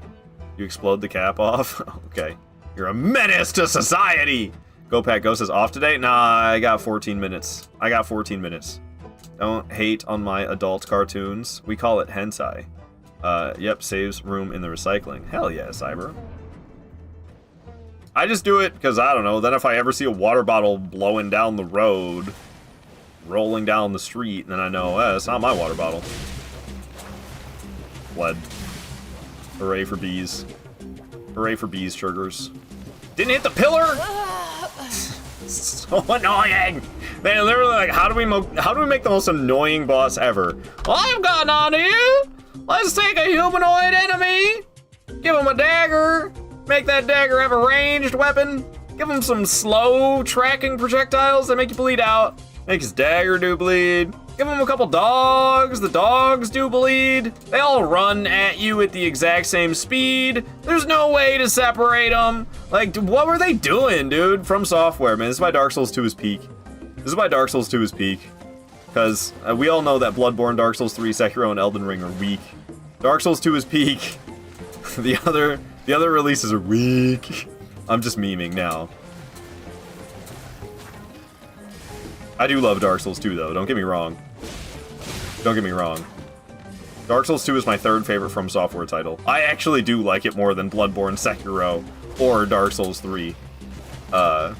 You explode the cap off? Okay. You're a menace to society! Go Pat Go says off today? Nah, I got 14 minutes. Don't hate on my adult cartoons. We call it hentai. Yep, saves room in the recycling. Hell yeah, Cyber. I just do it because, I don't know, then if I ever see a water bottle blowing down the road, rolling down the street, then I know, it's not my water bottle. Bled. Hooray for bees. Hooray for bees, sugars. Didn't hit the pillar? So annoying! They're literally like, how do we make the most annoying boss ever? Well, I've gotten on here! Let's take a humanoid enemy! Give him a dagger! Make that dagger have a ranged weapon. Give him some slow tracking projectiles that make you bleed out. Make his dagger do bleed. Give him a couple dogs. The dogs do bleed. They all run at you at the exact same speed. There's no way to separate them. Like, what were they doing, dude? From Software, man. This is why Dark Souls 2 is peak. Because we all know that Bloodborne, Dark Souls 3, Sekiro, and Elden Ring are weak. Dark Souls 2 is peak. The other releases are weak. I'm just memeing now. I do love Dark Souls 2, though. Don't get me wrong. Dark Souls 2 is my third favorite From Software title. I actually do like it more than Bloodborne, Sekiro, or Dark Souls 3. But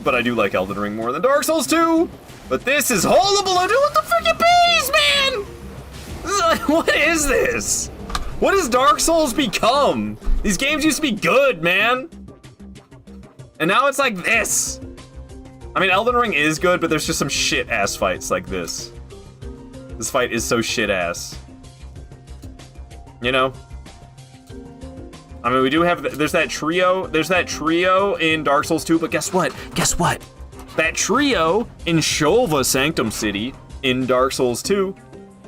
I do like Elden Ring more than Dark Souls 2! But this is horrible! I do with the freaking bees, man! What is this? What has Dark Souls become? These games used to be good, man. And now it's like this. I mean, Elden Ring is good, but there's just some shit-ass fights like this. This fight is so shit-ass. You know? I mean, we do have... There's that trio in Dark Souls 2, but guess what? That trio in Shulva Sanctum City in Dark Souls 2,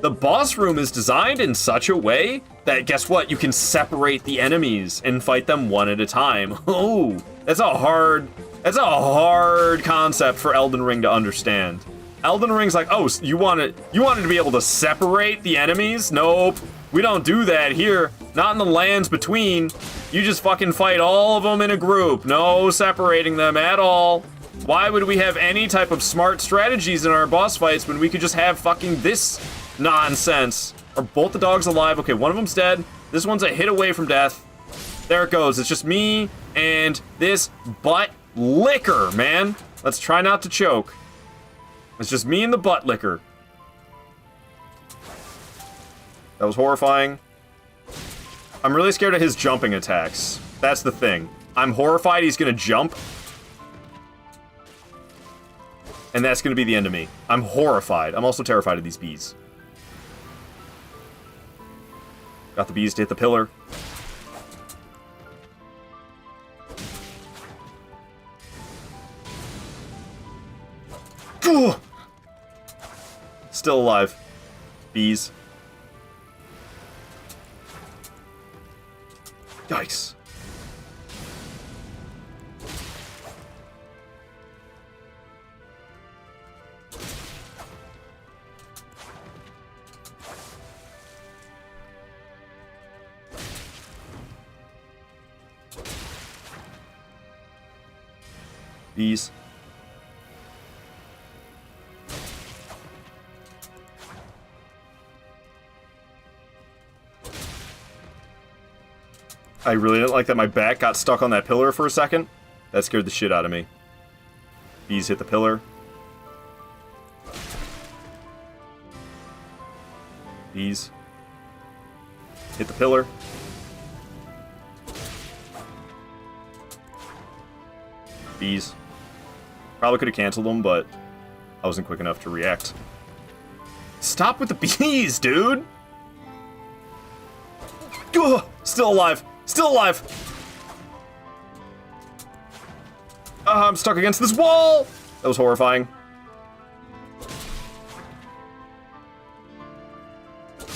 the boss room is designed in such a way that, guess what? You can separate the enemies and fight them one at a time. Oh, that's a hard concept for Elden Ring to understand. Elden Ring's like, oh, you wanted to be able to separate the enemies? Nope, we don't do that here. Not in the lands between. You just fucking fight all of them in a group. No separating them at all. Why would we have any type of smart strategies in our boss fights when we could just have fucking this nonsense? Are both the dogs alive? Okay, one of them's dead. This one's a hit away from death. There it goes. It's just me and this butt licker, man. Let's try not to choke. It's just me and the butt licker. That was horrifying. I'm really scared of his jumping attacks. That's the thing. I'm horrified he's gonna jump. And that's gonna be the end of me. I'm horrified. I'm also terrified of these bees. Got the bees to hit the pillar. Ugh. Still alive. Bees. Yikes. Bees. I really didn't like that my back got stuck on that pillar for a second. That scared the shit out of me. Bees hit the pillar. Bees hit the pillar. Bees. Probably could have canceled them, but I wasn't quick enough to react. Stop with the bees, dude! Ugh, still alive! Still alive! I'm stuck against this wall! That was horrifying.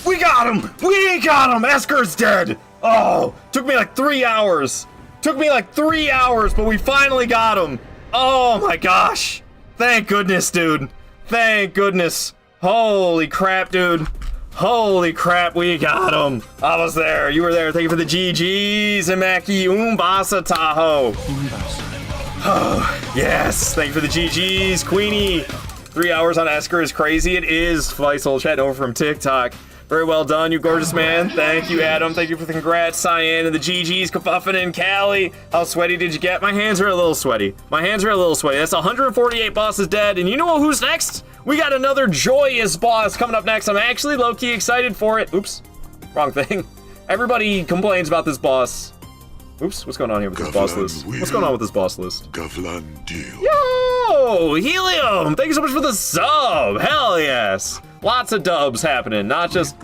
We got him! We got him! Esker's dead! Oh, took me like 3 hours. Took me like 3 hours, but we finally got him. Oh my gosh. Thank goodness, dude. Thank goodness. Holy crap, dude. Holy crap, we got him. I was there. You were there. Thank you for the GGs, Imaki Umbasa Tahoe. Oh, yes. Thank you for the GGs, Queenie. 3 hours on Esker is crazy. It is. Faisal chatting over from TikTok. Very well done, you gorgeous man. Thank you, Adam. Thank you for the congrats, Cyan, and the GGs, Kafuffin and Callie. How sweaty did you get? My hands are a little sweaty. My hands are a little sweaty. That's 148 bosses dead. And you know who's next? We got another joyous boss coming up next. I'm actually low-key excited for it. Oops. Wrong thing. Everybody complains about this boss. Oops, what's going on here with this boss list? What's going on with this boss list? Yo! Helium! Thank you so much for the sub! Hell yes! Lots of dubs happening. Not just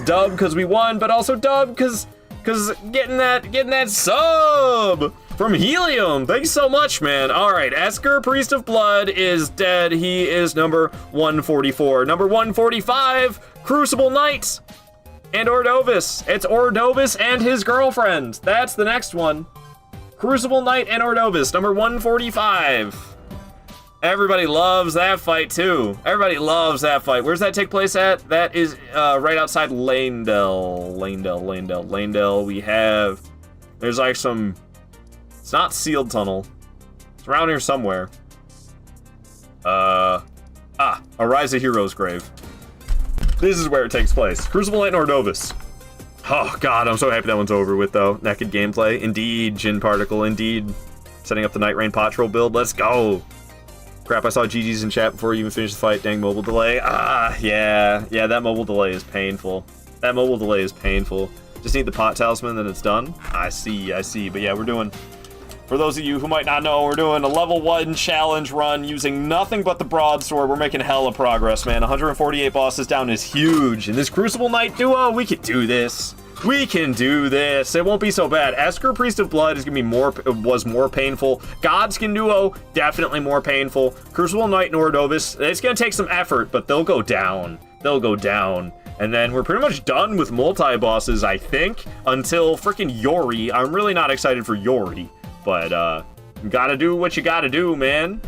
dub because we won, but also dub because getting that sub from Helium. Thank you so much, man. All right, Esker, Priest of Blood, is dead. He is number 144. Number 145, Crucible Knight and Ordovis. It's Ordovis and his girlfriend. That's the next one. Crucible Knight and Ordovis, number 145. Everybody loves that fight, too. Everybody loves that fight. Where's that take place at? That is right outside Lanedale. Lanedale. We have... There's like some... It's not sealed tunnel. It's around here somewhere. Arise a Hero's Grave. This is where it takes place. Crucible Knight and Ordovis. Oh, God, I'm so happy that one's over with, though. Naked gameplay. Indeed, Jin Particle. Indeed. Setting up the Night Rain Pot Troll build. Let's go. Crap, I saw GG's in chat before you even finished the fight. Dang mobile delay. Yeah, that mobile delay is painful. That mobile delay is painful. Just need the pot talisman, then it's done. I see. But yeah, we're doing For those of you who might not know, we're doing a level 1 challenge run using nothing but the broadsword. We're making hella progress, man. 148 bosses down is huge. In this Crucible Knight duo, we can do this. We can do this. It won't be so bad. Esker, Priest of Blood is gonna be was more painful. Godskin duo, definitely more painful. Crucible Knight Nordovis, it's gonna take some effort, but they'll go down. They'll go down. And then we're pretty much done with multi-bosses, I think, until freaking Yori. I'm really not excited for Yori, but you gotta do what you gotta do, man.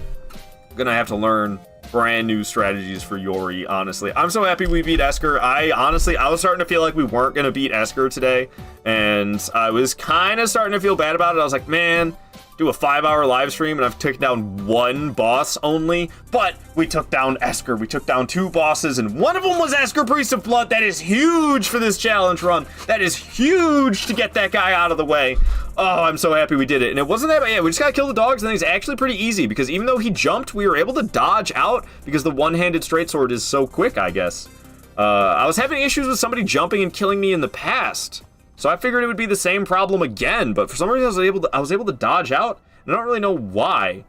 I'm gonna have to learn brand new strategies for Yori, honestly. I'm so happy we beat Esker. I was starting to feel like we weren't gonna beat Esker today, and I was kind of starting to feel bad about it. I was like, man, do a 5-hour live stream and I've taken down 1 boss only, but we took down Esker. We took down 2 bosses, and one of them was Esker, Priest of Blood. That is huge for this challenge run. That is huge to get that guy out of the way. Oh, I'm so happy we did it. And it wasn't that bad. Yeah, we just gotta kill the dogs, and then it's actually pretty easy, because even though he jumped, we were able to dodge out because the one-handed straight sword is so quick, I guess. I was having issues with somebody jumping and killing me in the past, so I figured it would be the same problem again, but for some reason I was able to dodge out, and I don't really know why.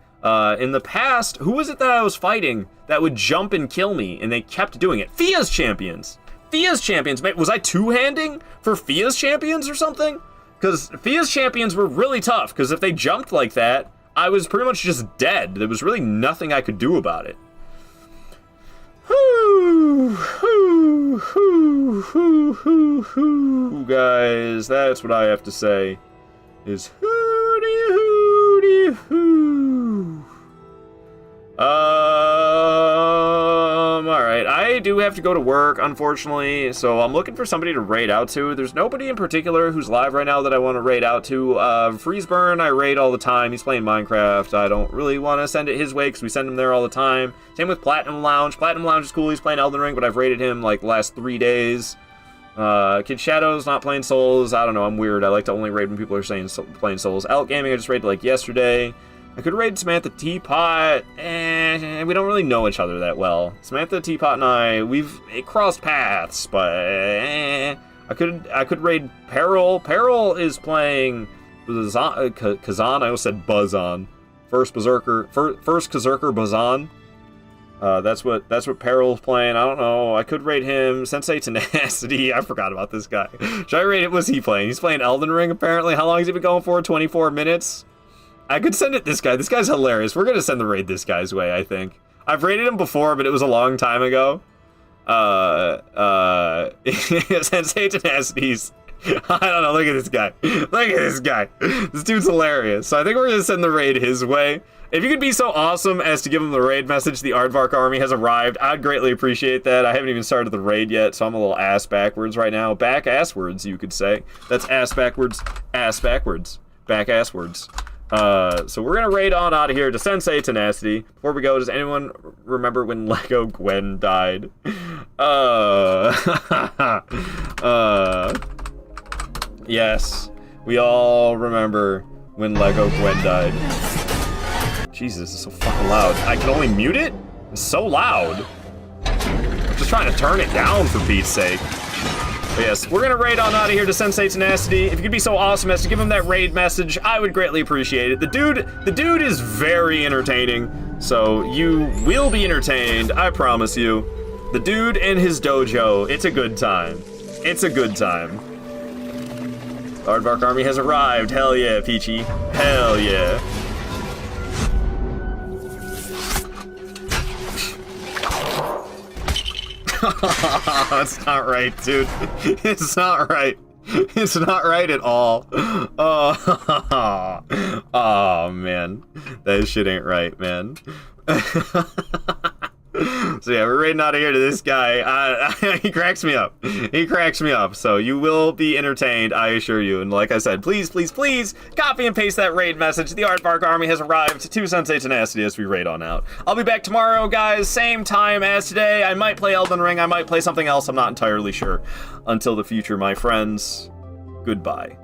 In the past, who was it that I was fighting that would jump and kill me, and they kept doing it? Fia's champions! Fia's champions! Was I two-handing for Fia's champions or something? Because Fia's champions were really tough, because if they jumped like that, I was pretty much just dead. There was really nothing I could do about it. Guys, that's what I have to say, is hooty hoo. Alright, I do have to go to work, unfortunately, so I'm looking for somebody to raid out to. There's nobody in particular who's live right now that I want to raid out to. Freezeburn, I raid all the time. He's playing Minecraft. I don't really want to send it his way, because we send him there all the time. Same with Platinum Lounge. Platinum Lounge is cool. He's playing Elden Ring, but I've raided him, like, the last 3 days. Kid Shadow's not playing Souls. I don't know, I'm weird. I like to only raid when people are saying playing Souls. Elk Gaming, I just raided, like, yesterday. I could raid Samantha Teapot, and we don't really know each other that well. Samantha Teapot and I, we've crossed paths, but I could raid Peril. Peril is playing Kazan. I almost said Buzzon. First Kazurker Buzzon. That's what Peril's playing. I don't know. I could raid him. Sensei Tenacity. I forgot about this guy. Should I raid it? What's he playing? He's playing Elden Ring, apparently. How long has he been going for? 24 minutes? I could send it this guy. This guy's hilarious. We're gonna send the raid this guy's way, I think. I've raided him before, but it was a long time ago. Sensei Tenacities. I don't know. Look at this guy. Look at this guy. This dude's hilarious. So I think we're gonna send the raid his way. If you could be so awesome as to give him the raid message, the Aardvark army has arrived, I'd greatly appreciate that. I haven't even started the raid yet, so I'm a little ass backwards right now. Back asswards, you could say. That's ass backwards, back asswards. So we're gonna raid on out of here to Sensei Tenacity. Before we go, does anyone remember when Lego Gwen died? Yes, we all remember when Lego Gwen died. Jesus, it's so fucking loud. I can only mute it? It's so loud. I'm just trying to turn it down, for Pete's sake. But yes, we're gonna raid on out of here to Sensei Tenacity. If you could be so awesome as to give him that raid message, I would greatly appreciate it. The dude is very entertaining, so you will be entertained, I promise you. The dude and his dojo, it's a good time. It's a good time. The Aardvark army has arrived. Hell yeah, Peachy. Hell yeah. It's not right, dude. It's not right. It's not right at all. Oh man. That shit ain't right, man. So yeah, we're raiding out of here to this guy. He cracks me up. He cracks me up. So you will be entertained, I assure you. And like I said, please, please, please, copy and paste that raid message. The Aardvark army has arrived to Sensei Tenacity as we raid on out. I'll be back tomorrow, guys. Same time as today. I might play Elden Ring. I might play something else. I'm not entirely sure. Until the future, my friends, goodbye.